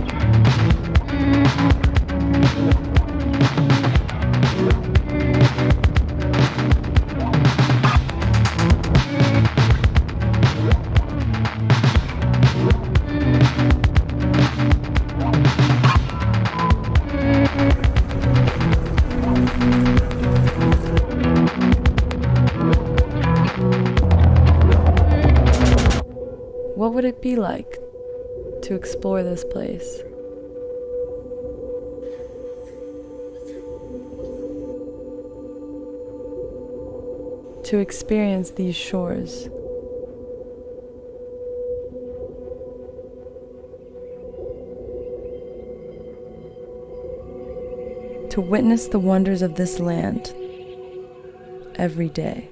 What would it be like to explore this place? To experience these shores? To witness the wonders of this land every day.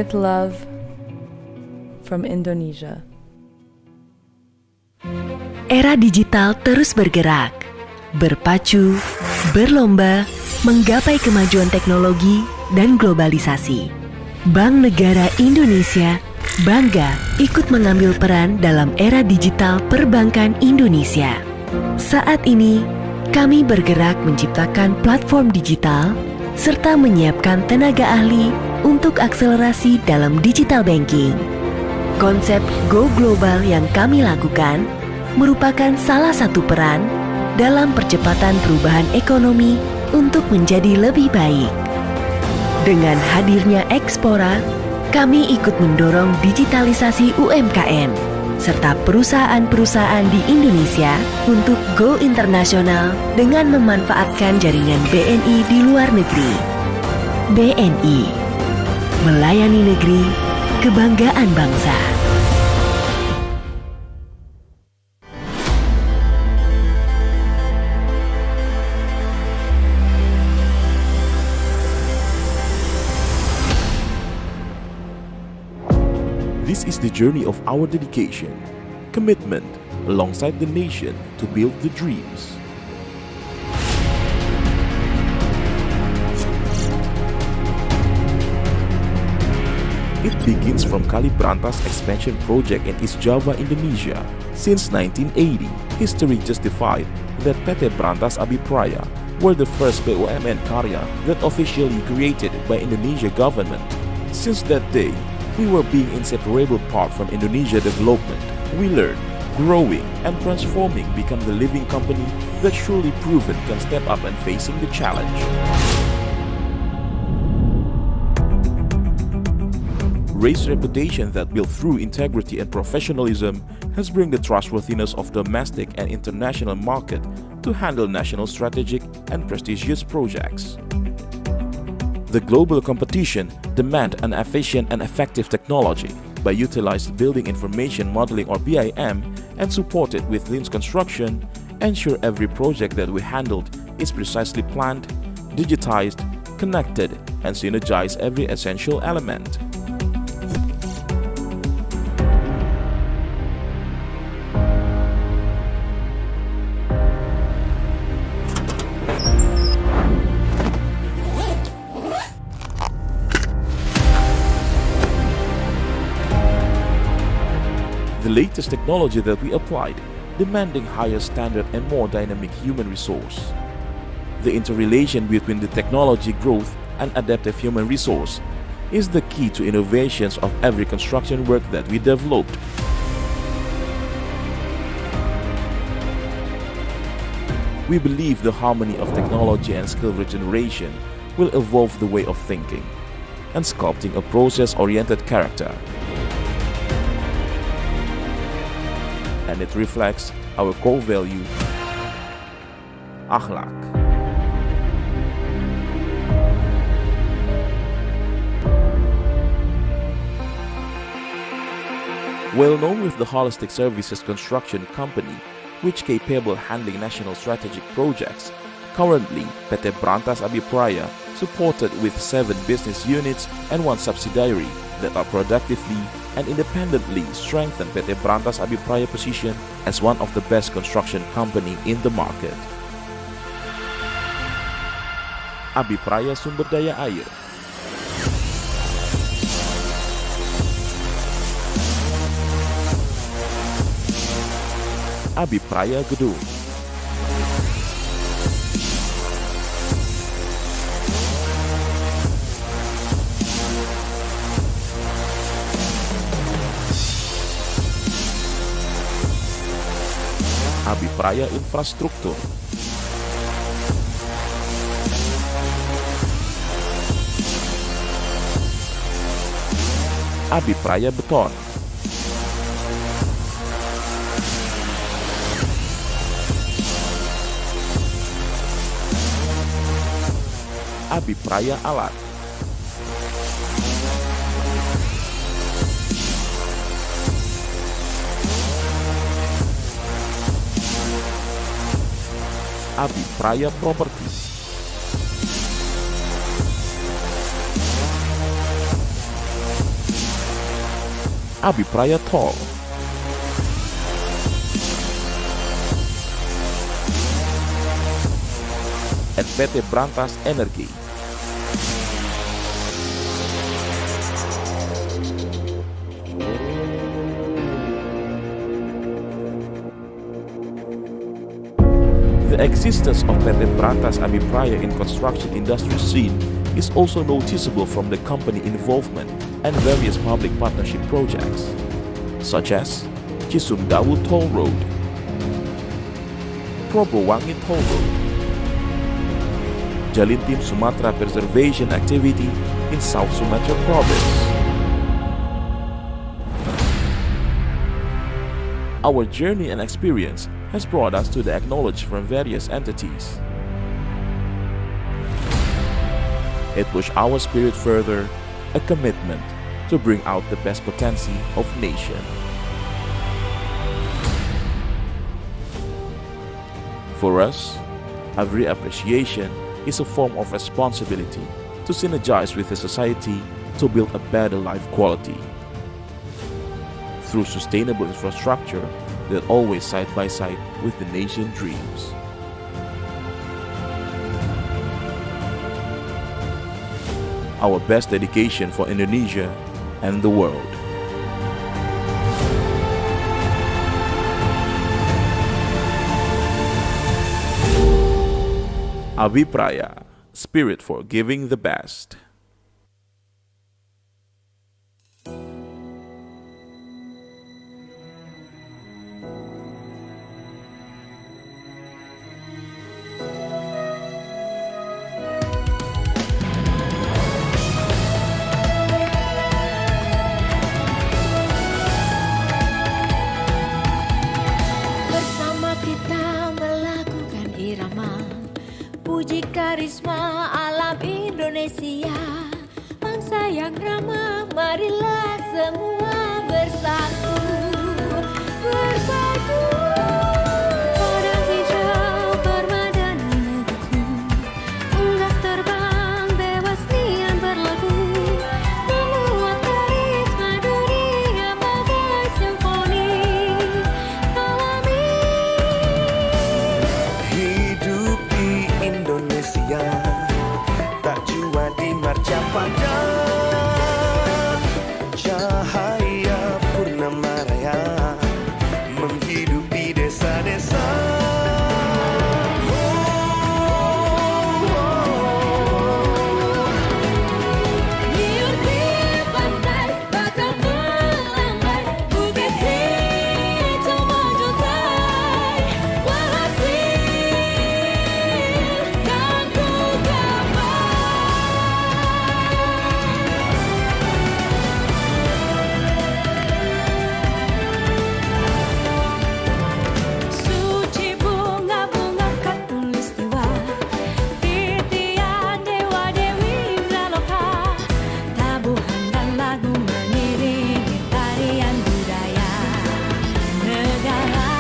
with love from Indonesia. Era digital terus bergerak, berpacu, berlomba, menggapai kemajuan teknologi dan globalisasi. Bank Negara Indonesia bangga ikut mengambil peran dalam era digital perbankan Indonesia. Saat ini, kami bergerak menciptakan platform digital serta menyiapkan tenaga ahli untuk akselerasi dalam digital banking. Konsep Go Global yang kami lakukan merupakan salah satu peran dalam percepatan perubahan ekonomi untuk menjadi lebih baik. Dengan hadirnya Expora, kami ikut mendorong digitalisasi UMKM serta perusahaan-perusahaan di Indonesia untuk go internasional dengan memanfaatkan jaringan BNI di luar negeri. BNI, melayani negeri, kebanggaan bangsa. This is the journey of our dedication, commitment, alongside the nation to build the dreams. It begins from Kali Brantas expansion project in East Java, Indonesia. Since 1980, history justified that PT Brantas Abipraya were the first BUMN Karya that officially created by Indonesia government. Since that day, we were being inseparable part from Indonesia development. We learned, growing and transforming become the living company that surely proven can step up and facing the challenge. Raised reputation that built through integrity and professionalism has bring the trustworthiness of domestic and international market to handle national strategic and prestigious projects. The global competition demand an efficient and effective technology by utilized building information modeling or BIM and supported with lean construction, ensure every project that we handled is precisely planned, digitized, connected, and synergize every essential element. The latest technology that we applied, demanding higher standard and more dynamic human resource. The interrelation between the technology growth and adaptive human resource is the key to innovations of every construction work that we developed. We believe the harmony of technology and skill regeneration will evolve the way of thinking and sculpting a process-oriented character. And it reflects our core value, akhlak. Well known with the holistic services construction company, which capable handling national strategic projects, currently PT Brantas Abipraya supported with 7 business units and 1 subsidiary that are productively and independently strengthen PT Brantas Abipraya position as one of the best construction company in the market. Abipraya Sumber Daya Air. Abipraya Gedung. Abipraya Infrastruktur. Abipraya Beton. Abipraya Alat. Abipraya Property. Abipraya Talk. And PT Brantas Energi. The existence of PT Brantas Abipraya in construction industry scene is also noticeable from the company involvement and various public partnership projects, such as Cisumdawu Toll Road, Probowangi Toll Road, Jalintim Sumatra Preservation Activity in South Sumatra Province. Our journey and experience has brought us to the acknowledged from various entities. It pushed our spirit further, a commitment to bring out the best potential of nation. For us, every appreciation is a form of responsibility to synergize with the society to build a better life quality through sustainable infrastructure that always side by side with the nation dreams. Our best dedication for Indonesia and the world. Abipraya, spirit for giving the best. Bersama kita melakukan irama, puji karisma alam Indonesia. Bangsa yang ramah, marilah semua bersatu, bersatu. Padang hijau permadani negeriku, unggas terbang bebas nian berlagu, memuat karisma dunia bagai simfoni alami. Hidup di Indonesia, tak jua di marcapada, cahaya purnama raya menghidupi desa-desa. Liur di pantai, bakal melambai, bukit hijau menjutai, walhasil kan ku gapai. Suci bunga-bunga khatulistiwa, titian dewa-dewi Indraloka, tabuhan dan lagu mengiringi tarian budaya negara.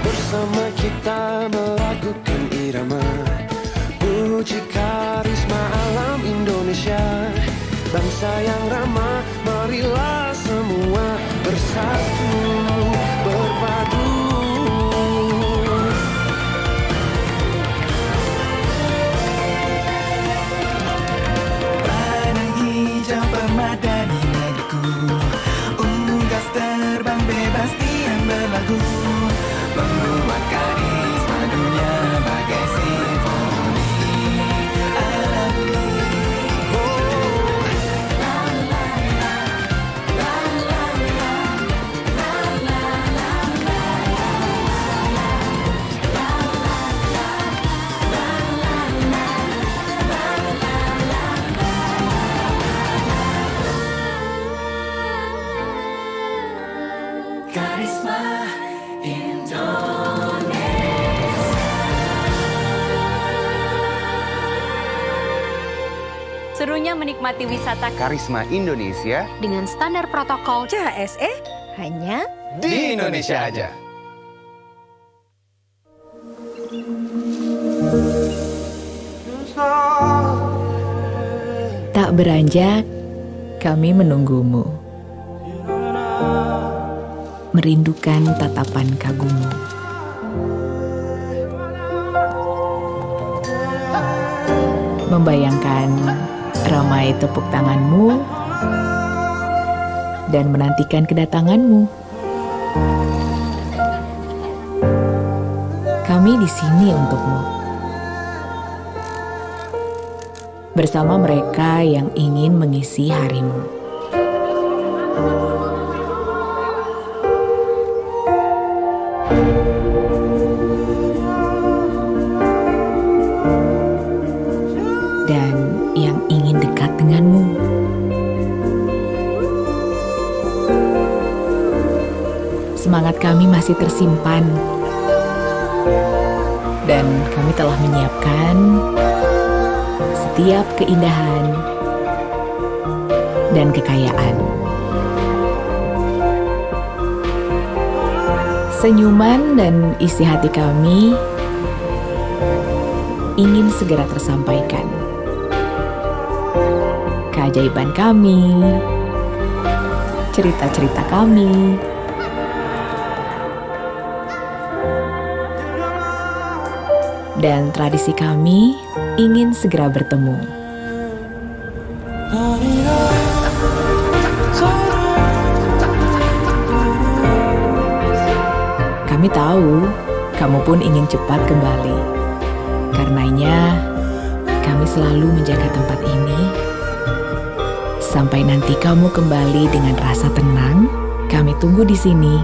Bersama kita melakukan irama, puji karisma alam Indonesia. Bangsa yang ramah, marilah semua bersatu, berpadu. Padang hijau permadani negeriku, unggas terbang bebas diam berlagu, membuat karisma dunia bagai simfoni alami. Karisma Indonesia. Serunya menikmati wisata Karisma Indonesia dengan standar protokol CHSE hanya di Indonesia aja. Tak beranjak, kami menunggumu. Merindukan tatapan kagummu. Membayangkan ramai tepuk tanganmu dan menantikan kedatanganmu. Kami di sini untukmu. Bersama mereka yang ingin mengisi harimu. Dan yang ingin dekat denganmu. Semangat kami masih tersimpan. Dan kami telah menyiapkan setiap keindahan dan kekayaan. Senyuman dan isi hati kami ingin segera tersampaikan. Keajaiban kami, cerita-cerita kami, dan tradisi kami ingin segera bertemu. Kami tahu kamu pun ingin cepat kembali. Karenanya, kami selalu menjaga tempat ini. Sampai nanti kamu kembali dengan rasa tenang, kami tunggu di sini,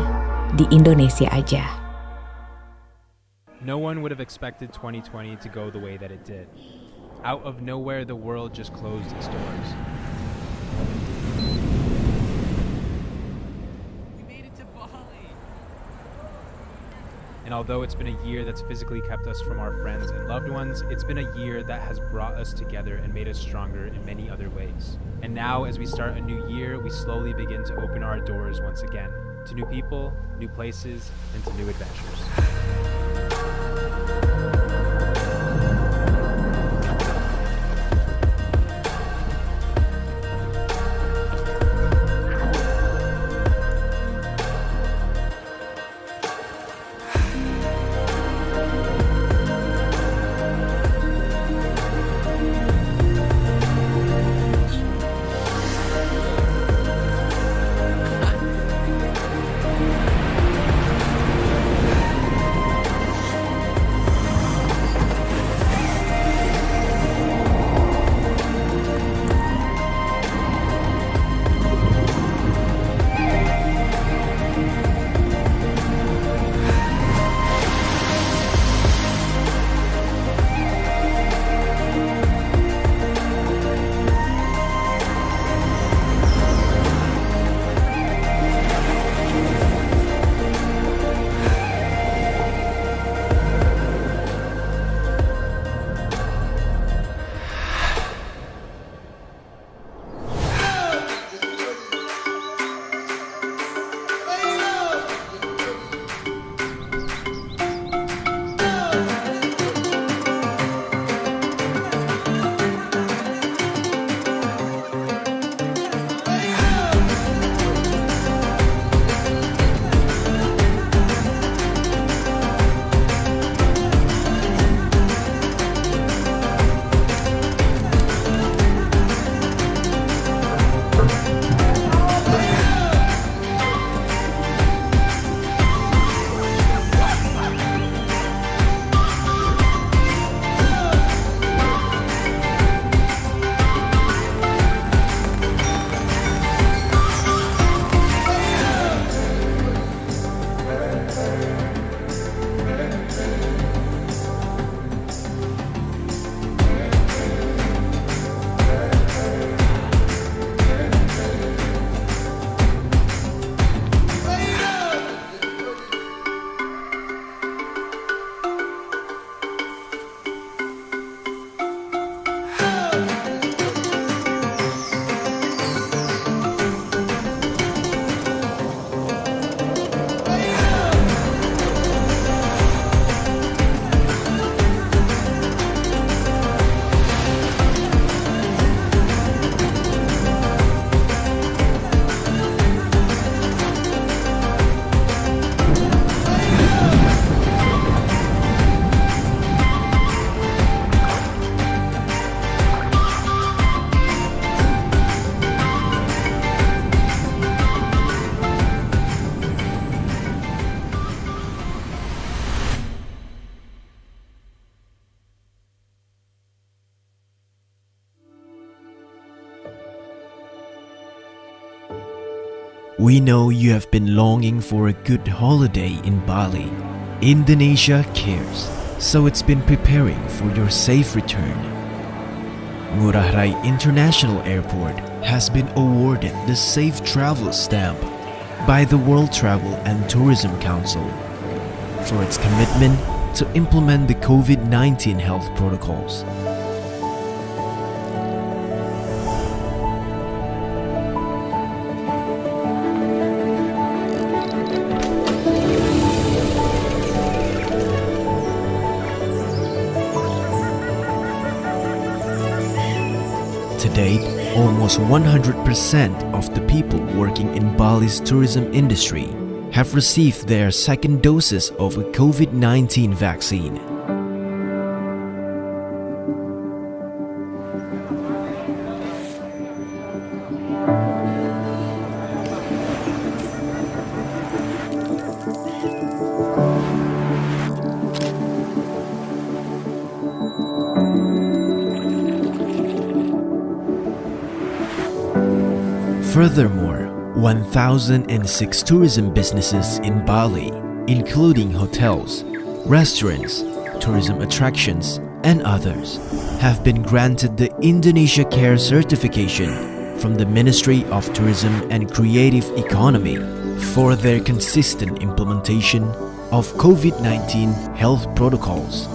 di Indonesia aja. No one would have expected 2020 to go the way that it did. Out of nowhere, the world just closed its doors. We made it to Bali. And although it's been a year that's physically kept us from our friends and loved ones, it's been a year that has brought us together and made us stronger in many other ways. And now, as we start a new year, we slowly begin to open our doors once again to new people, new places, and to new adventures. We know you have been longing for a good holiday in Bali. Indonesia cares, so it's been preparing for your safe return. Ngurah Rai International Airport has been awarded the Safe Travel Stamp by the World Travel and Tourism Council for its commitment to implement the COVID-19 health protocols. To date, almost 100% of the people working in Bali's tourism industry have received their second doses of a COVID-19 vaccine. Furthermore, 1,006 tourism businesses in Bali, including hotels, restaurants, tourism attractions, and others, have been granted the Indonesia Care certification from the Ministry of Tourism and Creative Economy for their consistent implementation of COVID-19 health protocols.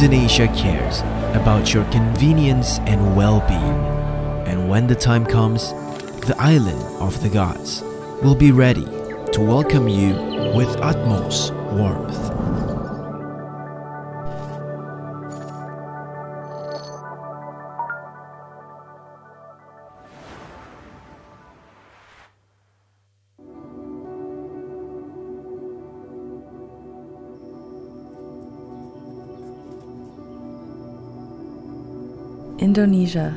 Indonesia cares about your convenience and well-being. And when the time comes, the island of the gods will be ready to welcome you with utmost warmth. Indonesia.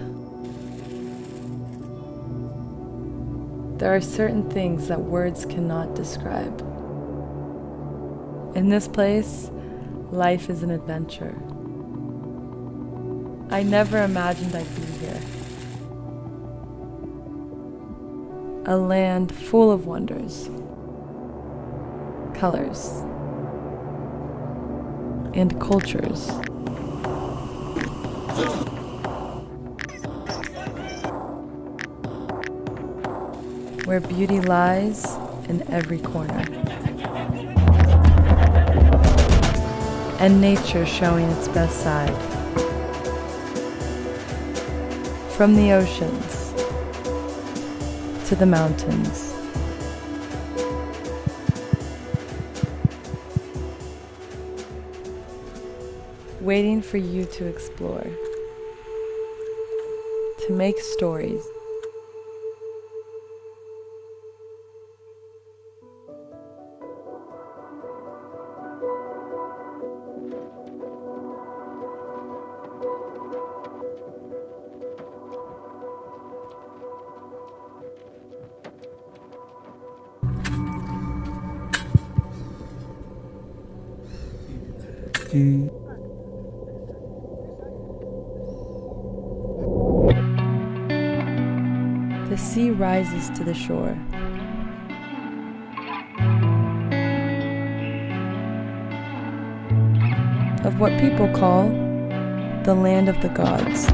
There are certain things that words cannot describe. In this place, life is an adventure. I never imagined I'd be here. A land full of wonders, colors, and cultures. Where beauty lies in every corner, and nature showing its best side. From the oceans to the mountains, waiting for you to explore, to make stories. The sea rises to the shore. Of what people call the land of the gods.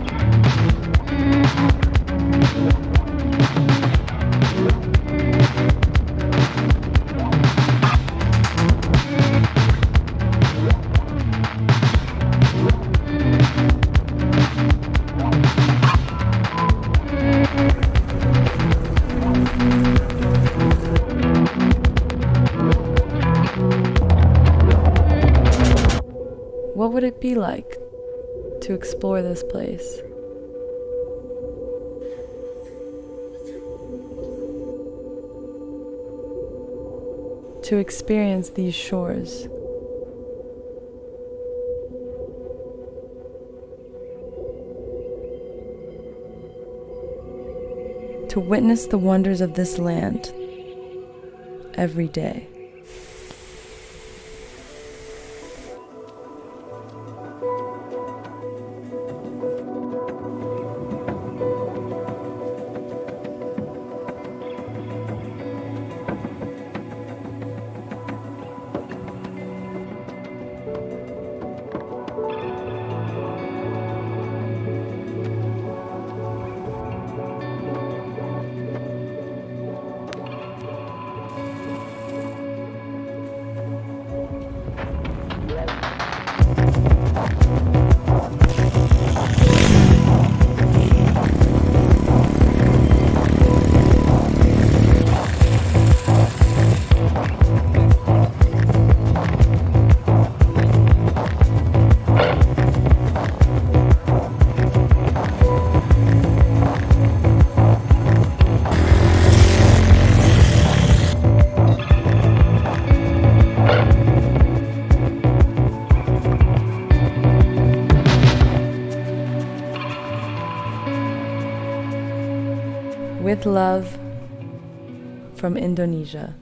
What would it be like to explore this place? To experience these shores? to witness the wonders of this land every day. With love from Indonesia.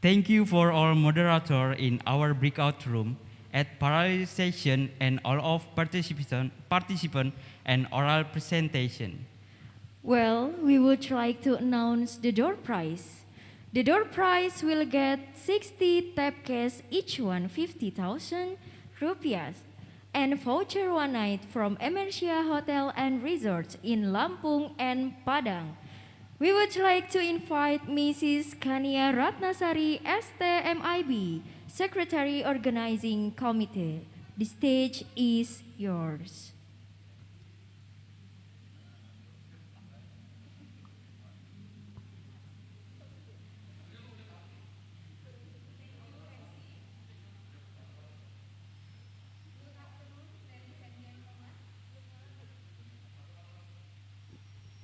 Thank you for all moderator in our breakout room at parallel session and all of participant and oral presentation. Well, we would like to announce the door prize. The door prize will get 60 tap cash, each one 50,000 rupiah, and voucher one night from Emersia Hotel and Resorts in Lampung and Padang. We would like to invite Mrs. Kania Ratnasari, STMIB, Secretary Organizing Committee. The stage is yours.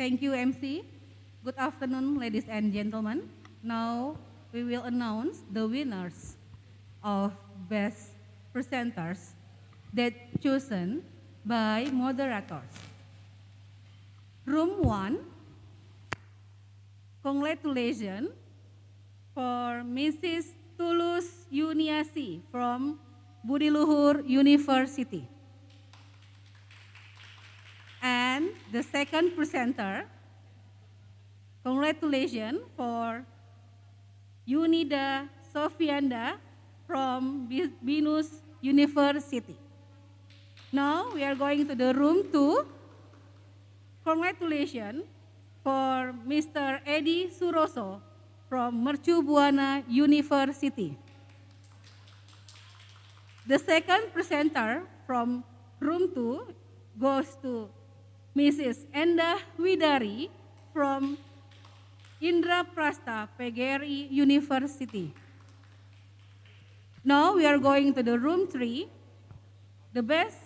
Thank you, MC. Good afternoon, ladies and gentlemen. Now we will announce the winners of best presenters that chosen by moderators. Room 1, congratulations for Mrs. Tulus Yuniasi from Budiluhur University. And the second presenter, congratulations for Yunida Sofianda from Binus University. Now we are going to the room 2. Congratulations for Mr. Edi Suroso from Mercu Buana University. The second presenter from room 2 goes to Mrs. Endah Widari from Indraprastha PGRI University. Now we are going to the room 3. The best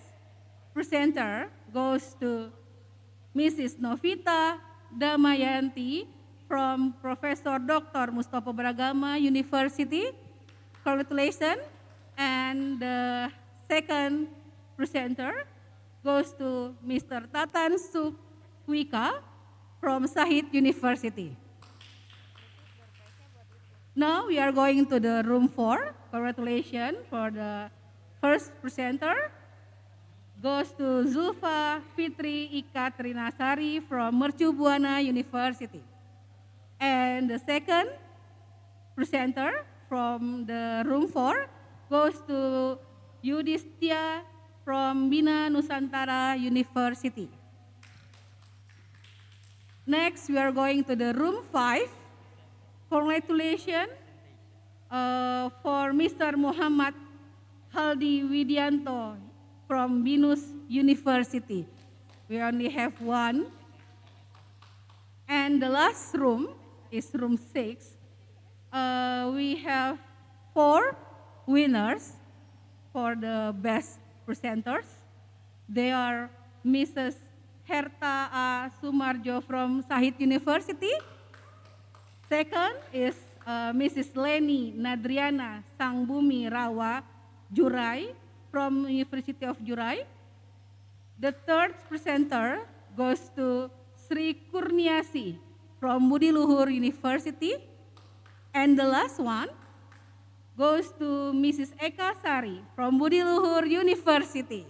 presenter goes to Mrs. Novita Damayanti from Professor Dr. Mustafa Bragama University. Congratulations. And the second presenter goes to Mr. Tatan Sukwika from Sahid University. Now we are going to the room 4. Congratulations for the first presenter. Goes to Zulfa Fitri Ika Trinasari from Mercu Buana University. And the second presenter from the room 4 goes to Yudhistia from Bina Nusantara University. Next, we are going to the room 5. Congratulations for Mr. Muhammad Haldi Widianto from Binus University. We only have one. And the last room is room 6. We have 4 winners for the best presenters. They are Mrs. Herta A. Sumarjo from Sahid University. Second is Mrs. Leni Nadriana Sangbumi Rawa Jurai from University of Jurai. The third presenter goes to Sri Kurniasi from Budi Luhur University. And the last one goes to Mrs. Eka Sari from Budi Luhur University.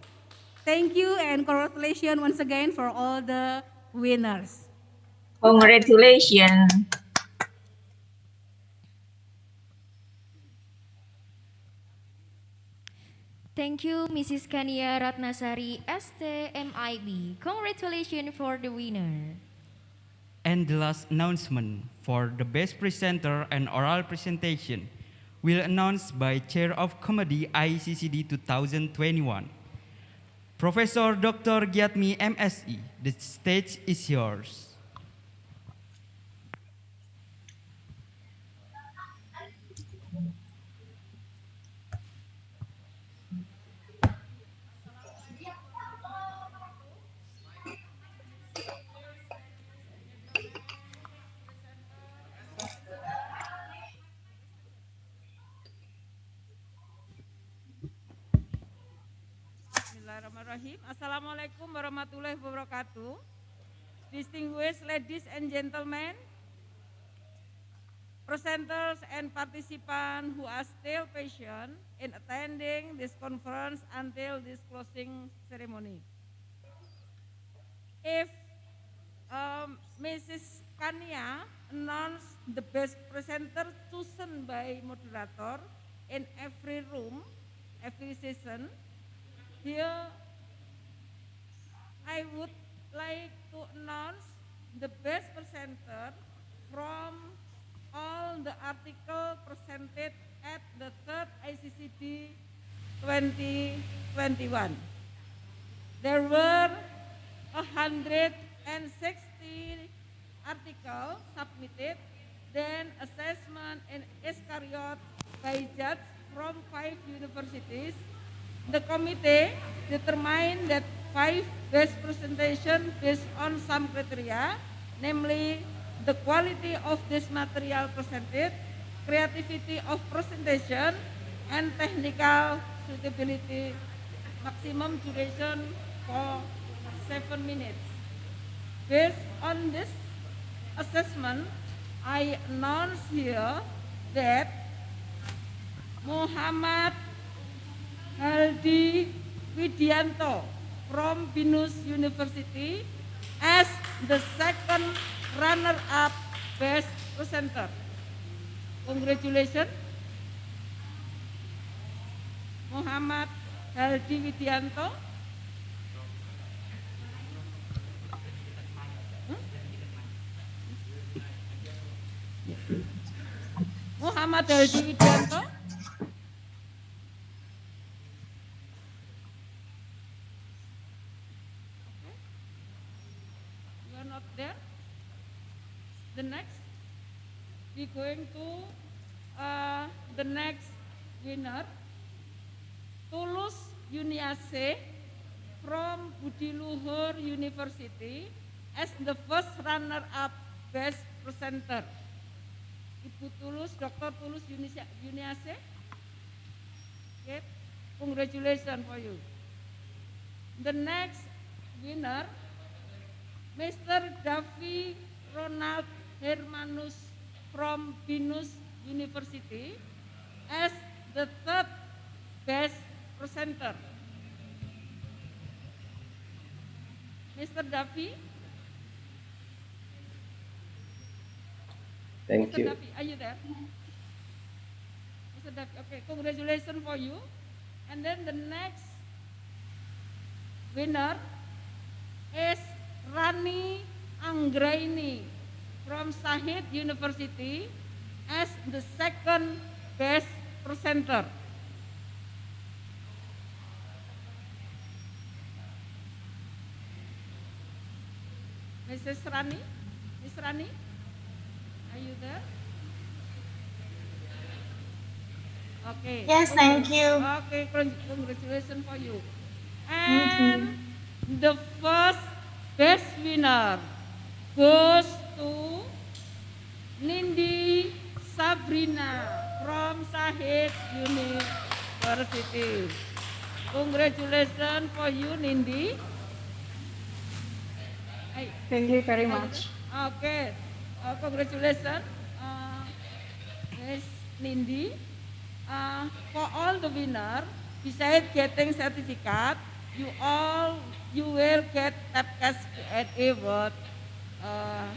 Thank you and congratulations once again for all the winners. Congratulations. Thank you, Mrs. Kania Ratnasari, STMIB. Congratulations for the winner. And the last announcement for the best presenter and oral presentation will announced by Chair of Committee Iccd 2021. Professor Dr. Giatmi MSE, the stage is yours. Bismillahirrahmanirrahim. Assalamualaikum warahmatullahi wabarakatuh. Distinguished ladies and gentlemen, presenters and participants who are still patient in attending this conference until this closing ceremony. If Mrs. Kania announced the best presenter chosen by moderator in every room, every session, here I would like to announce the best presenter from all the articles presented at the third ICCD 2021. There were 160 articles submitted, then assessment and carried out by judges from 5 universities. The committee determined that 5 best presentation based on some criteria, namely the quality of this material presented, creativity of presentation, and technical suitability. Maximum duration for 7 minutes. Based on this assessment, I announce here that Muhammad Haldi Widianto from Binus University as the second runner-up best presenter. Congratulations, Muhammad Haldi Widianto. Muhammad Haldi Widianto. There. The next, we're going to the next winner, Tulus Yuniase from Budi Luhur University as the first runner-up best presenter. Ibu Tulus, Dr. Tulus Yuniase. Okay, congratulations for you. The next winner, Mr. Davi Ronald Hermanus from Binus University as the third best presenter. Mr. Davi. Thank Mr. you. Davi, are you there? Mr. Davi, okay, congratulations for you. And then the next winner is Rani Anggraini from Sahid University as the second best presenter. Mrs. Rani, Miss Rani, are you there? Okay. Yes, thank you. Okay, congratulations for you. And the first best winner goes to Nindi Sabrina from Sahid University. Congratulations for you, Nindi. Thank you very much. Okay. Congratulations, Miss Nindi. For all the winner, besides getting certificate, you will get tap cash Q&A worth uh,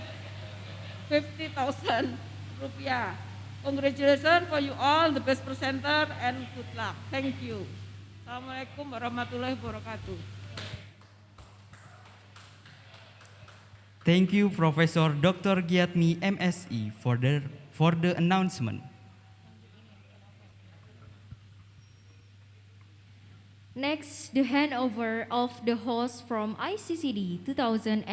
50,000 rupiah. Congratulations for you all, the best presenter, and good luck. Thank you. Assalamualaikum warahmatullahi wabarakatuh. Thank you, Professor Dr. Giatmi, MSE, for the announcement. Next, the handover of the host from ICCD 2021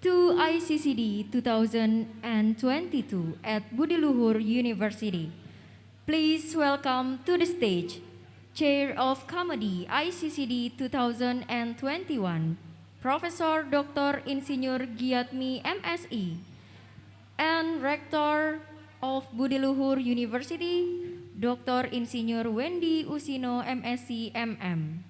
to ICCD 2022 at Budi Luhur University. Please welcome to the stage Chair of Comedy ICCD 2021, Professor Dr. Insinyur Giatmi MSI, and Rector of Budi Luhur University, Dr. Insinyur Wendy Usino MSc MM.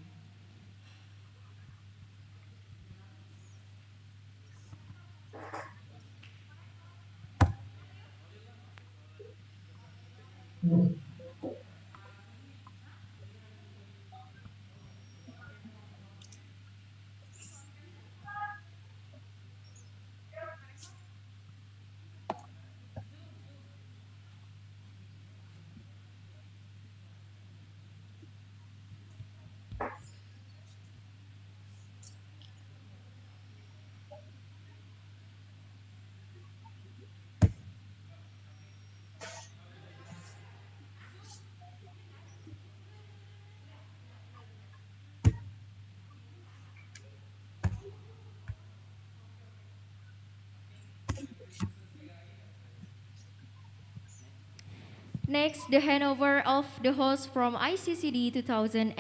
Next, the handover of the host from ICCD 2021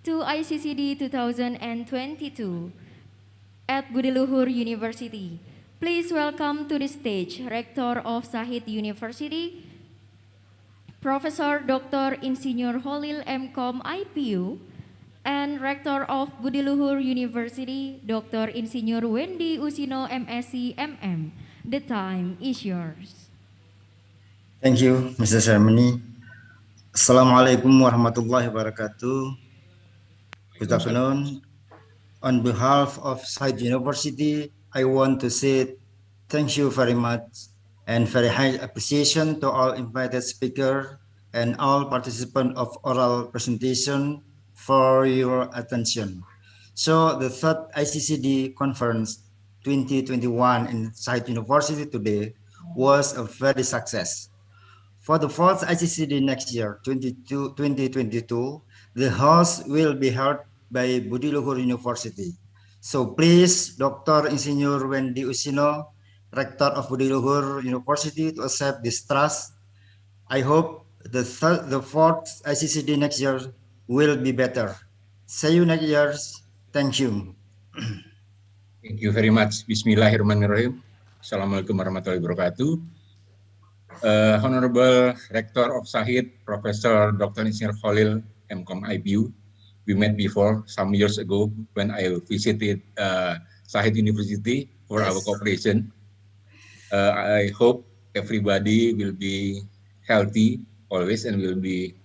to ICCD 2022 at Budi Luhur University. Please welcome to the stage Rector of Sahid University, Professor Dr. Insinyur Holil MCom IPU, and Rector of Budi Luhur University, Dr. Insinyur Wendy Usino MSc MM. The time is yours. Thank you, Mr. Ceremony. Assalamualaikum warahmatullahi wabarakatuh. Good afternoon. On behalf of Side University, I want to say thank you very much and very high appreciation to all invited speakers and all participants of oral presentation for your attention. So the third ICCD conference 2021 in Side University today was a very success. For the fourth ICCD next year, 2022, the host will be held by Budi Luhur University. So please, Dr. Insinyur Wendy Usino, Rector of Budi Luhur University, to accept this trust. I hope the fourth ICCD next year will be better. See you next year. Thank you. Thank you very much. Bismillahirrahmanirrahim. Assalamualaikum warahmatullahi wabarakatuh. Honorable Rector of Sahid, Professor Dr. Insinyur Khalil MCom IPU. We met before some years ago when I visited Sahid University for our cooperation. I hope everybody will be healthy always and will be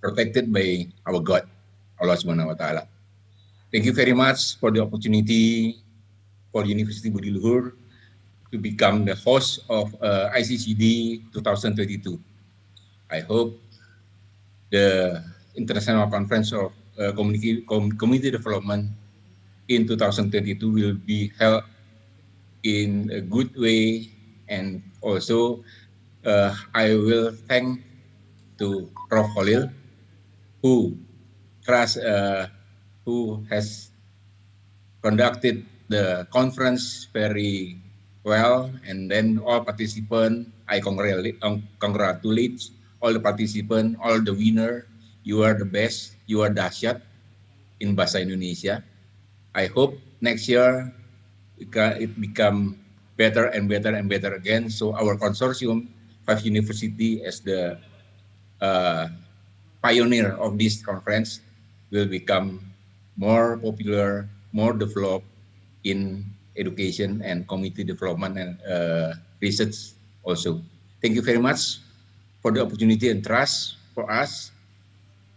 protected by our God, Allah Subhanahu wa Ta'ala. Thank you very much for the opportunity for University Budi Luhur to become the host of ICCD 2022. I hope the International Conference of Community Development in 2022 will be held in a good way, and also I will thank to Prof. Khalil who has conducted the conference very well, and then all participants, I congratulate all the participants, all the winner. You are the best, you are dahsyat in Bahasa Indonesia. I hope next year it become better and better and better again. So our consortium, 5 university as the pioneer of this conference, will become more popular, more developed, in education and community development and research also. Thank you very much for the opportunity and trust for us.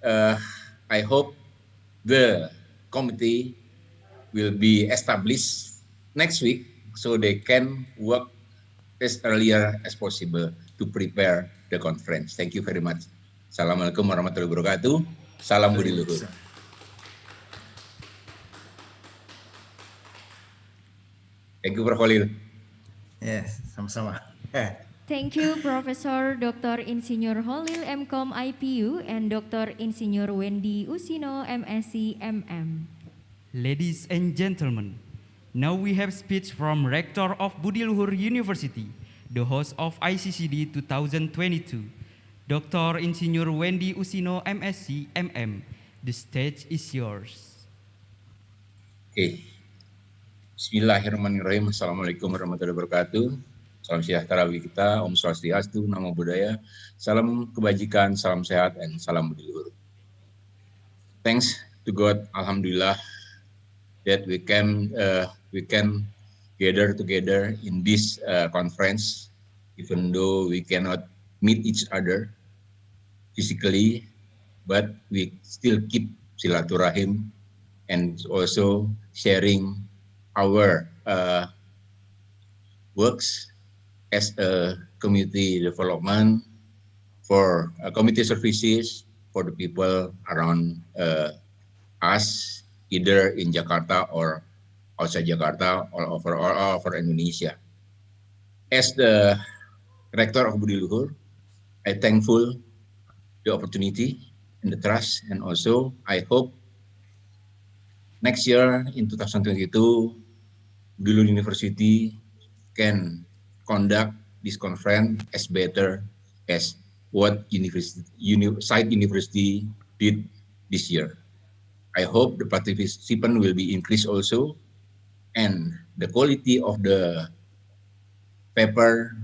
I hope the committee will be established next week so they can work as earlier as possible to prepare the conference. Thank you very much. Assalamualaikum warahmatullahi wabarakatuh. Salam Budi Luhur. Thank you, Prof. Khalil. Yes, sama-sama. Thank you, Professor Dr. Insinyur Holil MCom IPU and Dr. Insinyur Wendy Usino MSc MM. Ladies and gentlemen, now we have speech from Rector of Budi Luhur University, the host of ICCD 2022, Dr. Insinyur Wendy Usino MSc MM. The stage is yours. Okay. Bismillahirrahmanirrahim. Assalamualaikum warahmatullahi wabarakatuh. Salam sejahtera bagi kita, Om Swastiastu, Namo Buddhaya, salam kebajikan, salam sehat, and salam Budi Luhur. Thanks to God, Alhamdulillah, that we can gather together in this conference, even though we cannot meet each other physically, but we still keep silaturahim and also sharing our works as a community development for community services for the people around us, either in Jakarta or outside Jakarta, all over Indonesia. As the rector of Budi Luhur, I thankful the opportunity and the trust, and also I hope next year in 2022, Budi Luhur University can conduct this conference as better as what Site University did this year. I hope the participant will be increased also, and the quality of the paper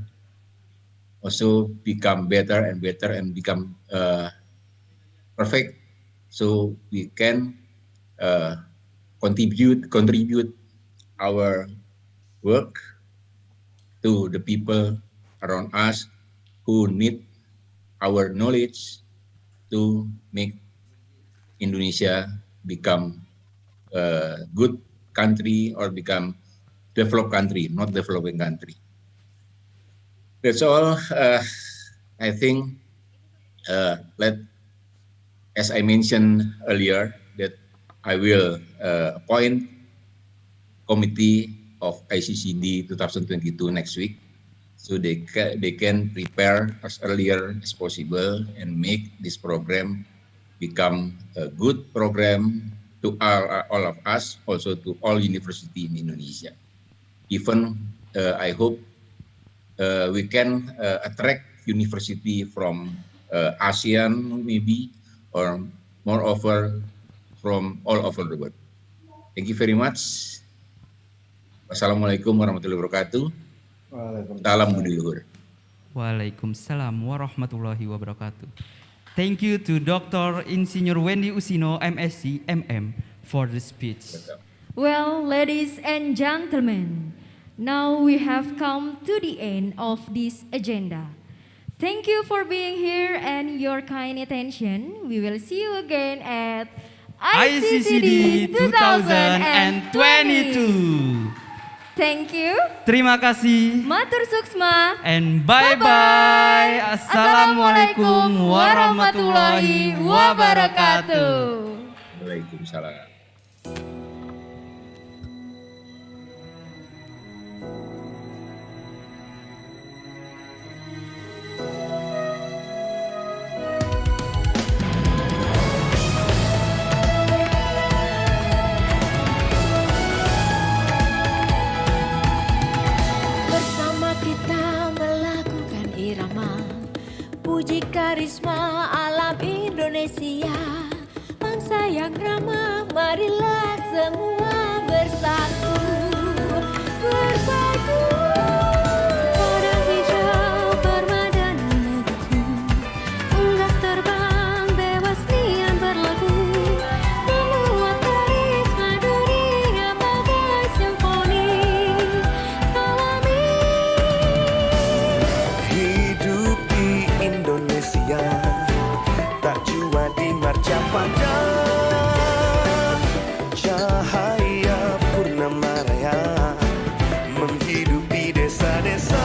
also become better and better and become perfect, so we can contribute our work to the people around us who need our knowledge to make Indonesia become a good country or become developed country, not developing country. That's all. I think as I mentioned earlier, that I will appoint committee of ICCD 2022 next week, so they can prepare as earlier as possible and make this program become a good program to all of us, also to all university in Indonesia. Even I hope we can attract university from ASEAN maybe, or moreover from all over the world. Thank you very much. Wassalamualaikum warahmatullahi wabarakatuh. Salam Budi Luhur. Waalaikumsalam warahmatullahi wabarakatuh. Thank you to Dr. Insinyur Wendy Usino, MSc, MM, for the speech. Well, ladies and gentlemen, now we have come to the end of this agenda. Thank you for being here and your kind attention. We will see you again at ICCD 2022. Thank you. Terima kasih. Matur suksma. And bye-bye. Assalamualaikum warahmatullahi wabarakatuh. Waalaikumsalam. Puji karisma alam Indonesia, bangsa yang ramah, marilah semua bersatu, bersatu. Padang hijau permadani negeriku, unggas terbang bebas nian berlagu, memuat karisma dunia bagai simfoni. wajah, cahaya purnama raya menghidupi desa-desa.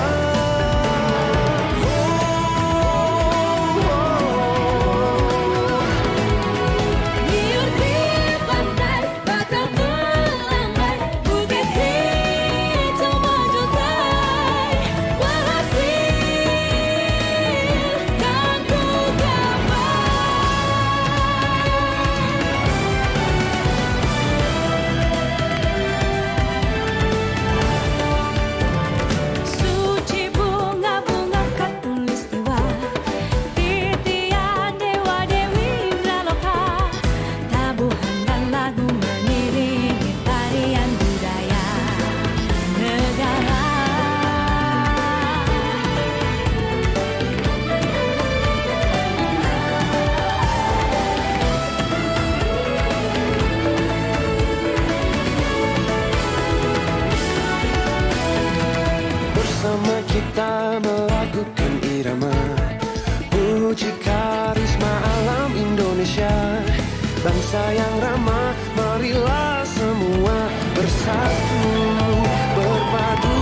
Bersama kita melakukan irama puji karisma alam Indonesia, bangsa yang ramah, marilah semua bersatu berpadu.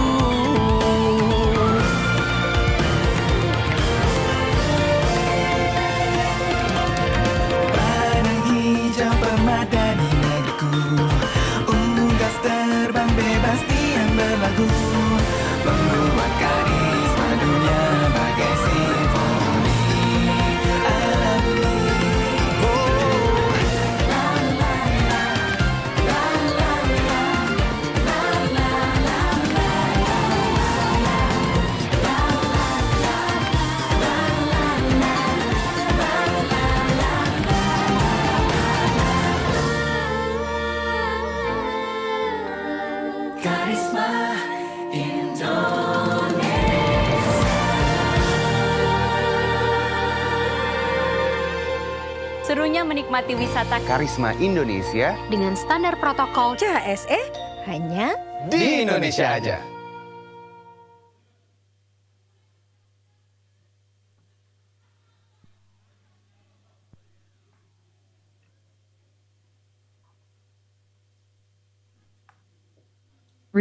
Padang hijau permadani negeriku, unggas terbang bebas diam berlagu, membuat karisma dunia bagai simfoni alami. Karisma Serunya menikmati wisata Karisma Indonesia dengan standar protokol CHSE hanya di Indonesia aja.